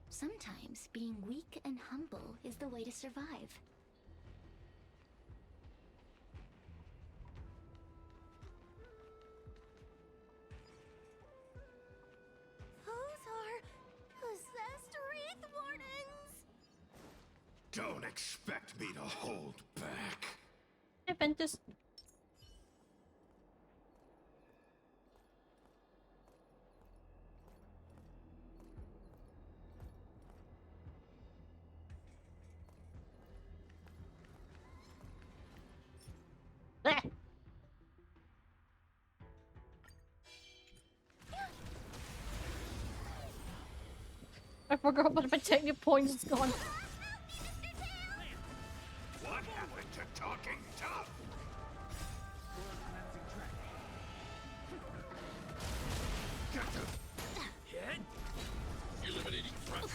Sometimes being weak and humble is the way to survive. Those are possessed Wraith Wardens! Don't expect me to hold back. Hey, Ventus. Ah! I forgot about my technical points, it's gone. What happened to talking tough? Hit. Eliminating threat.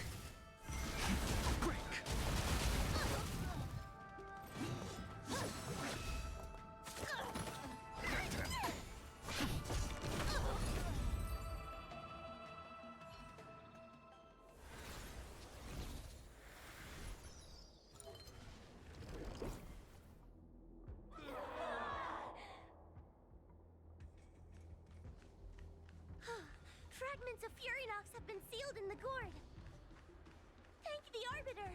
Break. Fragments of Fury Nox have been sealed in the gourd. Thank the Arbiter.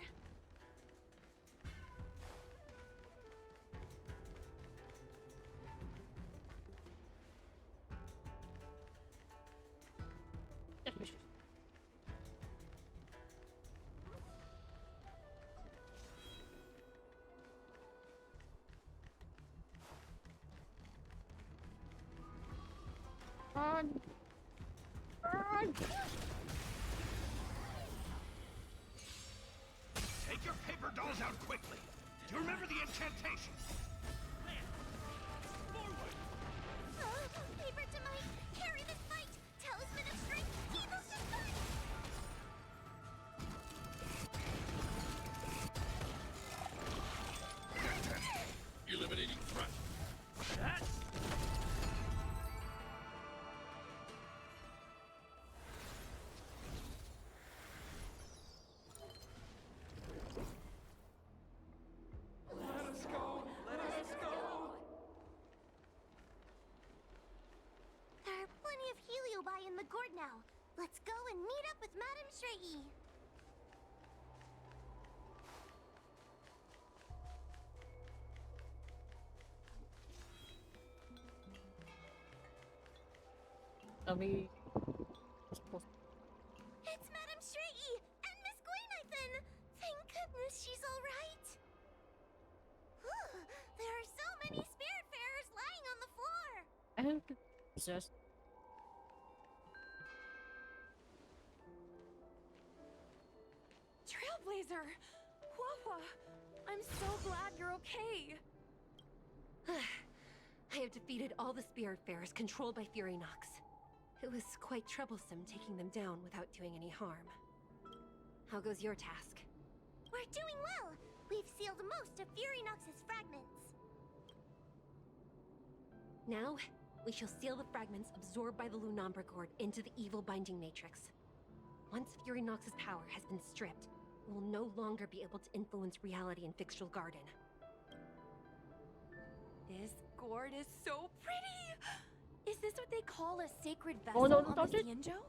On. Burn! Take your paper dolls out quickly. Do you remember the incantation? Paper to might, carry this fight. Talisman of strength, evil to fight. Eliminating threat. Let us go! Let us go! There are plenty of heliobi in the gourd now. Let's go and meet up with Madame Shrey. Tell me. It's Madame Shrey and Miss Gwaynithan. Thank goodness she's all right. There are so many spiritfarers lying on the floor. I don't just. Trailblazer! Wawa! I'm so glad you're okay! I have defeated all the Spiritfarers controlled by Furynox. It was quite troublesome taking them down without doing any harm. How goes your task? We're doing well. We've sealed most of Furynox's fragments. Now, we shall seal the fragments absorbed by the Lunombra Cord into the evil binding matrix. Once Furynox's power has been stripped, we will no longer be able to influence reality in Fixtral Garden. This gourd is so pretty! Is this what they call a sacred Oh, vessel no, on don't the touch it. Xianzhou?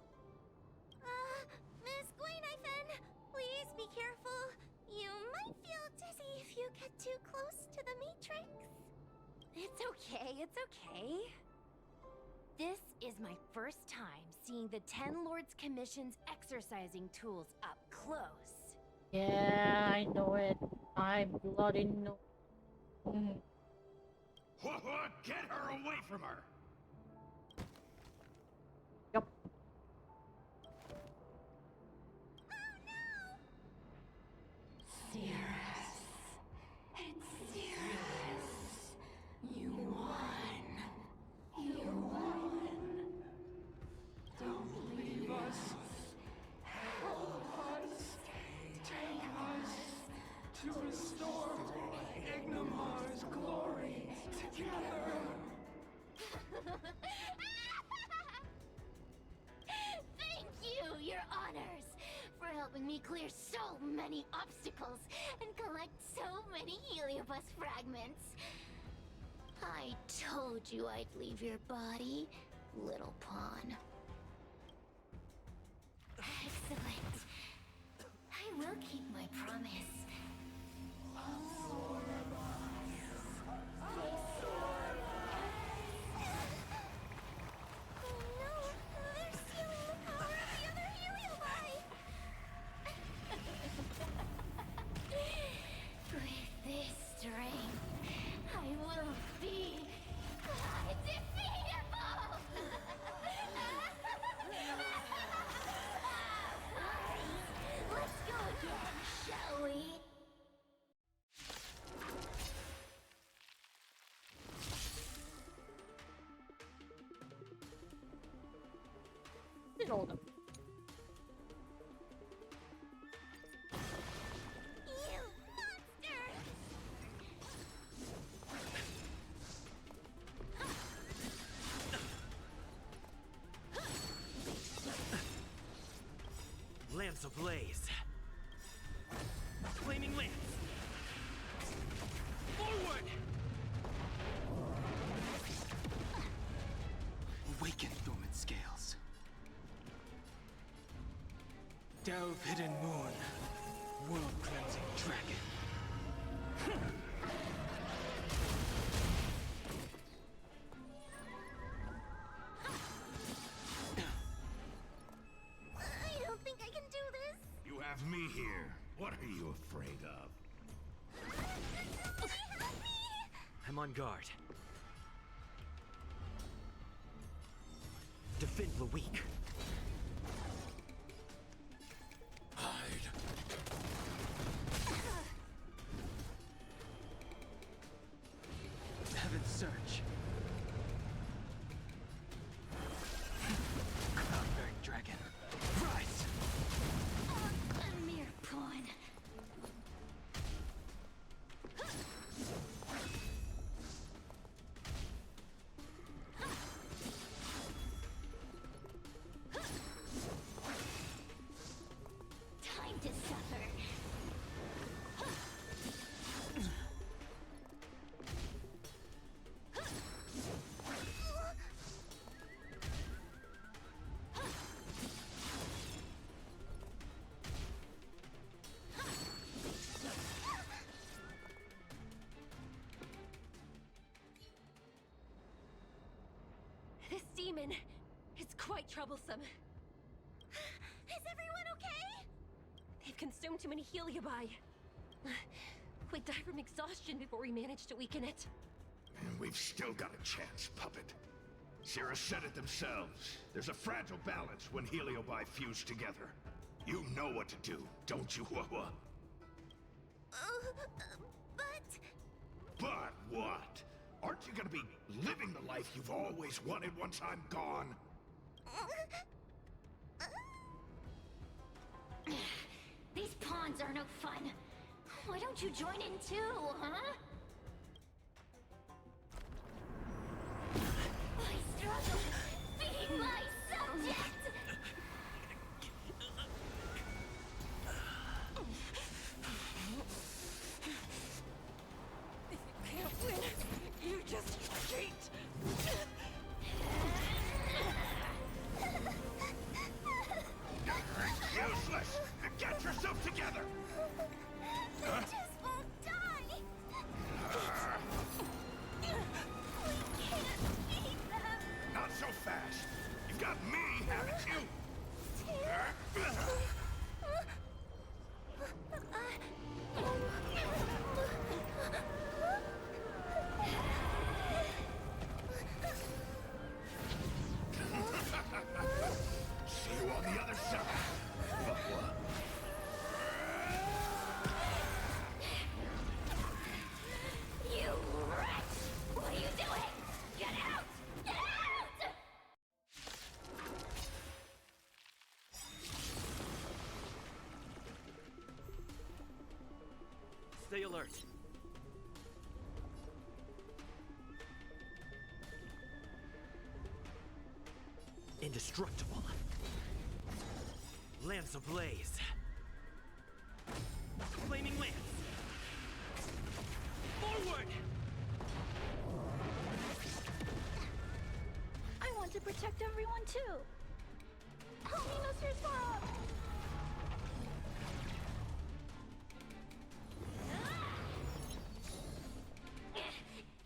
Miss Gwaynithan, please be careful. You might feel dizzy if you get too close to the Matrix. It's okay, it's okay. This is my first time seeing the Ten Lords Commission's exercising tools up close. Yeah, I know it. I bloody know. Get her away from her! Yup. Cirrus. It's Cirrus. You won. You won. Don't leave us. Help us. Take us to restore Ignimar's glory together. Thank you, Your Honors, for helping me clear so many obstacles and collect so many Heliobus fragments. I told you I'd leave your body, little pawn. Excellent. I will keep my promise. With this strength, I will be undefeatable! Let's go again, shall we? Get older. You monster! Lance ablaze. Flaming lance. Forward! Awaken, dormant scales. Delve, hidden moon. World-cleansing dragon. I don't think I can do this. You have me here. What are you afraid of? I'm on guard. Defend the weak. demon is quite troublesome. Is everyone okay? They've consumed too many heliobi. We'd die from exhaustion before we manage to weaken it. And we've still got a chance, Puppet. Sierra said it themselves. There's a fragile balance when heliobi fuse together. You know what to do, don't you, Wawa? But what? Aren't you gonna be living the life you've always wanted once I'm gone? These pawns are no fun. Why don't you join in too, huh? I struggle being my subject! If you can't win, you just cheat! Useless! Get yourself together! Huh? Just won't die! We can't beat them! Not so fast! You've got me, haven't you? See you on the other side, Wawa. You wretch! What are you doing? Get out! Get out! Stay alert. Indestructible. Lance ablaze. Flaming lance. Forward! I want to protect everyone too. Help me, Mr. Swamp!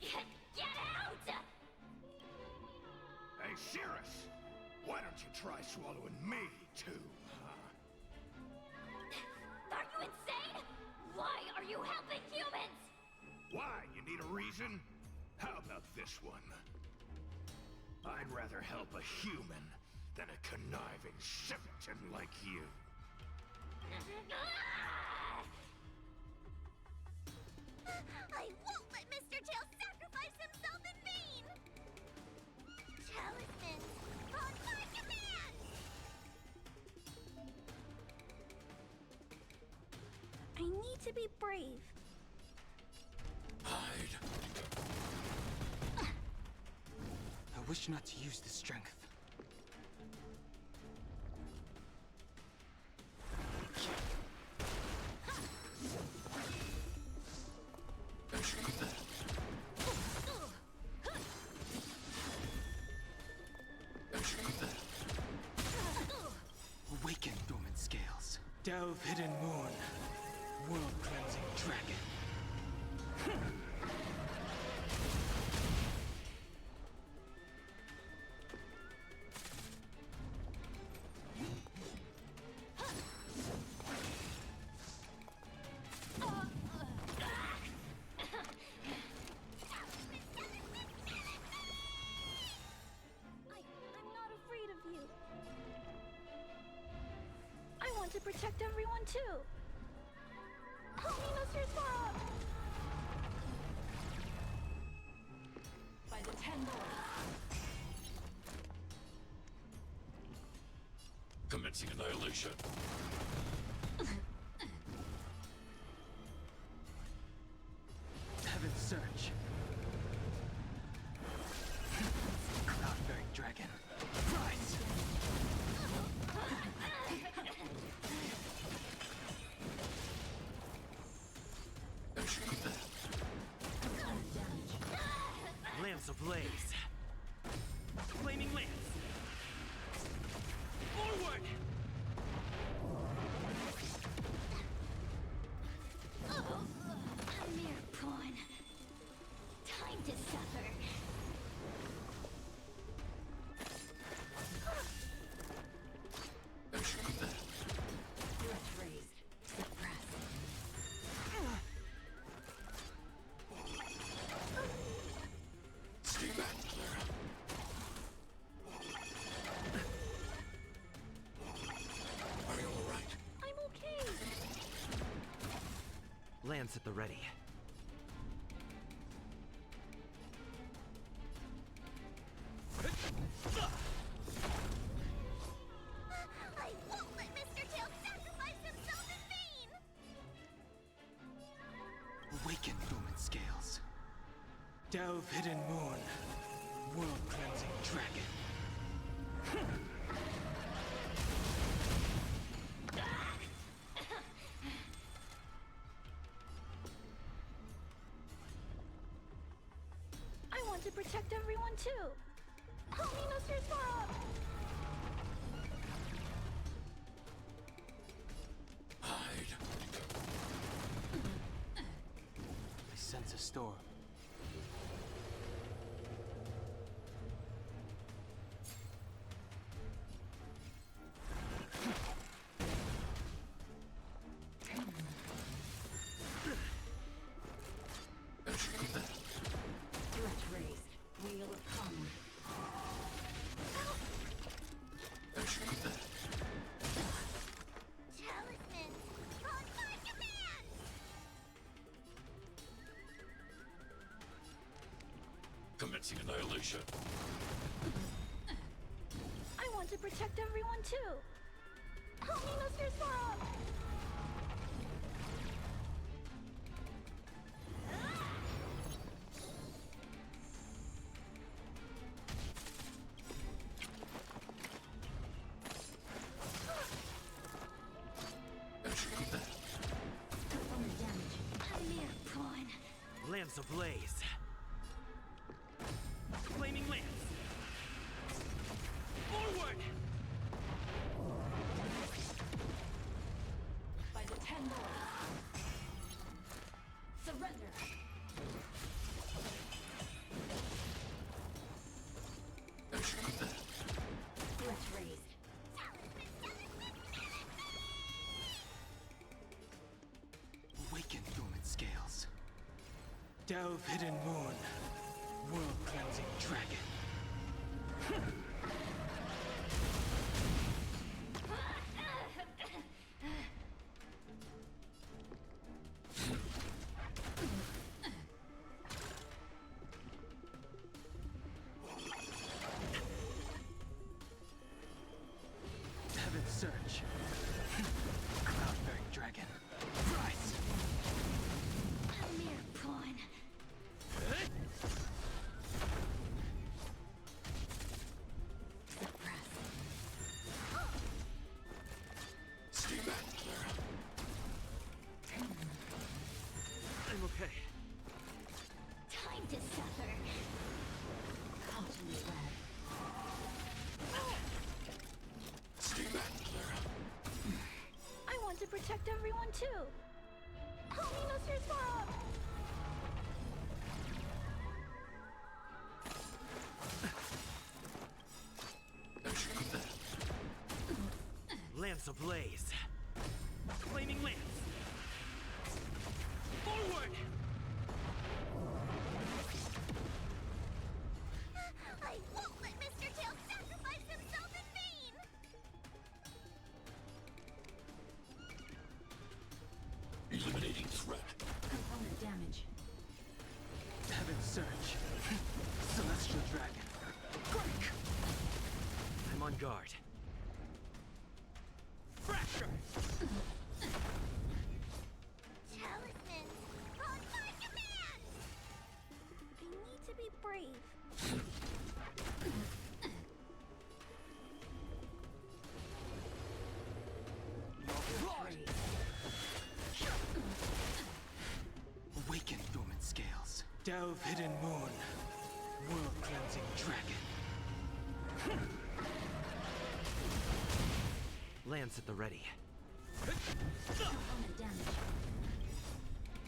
Get out! Hey, Cirrus! Why don't you try swallowing me, too, huh? Are you insane? Why are you helping humans? Why? You need a reason? How about this one? I'd rather help a human than a conniving simpleton like you. I won't let Mr. Tail sacrifice himself in vain! Talismans, on my command! I need to be brave. Hide. I wish not to use this strength. Awaken, dormant scales. Delve, hidden moon. World-cleansing dragon. I'm not afraid of you. I want to protect everyone too. Help me, Mr. Swamp! By the 10 Lords. Commencing annihilation. Heaven's Surge. Cloud-bearing dragon. Rise! Lance ablaze. Flaming lance. Forward! Lance at the ready. I won't let Mr. Tail sacrifice himself in vain! Awaken, Lumen Scales. Delve, hidden moon. World-cleansing dragon. I want to protect everyone too! Help me, Mr. Sora! Hide. I sense a storm. Threat raised. Wheel of Kong. Talismans! On my command! Commencing annihilation. I want to protect everyone too! Help me, Mr. Sora! Component damage. A mere pawn. Lance ablaze. Flaming lance. Forward! By the 10 lords. Surrender. Threat raised. Awaken, Lumen Scales. Delve, hidden moon. World-cleansing dragon. Heaven's Search. Cloud-bearing dragon. Rise! A mere pawn. Stay back, Clara. I'm okay. Time to suffer. Caught in the web. Stay back, Clara. I want to protect everyone too! Help me, Mr. Sora! Lance ablaze. Flaming lance. Forward! I won't let Mr. Tail sacrifice himself in vain! Eliminating threat. Component damage. Heaven's Search. Celestial dragon. Quick! I'm on guard. Fracture! Talismans! On my command! I need to be brave. Awaken, Lumen Scales. Delve, hidden moon. World-cleansing dragon. Lance at the ready. Component damage.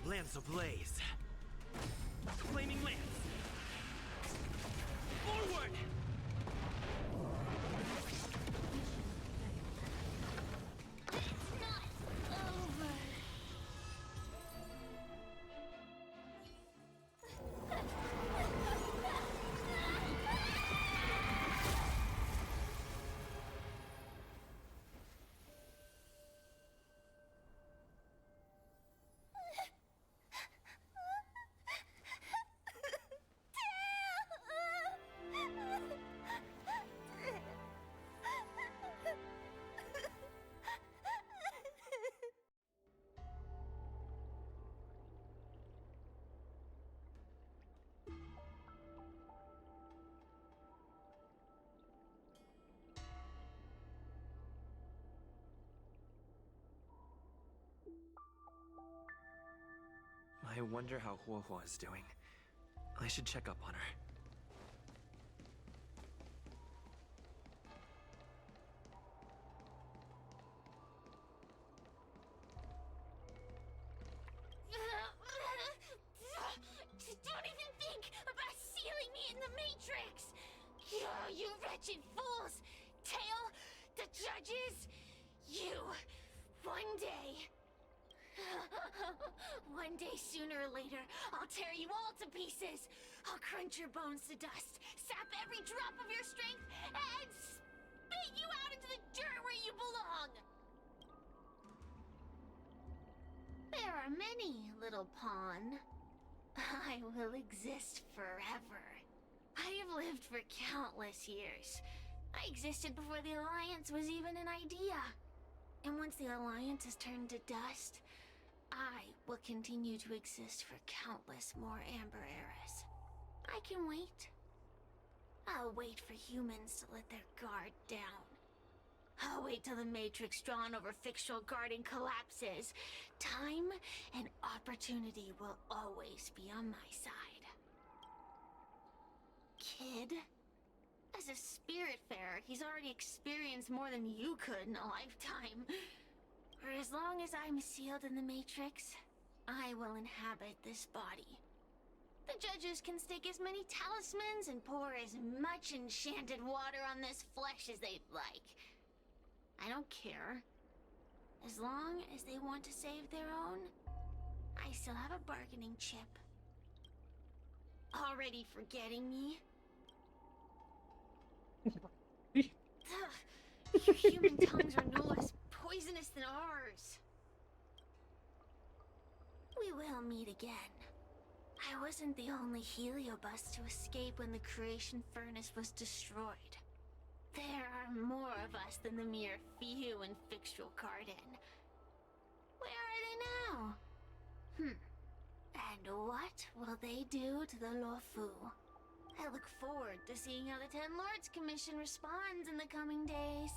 Lance ablaze. Flaming lance. Forward! It's not over. I wonder how Huohuo is doing. I should check up on her. Don't even think about sealing me in the Matrix! Oh, you wretched fools! Tail, the judges, you, one day... One day, sooner or later, I'll tear you all to pieces! I'll crunch your bones to dust, sap every drop of your strength, and spit you out into the dirt where you belong! There are many, little pawn. I will exist forever. I have lived for countless years. I existed before the Alliance was even an idea. And once the Alliance is turned to dust, I will continue to exist for countless more Amber eras. I can wait. I'll wait for humans to let their guard down. I'll wait till the Matrix drawn over fictional garden collapses. Time and opportunity will always be on my side. Kid? As a Spiritfarer, he's already experienced more than you could in a lifetime. For as long as I'm sealed in the Matrix, I will inhabit this body. The judges can stake as many talismans and pour as much enchanted water on this flesh as they'd like. I don't care. As long as they want to save their own, I still have a bargaining chip. Already forgetting me? Ugh, your human tongues are no less poisonous than ours. We will meet again. I wasn't the only Heliobus to escape when the creation furnace was destroyed. There are more of us than the mere few in Fictional Garden. Where are they now? And what will they do to the Luofu? I look forward to seeing how the Ten Lords Commission responds in the coming days.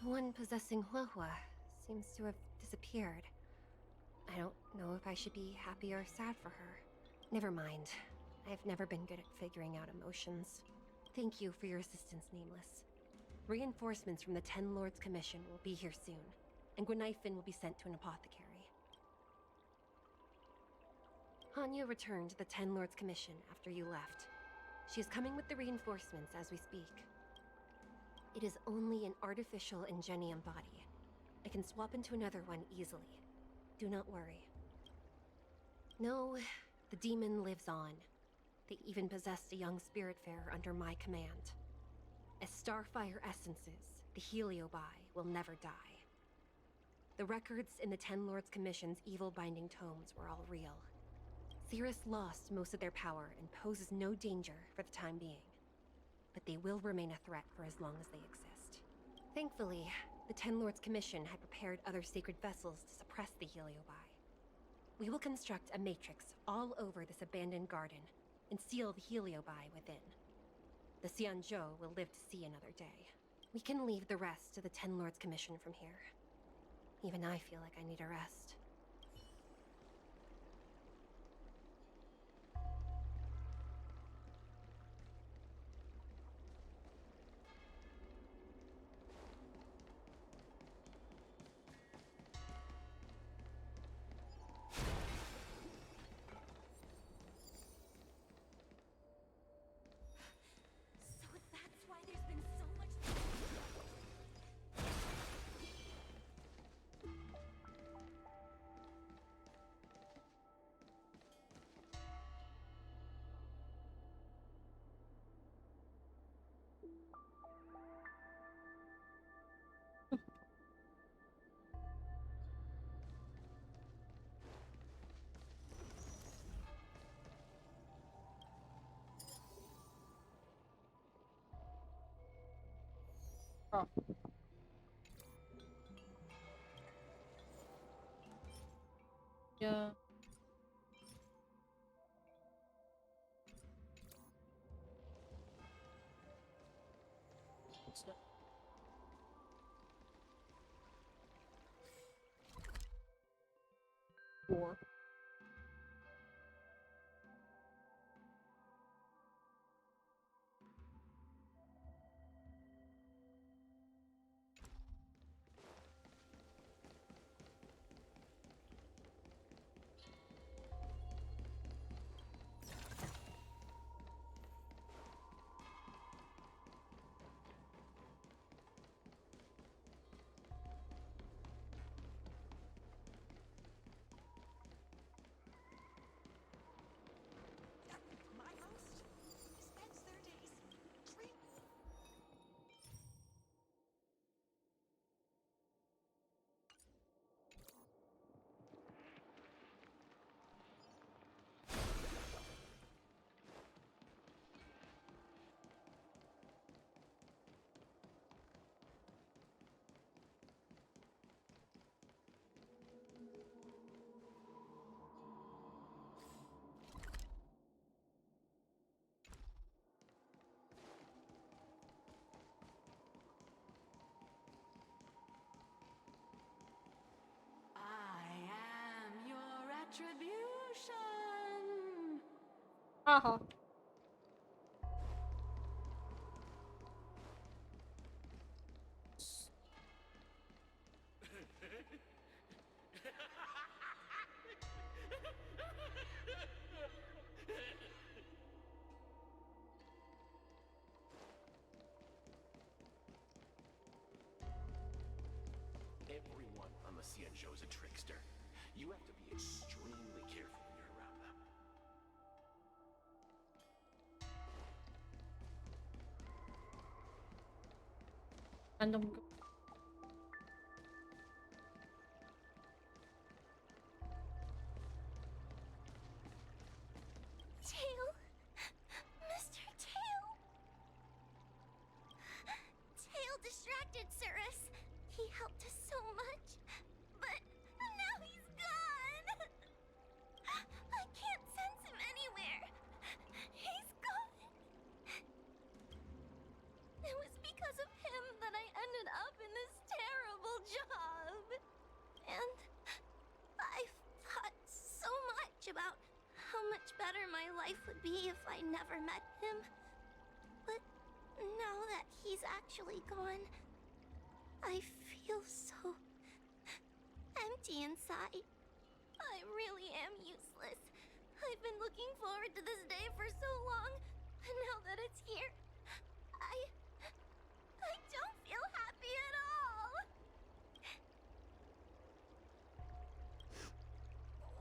The one possessing Huohua seems to have disappeared. I don't know if I should be happy or sad for her. Never mind. I've never been good at figuring out emotions. Thank you for your assistance, Nameless. Reinforcements from the Ten Lords Commission will be here soon, and Gwynaifin will be sent to an apothecary. Hanya returned to the Ten Lords Commission after you left. She is coming with the reinforcements as we speak. It is only an artificial Ingenium body. I can swap into another one easily. Do not worry. No, the demon lives on. They even possessed a young Spiritfarer under my command. As Starfire essences, the Heliobi will never die. The records in the Ten Lords Commission's evil-binding tomes were all real. Cirrus lost most of their power and poses no danger for the time being. But they will remain a threat for as long as they exist. Thankfully, the Ten Lords Commission had prepared other sacred vessels to suppress the Heliobi. We will construct a matrix all over this abandoned garden and seal the Heliobi within. The Xianzhou will live to see another day. We can leave the rest to the Ten Lords Commission from here. Even I feel like I need a rest. So that's why there's been so much... Oh. Yeah. What's that? War. My host spends their days dreaming. I am your retribution. Haha. Everyone on the Xianzhou is a trickster. You have to be extremely careful when you're around them. Random. Tail! Mr. Tail! Tail distracted Cirrus. He helped us so much, but now he's gone! I can't sense him anywhere. He's gone. It was because of him that I ended up in this terrible job. And I've thought so much about how much better my life would be if I never met him. But now that he's actually gone, I feel so empty inside. I really am useless. I've been looking forward to this day for so long, and now that it's here, I don't feel happy at all.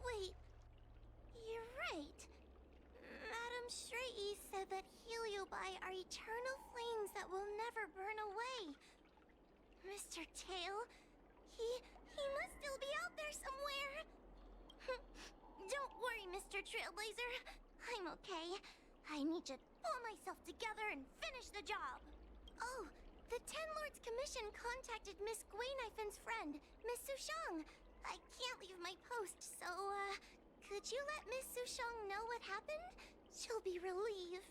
Wait, you're right. Madame Straighty said that Heliobi are eternal flames that will never burn away. Mr. Tail, he must still be out there somewhere. Don't worry, Mr. Trailblazer. I'm okay. I need to pull myself together and finish the job. Oh, the Ten Lords Commission contacted Miss Guinifen's friend, Miss Sushang. I can't leave my post, so, could you let Miss Sushang know what happened? She'll be relieved.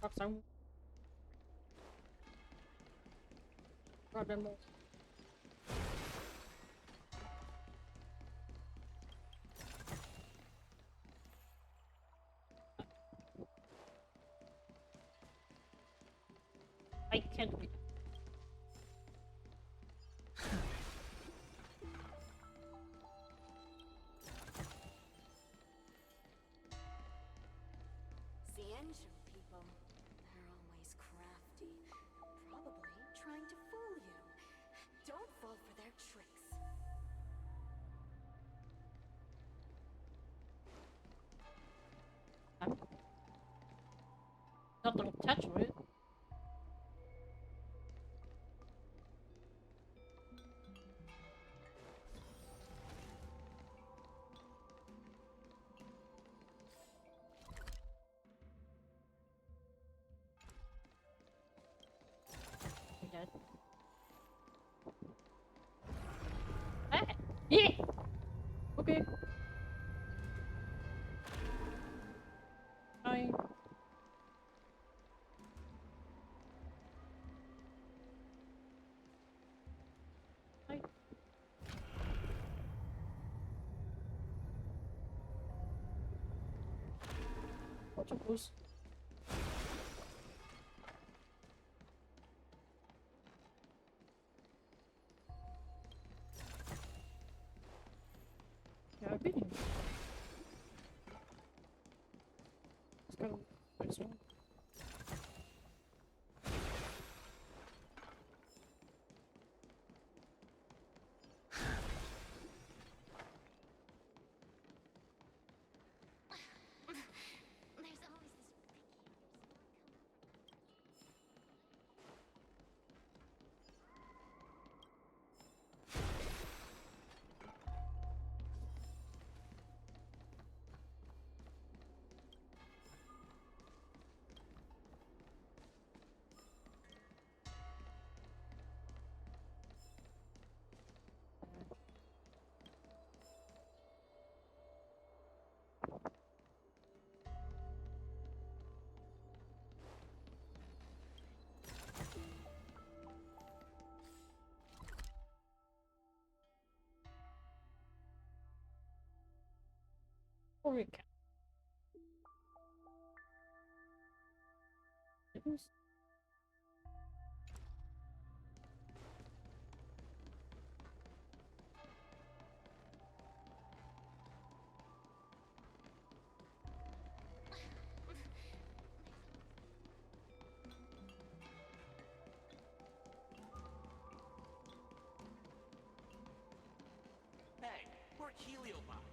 Awesome. Problem. I can't be. Xianzhou people, they're always crafty. Probably trying to fool you. Don't fall for their tricks. Not gonna touch it. Dead. Ah, yeah. Okay. Fine. Octopus. Yeah, I've been. Let's go this one. There's always this Or we can. Hey, we're Heliobot.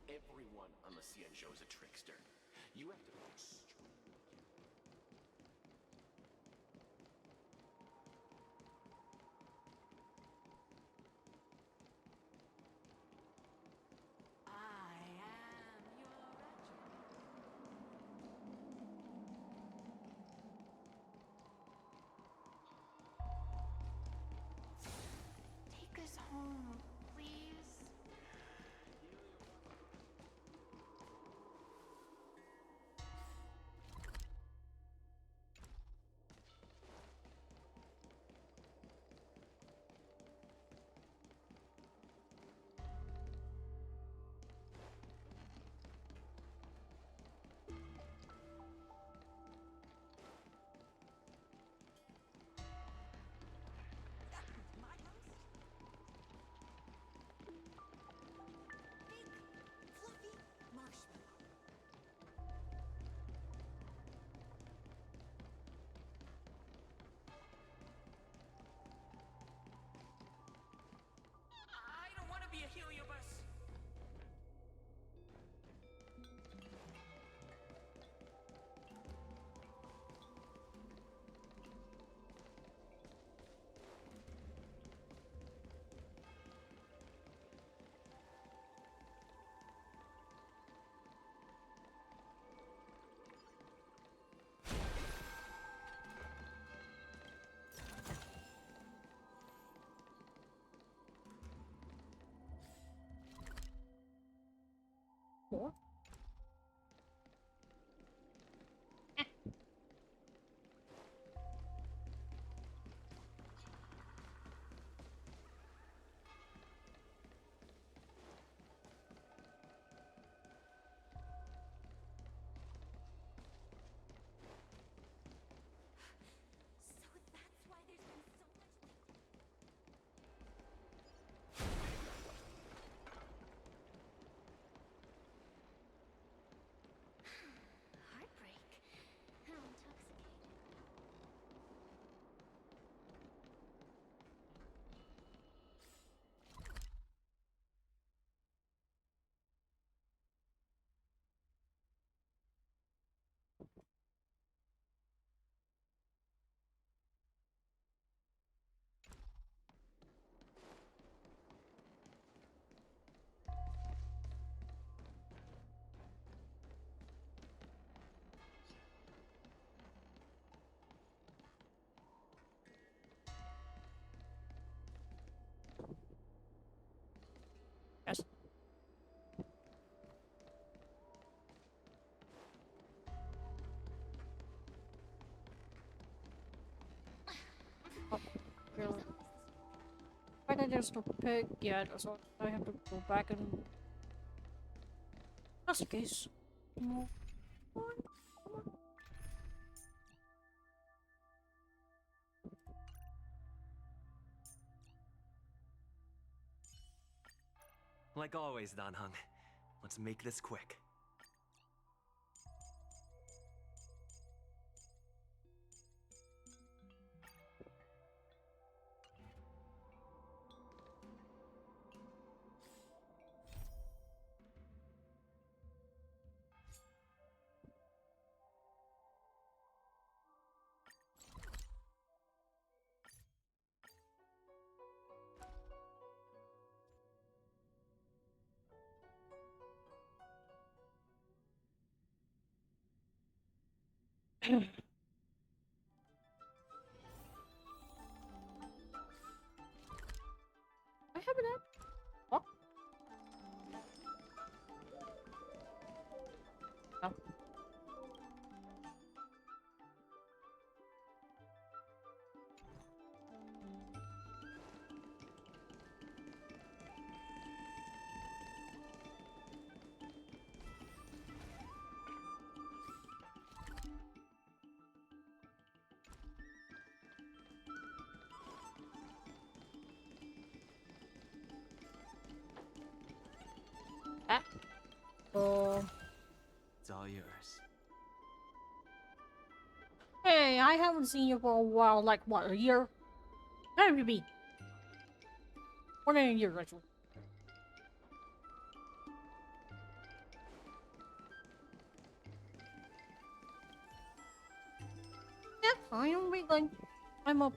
Everyone on the Cianzhou is a trickster. You have to be extremely I am your Take us home, please. that there's no pig yet, so I have to go back and... That's the case. Come on. Like always, Dan Hung. Let's make this quick. I have an app. Oh. Oh. Ah. Oh. It's all yours. Hey, I haven't seen you for a while, like what, a year? How have you been? More than a year, actually. Yeah, I am weakling. I'm a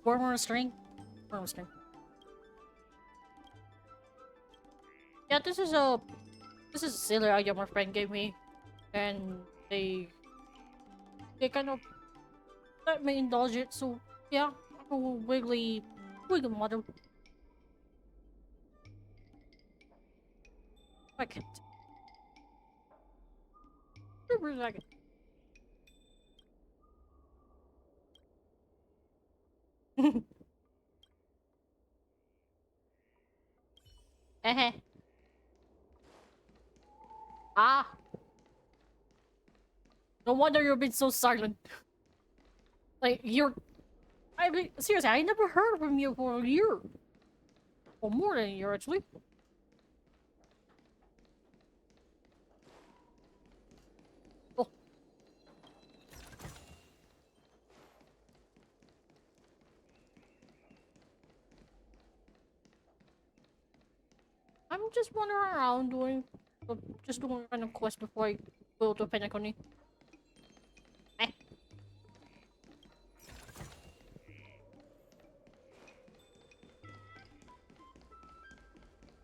born on a string. Born on a string. Yeah, this is a silly idea my friend gave me, and they kind of let me indulge it. So yeah, I'm a wiggly mother. I can't. Wait a second. Eh. Ah. No wonder you've been so silent. Like you're. I mean, seriously, I never heard from you for a year, or more than a year, actually. Oh. I'm just wandering around just doing random quests before I go to Penacony. Eh.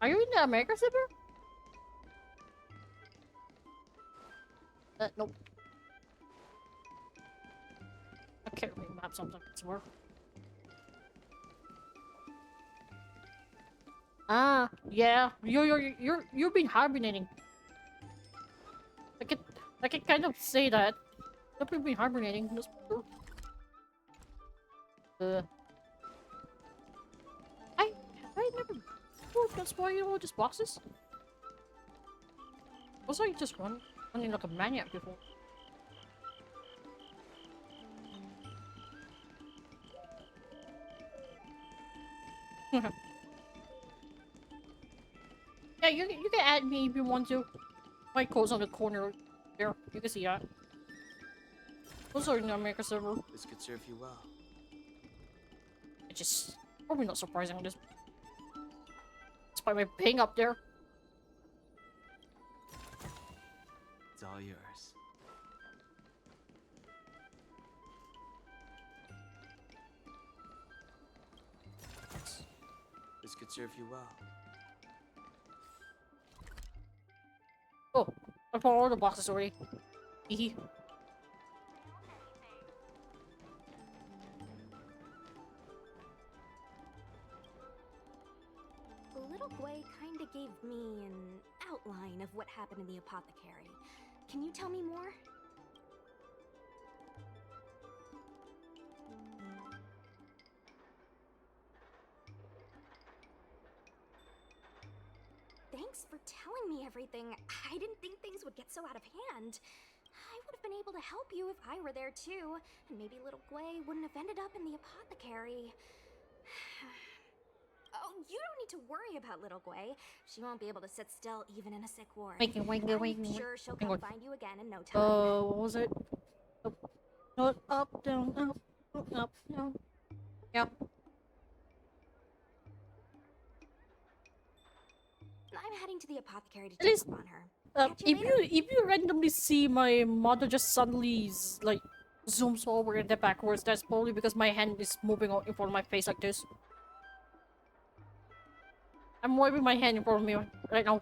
Are you in the America server? Nope. I can't read map something, I swear. Ah, yeah. You've been hibernating. I can kind of say that. You've been hibernating. That's for sure. I never. Oh, that's why you know these boxes. Also, you just running like a maniac before. Yeah, you can add me if you want to. My code's on the corner there. You can see that. Also in the America server. This could serve you well. It's just probably not surprising this. Despite my ping up there. It's all yours. This could serve you well. Oh, I bought all the boxes already. Hehe. Little Gwei kinda gave me an outline of what happened in the apothecary. Can you tell me more? Thanks for telling me everything. I didn't think things would get so out of hand. I would have been able to help you if I were there too, and maybe little Gwei wouldn't have ended up in the apothecary. Oh, you don't need to worry about little Gwei. She won't be able to sit still even in a sick ward. Wait, I'm sure she'll come find you again in no time. What was it? Up, down, up, down. Yep. I'm heading to the apothecary to At least, check up on her. if you randomly see my mother just suddenly like zooms forward and then backwards, that's probably because my hand is moving in front of my face like this. I'm waving my hand in front of me right now.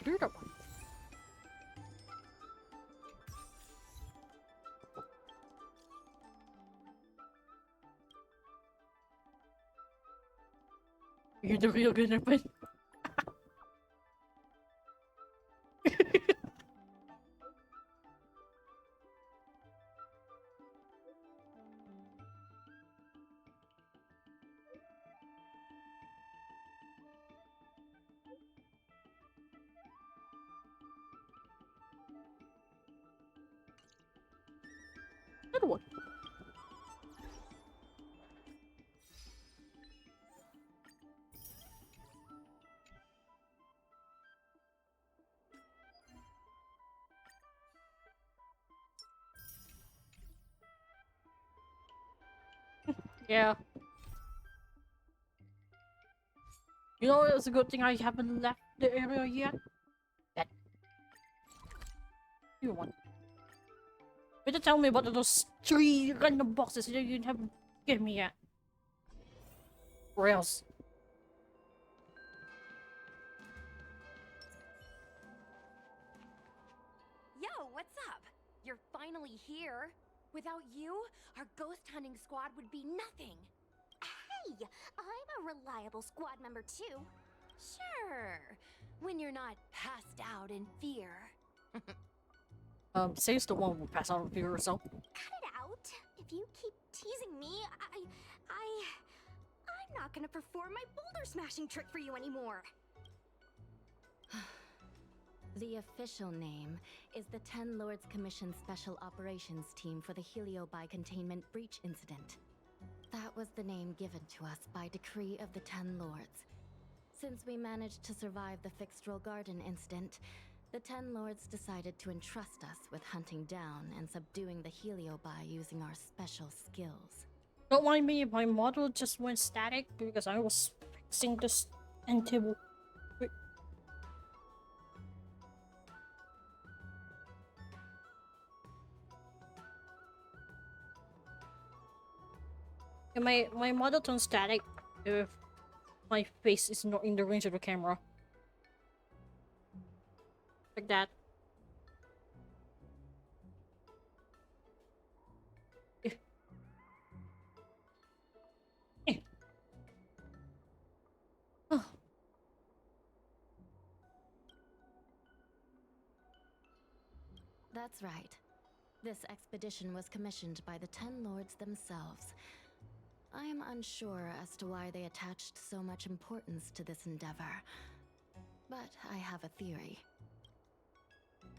Clear that one. You're the real gunner, but another one. Yeah. You know, it's a good thing I haven't left the area yet. That. You want? Better tell me about those 3 random boxes that you haven't given me yet. Or else. Yo, what's up? You're finally here. Without you, our ghost hunting squad would be nothing. Hey, I'm a reliable squad member too. Sure, when you're not passed out in fear. Says the one who pass out of fear or so. Cut it out. If you keep teasing me, I'm not gonna perform my boulder smashing trick for you anymore. The official name is the Ten Lords Commission Special Operations Team for the Heliobi Containment Breach Incident. That was the name given to us by decree of the Ten Lords. Since we managed to survive the Fixedril Garden incident, the Ten Lords decided to entrust us with hunting down and subduing the Heliobi using our special skills. Don't mind me if my model just went static because I was fixing this table. And my model turns static if my face is not in the range of the camera. Like that. Oh. That's right. This expedition was commissioned by the Ten Lords themselves. I am unsure as to why they attached so much importance to this endeavor, but I have a theory.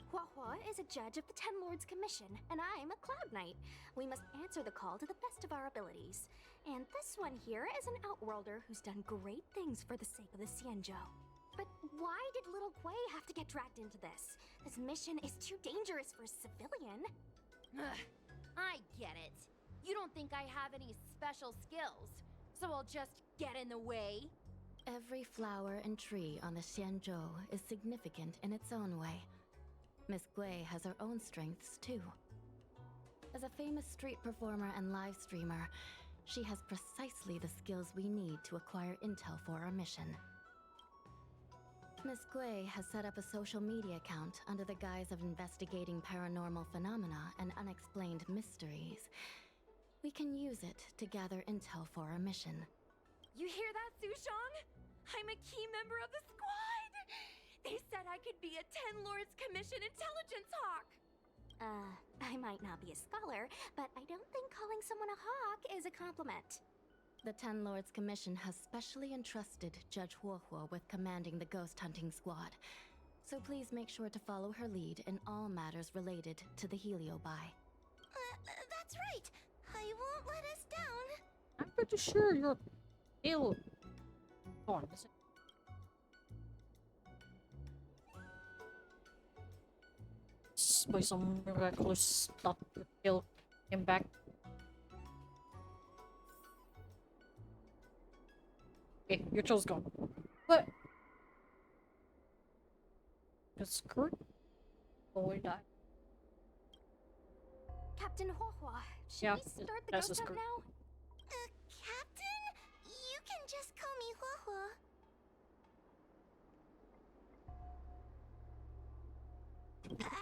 Hua is a judge of the Ten Lords Commission, and I'm a Cloud Knight. We must answer the call to the best of our abilities. And this one here is an Outworlder who's done great things for the sake of the Xianzhou. But why did little Gwei have to get dragged into this? This mission is too dangerous for a civilian. Ugh, I get it. You don't think I have any special skills, so I'll just get in the way? Every flower and tree on the Xianzhou is significant in its own way. Miss Gwei has her own strengths, too. As a famous street performer and live streamer, she has precisely the skills we need to acquire intel for our mission. Miss Gwei has set up a social media account under the guise of investigating paranormal phenomena and unexplained mysteries. We can use it to gather intel for our mission. You hear that, Sushong? I'm a key member of the squad! They said I could be a Ten Lords Commission intelligence hawk! I might not be a scholar, but I don't think calling someone a hawk is a compliment. The Ten Lords Commission has specially entrusted Judge Huohuo with commanding the ghost hunting squad. So please make sure to follow her lead in all matters related to the Heliobi. That's right. I won't let us down. I'm pretty sure you're ill. Hold on, is it? By some miraculous stuff, the tail came back. Okay, your tail's gone. What? Does Skirt boy die? Captain Huohua, should Yeah, we start the that's ghost a hunt Skirt. now? Captain? You can just call me Huohuo.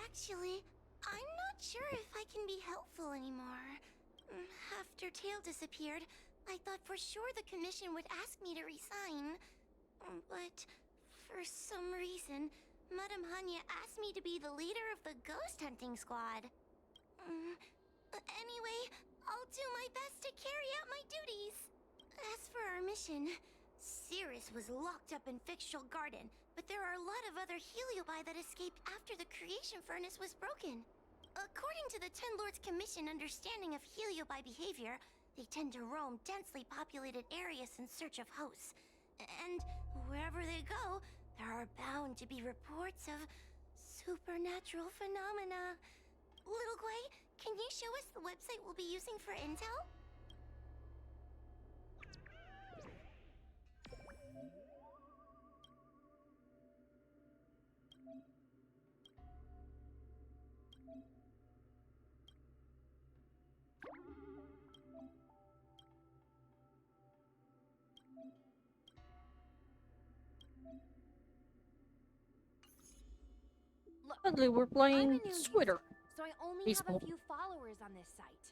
Actually, I'm not sure if I can be helpful anymore. After Tail disappeared, I thought for sure the commission would ask me to resign. But for some reason, Madame Hanya asked me to be the leader of the ghost hunting squad. Anyway, I'll do my best to carry out my duties. As for our mission, Cirrus was locked up in Fictional Garden, but there are a lot of other Heliobi that escaped after the creation furnace was broken. According to the Ten Lords Commission understanding of Heliobi behavior, they tend to roam densely populated areas in search of hosts. And wherever they go, there are bound to be reports of supernatural phenomena. Little Guay, can you show us the website we'll be using for intel? Suddenly we're playing Twitter. So I only have a few followers on this site.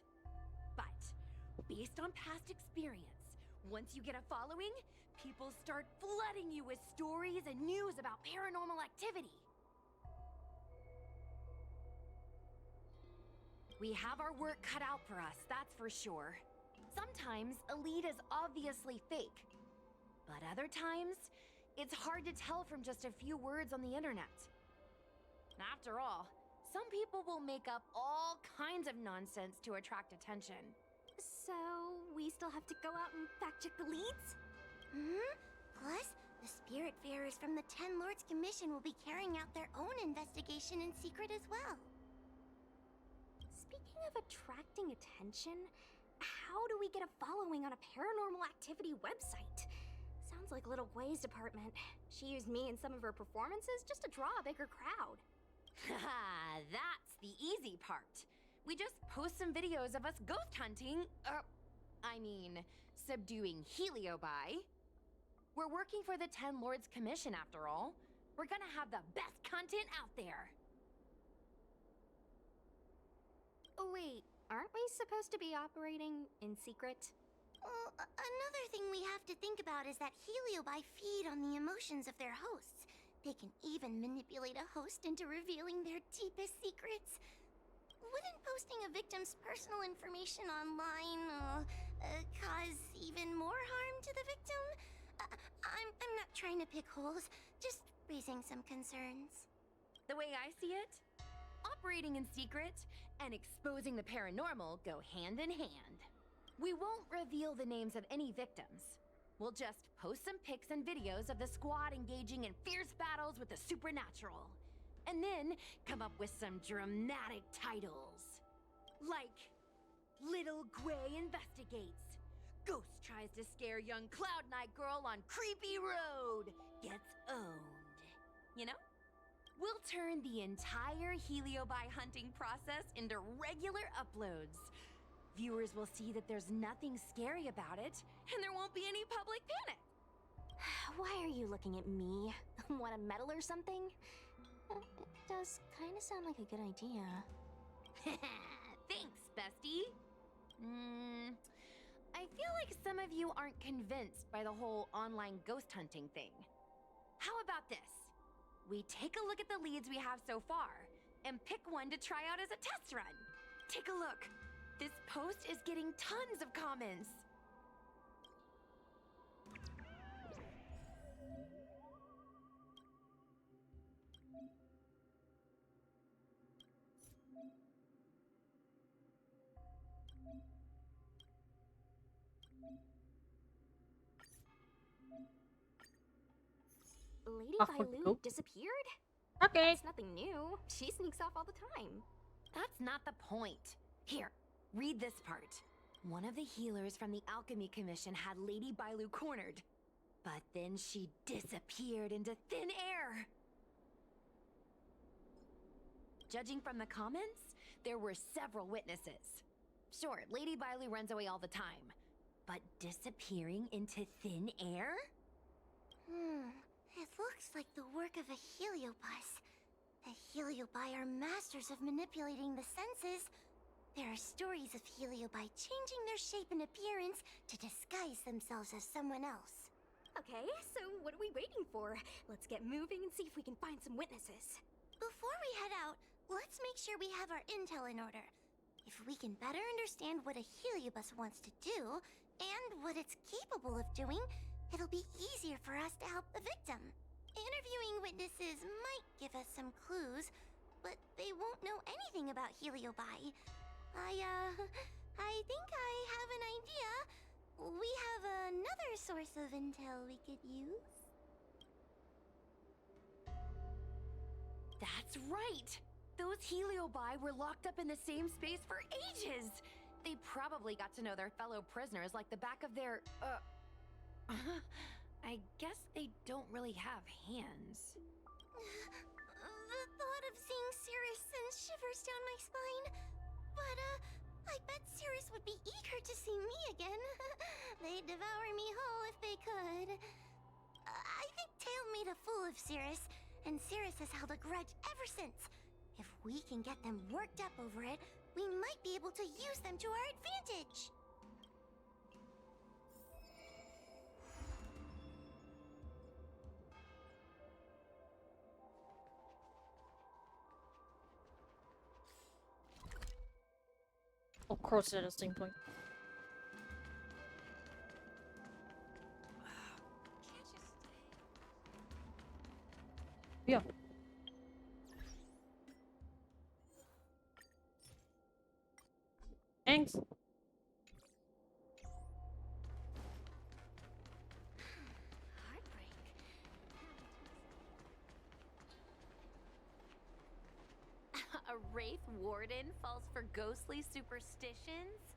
But based on past experience, once you get a following, people start flooding you with stories and news about paranormal activity. We have our work cut out for us, that's for sure. Sometimes a lead is obviously fake, but other times it's hard to tell from just a few words on the internet. After all, some people will make up all kinds of nonsense to attract attention. So, we still have to go out and fact-check the leads? Plus, the Spiritfarers from the Ten Lords Commission will be carrying out their own investigation in secret as well. Speaking of attracting attention, how do we get a following on a paranormal activity website? Sounds like Little Guay's department. She used me in some of her performances just to draw a bigger crowd. Haha, that's the easy part. We just post some videos of us ghost hunting, subduing Heliobi. We're working for the Ten Lords Commission after all. We're gonna have the best content out there. Oh wait, aren't we supposed to be operating in secret? Well, another thing we have to think about is that Heliobi feed on the emotions of their hosts. They can even manipulate a host into revealing their deepest secrets. Wouldn't posting a victim's personal information online cause even more harm to the victim? I'm not trying to pick holes, just raising some concerns. The way I see it, operating in secret and exposing the paranormal go hand in hand. We won't reveal the names of any victims. We'll just post some pics and videos of the squad engaging in fierce battles with the supernatural. And then come up with some dramatic titles. Like, Little Guay investigates. Ghost tries to scare young Cloud Knight girl on creepy road. Gets owned. You know? We'll turn the entire Heliobi hunting process into regular uploads. Viewers will see that there's nothing scary about it, and there won't be any public panic. Why are you looking at me? Want a medal or something? It does kind of sound like a good idea. Thanks, bestie. I feel like some of you aren't convinced by the whole online ghost hunting thing. How about this? We take a look at the leads we have so far, and pick one to try out as a test run. Take a look. This post is getting tons of comments. Lady Oh, Bailu disappeared? Okay. That's nothing new. She sneaks off all the time. That's not the point. Here, read this part. One of the healers from the Alchemy Commission had Lady Bailu cornered, but then she disappeared into thin air. Judging from the comments, there were several witnesses. Sure, Lady Bailu runs away all the time, but disappearing into thin air? It looks like the work of a heliobus. The heliobi are masters of manipulating the senses. There are stories of heliobi changing their shape and appearance to disguise themselves as someone else. Okay, so what are we waiting for? Let's get moving and see if we can find some witnesses. Before we head out, let's make sure we have our intel in order. If we can better understand what a heliobus wants to do, and what it's capable of doing, it'll be easier for us to help the victim. Interviewing witnesses might give us some clues, but they won't know anything about heliobi. I think I have an idea. We have another source of intel we could use. That's right! Those heliobi were locked up in the same space for ages! They probably got to know their fellow prisoners like the back of their, I guess they don't really have hands. The thought of seeing Cirrus sends shivers down my spine. But, I bet Cirrus would be eager to see me again. They'd devour me whole if they could. I think Tail made a fool of Cirrus, and Cirrus has held a grudge ever since. If we can get them worked up over it, we might be able to use them to our advantage. Of course, at the same point. Yeah. Thanks. A Wraith Warden falls for ghostly superstitions?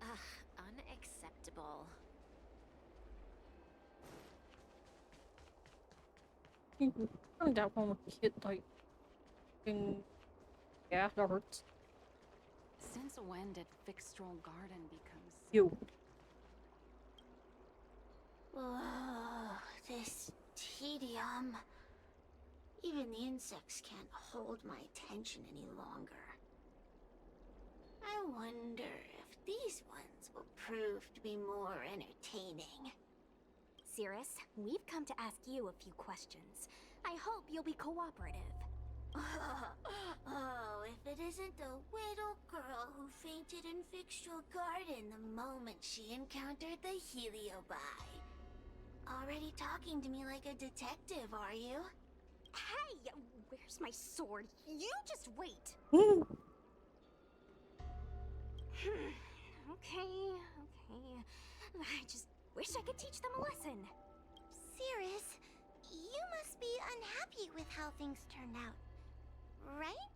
Ugh, unacceptable. I think that one would hit like yeah, that hurts. Since when did Fixstrol Garden become You. Oh, this tedium. Even the insects can't hold my attention any longer. I wonder if these ones will prove to be more entertaining. Cirrus, we've come to ask you a few questions. I hope you'll be cooperative. Oh, if it isn't the little girl who fainted in Fixstrol Garden the moment she encountered the heliobi. Already talking to me like a detective, are you? Hey, where's my sword? You just wait. Okay. I just wish I could teach them a lesson. Cirrus, you must be unhappy with how things turned out, right?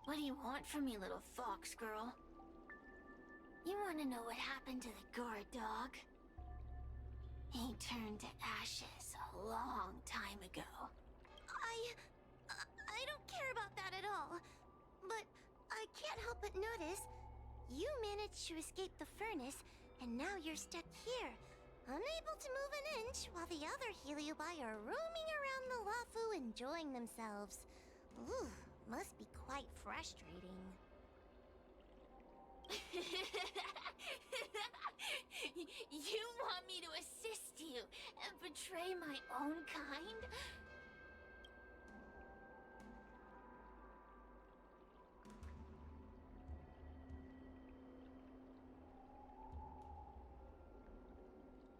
What do you want from me, little fox girl? You want to know what happened to the guard dog? He turned to ashes a long time ago. I don't care about that at all. But I can't help but notice you managed to escape the furnace, and now you're stuck here, unable to move an inch, while the other heliobi are roaming around the Lafu enjoying themselves. Ooh, must be quite frustrating. You want me to assist you and betray my own kind?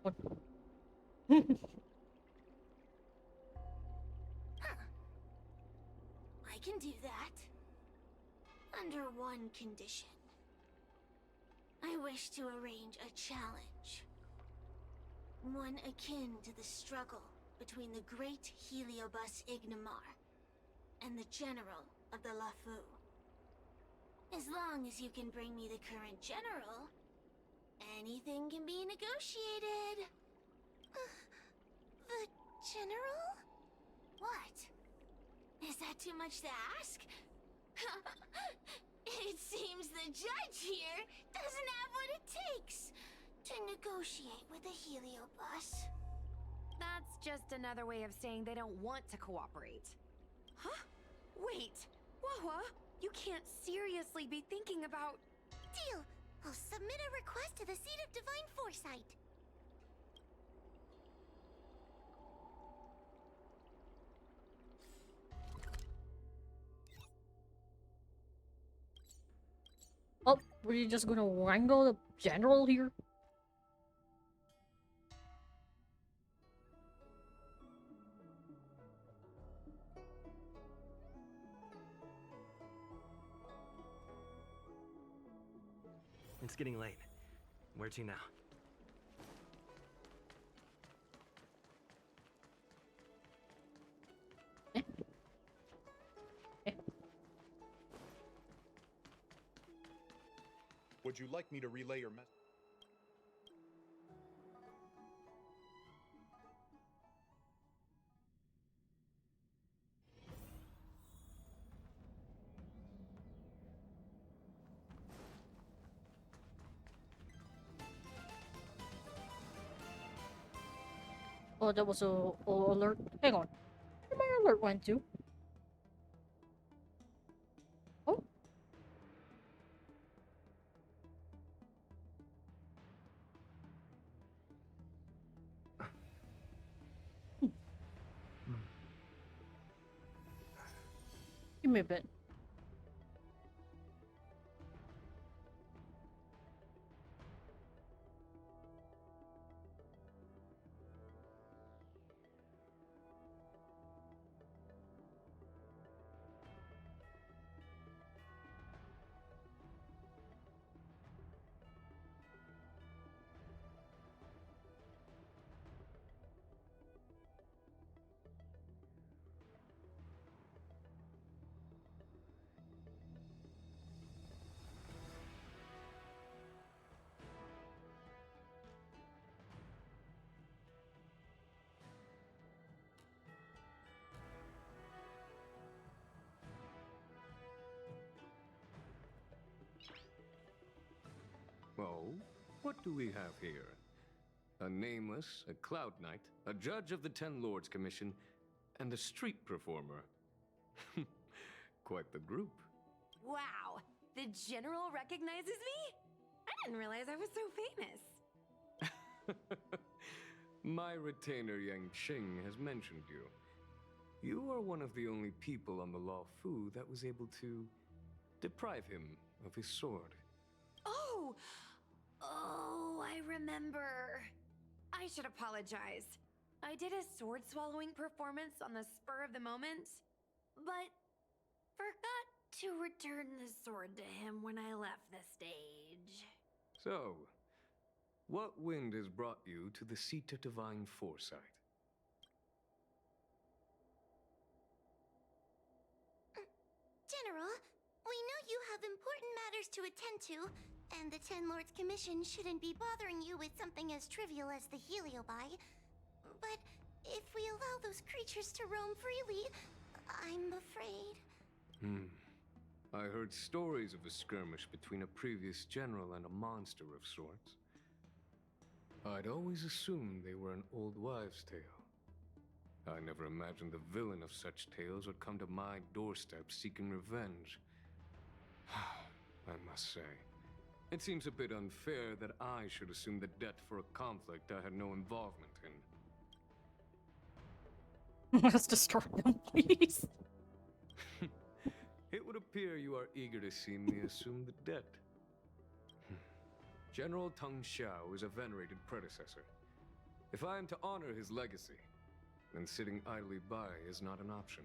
What? I can do that. Under one condition. I wish to arrange a challenge. One akin to the struggle between the great Heliobus Ignamar and the general of the Lafu. As long as you can bring me the current general, anything can be negotiated. The general? What? Is that too much to ask? It seems the judge here doesn't have what it takes to negotiate with the Heliobus. That's just another way of saying they don't want to cooperate. Huh? Wait! Wawa, you can't seriously be thinking about... Deal! I'll submit a request to the Seat of Divine Foresight. Oh, were you just gonna wrangle the general here? It's getting late. Where to now? Would you like me to relay your message? Oh, that was a alert. Hang on. Where my alert went to? Oh. Give me a bit. Oh, what do we have here? A nameless, a cloud knight, a judge of the Ten Lords Commission, and a street performer. Quite the group. Wow! The general recognizes me? I didn't realize I was so famous. My retainer Yang Qing has mentioned you. You are one of the only people on the Law Fu that was able to deprive him of his sword. Oh! Oh, I remember. I should apologize. I did a sword swallowing performance on the spur of the moment, but forgot to return the sword to him when I left the stage. So, what wind has brought you to the Seat of Divine Foresight? General, we know you have important matters to attend to, and the Ten Lords Commission shouldn't be bothering you with something as trivial as the Heliobi. But if we allow those creatures to roam freely, I'm afraid... I heard stories of a skirmish between a previous general and a monster of sorts. I'd always assumed they were an old wives' tale. I never imagined the villain of such tales would come to my doorstep seeking revenge. I must say, it seems a bit unfair that I should assume the debt for a conflict I had no involvement in. Let's destroy them, please. It would appear you are eager to see me assume the debt. General Teng Xiao is a venerated predecessor. If I am to honor his legacy, then sitting idly by is not an option.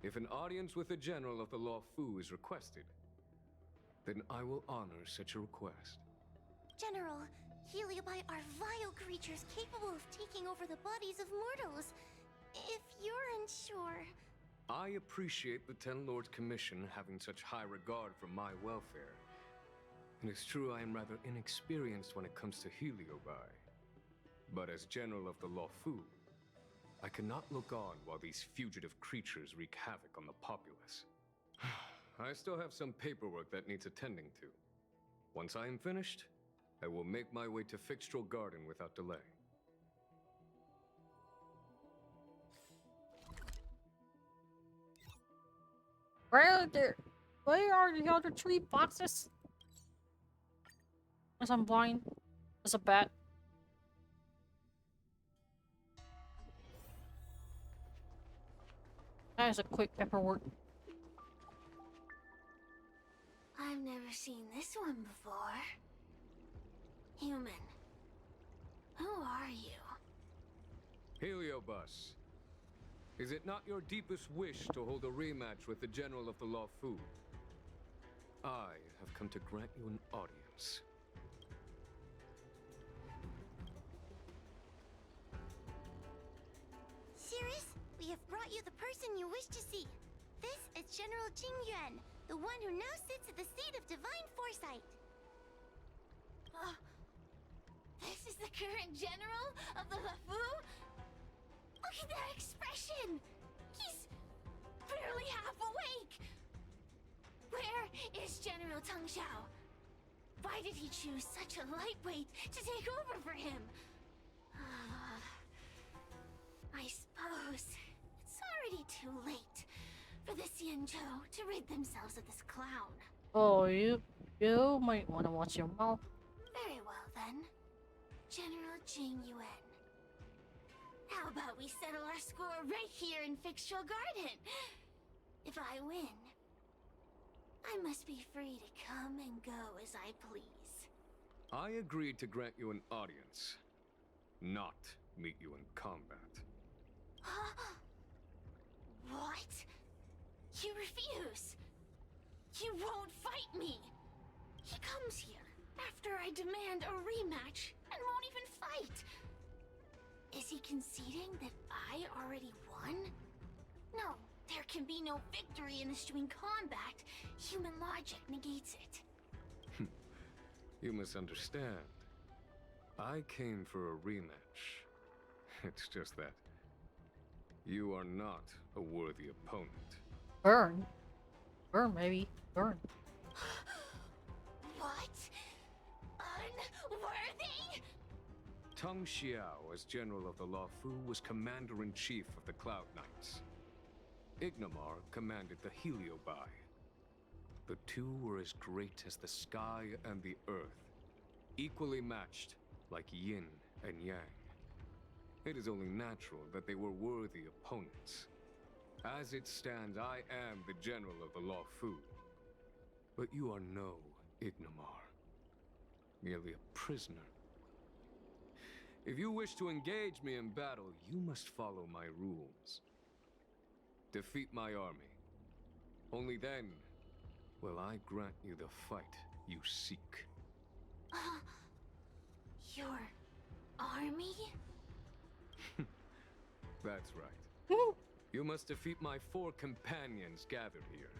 If an audience with the General of the Law Fu is requested, then I will honor such a request. General, Heliobi are vile creatures capable of taking over the bodies of mortals. If you're unsure... I appreciate the Ten Lords Commission having such high regard for my welfare. It is true I am rather inexperienced when it comes to Heliobi. But as General of the Law Fu, I cannot look on while these fugitive creatures wreak havoc on the populace. I still have some paperwork that needs attending to. Once I am finished, I will make my way to Fixtral Garden without delay. Where are the other 3 boxes? As I'm blind. As a bat. That is a quick paperwork. I've never seen this one before. Human. Who are you? Heliobus, is it not your deepest wish to hold a rematch with the General of the Law Fu? I have come to grant you an audience. Sirius, we have brought you the person you wish to see. This is General Jing Yuan, the one who now sits at the seat of divine foresight. This is the current general of the LeFou? Look at that expression! He's barely half awake! Where is General Teng Xiao? Why did he choose such a lightweight to take over for him? I suppose it's already too late for the Xianzhou to rid themselves of this clown. Oh, you might want to watch your mouth. Very well then. General Jing Yuan. How about we settle our score right here in Fixtral Garden? If I win, I must be free to come and go as I please. I agreed to grant you an audience, not meet you in combat. What? You refuse? You won't fight me? He comes here after I demand a rematch and won't even fight. Is he conceding that I already won? No, there can be no victory in eschewing combat. Human logic negates it. You misunderstand. I came for a rematch. It's just that you are not a worthy opponent. Burn. Burn, maybe. Burn. What? Unworthy? Teng Xiao, as General of the Law Fu, was Commander-in-Chief of the Cloud Knights. Ignamar commanded the Heliobi. The two were as great as the sky and the earth, equally matched like yin and yang. It is only natural that they were worthy opponents. As it stands, I am the General of the Law Fu. But you are no Ignamar, merely a prisoner. If you wish to engage me in battle, you must follow my rules. Defeat my army. Only then will I grant you the fight you seek. Your army? That's right. You must defeat my 4 companions gathered here.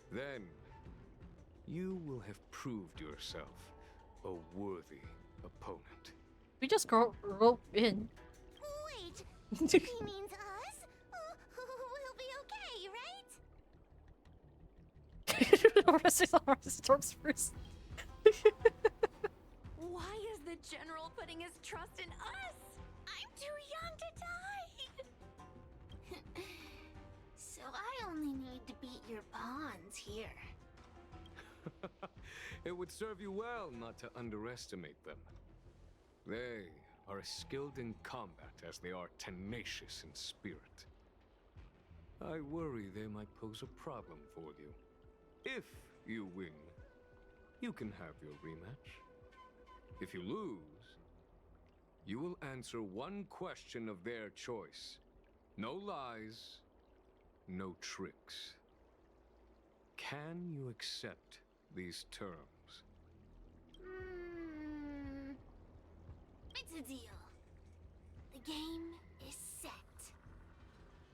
Then, you will have proved yourself a worthy opponent. We just rope in. Wait, he means us? We'll be okay, right? Storms first. Why is the general putting his trust in us? I'm too young to die! So I only need to beat your pawns here. It would serve you well not to underestimate them. They are as skilled in combat as they are tenacious in spirit. I worry they might pose a problem for you. If you win, you can have your rematch. If you lose, You will answer one question of their choice. No lies, no tricks. Can you accept these terms? It's a deal. The game is set.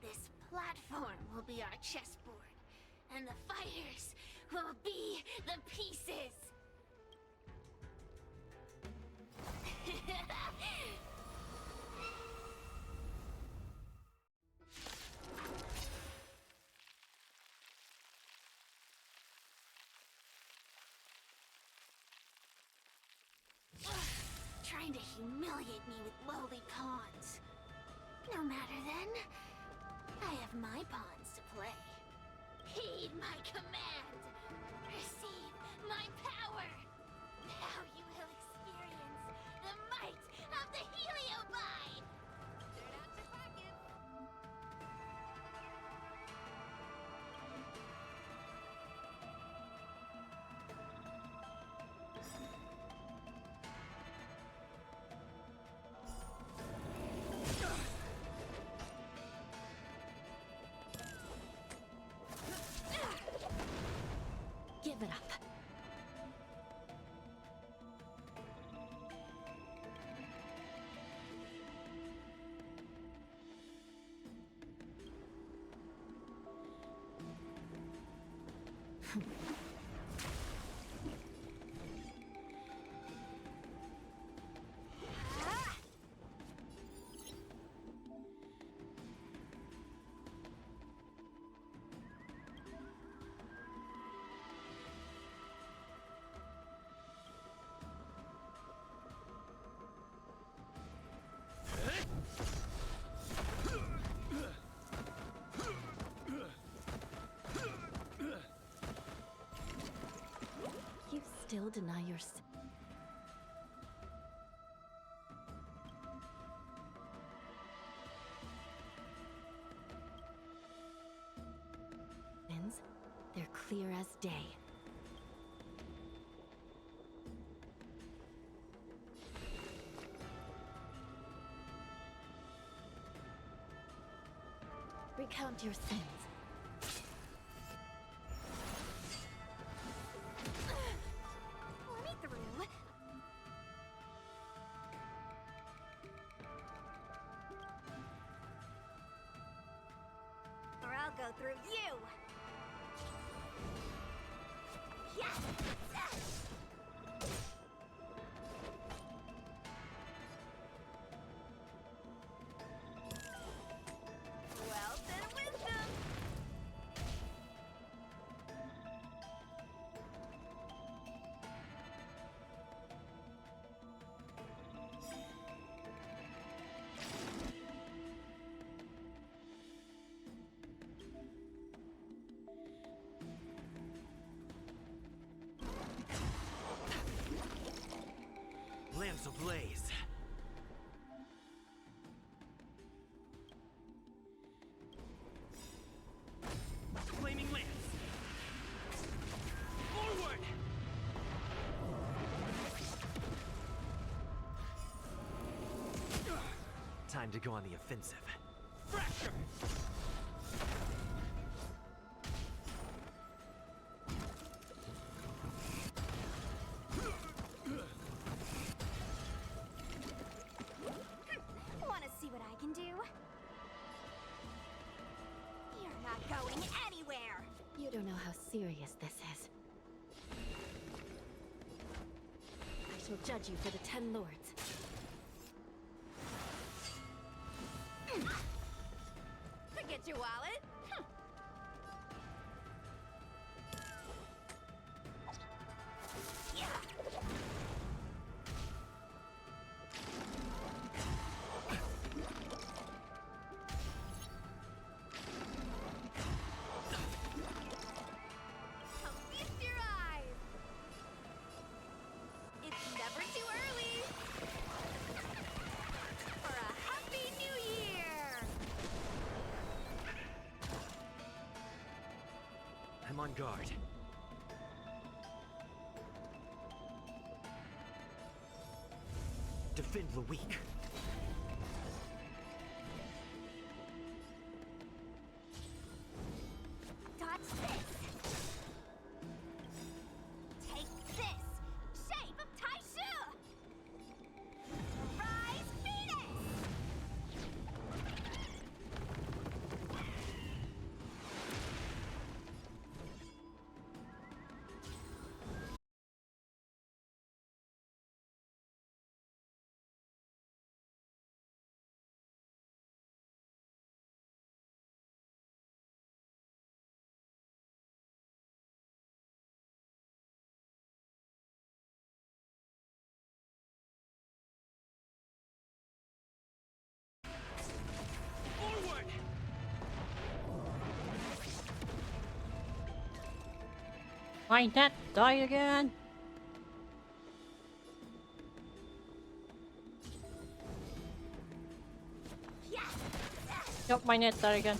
This platform will be our chessboard, and the fighters will be the pieces. Trying to humiliate me with lowly pawns. No matter then. I have my pawns to play. Heed my command. Receive my power. Now you will experience the might of the Heliobide. Turn out your pockets. Give it up. You still deny your sins. They're clear as day. Recount your sins. Let me through. Or I'll go through you. Yeah. Wealth and wisdom. Lamps ablaze. Flaming lamps. Forward! Time to go on the offensive. Fracture! Want to see what I can do? You're not going anywhere. You don't know how serious this is. I shall judge you for the 10 Lords. Forget your wallet. Feast your eyes. It's never too early for a happy new year. I'm on guard. Defend the weak. My net died again. Yep, my net died again.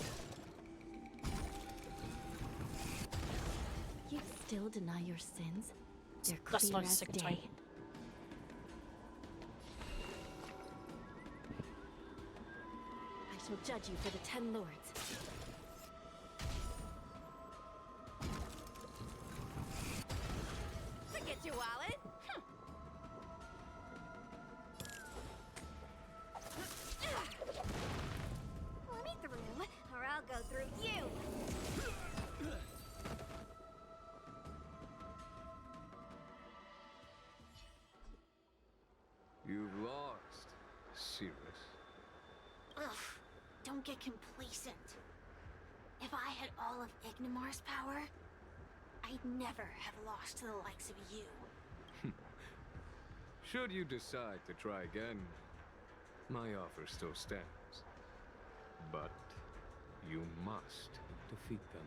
You still deny your sins? They're That's clear not as sick day. time. I shall judge you for the 10 lords. Forget your wallet. Let me through, or I'll go through you. You've lost, Cirrus. Ugh, don't get complacent. If I had all of Ignimar's power, I'd never have lost to the likes of you. Should you decide to try again, my offer still stands. But you must defeat them.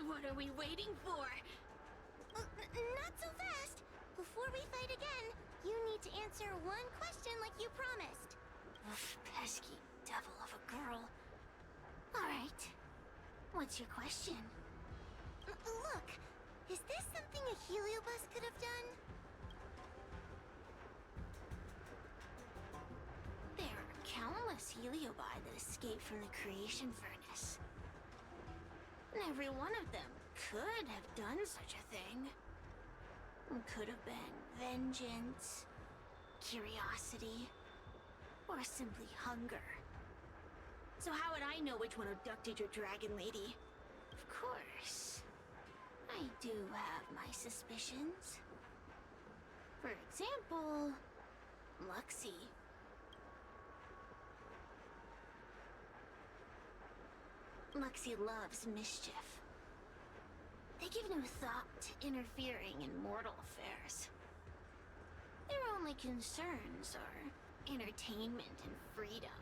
What are we waiting for? Not so fast! Before we fight again, you need to answer one question like you promised. Oof, pesky devil of a girl. Alright. What's your question? Look, is this something a heliobus could have done? There are countless heliobi that escaped from the creation furnace. And every one of them could have done such a thing. Could have been vengeance, curiosity, or simply hunger. So how would I know which one abducted your dragon lady? Of course, I do have my suspicions. For example, Luxie. Luxie loves mischief. They give no thought to interfering in mortal affairs. Their only concerns are entertainment and freedom.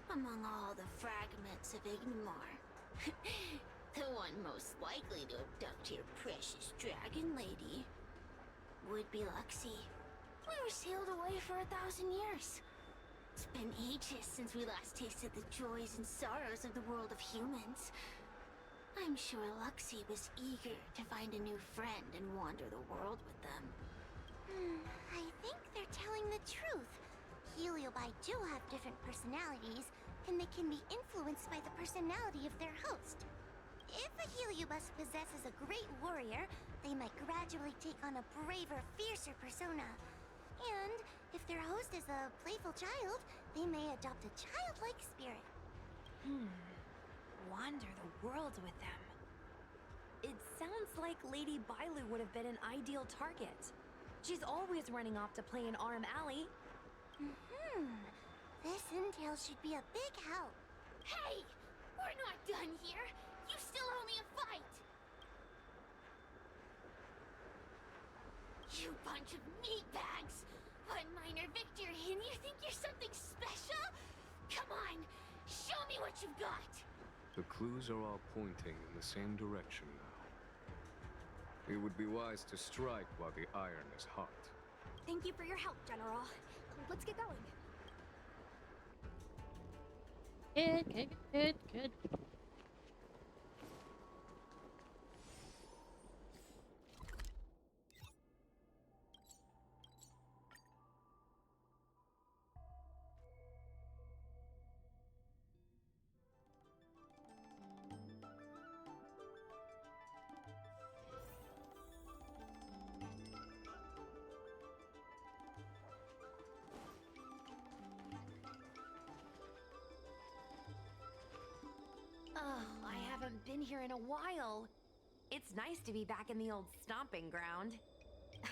Among all the fragments of Ignimar, the one most likely to abduct your precious dragon lady would be Luxie. We were sealed away for 1,000 years. It's been ages since we last tasted the joys and sorrows of the world of humans. I'm sure Luxie was eager to find a new friend and wander the world with them. I think they're telling the truth. Heliobi do have different personalities, and they can be influenced by the personality of their host. If a heliobus possesses a great warrior, they might gradually take on a braver, fiercer persona. And if their host is a playful child, they may adopt a childlike spirit. Wander the world with them. It sounds like Lady Bailu would have been an ideal target. She's always running off to play in Arm Alley. This intel should be a big help. Hey! We're not done here! You still owe me a fight! You bunch of meatbags! One minor victory and you think you're something special? Come on! Show me what you've got! The clues are all pointing in the same direction now. It would be wise to strike while the iron is hot. Thank you for your help, General. Let's get going. Good. Oh, I haven't been here in a while. It's nice to be back in the old stomping ground.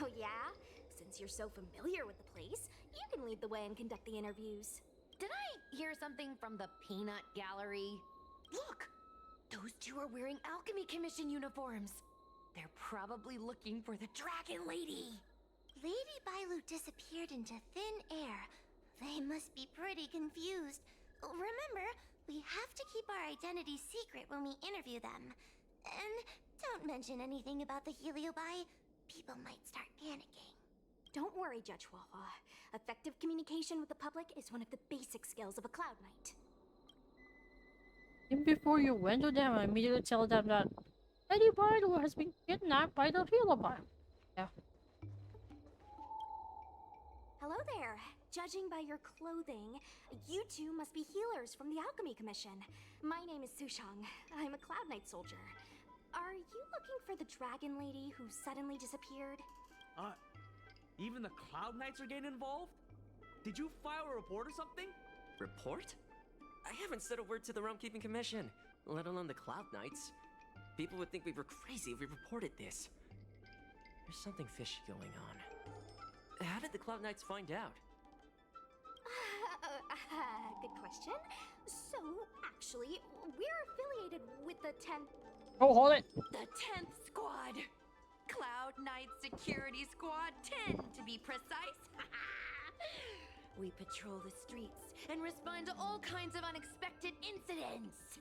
Oh yeah? Since you're so familiar with the place, you can lead the way and conduct the interviews. Did I hear something from the Peanut Gallery? Look! Those two are wearing Alchemy Commission uniforms. They're probably looking for the Dragon Lady. Lady Bailu disappeared into thin air. They must be pretty confused. Remember, we have to keep our identities secret when we interview them. And don't mention anything about the heliobi. People might start panicking. Don't worry, Judge Wawa. Effective communication with the public is one of the basic skills of a Cloud Knight. Even before you went to them, I immediately tell them that Lady Bailu has been kidnapped by the Healer. Yeah. Hello there. Judging by your clothing, you two must be healers from the Alchemy Commission. My name is Sushang. I'm a Cloud Knight soldier. Are you looking for the dragon lady who suddenly disappeared? Even the Cloud Knights are getting involved? Did you file a report or something? Report? I haven't said a word to the Realm Keeping Commission, let alone the Cloud Knights. People would think we were crazy if we reported this. There's something fishy going on. How did the Cloud Knights find out? Good question. So, actually, we're affiliated with the 10th... Oh, hold it! The 10th Squad! Cloud Knight Security Squad 10, to be precise. We patrol the streets and respond to all kinds of unexpected incidents.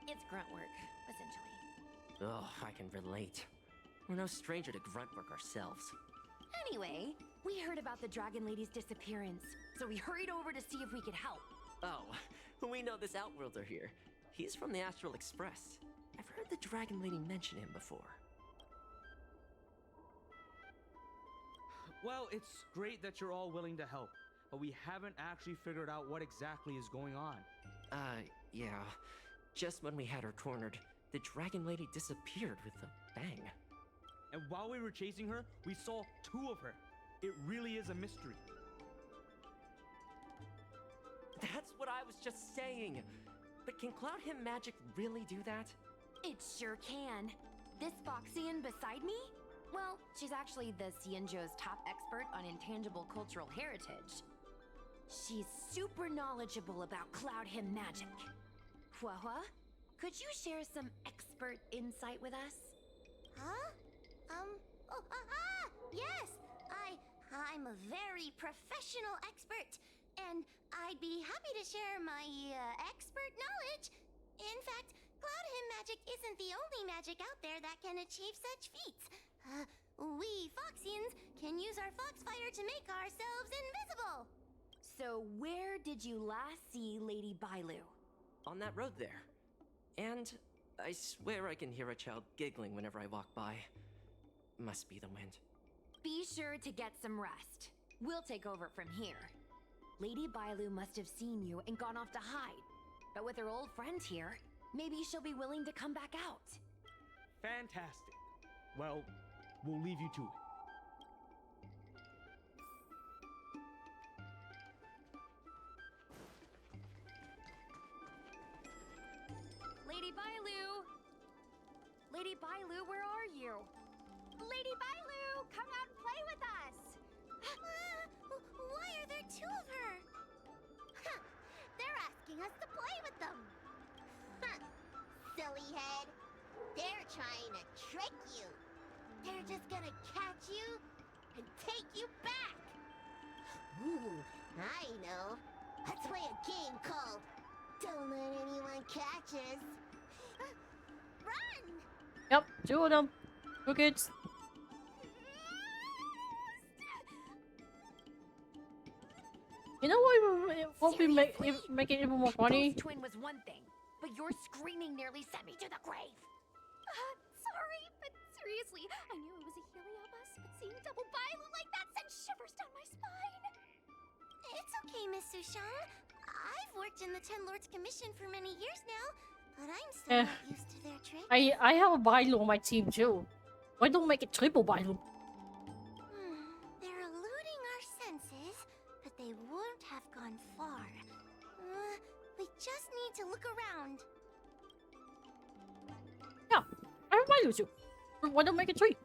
It's grunt work, essentially. Oh, I can relate. We're no stranger to grunt work ourselves. Anyway, we heard about the Dragon Lady's disappearance, so we hurried over to see if we could help. Oh, we know this Outworlder here. He's from the Astral Express. I've heard the Dragon Lady mention him before. Well, it's great that you're all willing to help, but we haven't actually figured out what exactly is going on. Yeah. Just when we had her cornered, the Dragon Lady disappeared with a bang. And while we were chasing her, we saw two of her. It really is a mystery. That's what I was just saying. But can Cloud Him Magic really do that? It sure can. This Foxian beside me? Well, she's actually the Xianzhou's top expert on intangible cultural heritage. She's super knowledgeable about Cloud Him Magic. Huahua, could you share some expert insight with us? Huh? Yes! I'm a very professional expert, and I'd be happy to share my, expert knowledge. In fact, Cloud Him Magic isn't the only magic out there that can achieve such feats. We Foxians can use our Foxfire to make ourselves invisible. So where did you last see Lady Bailu? On that road there. And I swear I can hear a child giggling whenever I walk by. Must be the wind. Be sure to get some rest. We'll take over from here. Lady Bailu must have seen you and gone off to hide. But with her old friend here, maybe she'll be willing to come back out. Fantastic. Well, we'll leave you to it. Lady Bailu! Lady Bailu, where are you? Lady Bailu, come out and play with us! Why are there two of her? They're asking us to play with them. Silly head. They're trying to trick you. They're just gonna catch you and take you back. Ooh, I know. Let's play a game called Don't Let Anyone Catch Us. Run! Yep, two of them. Two kids. You know what we make it even more funny? Ghost Twin was one thing, but your screaming nearly sent me to the grave. Sorry, but seriously, I knew it was a Heliobus, but seeing double Bailu like that sent shivers down my spine. It's okay, Miss Sushang. I've worked in the Ten Lords Commission for many years now, but I'm still not used to their tricks. I have a Bailu on my team too. Why don't make it triple Bailu? They're eluding our senses, but they won't have gone far. We just need to look around. Yeah, I have Bailu too. Why don't make it three?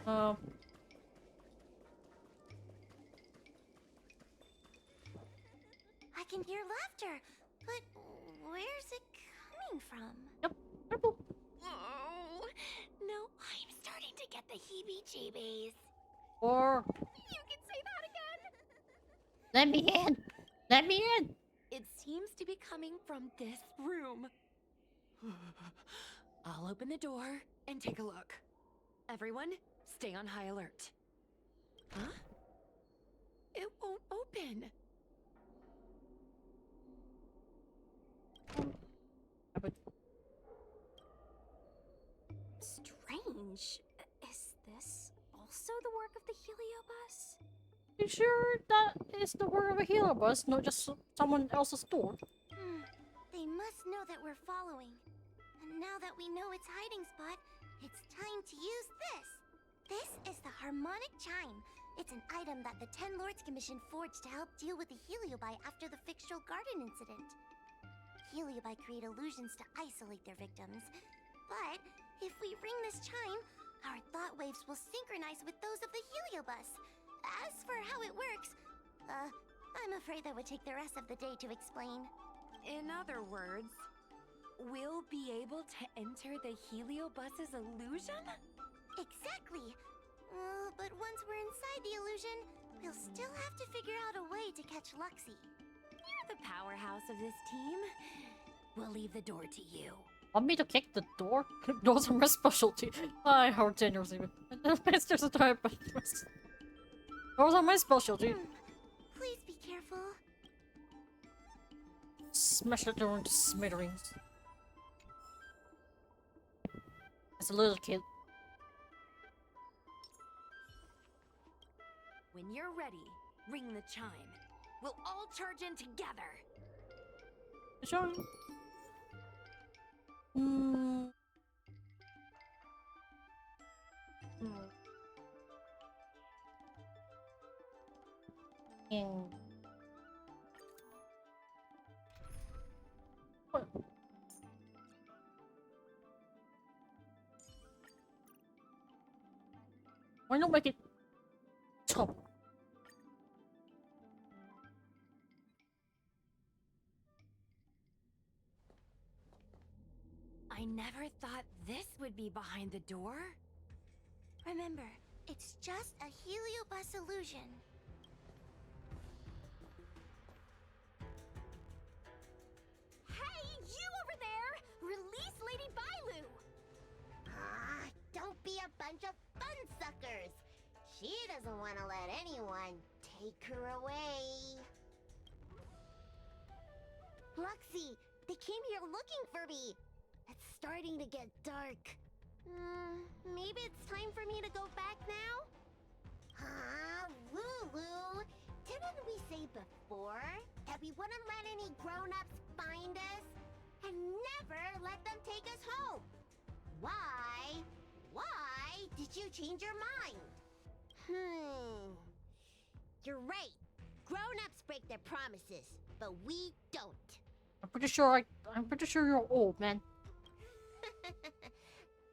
I can hear laughter, but where's it coming from? Yep, purple. Oh, no, I'm starting to get the heebie-jeebies. Or You can say that again. let me in. Let me in. It seems to be coming from this room. I'll open the door and take a look. Everyone, stay on high alert. Huh? It won't open. Strange. Is this also the work of the Heliobus? You sure that is the work of a Heliobus, not just someone else's door? They must know that we're following. And now that we know its hiding spot, it's time to use this. This is the harmonic chime. It's an item that the Ten Lords Commission forged to help deal with the Heliobi after the Fixtural Garden incident. Heliobi create illusions to isolate their victims. But if we ring this chime, our thought waves will synchronize with those of the Heliobus. As for how it works, I'm afraid that would take the rest of the day to explain. In other words, we'll be able to enter the Heliobus's illusion? Exactly! But once we're inside the illusion, we'll still have to figure out a way to catch Luxie. You're the powerhouse of this team. We'll leave the door to you. Want me to kick the door? Those are my specialty. I heard dangerous even. There's a type of those are my specialty. Please be careful. Smash the door into smithereens. As a little kid. When you're ready, ring the chime. We'll all charge in together. Sure. What? Why not make it top? I never thought this would be behind the door. Remember, it's just a Heliobus illusion. Hey, you over there! Release Lady Bailu! Don't be a bunch of fun suckers. She doesn't want to let anyone take her away. Luxie, they came here looking for me. It's starting to get dark. Maybe it's time for me to go back now? Lulu, didn't we say before that we wouldn't let any grown-ups find us? And never let them take us home? Why? Why did you change your mind? You're right. Grown-ups break their promises, but we don't. I'm pretty sure you're old, man.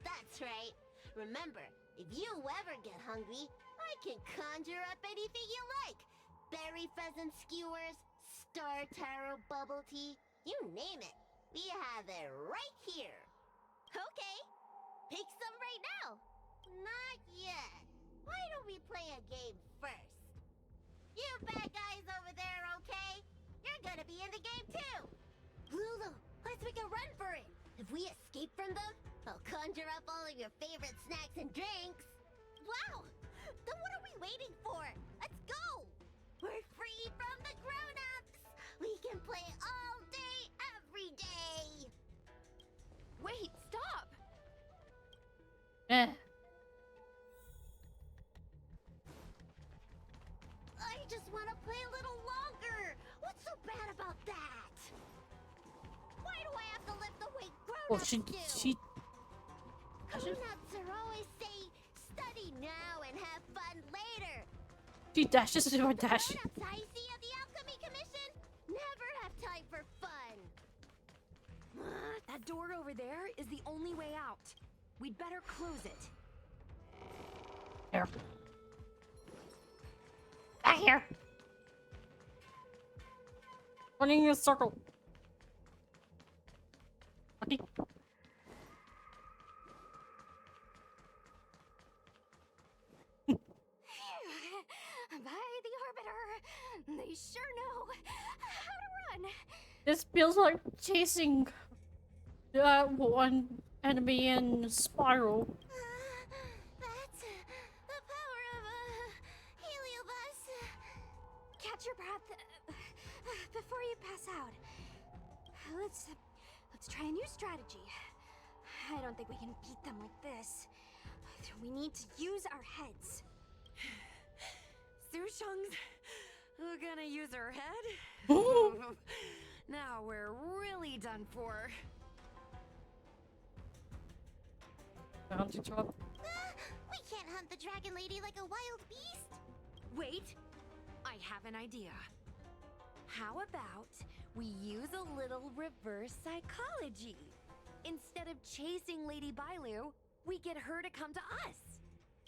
That's right. Remember, if you ever get hungry, I can conjure up anything you like. Berry pheasant skewers, star taro bubble tea, you name it. We have it right here. Okay, pick some right now. Not yet. Why don't we play a game first? You bad guys over there, okay? You're gonna be in the game too. Lulu, let's make a run for it. If we escape from them, I'll conjure up all of your favorite snacks and drinks. Wow! Then what are we waiting for? Let's go! We're free from the grown-ups! We can play all day, every day! Wait, stop! I just want to play a little longer! What's so bad about that? Why do I have to lift the weight grown-ups do? Grown-ups are always say, study now and have fun later. She dashes into a dash. Grown-ups I see at the Alchemy Commission never have time for fun. That door over there is the only way out. We'd better close it. Here. Back here. Running in a circle. Okay. By the Arbiter, they sure know how to run. This feels like chasing one enemy in Spiral. That's the power of a heliobus. Catch your breath before you pass out. Let's try a new strategy. I don't think we can beat them like this. We need to use our heads. Sushung's gonna use her head? Now we're really done for. Bounty drop. We can't hunt the dragon lady like a wild beast. Wait, I have an idea. How about we use a little reverse psychology? Instead of chasing Lady Bailu, we get her to come to us.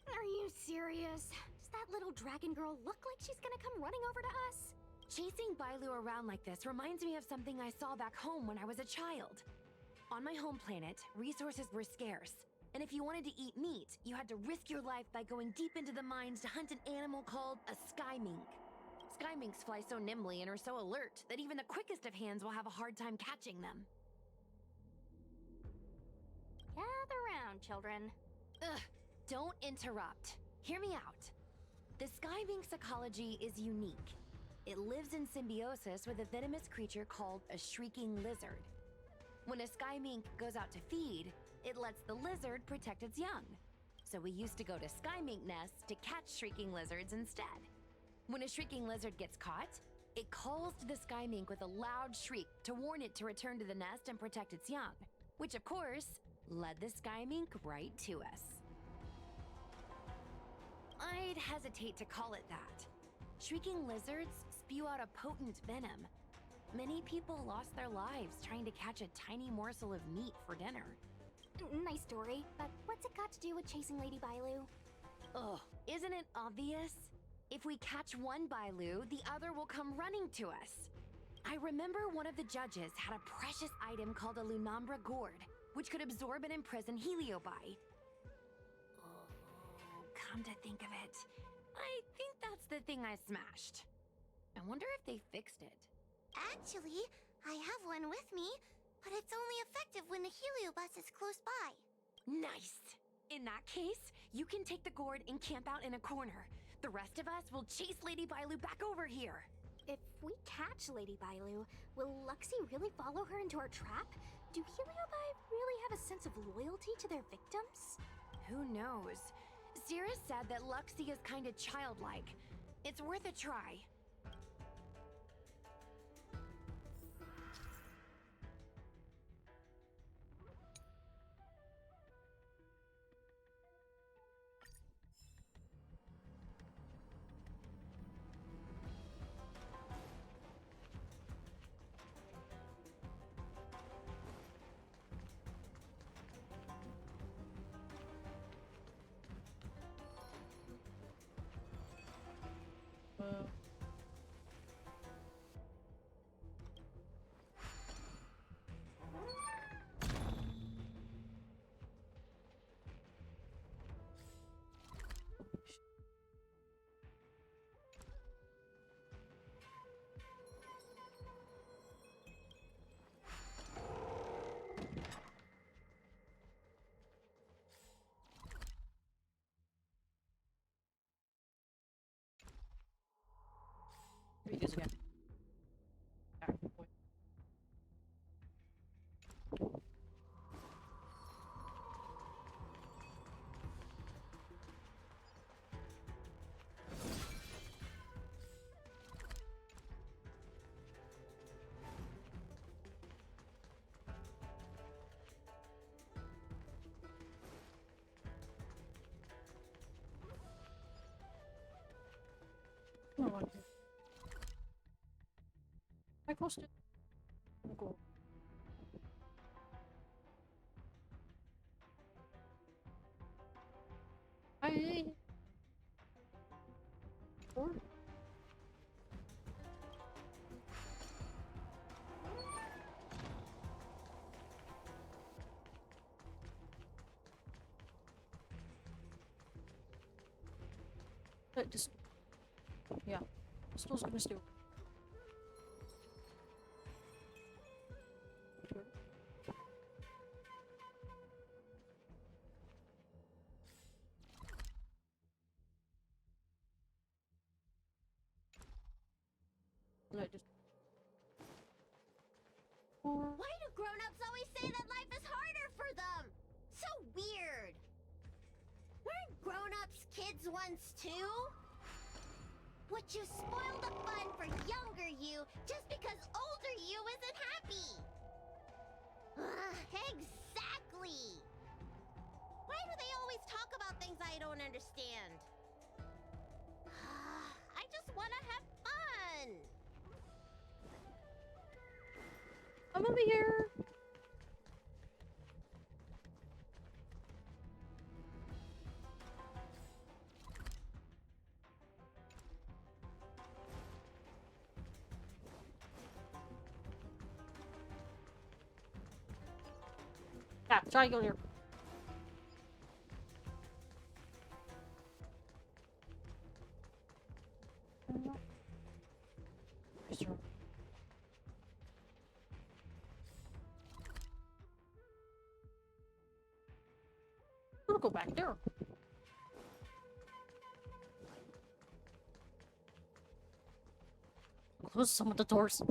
Are you serious? Does that little dragon girl look like she's gonna come running over to us? Chasing Bailu around like this reminds me of something I saw back home when I was a child. On my home planet, resources were scarce, and if you wanted to eat meat, you had to risk your life by going deep into the mines to hunt an animal called a sky mink. Sky minks fly so nimbly and are so alert that even the quickest of hands will have a hard time catching them. Gather round, children. Ugh, don't interrupt. Hear me out. The sky mink's ecology is unique. It lives in symbiosis with a venomous creature called a shrieking lizard. When a sky mink goes out to feed, it lets the lizard protect its young. So we used to go to sky mink nests to catch shrieking lizards instead. When a shrieking lizard gets caught, it calls to the sky mink with a loud shriek to warn it to return to the nest and protect its young, which of course led the sky mink right to us. I'd hesitate to call it that. Shrieking lizards spew out a potent venom. Many people lost their lives trying to catch a tiny morsel of meat for dinner. Nice story, but what's it got to do with chasing Lady Bailu? Ugh, isn't it obvious? If we catch one Bailu, the other will come running to us. I remember one of the judges had a precious item called a Lunambra gourd, which could absorb and imprison Heliobi. Oh, come to think of it, I think that's the thing I smashed. I wonder if they fixed it. Actually, I have one with me, but it's only effective when the heliobus is close by. Nice! In that case, you can take the gourd and camp out in a corner. The rest of us will chase Lady Bailu back over here. If we catch Lady Bailu, will Luxie really follow her into our trap? Do Heliobi really have a sense of loyalty to their victims? Who knows? Cirrus said that Luxie is kinda childlike. It's worth a try. Read this again. No one here. I closed it. Cool. I. Or? Just. Yeah. Pistol's gonna steal. Like just... Why do grown-ups always say that life is harder for them? So weird. Weren't grown-ups kids once too? Would you spoil the fun for younger you just because older you isn't happy? Exactly. Why do they always talk about things I don't understand? I just want to have fun. I'm over here. Yeah, triangle here. We'll go back there. Close some of the doors.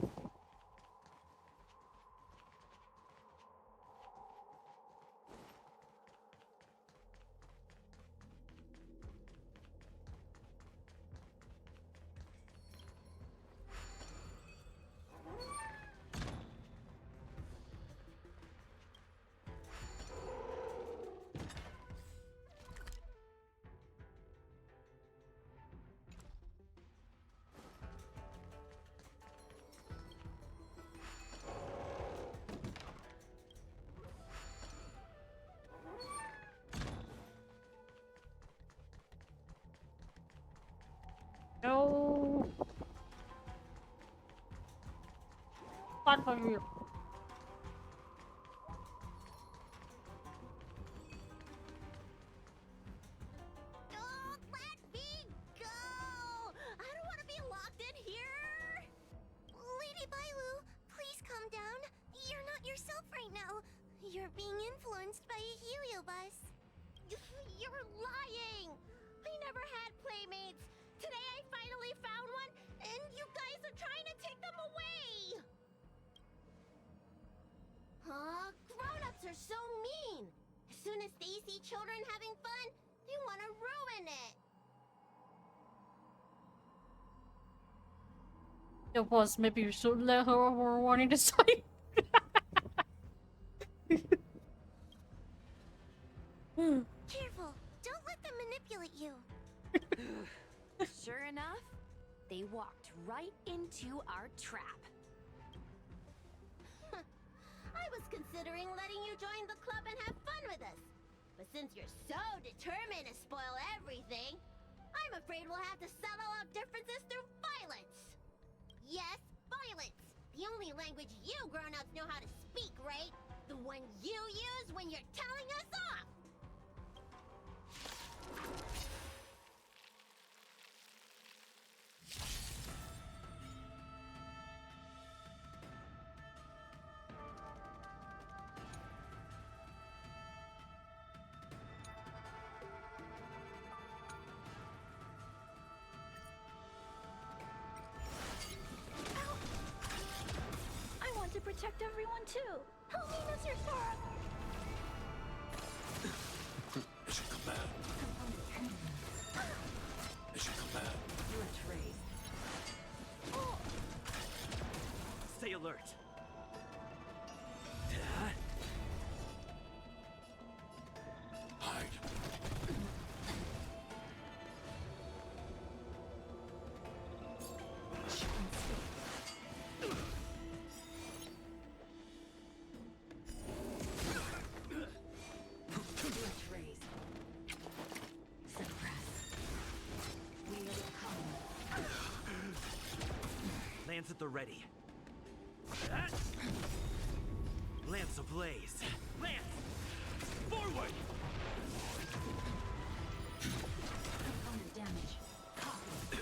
No. Fun for you. Don't let me go! I don't want to be locked in here! Lady Bailu, please calm down. You're not yourself right now. You're being influenced by a heliobus. You're lying! I never had playmates! Today I finally found one, and you guys are trying to take them away! Huh? Grown-ups are so mean! As soon as they see children having fun, they want to ruin it! It was maybe you should let her or wanting to say. Careful, don't let them manipulate you. Sure enough, they walked right into our trap. I was considering letting you join the club and have fun with us. But since you're so determined to spoil everything, I'm afraid we'll have to settle out differences through violence. Yes, violence. The only language you grown-ups know how to speak, right? The one you use when you're telling us off. I want to protect everyone too. Help me, Mr. Sora. It should come back. It should come back. Let's raise. Stay alert. Hide. Let's raise. Suppress. Wheel come. Lance at the ready. Lance ablaze. Lance! Forward! Component damage. Copy.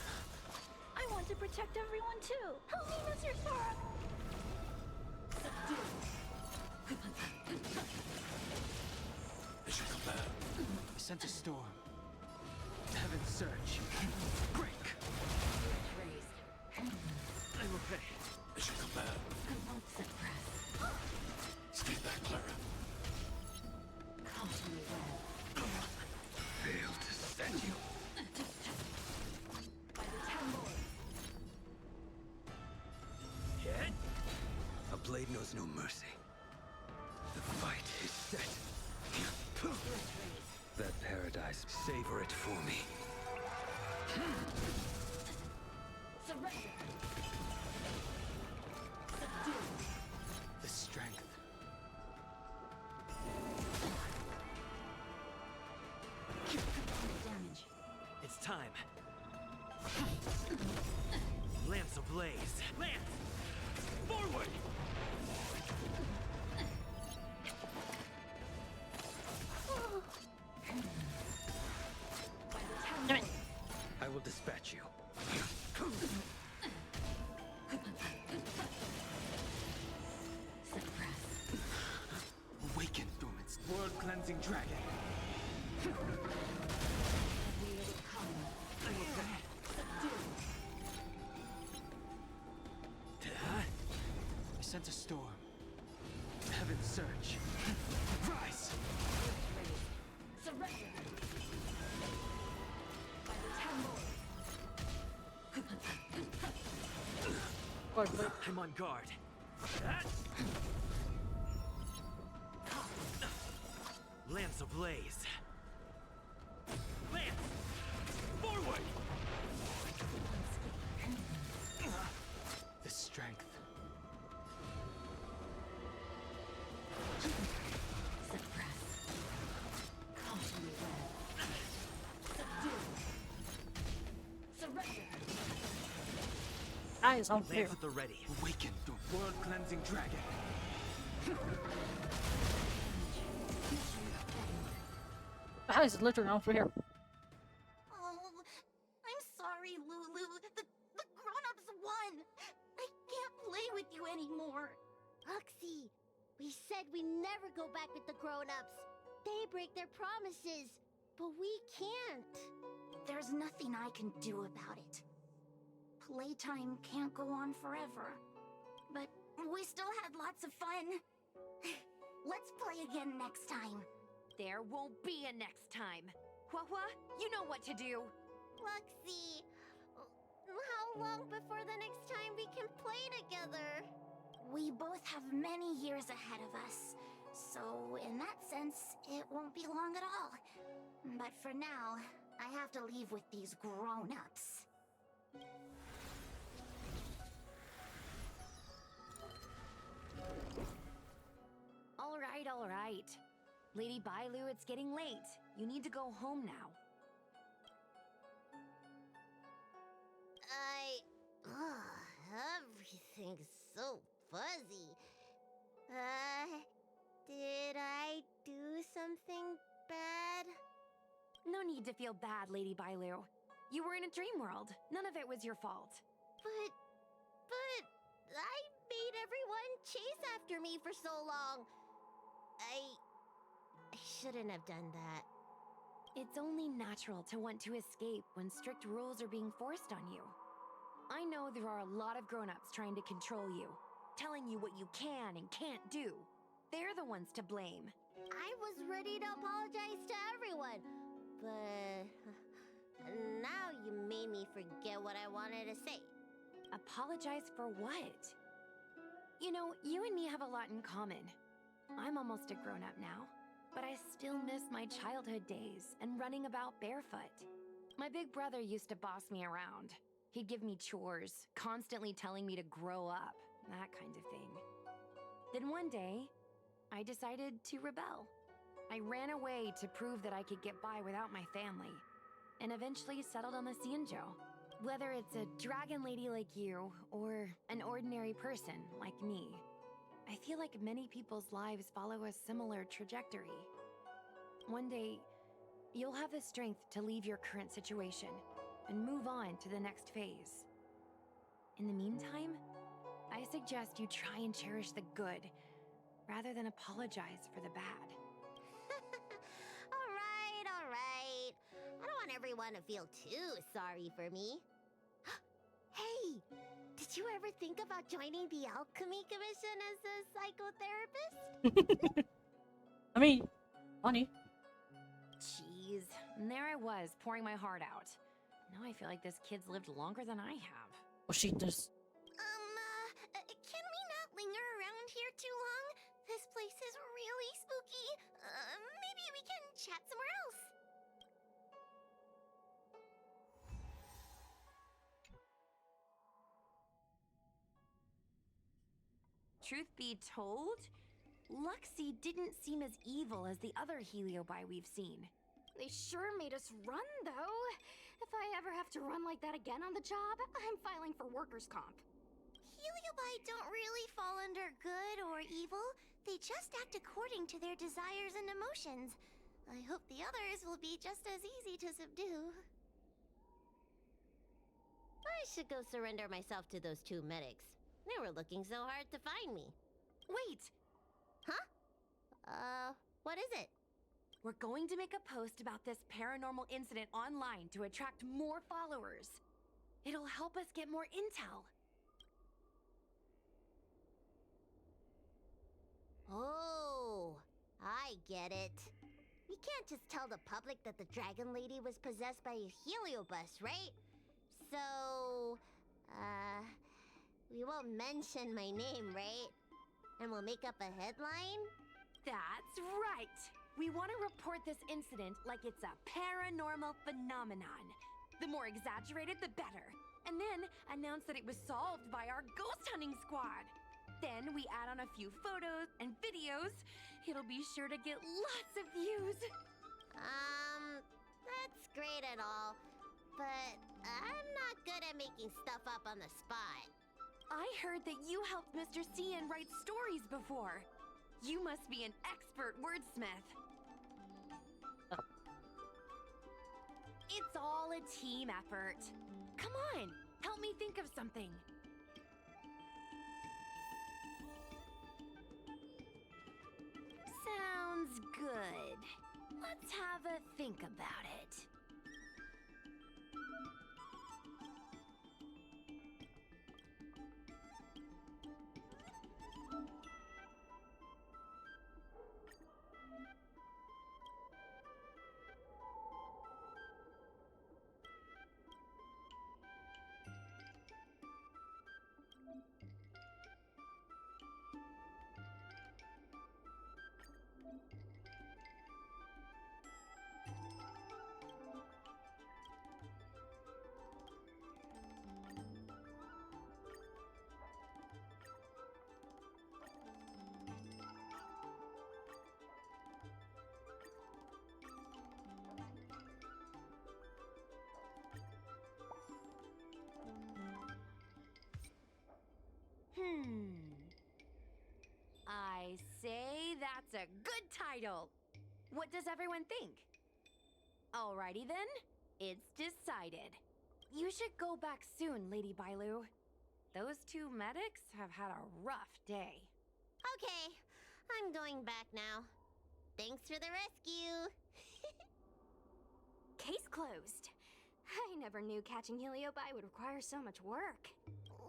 I want to protect everyone too. Help me, Mr. Sora. Subdue. It should come back. I sent a storm. Heaven surge. Break. Let's raise. I'm okay. blade knows no mercy. The fight is set. That paradise, savor it for me. Surrender. Subdue. The strength. Damage. It's time. Lance ablaze. Lance! Forward! Damn it. I will dispatch you. Awaken, dormant. World cleansing dragon. I sense a storm. Heaven's surge. Rise! Surrender. By the Ten Lords. I'm on guard. Lance ablaze. Lance! Forward! The strength. Suppress. Caution me well. Subdue. Surrender. That is unfair. Lance at the ready. Awaken, the world cleansing dragon. That is literally unfair. Oh, I'm sorry, Lulu. The grown-ups won. I can't play with you anymore. Oxy, we said we never go back with the grown-ups. They break their promises, but we can't. There's nothing I can do about it. Playtime can't go on forever. But we still had lots of fun. Let's play again next time. There won't be a next time. Hua-Hua, you know what to do. Luxie, how long before the next time we can play together? We both have many years ahead of us. So, in that sense, it won't be long at all. But for now, I have to leave with these grown-ups. All right. Lady Bailu, it's getting late. You need to go home now. Everything's so fuzzy. Did I do something bad? No need to feel bad, Lady Bailu. You were in a dream world. None of it was your fault. But I made everyone chase after me for so long. I shouldn't have done that. It's only natural to want to escape when strict rules are being forced on you. I know there are a lot of grown-ups trying to control you, telling you what you can and can't do. They're the ones to blame. I was ready to apologize to everyone, but now you made me forget what I wanted to say. Apologize for what? You know, you and me have a lot in common. I'm almost a grown-up now, but I still miss my childhood days and running about barefoot. My big brother used to boss me around. He'd give me chores, constantly telling me to grow up, that kind of thing. Then one day, I decided to rebel. I ran away to prove that I could get by without my family, and eventually settled on the Xianzhou. Whether it's a dragon lady like you, or an ordinary person like me, I feel like many people's lives follow a similar trajectory. One day, you'll have the strength to leave your current situation and move on to the next phase. In the meantime, I suggest you try and cherish the good, rather than apologize for the bad. All right. I don't want everyone to feel too sorry for me. Hey, did you ever think about joining the Alchemy Commission as a psychotherapist? I mean, funny. Jeez, and there I was, pouring my heart out. Now I feel like this kid's lived longer than I have. Well, she does. Can we not linger around Truth be told, Luxie didn't seem as evil as the other Heliobi we've seen. They sure made us run, though. If I ever have to run like that again on the job, I'm filing for workers' comp. Heliobi don't really fall under good or evil. They just act according to their desires and emotions. I hope the others will be just as easy to subdue. I should go surrender myself to those two medics. They were looking so hard to find me. Wait! Huh? What is it? We're going to make a post about this paranormal incident online to attract more followers. It'll help us get more intel. Oh, I get it. We can't just tell the public that the dragon lady was possessed by a heliobus, right? So, we won't mention my name, right? And we'll make up a headline? That's right! We want to report this incident like it's a paranormal phenomenon. The more exaggerated, the better. And then announce that it was solved by our ghost hunting squad. Then we add on a few photos and videos. It'll be sure to get lots of views. That's great and all, but I'm not good at making stuff up on the spot. I heard that you helped Mr. Cian write stories before. You must be an expert wordsmith. It's all a team effort. Come on, help me think of something. Sounds good. Let's have a think about it. I say that's a good title. What does everyone think? Alrighty then, it's decided. You should go back soon, Lady Bailu. Those two medics have had a rough day. Okay, I'm going back now. Thanks for the rescue. Case closed. I never knew catching Heliobi would require so much work.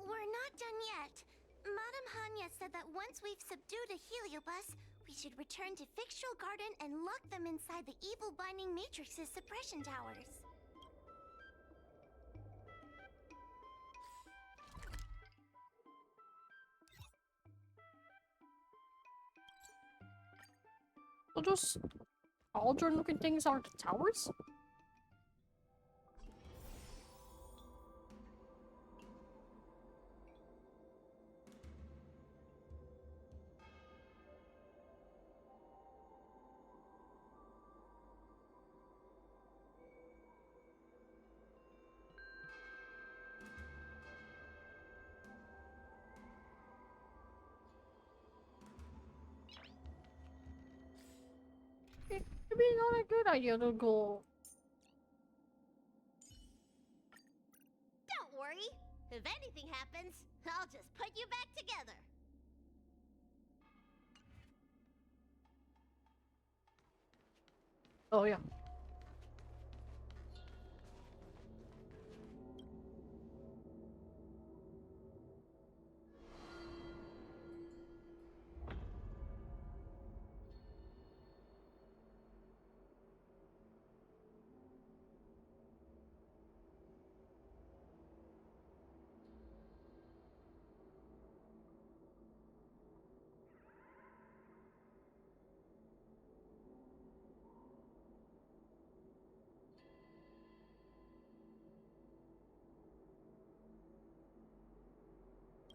We're not done yet. Madame Hanya said that once we've subdued a heliobus, we should return to Fixtral Garden and lock them inside the evil binding matrix's suppression towers. So those cauldron looking things are the towers? Maybe not a good idea to go. Don't worry. If anything happens, I'll just put you back together. Oh yeah.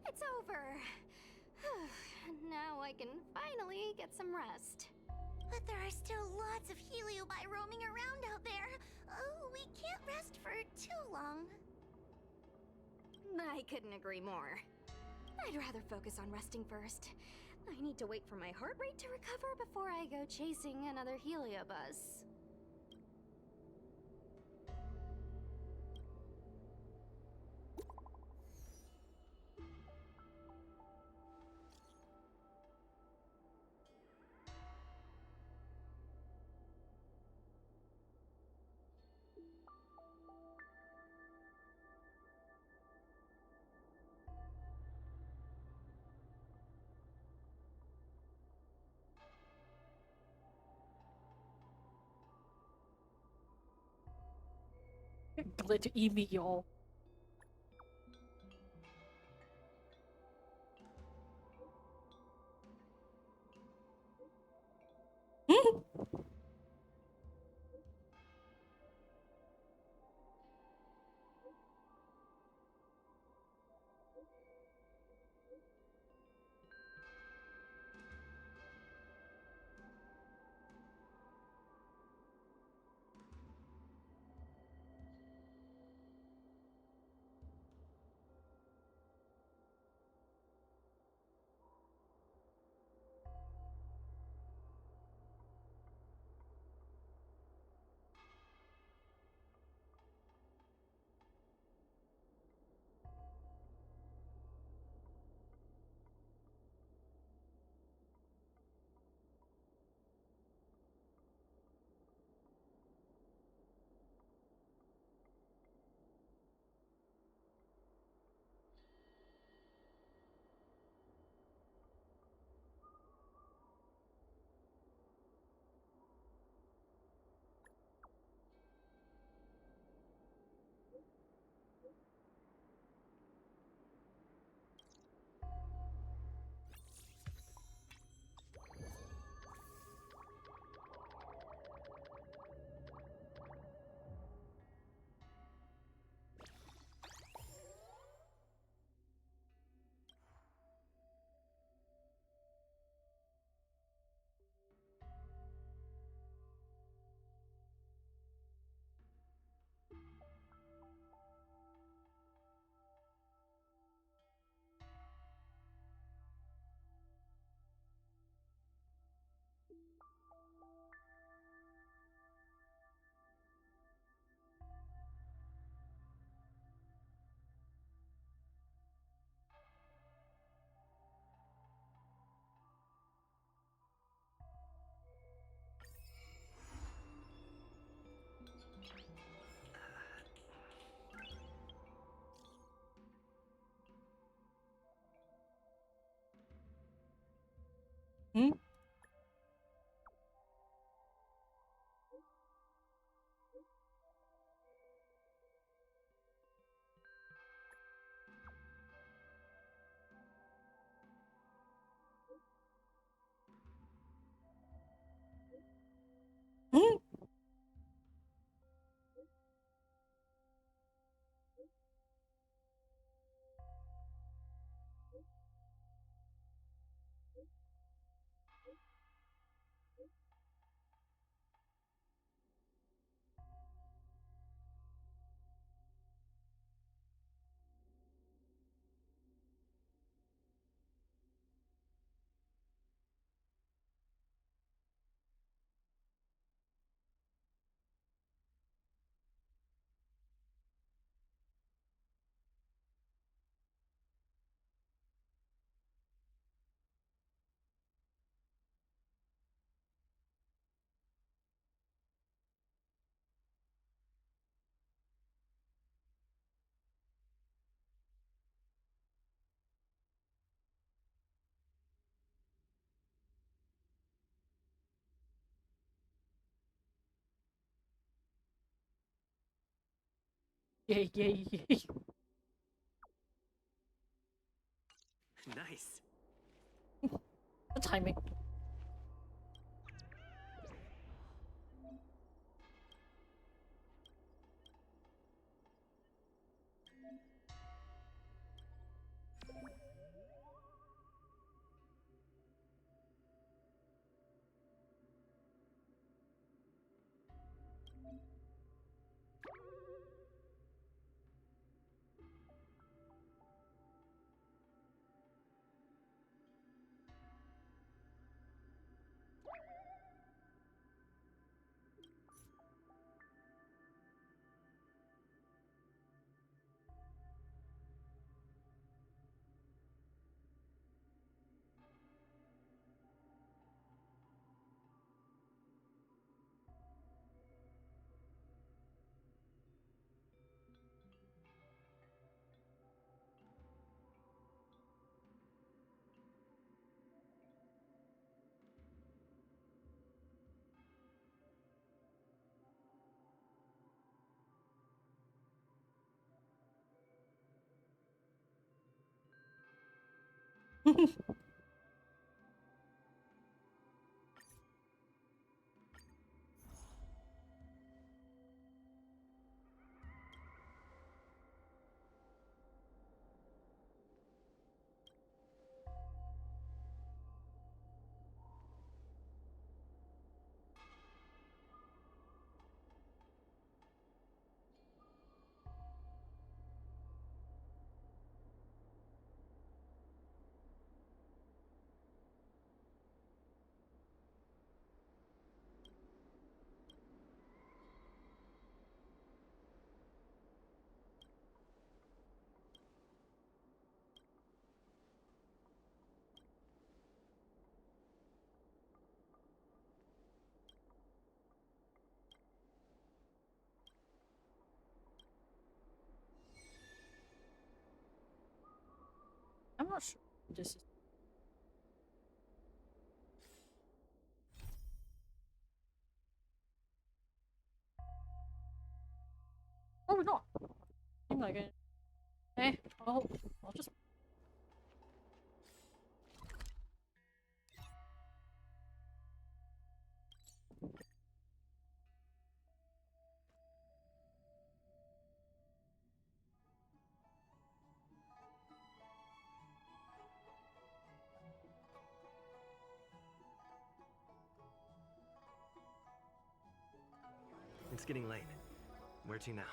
It's over. Now I can finally get some rest. But there are still lots of heliobi roaming around out there. Oh, we can't rest for too long. I couldn't agree more. I'd rather focus on resting first. I need to wait for my heart rate to recover before I go chasing another heliobuzz. Glitch Emi, y'all. Hmm? Hmm? Yay, yay, yay. Nice. The timing. I'm not sure this is. Oh, we're not. Seem like it. Hey, I'll just. It's getting late. Where to now?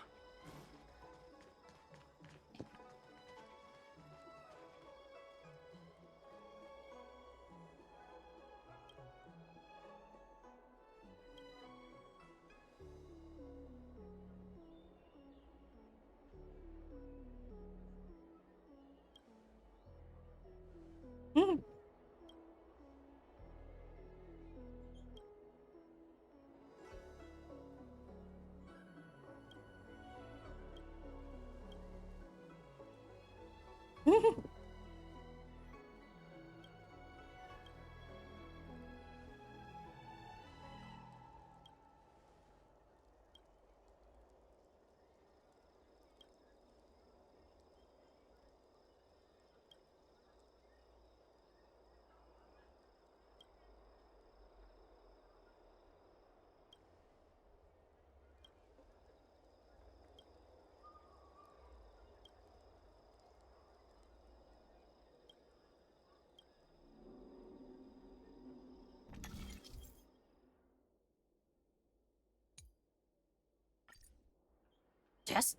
Yes.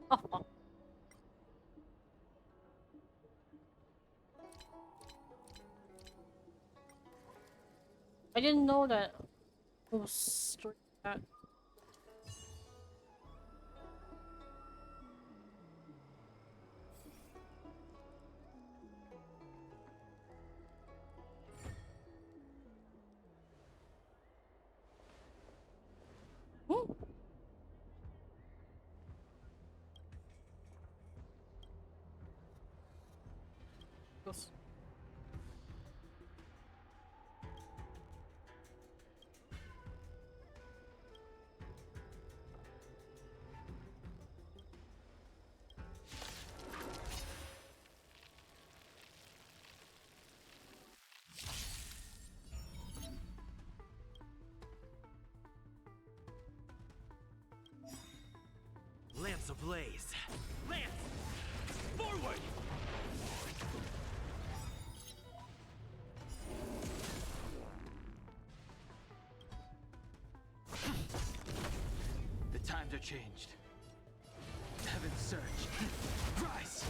Oh. I didn't know that it was straight that. Yes. Lance ablaze! Lance! Forward! The times are changed. Heaven's surge. Rise!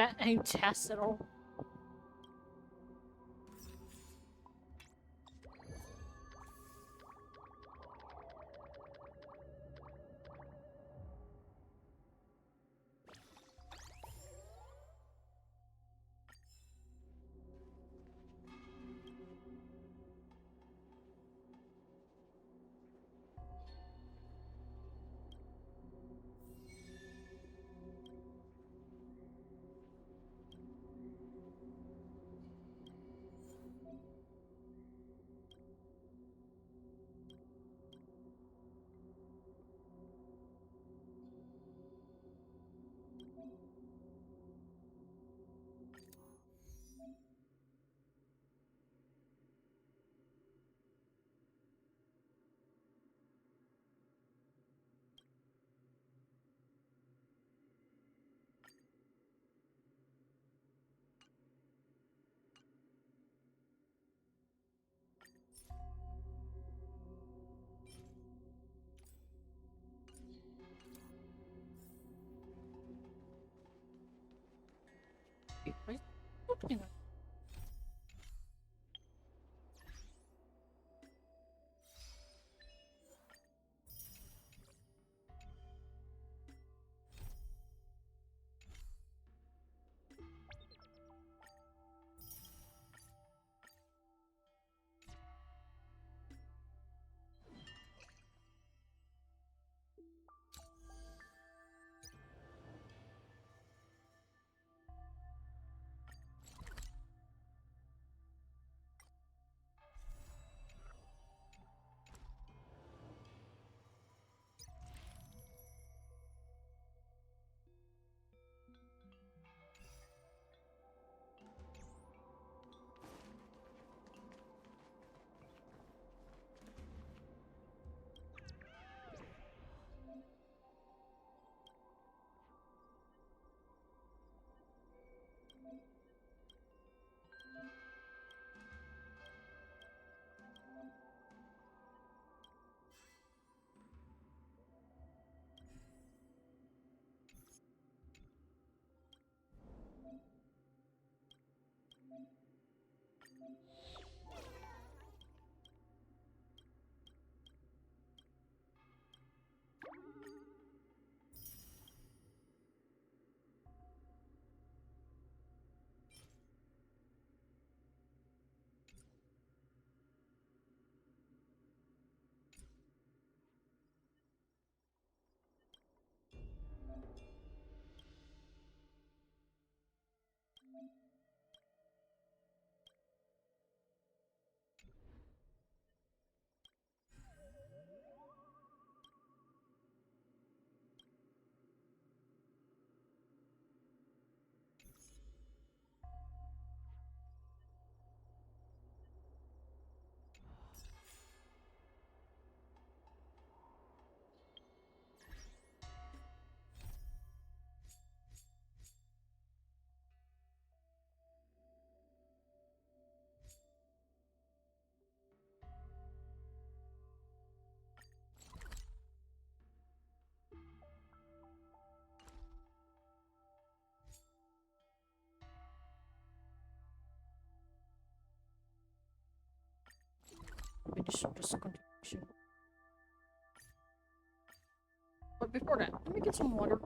That ain't test at all. Wait, opening it? Finish this continuation. But before that, let me get some water.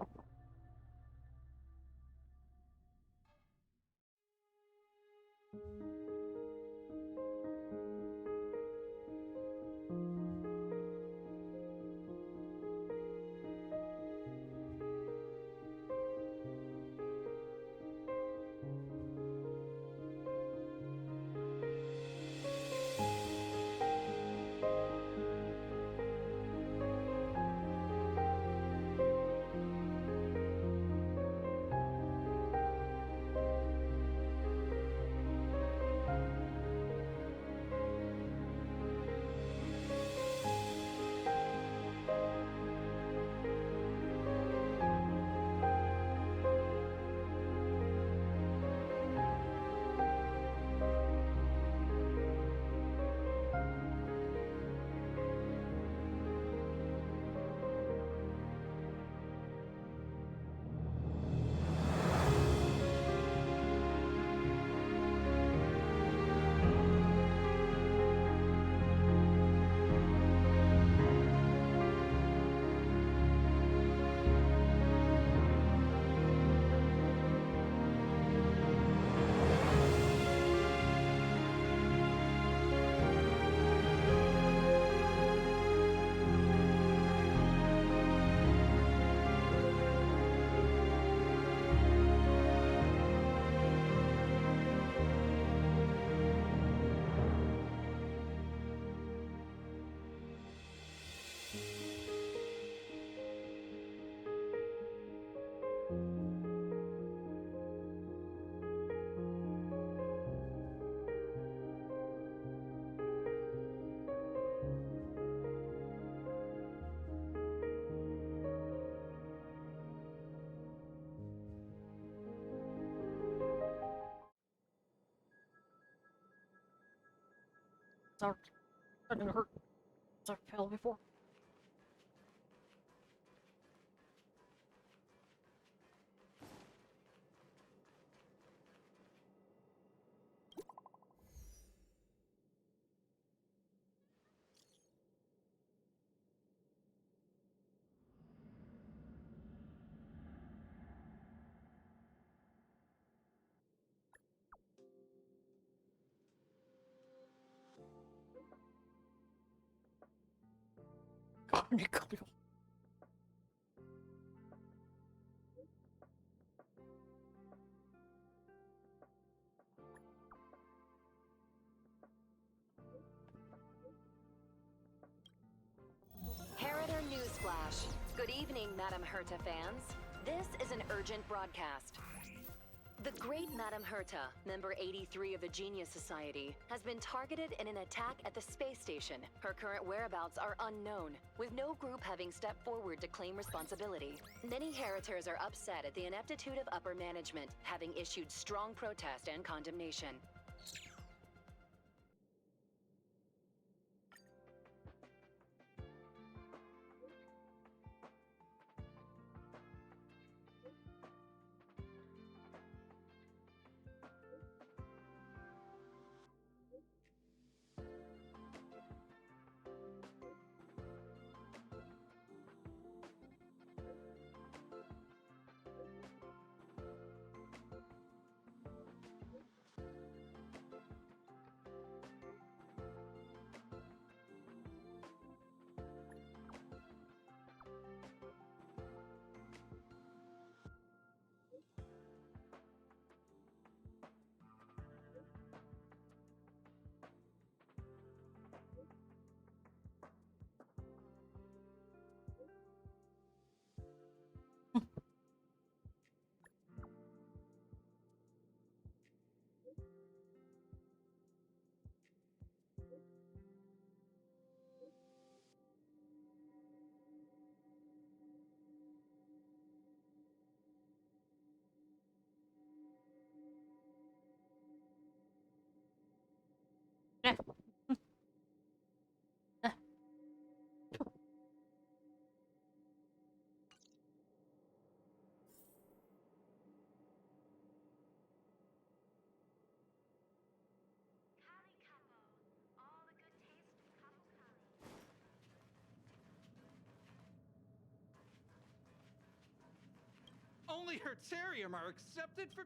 Sorry. I didn't hurt. I fell before. Nicole. Harrider Newsflash. Good evening, Madam Herta fans. This is an urgent broadcast. The great Madam Herta, member 83 of the Genius Society, has been targeted in an attack at the space station. Her current whereabouts are unknown, with no group having stepped forward to claim responsibility. Many Heritors are upset at the ineptitude of upper management, having issued strong protest and condemnation. Only Hertarium are accepted for.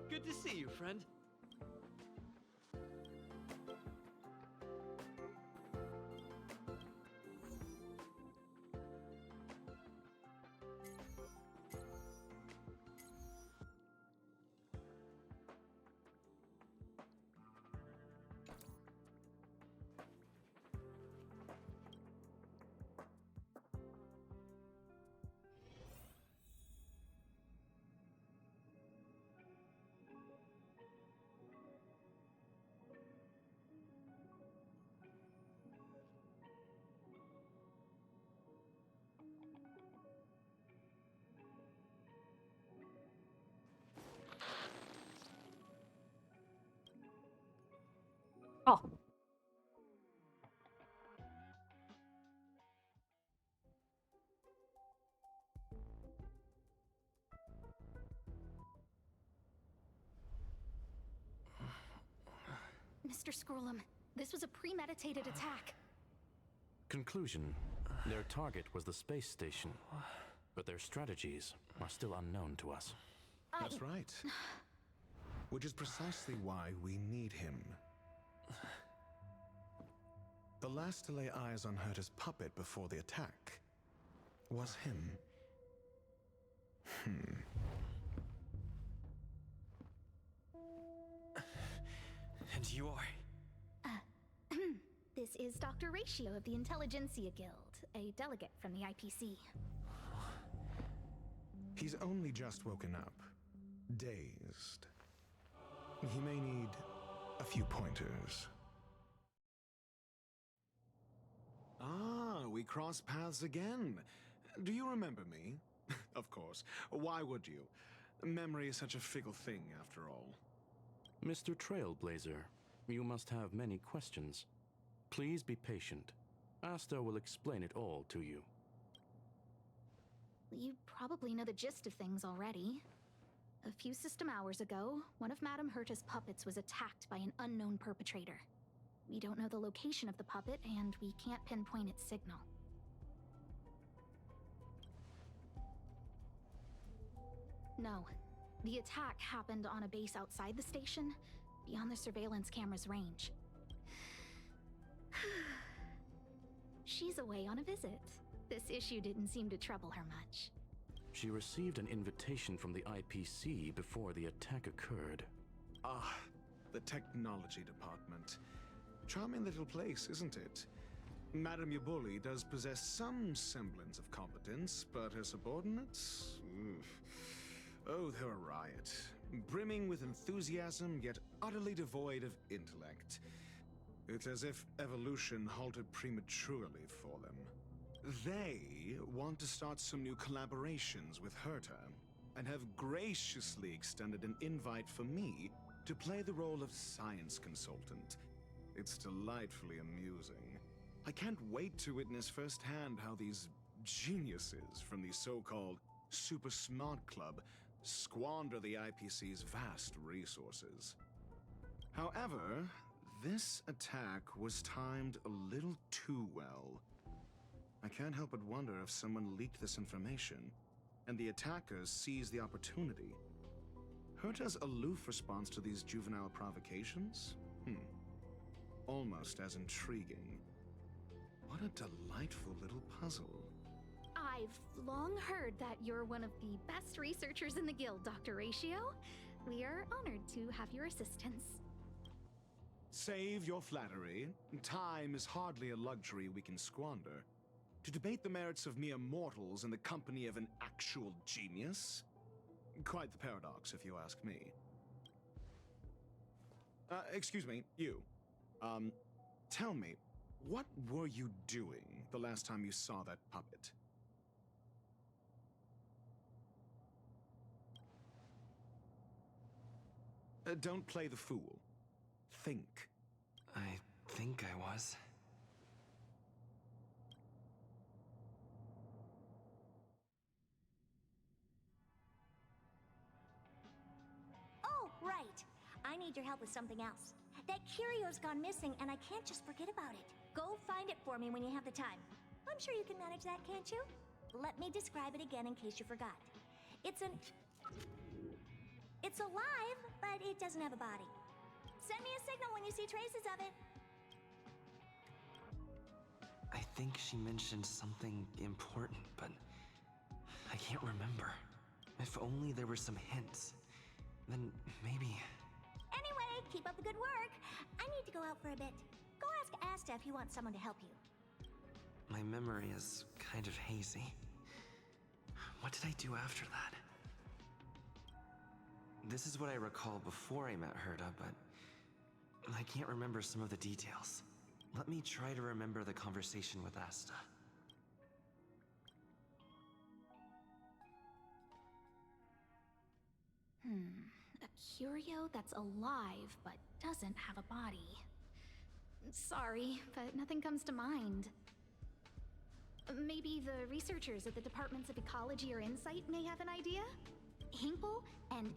Good to see you, friend. Oh. Mr. Scrollum, this was a premeditated attack. Conclusion. Their target was the space station, but their strategies are still unknown to us. That's right. Which is precisely why we need him. The last to lay eyes on Herta's puppet before the attack was him. And you are? This is Dr. Ratio of the Intelligentsia Guild, a delegate from the IPC. He's only just woken up, dazed. He may need a few pointers. Ah, we cross paths again. Do you remember me? Of course. Why would you? Memory is such a fickle thing, after all. Mr. Trailblazer, you must have many questions. Please be patient. Asta will explain it all to you. You probably know the gist of things already. A few system hours ago, one of Madame Herta's puppets was attacked by an unknown perpetrator. We don't know the location of the puppet, and we can't pinpoint its signal. No. The attack happened on a base outside the station, beyond the surveillance camera's range. She's away on a visit. This issue didn't seem to trouble her much. She received an invitation from the IPC before the attack occurred. Ah, the technology department. Charming little place, isn't it? Madame Yabuli does possess some semblance of competence, but her subordinates? Oof. Oh, they're a riot. Brimming with enthusiasm, yet utterly devoid of intellect. It's as if evolution halted prematurely for them. They want to start some new collaborations with Herta, and have graciously extended an invite for me to play the role of science consultant. It's delightfully amusing. I can't wait to witness firsthand how these geniuses from the so-called Super Smart Club squander the IPC's vast resources. However, this attack was timed a little too well. I can't help but wonder if someone leaked this information, and the attackers seized the opportunity. Herta's aloof response to these juvenile provocations? Almost as intriguing. What a delightful little puzzle. I've long heard that you're one of the best researchers in the guild, Dr. Ratio. We are honored to have your assistance. Save your flattery. Time is hardly a luxury we can squander. To debate the merits of mere mortals in the company of an actual genius? Quite the paradox, if you ask me. Excuse me, you. Tell me, what were you doing the last time you saw that puppet? Don't play the fool. Think. I think I was. Oh, right. I need your help with something else. That curio's gone missing, and I can't just forget about it. Go find it for me when you have the time. I'm sure you can manage that, can't you? Let me describe it again in case you forgot. It's alive, but it doesn't have a body. Send me a signal when you see traces of it. I think she mentioned something important, but I can't remember. If only there were some hints, then maybe... Anyway, keep up the good work. I need to go out for a bit. Go ask Asta if you want someone to help you. My memory is kind of hazy. What did I do after that? This is what I recall before I met Herta, but I can't remember some of the details. Let me try to remember the conversation with Asta. A curio that's alive but doesn't have a body. Sorry, but nothing comes to mind. Maybe the researchers at the Departments of Ecology or Insight may have an idea? Hinkle and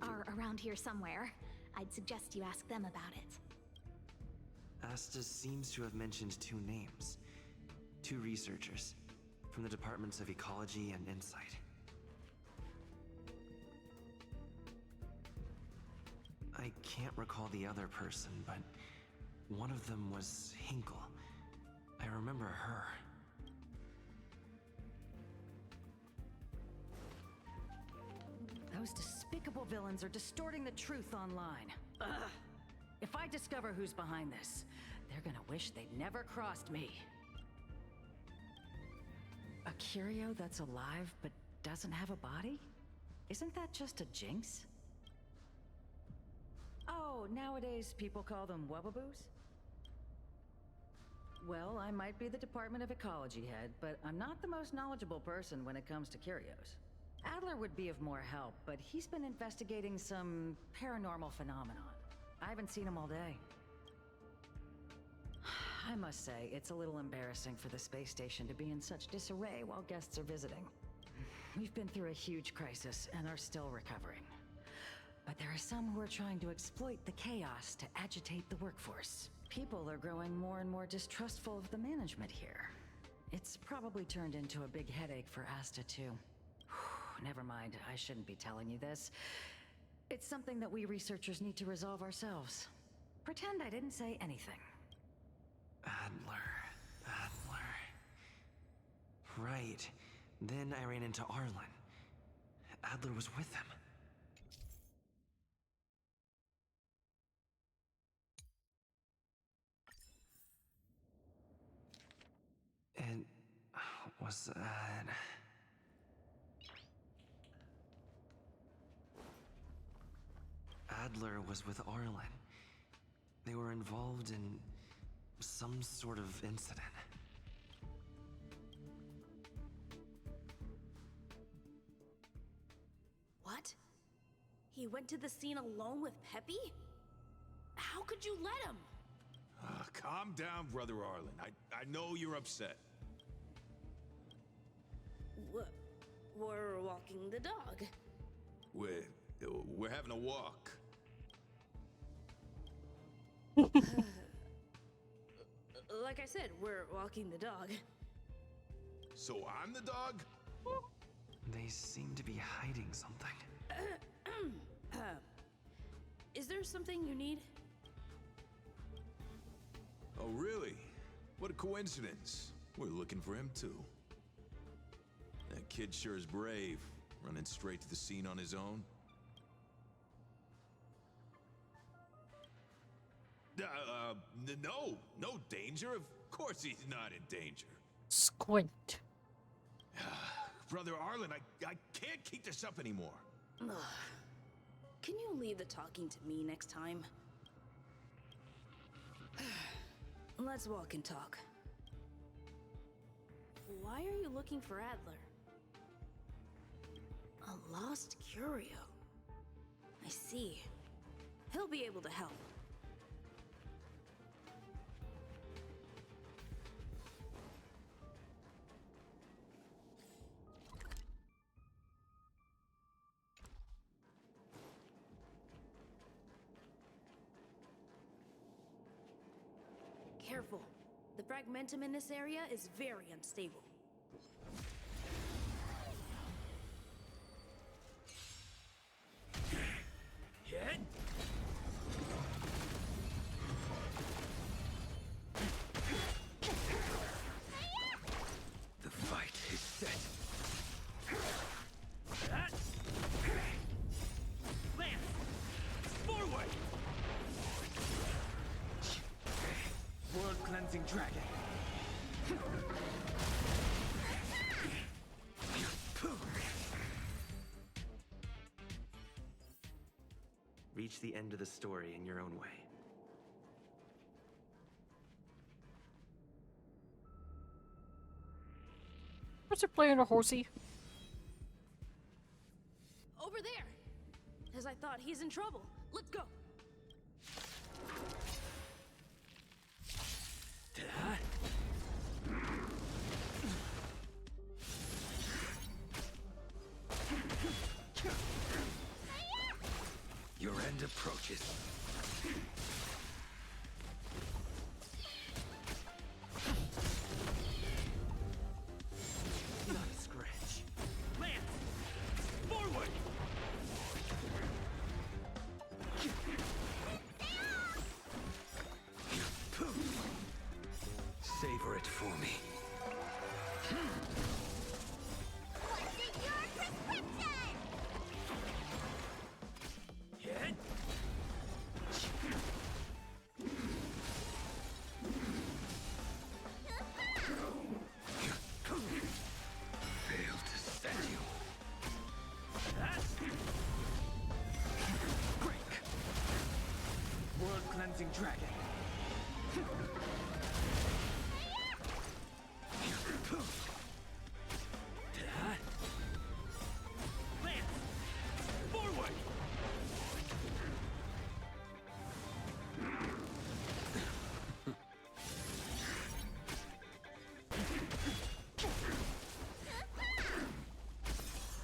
are around here somewhere. I'd suggest you ask them about it. Asta seems to have mentioned two names. Two researchers from the Departments of Ecology and Insight. I can't recall the other person, but one of them was Hinkle. I remember her. Those despicable villains are distorting the truth online. Ugh. If I discover who's behind this, they're gonna wish they'd never crossed me. A curio that's alive but doesn't have a body? Isn't that just a jinx? Oh, nowadays people call them wubbaboos? Well, I might be the Department of Ecology head, but I'm not the most knowledgeable person when it comes to curios. Adler would be of more help, but he's been investigating some paranormal phenomenon. I haven't seen him all day. I must say, it's a little embarrassing for the space station to be in such disarray while guests are visiting. We've been through a huge crisis and are still recovering. But there are some who are trying to exploit the chaos to agitate the workforce. People are growing more and more distrustful of the management here. It's probably turned into a big headache for Asta, too. Never mind, I shouldn't be telling you this. It's something that we researchers need to resolve ourselves. Pretend I didn't say anything. Adler. Right. Then I ran into Arlen. Adler was with him. And was that... Adler was with Arlen. They were involved in some sort of incident. What? He went to the scene alone with Peppy? How could you let him? Calm down, Brother Arlen. I know you're upset. We're walking the dog. We're having a walk. Like I said, we're walking the dog. So I'm the dog? They seem to be hiding something. Is there something you need? Oh, really? What a coincidence. We're looking for him, too. That kid sure is brave, running straight to the scene on his own. No danger. Of course he's not in danger. Squint. Brother Arlen, I can't keep this up anymore. Can you leave the talking to me next time? Let's walk and talk. Why are you looking for Adler? A lost curio. I see. He'll be able to help. Careful. The fragmentum in this area is very unstable. Hit? The fight is set. Lance! Forward! World cleansing dragon. Reach the end of the story in your own way. What's it playing a horsey? Over there! As I thought, he's in trouble. Let's go! end approaches. Nice scratch. Lance! Forward! Savor it for me. What's in your prescription? Hit! Failed to set you. That's... Break! World Cleansing Dragon. Lance! Forward!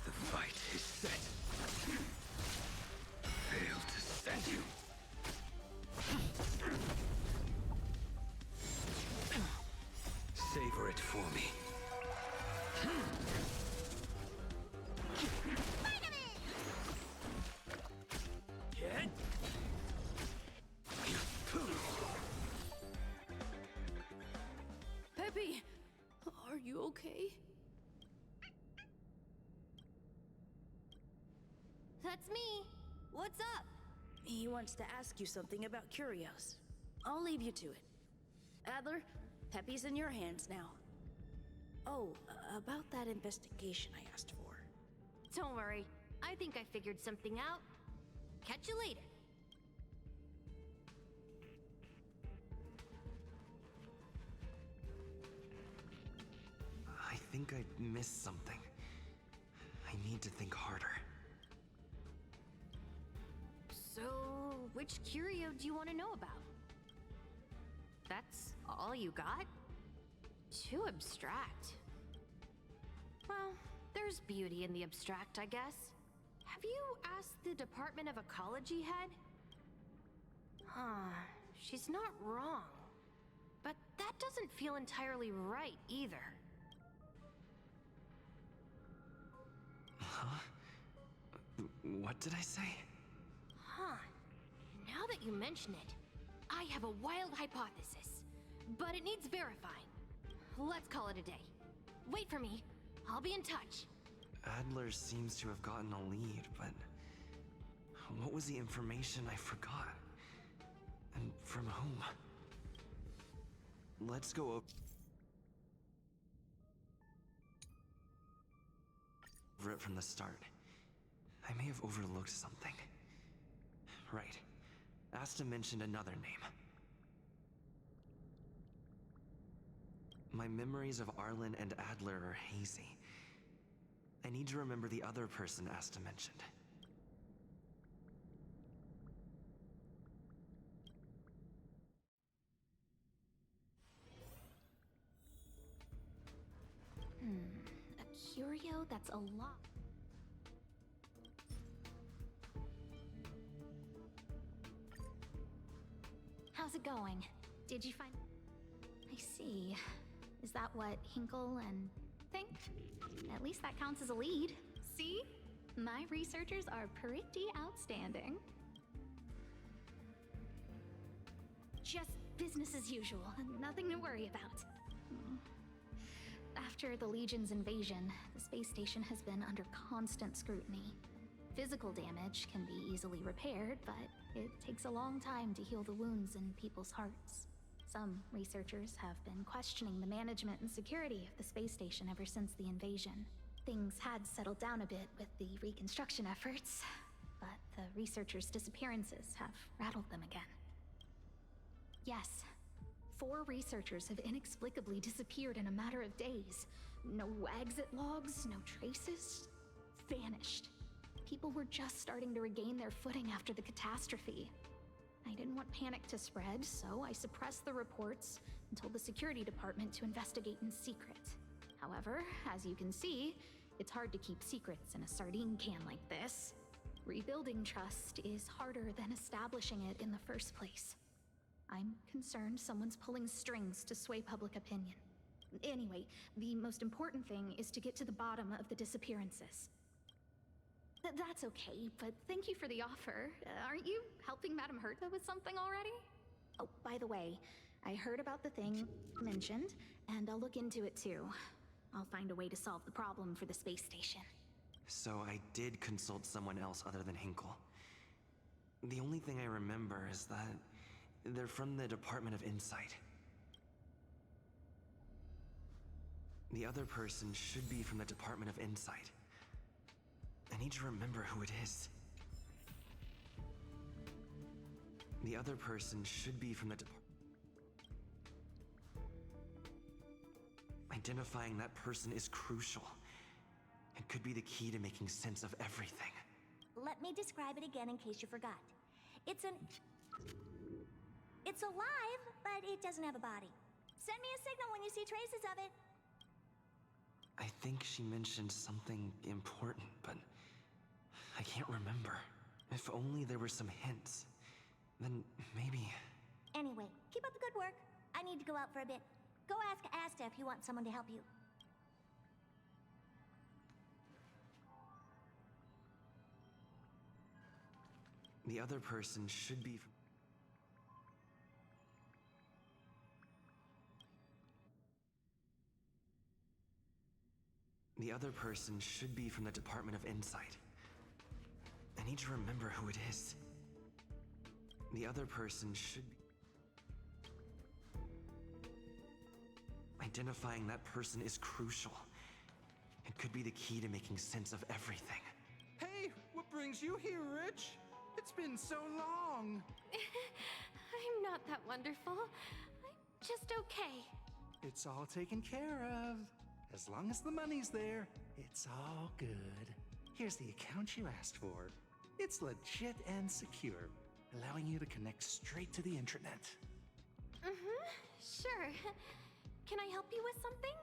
The fight is set. Failed to set you. Savor it for me. Hit! Peppy, are you okay? That's me. What's up? He wants to ask you something about Curios. I'll leave you to it. Adler, Peppy's in your hands now. Oh, about that investigation I asked for. Don't worry. I think I figured something out. Catch you later. I think I missed something. I need to think harder. So, which curio do you want to know about? That's all you got? Too abstract. Well, there's beauty in the abstract, I guess. Have you asked the Department of Ecology head? Huh, she's not wrong. But that doesn't feel entirely right either. Huh? What did I say? Huh. Now that you mention it, I have a wild hypothesis. But it needs verifying. Let's call it a day. Wait for me. I'll be in touch. Adler seems to have gotten a lead, but what was the information I forgot? And from whom? Let's go over it from the start. I may have overlooked something. Right. Asta mentioned another name. My memories of Arlen and Adler are hazy. I need to remember the other person Asta mentioned. A curio that's a lot. How's it going? Did you find... I see. Is that what Hinkle and... think? At least that counts as a lead. See? My researchers are pretty outstanding. Just business as usual. Nothing to worry about. After the Legion's invasion, the space station has been under constant scrutiny. Physical damage can be easily repaired, but it takes a long time to heal the wounds in people's hearts. Some researchers have been questioning the management and security of the space station ever since the invasion. Things had settled down a bit with the reconstruction efforts, but the researchers' disappearances have rattled them again. Yes, 4 researchers have inexplicably disappeared in a matter of days. No exit logs, no traces. Vanished. People were just starting to regain their footing after the catastrophe. I didn't want panic to spread, so I suppressed the reports and told the security department to investigate in secret. However, as you can see, it's hard to keep secrets in a sardine can like this. Rebuilding trust is harder than establishing it in the first place. I'm concerned someone's pulling strings to sway public opinion. Anyway, the most important thing is to get to the bottom of the disappearances. That's okay, but thank you for the offer. Aren't you helping Madame Herta with something already? Oh, by the way, I heard about the thing mentioned, and I'll look into it too. I'll find a way to solve the problem for the space station. So I did consult someone else other than Hinkle. The only thing I remember is that they're from the Department of Insight. The other person should be from the Department of Insight. I need to remember who it is. The other person should be from the Department. Identifying that person is crucial. It could be the key to making sense of everything. Let me describe it again in case you forgot. It's alive, but it doesn't have a body. Send me a signal when you see traces of it. I think she mentioned something important, but I can't remember. If only there were some hints, then maybe... Anyway, keep up the good work. I need to go out for a bit. Go ask Asta if you want someone to help you. The other person should be... The other person should be from the Department of Insight. I need to remember who it is. The other person should be... Identifying that person is crucial. It could be the key to making sense of everything. Hey, what brings you here, Rich? It's been so long. I'm not that wonderful. I'm just okay. It's all taken care of. As long as the money's there, it's all good. Here's the account you asked for. It's legit and secure, allowing you to connect straight to the intranet. Sure. Can I help you with something?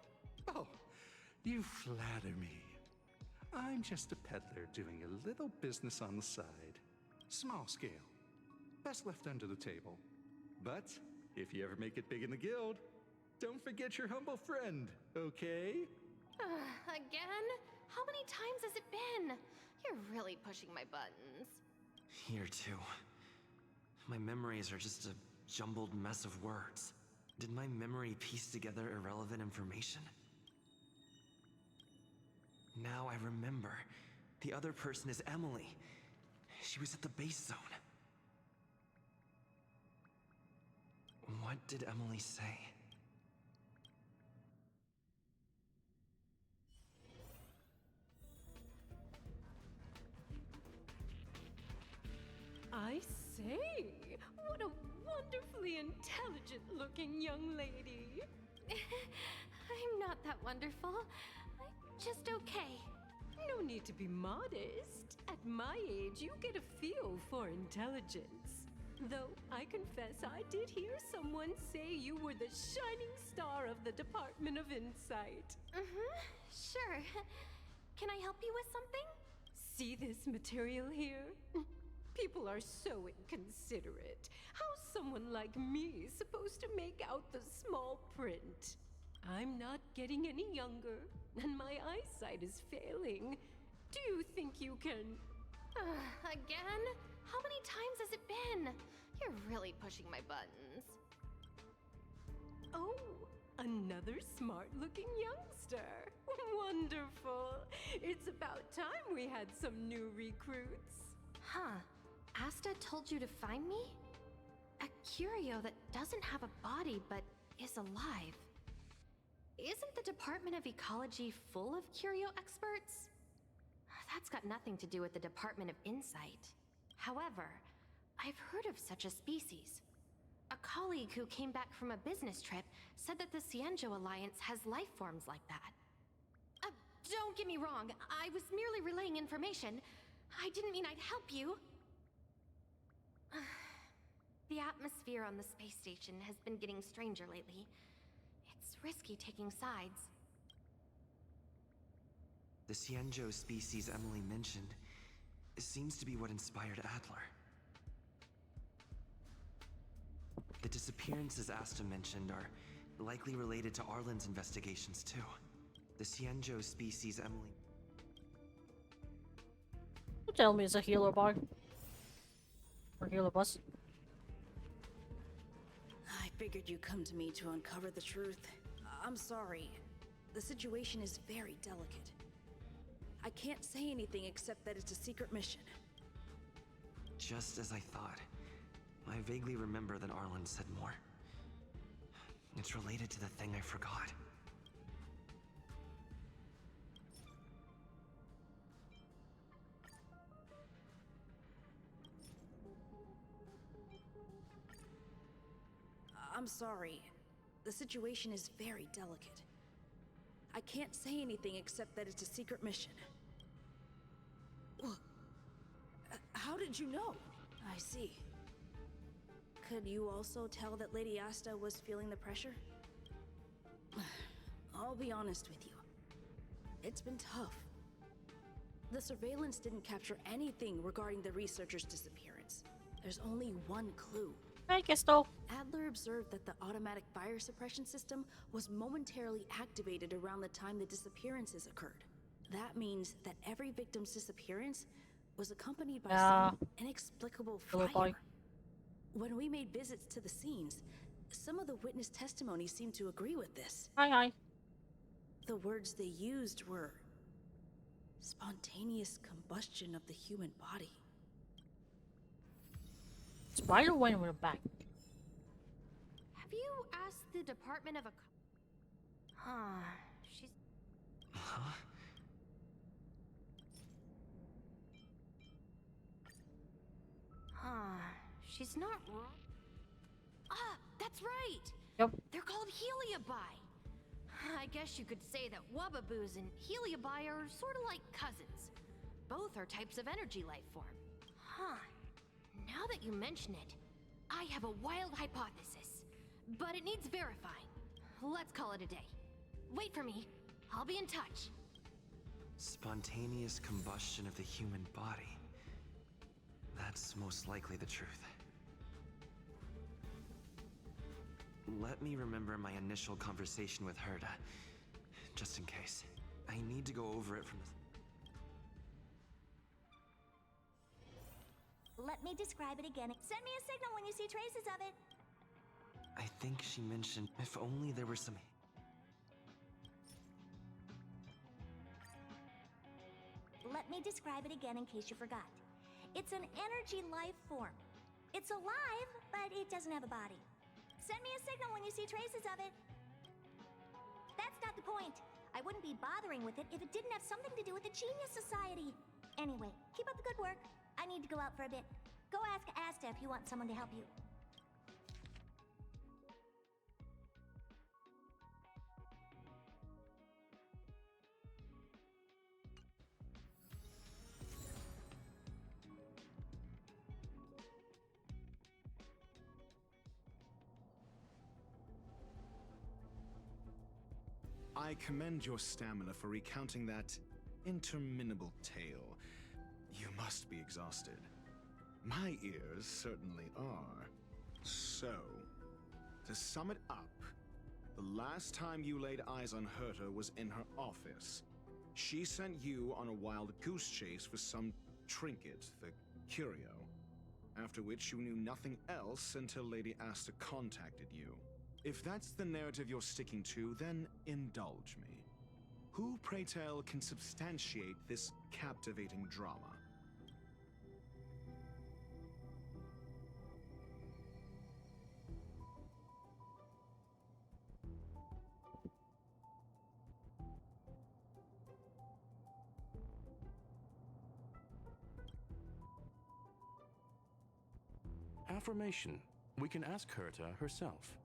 Oh, you flatter me. I'm just a peddler doing a little business on the side. Small scale. Best left under the table. But if you ever make it big in the guild, don't forget your humble friend, okay? Again? How many times has it been? You're really pushing my buttons. Here too. My memories are just a jumbled mess of words. Did my memory piece together irrelevant information? Now I remember. The other person is Emily. She was at the base zone. What did Emily say? I say, what a wonderfully intelligent-looking young lady. I'm not that wonderful. I'm just okay. No need to be modest. At my age, you get a feel for intelligence. Though I confess I did hear someone say you were the shining star of the Department of Insight. Sure. Can I help you with something? See this material here? People are so inconsiderate. How's someone like me supposed to make out the small print? I'm not getting any younger, and my eyesight is failing. Do you think you can... Again? How many times has it been? You're really pushing my buttons. Oh, another smart-looking youngster. Wonderful. It's about time we had some new recruits. Huh. Asta told you to find me? A curio that doesn't have a body but is alive. Isn't the Department of Ecology full of curio experts? That's got nothing to do with the Department of Insight. However, I've heard of such a species. A colleague who came back from a business trip said that the Cienjo Alliance has life forms like that. Don't get me wrong, I was merely relaying information. I didn't mean I'd help you. The atmosphere on the space station has been getting stranger lately. It's risky taking sides. The Cienjo species Emily mentioned, seems to be what inspired Adler. The disappearances Asta mentioned are likely related to Arlen's investigations too. The Xianzhou species Emily... You tell me it's a healer boy. Or healer bus. I figured you'd come to me to uncover the truth. I'm sorry. The situation is very delicate. I can't say anything except that it's a secret mission. Just as I thought. I vaguely remember that Arlen said more. It's related to the thing I forgot. I'm sorry. The situation is very delicate. I can't say anything except that it's a secret mission. How did you know? I see. Could you also tell that Lady Asta was feeling the pressure? I'll be honest with you. It's been tough. The surveillance didn't capture anything regarding the researcher's disappearance. There's only one clue. Hey, Crystal. Adler observed that the automatic fire suppression system was momentarily activated around the time the disappearances occurred. That means that every victim's disappearance was accompanied by some inexplicable fire. When we made visits to the scenes, some of the witness testimonies seemed to agree with this. Hi. The words they used were spontaneous combustion of the human body. Spider went with a bang. Have you asked the Department of she's... Huh? She's not wrong. That's right! Yep. They're called Heliobi. I guess you could say that Wubbaboos and Heliobi are sort of like cousins. Both are types of energy life form. Now that you mention it, I have a wild hypothesis, but it needs verifying. Let's call it a day. Wait for me. I'll be in touch. Spontaneous combustion of the human body. That's most likely the truth. Let me remember my initial conversation with Herta, just in case. I need to go over it from the... Let me describe it again. Send me a signal when you see traces of it. I think she mentioned if only there were some... Let me describe it again in case you forgot. It's an energy life form. It's alive, but it doesn't have a body. Send me a signal when you see traces of it. That's not the point. I wouldn't be bothering with it if it didn't have something to do with the Genius Society. Anyway, keep up the good work. I need to go out for a bit. Go ask Asta if you want someone to help you. I commend your stamina for recounting that interminable tale. You must be exhausted. My ears certainly are. So, to sum it up, the last time you laid eyes on Herta was in her office. She sent you on a wild goose chase for some trinket, the curio. After which you knew nothing else until Lady Asta contacted you. If that's the narrative you're sticking to, then indulge me. Who, pray tell, can substantiate this captivating drama? Affirmation. We can ask Herta herself.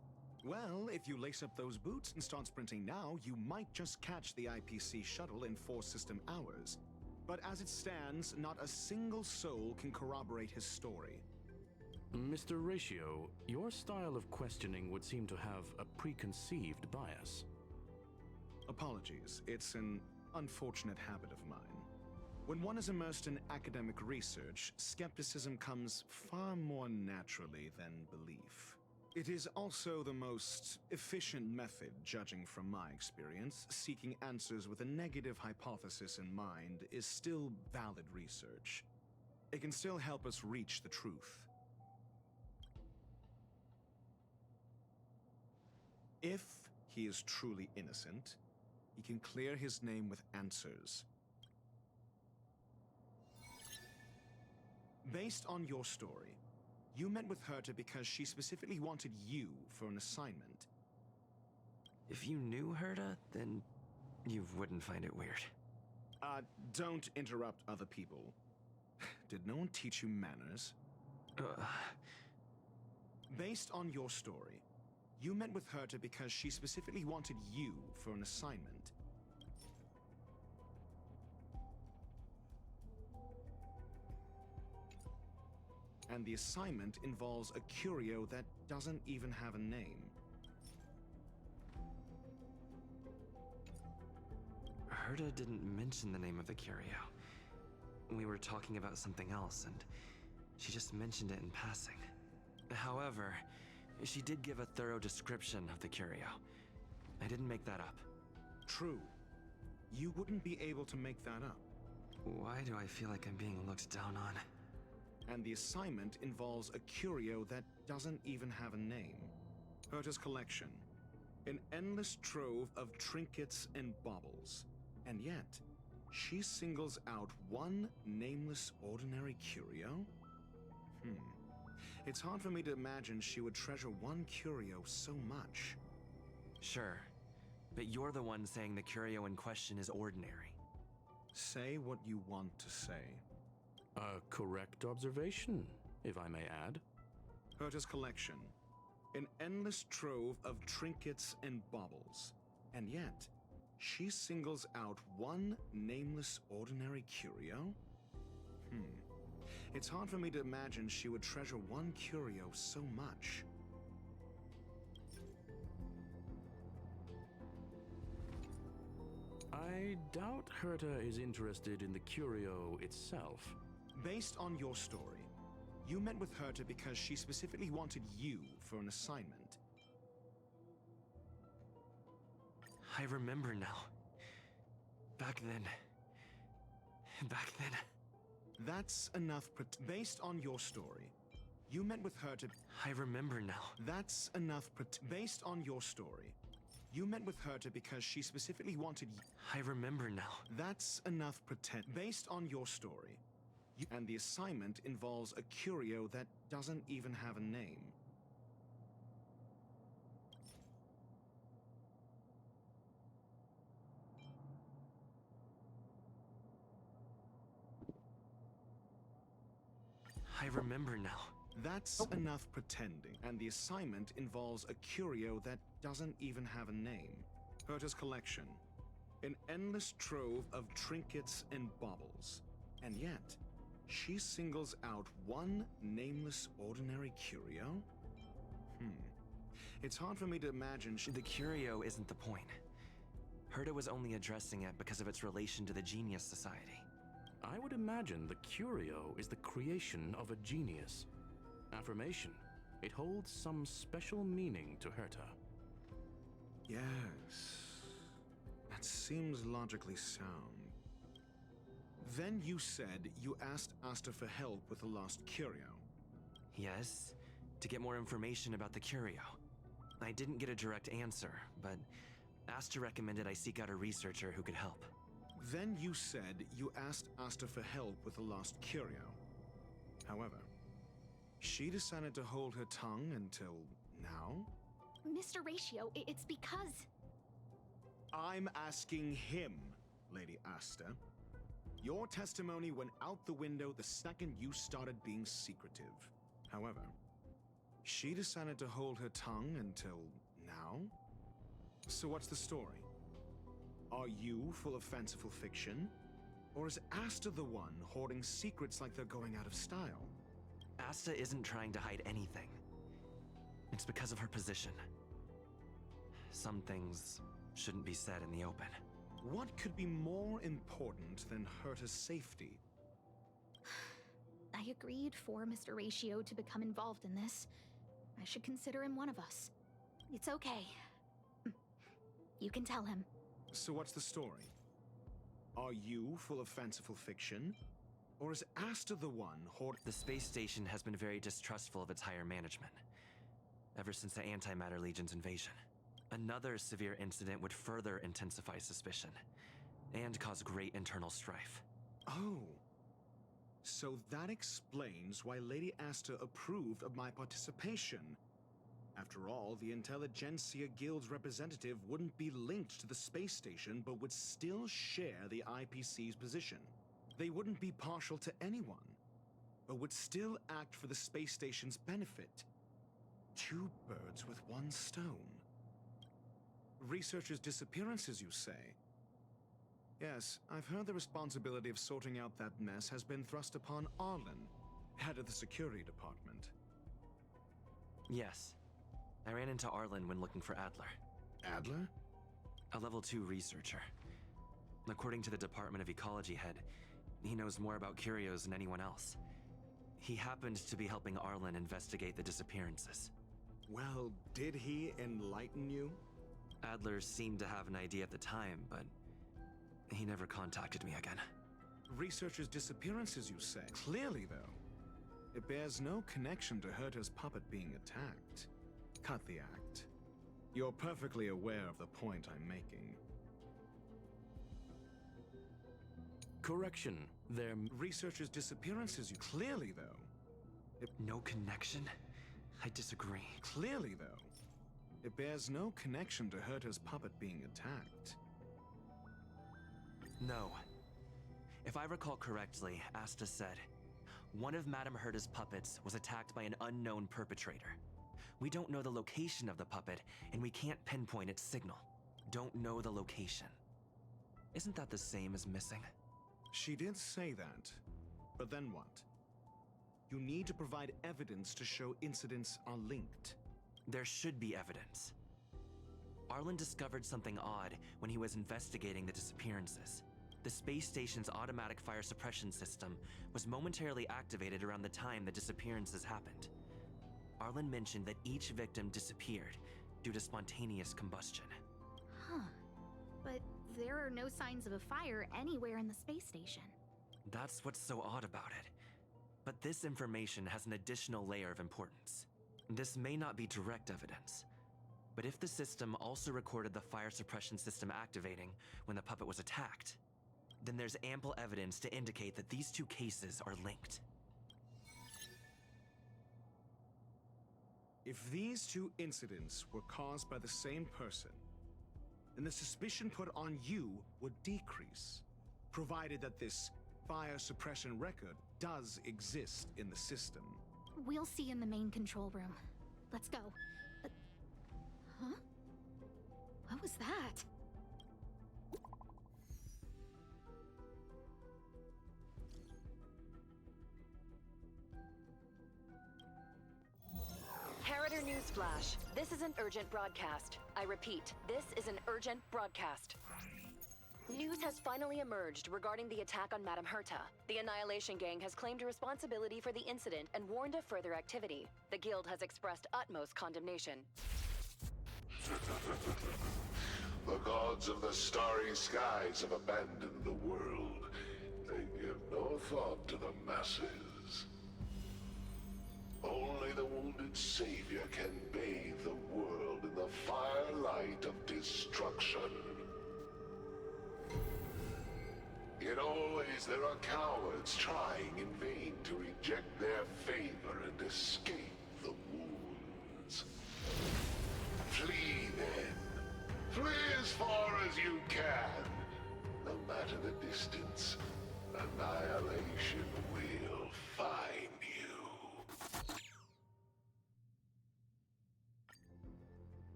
Well, if you lace up those boots and start sprinting now, you might just catch the IPC shuttle in 4 system hours. But as it stands, not a single soul can corroborate his story. Mr. Ratio, your style of questioning would seem to have a preconceived bias. Apologies, it's an unfortunate habit of mine. When one is immersed in academic research, skepticism comes far more naturally than belief. It is also the most efficient method, judging from my experience. Seeking answers with a negative hypothesis in mind is still valid research. It can still help us reach the truth. If he is truly innocent, he can clear his name with answers. Based on your story, you met with Herta because she specifically wanted you for an assignment. If you knew Herta, then you wouldn't find it weird. Don't interrupt other people. Did no one teach you manners? Based on your story, you met with Herta because she specifically wanted you for an assignment. And the assignment involves a curio that doesn't even have a name. Herta didn't mention the name of the curio. We were talking about something else, and she just mentioned it in passing. However, she did give a thorough description of the curio. I didn't make that up. True. You wouldn't be able to make that up. Why do I feel like I'm being looked down on? And the assignment involves a curio that doesn't even have a name. Herta's collection. An endless trove of trinkets and baubles. And yet, she singles out one nameless ordinary curio? It's hard for me to imagine she would treasure one curio so much. Sure, but you're the one saying the curio in question is ordinary. Say what you want to say. A correct observation, if I may add. Herta's collection. An endless trove of trinkets and baubles. And yet, she singles out one nameless ordinary curio? It's hard for me to imagine she would treasure one curio so much. I doubt Herta is interested in the curio itself. Based on your story, you met with Herta because she specifically wanted you for an assignment. I remember now. Back then. That's enough. Based on your story, you met with Herta. I remember now. That's enough. Based on your story, you met with Herta because she specifically wanted you. I remember now. That's enough. Based on your story. And the assignment involves a curio that doesn't even have a name. I remember now. That's enough pretending. And the assignment involves a curio that doesn't even have a name. Herta's collection. An endless trove of trinkets and baubles. And yet, she singles out one nameless ordinary curio? It's hard for me to imagine The curio isn't the point. Herta was only addressing it because of its relation to the Genius Society. I would imagine the curio is the creation of a genius. Affirmation. It holds some special meaning to Herta. Yes. That seems logically sound. Then you said you asked Asta for help with the lost curio. Yes, to get more information about the curio. I didn't get a direct answer, but Asta recommended I seek out a researcher who could help. Then you said you asked Asta for help with the lost curio. However, she decided to hold her tongue until now? Mr. Ratio, it's because... I'm asking him, Lady Asta. Your testimony went out the window the second you started being secretive. However, she decided to hold her tongue until now? So what's the story? Are you full of fanciful fiction? Or is Asta the one hoarding secrets like they're going out of style? Asta isn't trying to hide anything. It's because of her position. Some things shouldn't be said in the open. What could be more important than Herta's safety? I agreed for Mr. Ratio to become involved in this. I should consider him one of us. It's okay. You can tell him. So what's the story? Are you full of fanciful fiction? Or is Asta the one The space station has been very distrustful of its higher management, ever since the Antimatter Legion's invasion. Another severe incident would further intensify suspicion, and cause great internal strife. Oh. So that explains why Lady Asta approved of my participation. After all, the Intelligentsia Guild's representative wouldn't be linked to the space station, but would still share the IPC's position. They wouldn't be partial to anyone, but would still act for the space station's benefit. Two birds with one stone. Researchers' disappearances, you say? Yes, I've heard the responsibility of sorting out that mess has been thrust upon Arlen, head of the security department. Yes. I ran into Arlen when looking for Adler. Adler? A level 2 researcher. According to the Department of Ecology head, he knows more about curios than anyone else. He happened to be helping Arlen investigate the disappearances. Well, did he enlighten you? Adler seemed to have an idea at the time, but he never contacted me again. Researchers' disappearances, you say? Clearly, though. It bears no connection to Herta's puppet being attacked. Cut the act. You're perfectly aware of the point I'm making. Correction. Their researchers' disappearances, you clearly, though. No connection? I disagree. Clearly, though. It bears no connection to Herta's puppet being attacked. No. If I recall correctly, Asta said, one of Madame Herta's puppets was attacked by an unknown perpetrator. We don't know the location of the puppet, and we can't pinpoint its signal. Don't know the location. Isn't that the same as missing? She did say that, but then what? You need to provide evidence to show incidents are linked. There should be evidence. Arlen discovered something odd when he was investigating the disappearances. The space station's automatic fire suppression system was momentarily activated around the time the disappearances happened. Arlen mentioned that each victim disappeared due to spontaneous combustion. Huh. But there are no signs of a fire anywhere in the space station. That's what's so odd about it. But this information has an additional layer of importance. This may not be direct evidence, but if the system also recorded the fire suppression system activating when the puppet was attacked, then there's ample evidence to indicate that these two cases are linked. If these two incidents were caused by the same person, then the suspicion put on you would decrease, provided that this fire suppression record does exist in the system. We'll see in the main control room. Let's go. Huh? What was that? Harrider Newsflash. This is an urgent broadcast. I repeat, this is an urgent broadcast. News has finally emerged regarding the attack on Madame Herta. The Annihilation Gang has claimed responsibility for the incident and warned of further activity. The Guild has expressed utmost condemnation. The gods of the starry skies have abandoned the world. They give no thought to the masses. Only the wounded savior can bathe the world in the firelight of destruction. Yet always there are cowards trying in vain to reject their favor and escape the wounds. Flee then. Flee as far as you can. No matter the distance, annihilation will find you.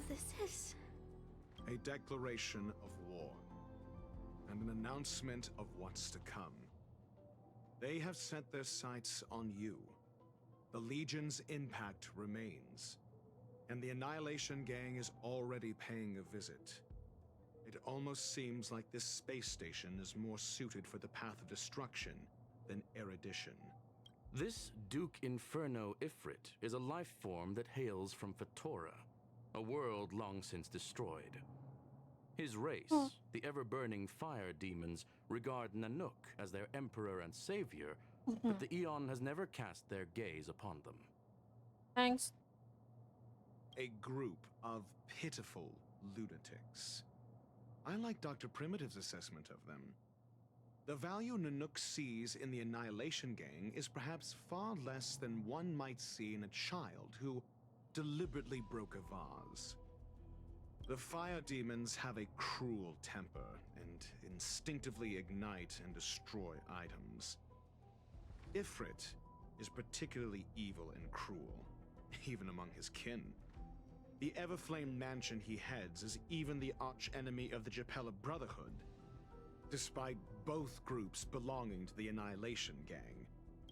This is... A declaration of war, and an announcement of what's to come. They have set their sights on you. The Legion's impact remains, and the Annihilation Gang is already paying a visit. It almost seems like this space station is more suited for the path of destruction than erudition. This Duke Inferno Ifrit is a life form that hails from Fatora, a world long since destroyed. His race, the ever-burning fire demons, regard Nanook as their emperor and savior, but the Eon has never cast their gaze upon them. Thanks. A group of pitiful lunatics. I like Dr. Primitive's assessment of them. The value Nanook sees in the Annihilation Gang is perhaps far less than one might see in a child who deliberately broke a vase. The fire demons have a cruel temper and instinctively ignite and destroy items. Ifrit is particularly evil and cruel, even among his kin. The Everflame mansion he heads is even the arch-enemy of the Japella Brotherhood, despite both groups belonging to the Annihilation Gang.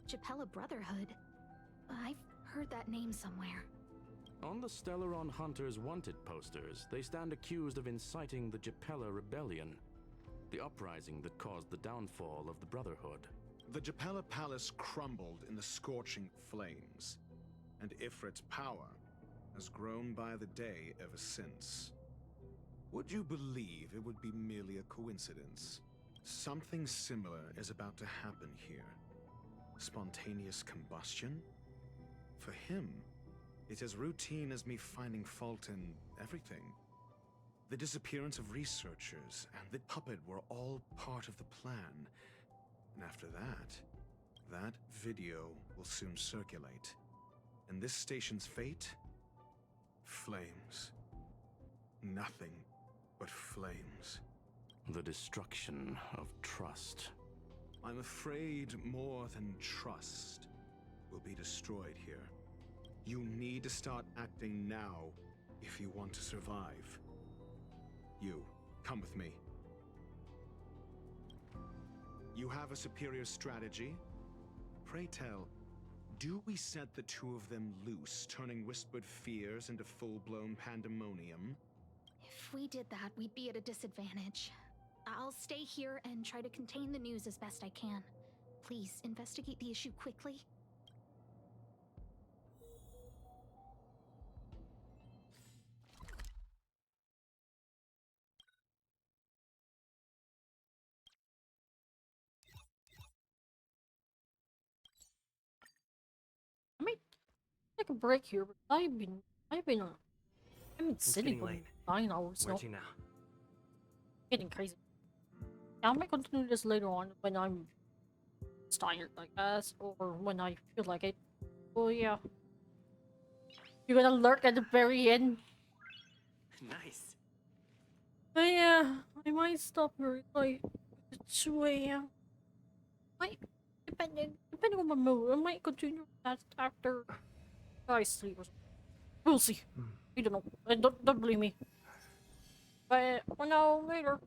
Japella Brotherhood? I've heard that name somewhere. On the Stellaron Hunters wanted posters, they stand accused of inciting the Japella Rebellion, the uprising that caused the downfall of the Brotherhood. The Japella Palace crumbled in the scorching flames, and Ifrit's power has grown by the day ever since. Would you believe it would be merely a coincidence? Something similar is about to happen here. Spontaneous combustion? For him, it's as routine as me finding fault in everything. The disappearance of researchers and the puppet were all part of the plan. And after that video will soon circulate. And this station's fate? Flames. Nothing but flames. The destruction of trust. I'm afraid more than trust will be destroyed here. You need to start acting now if you want to survive. You, come with me. You have a superior strategy? Pray tell, do we set the two of them loose, turning whispered fears into full-blown pandemonium? If we did that, we'd be at a disadvantage. I'll stay here and try to contain the news as best I can. Please, investigate the issue quickly. I might take a break here, but I've been sitting for 9 hours now. Where'd you now? Getting crazy. Yeah, I might continue this later on when I'm tired, I guess, or when I feel like it. Oh yeah. You're gonna lurk at the very end. Nice. But yeah, I might stop here like 2 a.m. Might depending on my mood, I might continue that after I sleep or something. We'll see. I don't know. Don't blame me. But for now, later.